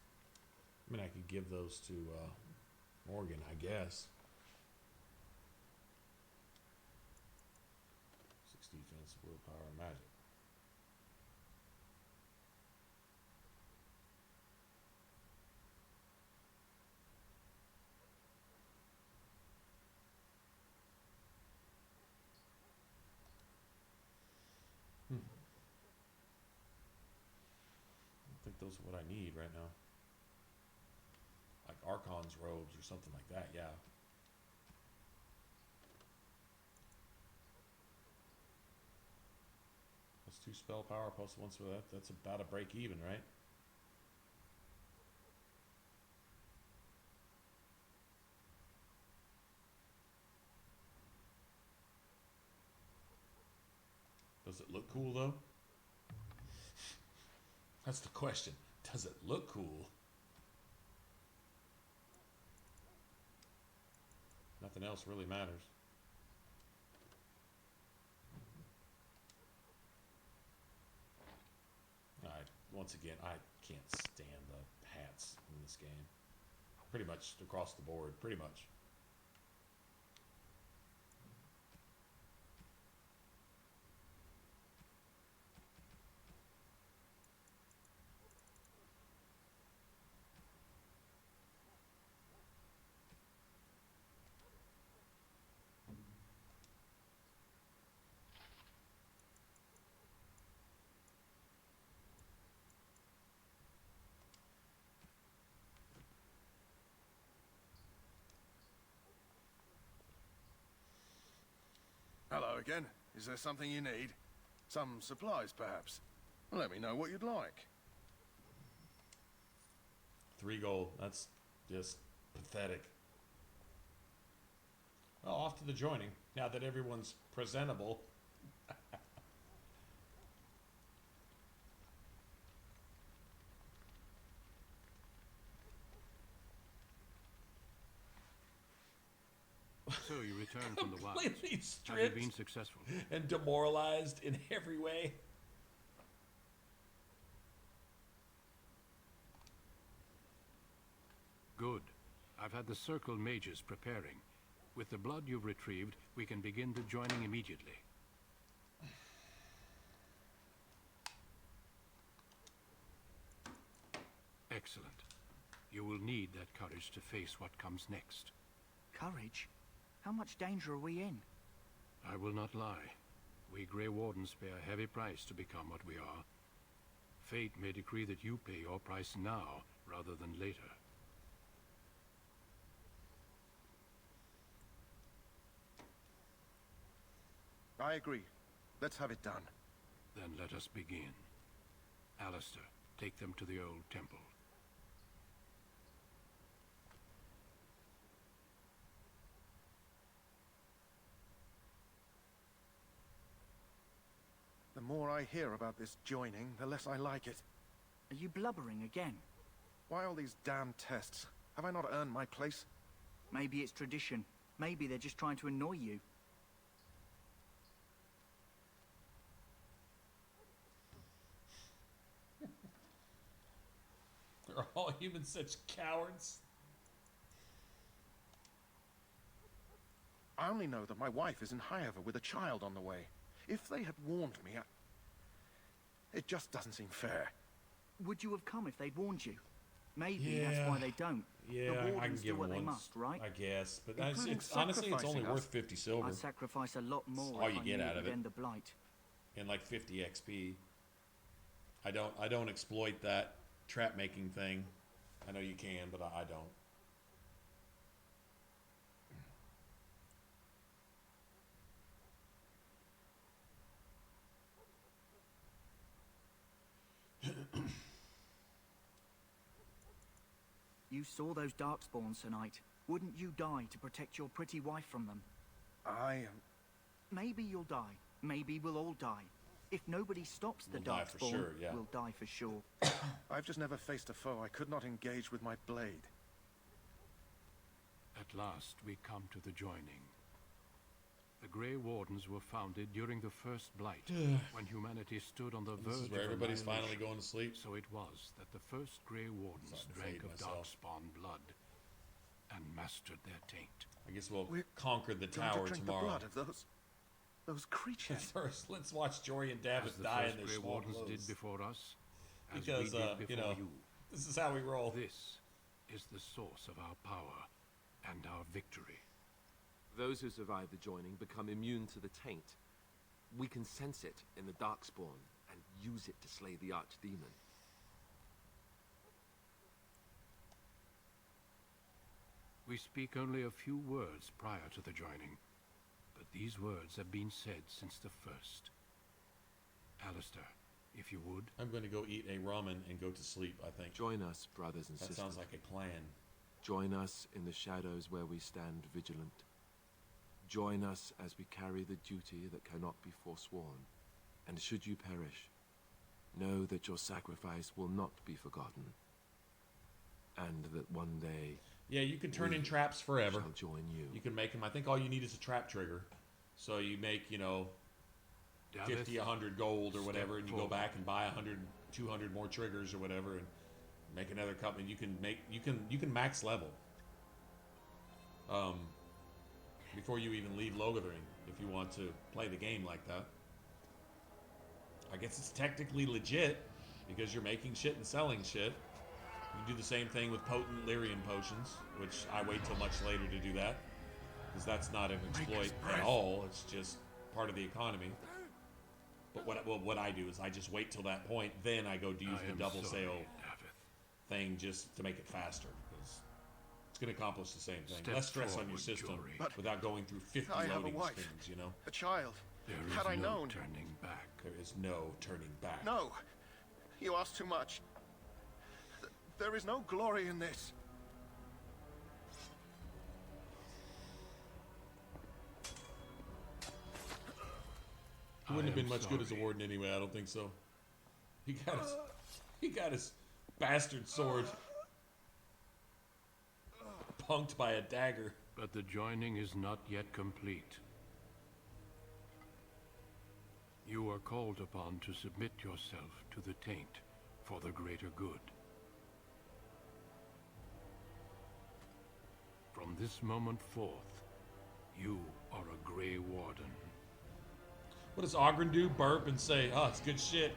I mean, I could give those to Morgan, I guess. 6 defense, willpower, and magic. I think those are what I need right now. Like Archon's robes or something like that, yeah. Plus 2 spell power, plus 1 so that's about a break even, right? Does it look cool though? That's the question. Does it look cool? Nothing else really matters. Once again, I can't stand the hats in this game. Pretty much across the board, pretty much. Hello again. Is there something you need? Some supplies, perhaps? Let me know what you'd like. 3 gold. That's just pathetic. Well, off to the joining. Now that everyone's presentable. So you returned from the wilds. Completely Have you stripped been successful? and demoralized in every way. Good. I've had the Circle mages preparing. With the blood you've retrieved, we can begin the joining immediately. Excellent. You will need that courage to face what comes next. Courage? How much danger are we in? I will not lie. We Grey Wardens pay a heavy price to become what we are. Fate may decree that you pay your price now, rather than later. I agree. Let's have it done. Then let us begin. Alistair, take them to the old temple. The more I hear about this joining, the less I like it. Are you blubbering again? Why all these damn tests? Have I not earned my place? Maybe it's tradition. Maybe they're just trying to annoy you. Are all humans such cowards? I only know that my wife is in Highover with a child on the way. If they had warned me, it just doesn't seem fair. Would you have come if they'd warned you? Maybe that's why they don't. Yeah, the I can Wardens do give what them they one, must, right? I guess, but Including it's honestly it's only sacrificing us. worth 50 silver. I'd sacrifice a lot more That's all if you I get knew out it of would it. end the blight. And like 50 XP. I don't exploit that trap making thing. I know you can, but I don't. You saw those darkspawns tonight. Wouldn't you die to protect your pretty wife from them? Maybe you'll die. Maybe we'll all die. If nobody stops the We'll die for darkspawn, sure, yeah. we'll die for sure. I've just never faced a foe I could not engage with my blade. At last, we come to the joining. The Grey Wardens were founded during the First Blight, when humanity stood on the This verge is where of everybody's annihilation. finally going to sleep. So it was that the first Grey Wardens Starting to drank fade of myself. darkspawn blood and mastered their taint. I guess we'll conquer the Going tower to drink tomorrow. the blood of those creatures. First, let's watch Jory and As Davis the die first in their Grey small Wardens clothes. did before us, as Because, we did before you know, this is how we roll. This is the source of our power and our victory. Those who survive the joining become immune to the taint. We can sense it in the Darkspawn and use it to slay the Archdemon. We speak only a few words prior to the joining, but these words have been said since the first. Alistair, if you would. I'm going to go eat a ramen and go to sleep, I think. Join us, brothers and That sisters. sounds like a plan. Join us in the shadows where we stand vigilant. Join us as we carry the duty that cannot be forsworn. And should you perish, know that your sacrifice will not be forgotten. And that one day... Yeah, you can turn in traps forever. Shall join you. You can make them. I think all you need is a trap trigger. So you make, 50, 100 gold or whatever, and you go back and buy 100, 200 more triggers or whatever, and make another company. You can max level. Before you even leave Logothering, if you want to play the game like that. I guess it's technically legit because you're making shit and selling shit. You do the same thing with potent Lyrian potions, which I wait till much later to do that, because that's not an exploit at all. It's just part of the economy. But what I do is I just wait till that point, then I go to use the double sale thing just to make it faster, because it's going to accomplish the same thing. Less stress on your system without going through 50 loading screens, A child. There is no turning back. There is no turning back. No. You ask too much. There is no glory in this. He wouldn't have been much good as a warden anyway. I don't think so. He got his bastard sword punked by a dagger. But the joining is not yet complete. You are called upon to submit yourself to the taint for the greater good. From this moment forth, you are a Grey Warden. What does Ogren do? Burp and say, "Oh, it's good shit."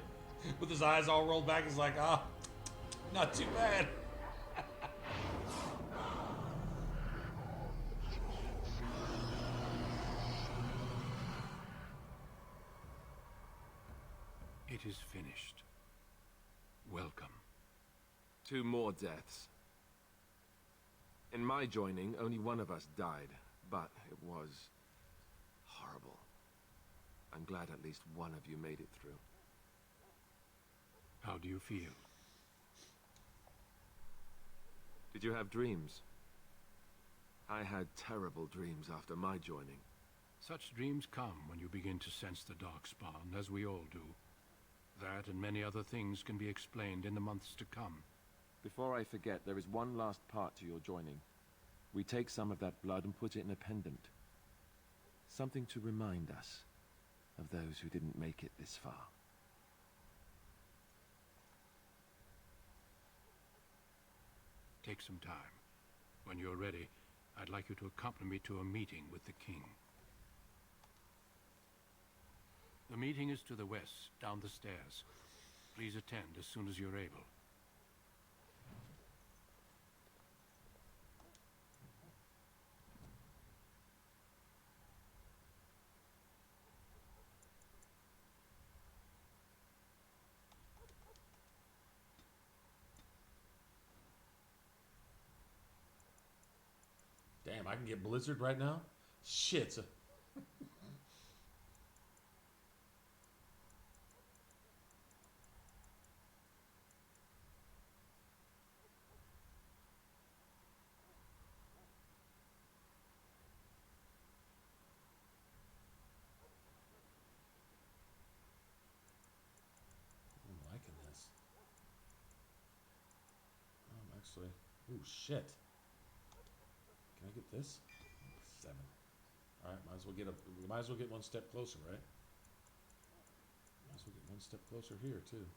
With his eyes all rolled back, he's like, "Ah, not too bad." It is finished. Welcome. 2 more deaths. In my joining, only one of us died, but it was horrible. I'm glad at least one of you made it through. How do you feel? Did you have dreams? I had terrible dreams after my joining. Such dreams come when you begin to sense the darkspawn, as we all do. That and many other things can be explained in the months to come. Before I forget, there is one last part to your joining. We take some of that blood and put it in a pendant. Something to remind us of those who didn't make it this far. Take some time. When you're ready, I'd like you to accompany me to a meeting with the king. The meeting is to the west, down the stairs. Please attend as soon as you're able. Damn, I can get Blizzard right now? Shit. I'm liking this. Actually, ooh, shit. Can I get this? 7. All right, might as well get one step closer, right? Might as well get one step closer here too.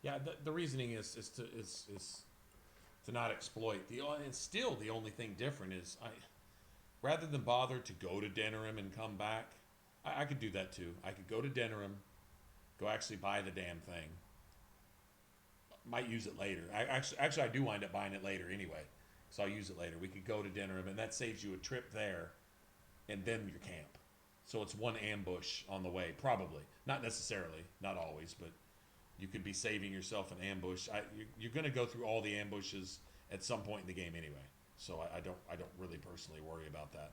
Yeah, the reasoning is to not exploit. And still the only thing different is rather than bother to go to Denerim and come back, I could do that too. I could go to Denerim, go actually buy the damn thing. Might use it later. I do wind up buying it later anyway, so I'll use it later. We could go to dinner, and that saves you a trip there, and then your camp. So it's one ambush on the way, probably. Not necessarily, not always, but you could be saving yourself an ambush. You're going to go through all the ambushes at some point in the game anyway. So I don't really personally worry about that.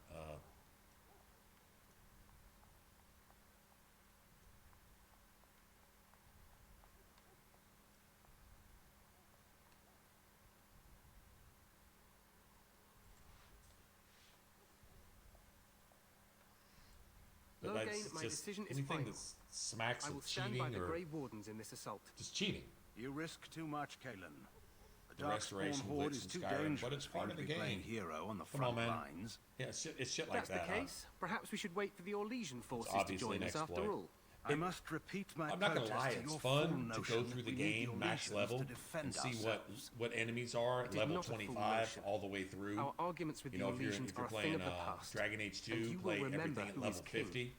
But Logain, that's my just decision is anything final. that smacks I will of stand cheating by the or Grey Wardens in this assault. just cheating. You risk too much, Cailan. The restoration horde glitch is in too Skyrim, dangerous but it's for part you of to the be playing game. hero on the Come on, front man. lines. Yeah, it's shit If like that's that. the case, perhaps we should wait for the Orlesian forces to obviously join an us after exploit. all. I must repeat my I'm not gonna protest lie, to it's your fun full to notion go that through the we need game max Orlesians level to defend and see ourselves. what enemies are at It is level not a full 25 notion. all the way through. Our arguments with You the know, if you're Orlesians are a thing playing of the past. Dragon Age 2, and you play will remember everything at who level is king. 50.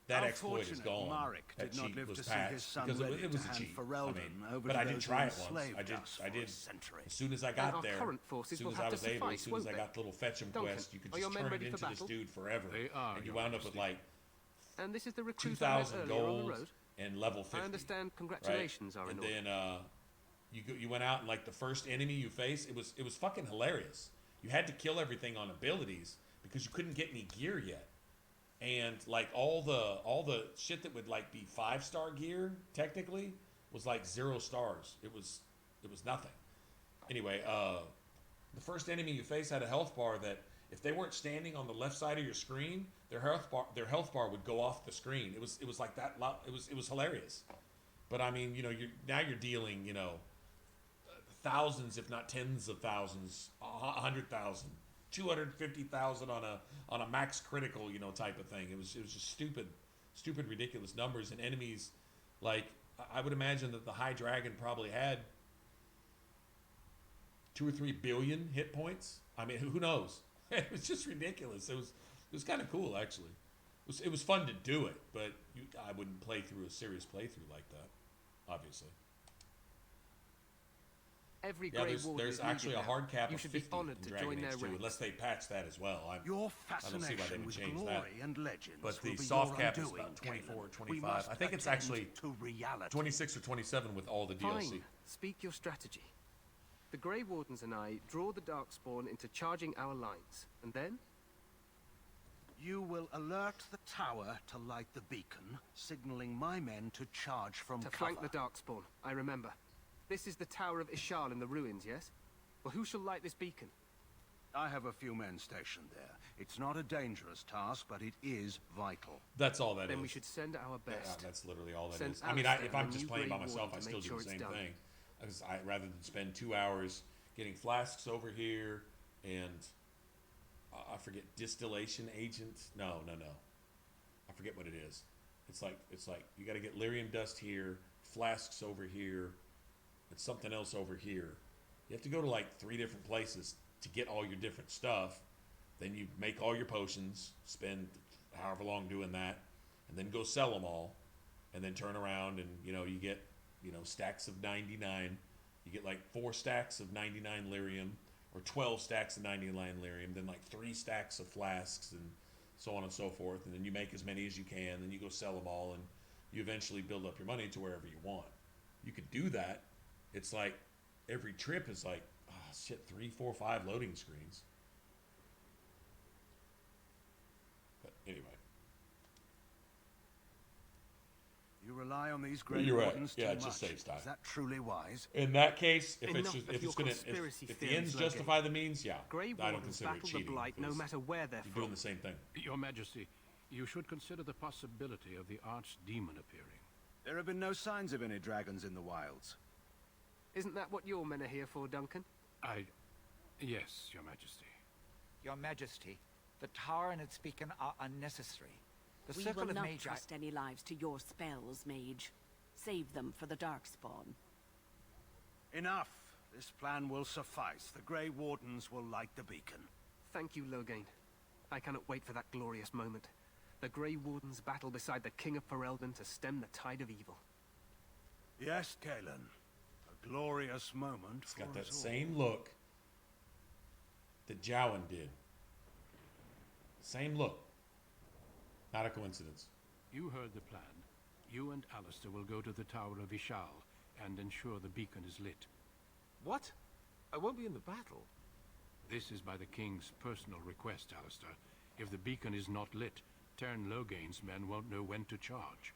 That How exploit is fortunate gone. Marek That did not cheat live was to see patched his son because ready it was to a hand cheat. Ferelden over but to I did those try who it once. enslaved I did. us I for a did. century. As soon as I And got our there, current as forces soon will as have I to was able, as suffice, soon as won't I they? got the little fetch 'em Duncan, quest, you could are your just men turn it ready for into this battle? dude forever, They are, and you Your wound up with Majesty. like And this is the recruit I met 2,000 earlier on the gold road. and level 50. I understand right? congratulations are in And order. then you went out and like the first enemy you faced, it was fucking hilarious. You had to kill everything on abilities because you couldn't get any gear yet. And like all the shit that would like be 5-star gear technically was like 0 stars. It was nothing. Anyway, the first enemy you face had a health bar that if they weren't standing on the left side of your screen, their health bar would go off the screen. It was like that. It was hilarious. But I mean, you know, you're dealing, you know, thousands, if not tens of thousands, 100,000, 250,000 on a max critical, you know, type of thing. It was just stupid, ridiculous numbers, and enemies. Like I would imagine that the High Dragon probably had 2 or 3 billion hit points. I mean, who knows? It was just ridiculous. It was kind of cool actually. It was fun to do it, but I wouldn't play through a serious playthrough like that, obviously. Every Yeah, Grey there's Warden is actually a needed hard now. cap You of should 50 be honored in to Dragon join Age their 2, ranks. unless they patch that as well. Your I don't see why they fascination would with change glory that. and legends But will the be soft your cap is undoing, about 24 or Cailan. We 25. must I think it's attend actually to reality. 26 or 27 with all the DLC. Fine. Speak your strategy. The Grey Wardens and I draw the Darkspawn into charging our lines, and then You will alert the tower to light the beacon, signaling my men to charge from to cover. flank the Darkspawn. I remember. This is the Tower of Ishal in the ruins, yes? Well, who shall light this beacon? I have a few men stationed there. It's not a dangerous task, but it is vital. That's all that is. Then we should send our Yeah, best. that's literally all that Send is. I mean, Alistair if I'm and just new playing by Grey myself, Warden I to still make do sure the it's same done. thing. Rather than spend 2 hours getting flasks over here and I forget distillation agent. No. I forget what it is. It's like you got to get lyrium dust here, flasks over here, and something else over here. You have to go to like 3 different places to get all your different stuff. Then you make all your potions, spend however long doing that, and then go sell them all, and then turn around and you get stacks of 99. You get like 4 stacks of 99 lyrium, or 12 stacks of 99 lyrium, then like 3 stacks of flasks, and so on and so forth. And then you make as many as you can, then you go sell them all, and you eventually build up your money to wherever you want. You could do that. It's like every trip is like, 3, 4, 5 loading screens. But anyway. You rely on these Grey You're right. Wardens Yeah, too it much. just saves time. Is that truly wise? In that case, if Enough of your the conspiracy ends theories, Logan. justify the means, yeah, Grey I don't Wardens consider it battle the cheating. Blight no because matter where they're you're from. doing the same thing. Your Majesty, you should consider the possibility of the archdemon appearing. There have been no signs of any dragons in the wilds. Isn't that what your men are here for, Duncan? Yes, Your Majesty. Your Majesty, the tower and its beacon are unnecessary. The We circle will of not Mage... trust any lives to your spells, Mage. Save them for the Darkspawn. Enough. This plan will suffice. The Grey Wardens will light the beacon. Thank you, Logain. I cannot wait for that glorious moment. The Grey Wardens battle beside the King of Ferelden to stem the tide of evil. Yes, Cailan. A glorious moment It's for got that us all. same look. that Jowan did. Same look. Not a coincidence. You heard the plan. You and Alistair will go to the Tower of Ishal and ensure the beacon is lit. What? I won't be in the battle. This is by the King's personal request, Alistair. If the beacon is not lit, Tern Loghain's men won't know when to charge.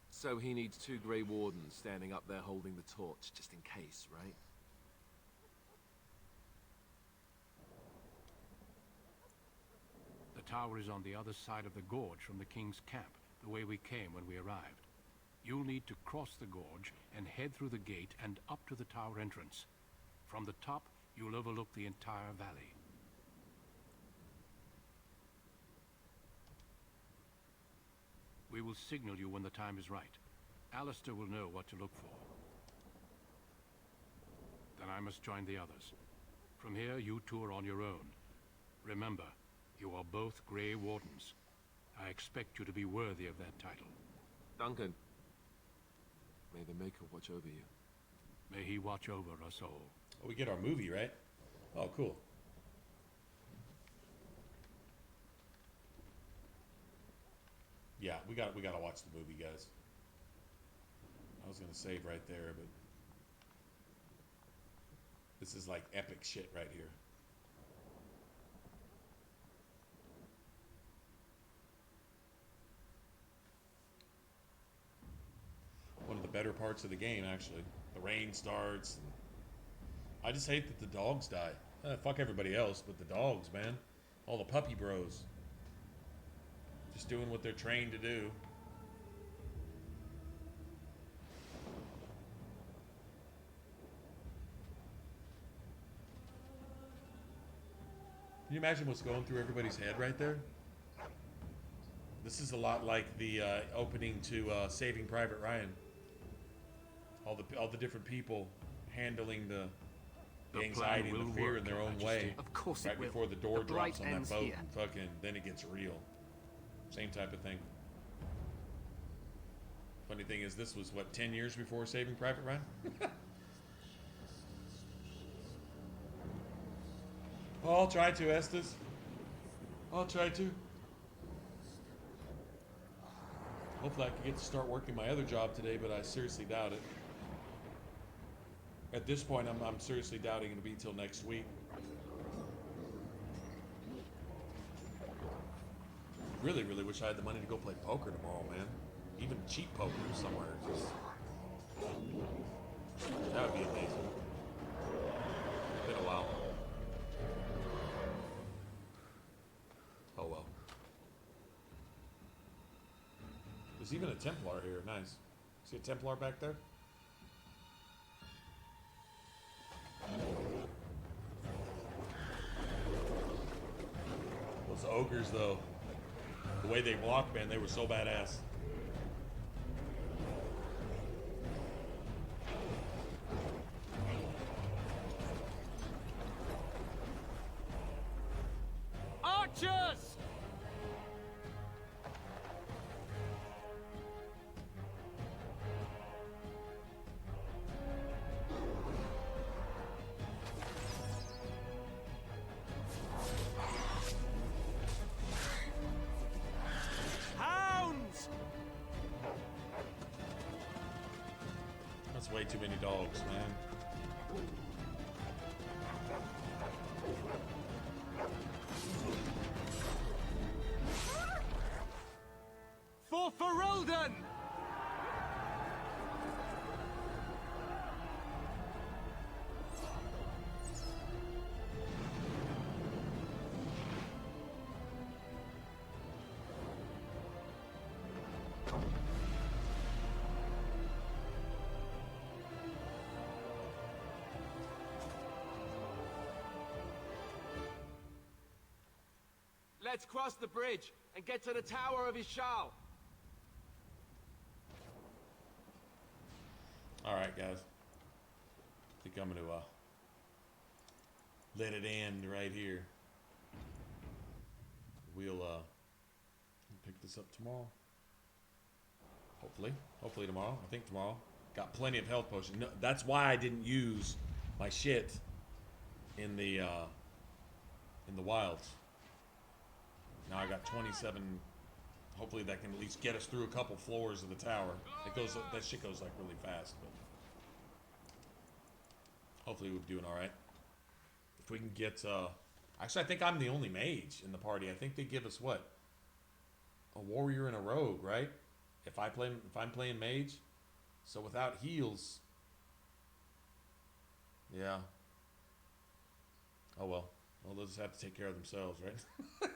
So he needs 2 Grey Wardens standing up there holding the torch, just in case, right? The tower is on the other side of the gorge from the King's camp, the way we came when we arrived. You'll need to cross the gorge and head through the gate and up to the tower entrance. From the top, you'll overlook the entire valley. We will signal you when the time is right. Alistair will know what to look for. Then I must join the others. From here, you two are on your own. Remember, you are both Grey Wardens. I expect you to be worthy of that title. Duncan, may the Maker watch over you. May he watch over us all. Oh, we get our movie, right? Oh, cool. Yeah, we gotta watch the movie, guys. I was gonna save right there, but this is like epic shit right here. One of the better parts of the game, actually. The rain starts. And I just hate that the dogs die. Fuck everybody else, but the dogs, man. All the puppy bros. Just doing what they're trained to do. Can you imagine what's going through everybody's head right there? This is a lot like the opening to Saving Private Ryan. All the different people handling the anxiety and the fear in their own way. Of course right it will. before the door The drops blight on that ends boat, here. and fucking then it gets real. Same type of thing. Funny thing is, this was what, 10 years before Saving Private Ryan? Oh, I'll try to, Estes. I'll try to. Hopefully I can get to start working my other job today, but I seriously doubt it. At this point, I'm seriously doubting it'll be till next week. Really, really wish I had the money to go play poker tomorrow, man. Even cheap poker somewhere. Just that would be amazing. Been a while. Oh well. There's even a Templar here. Nice. See a Templar back there? Those ogres, though. The way they walk, man, they were so badass. Archers! Hounds! That's way too many dogs, man. For Ferelden! Let's cross the bridge and get to the Tower of Ishal. Alright, guys. I think I'm gonna let it end right here. We'll pick this up tomorrow. Hopefully tomorrow. I think tomorrow. Got plenty of health potions. No, that's why I didn't use my shit in the in the wilds. Now I got 27. Hopefully that can at least get us through a couple floors of the tower. That shit goes like really fast, but hopefully we're doing all right. If we can get, actually I think I'm the only mage in the party. I think they give us what? A warrior and a rogue, right? If I'm playing mage, so without heals, yeah. Oh well. Well, they'll just have to take care of themselves, right?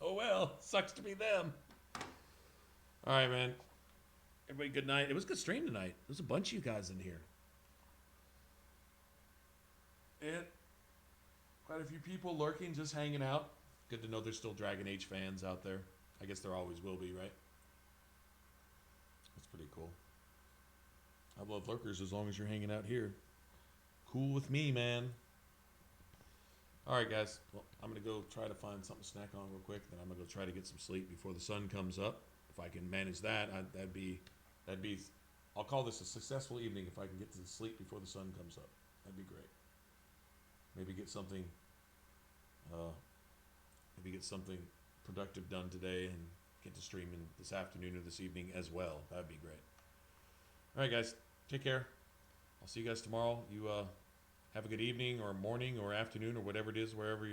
Oh well, sucks to be them. All right, man. Everybody, good night. It was a good stream tonight. There's a bunch of you guys in here. And quite a few people lurking, just hanging out. Good to know there's still Dragon Age fans out there. I guess there always will be, right? That's pretty cool. I love lurkers as long as you're hanging out here. Cool with me, man. Alright, guys. Well, I'm going to go try to find something to snack on real quick. Then I'm going to go try to get some sleep before the sun comes up. If I can manage that, that'd be... I'll call this a successful evening if I can get to sleep before the sun comes up. That'd be great. Maybe get something productive done today and get to streaming this afternoon or this evening as well. That'd be great. All right, guys, take care. I'll see you guys tomorrow. You have a good evening or morning or afternoon or whatever it is, wherever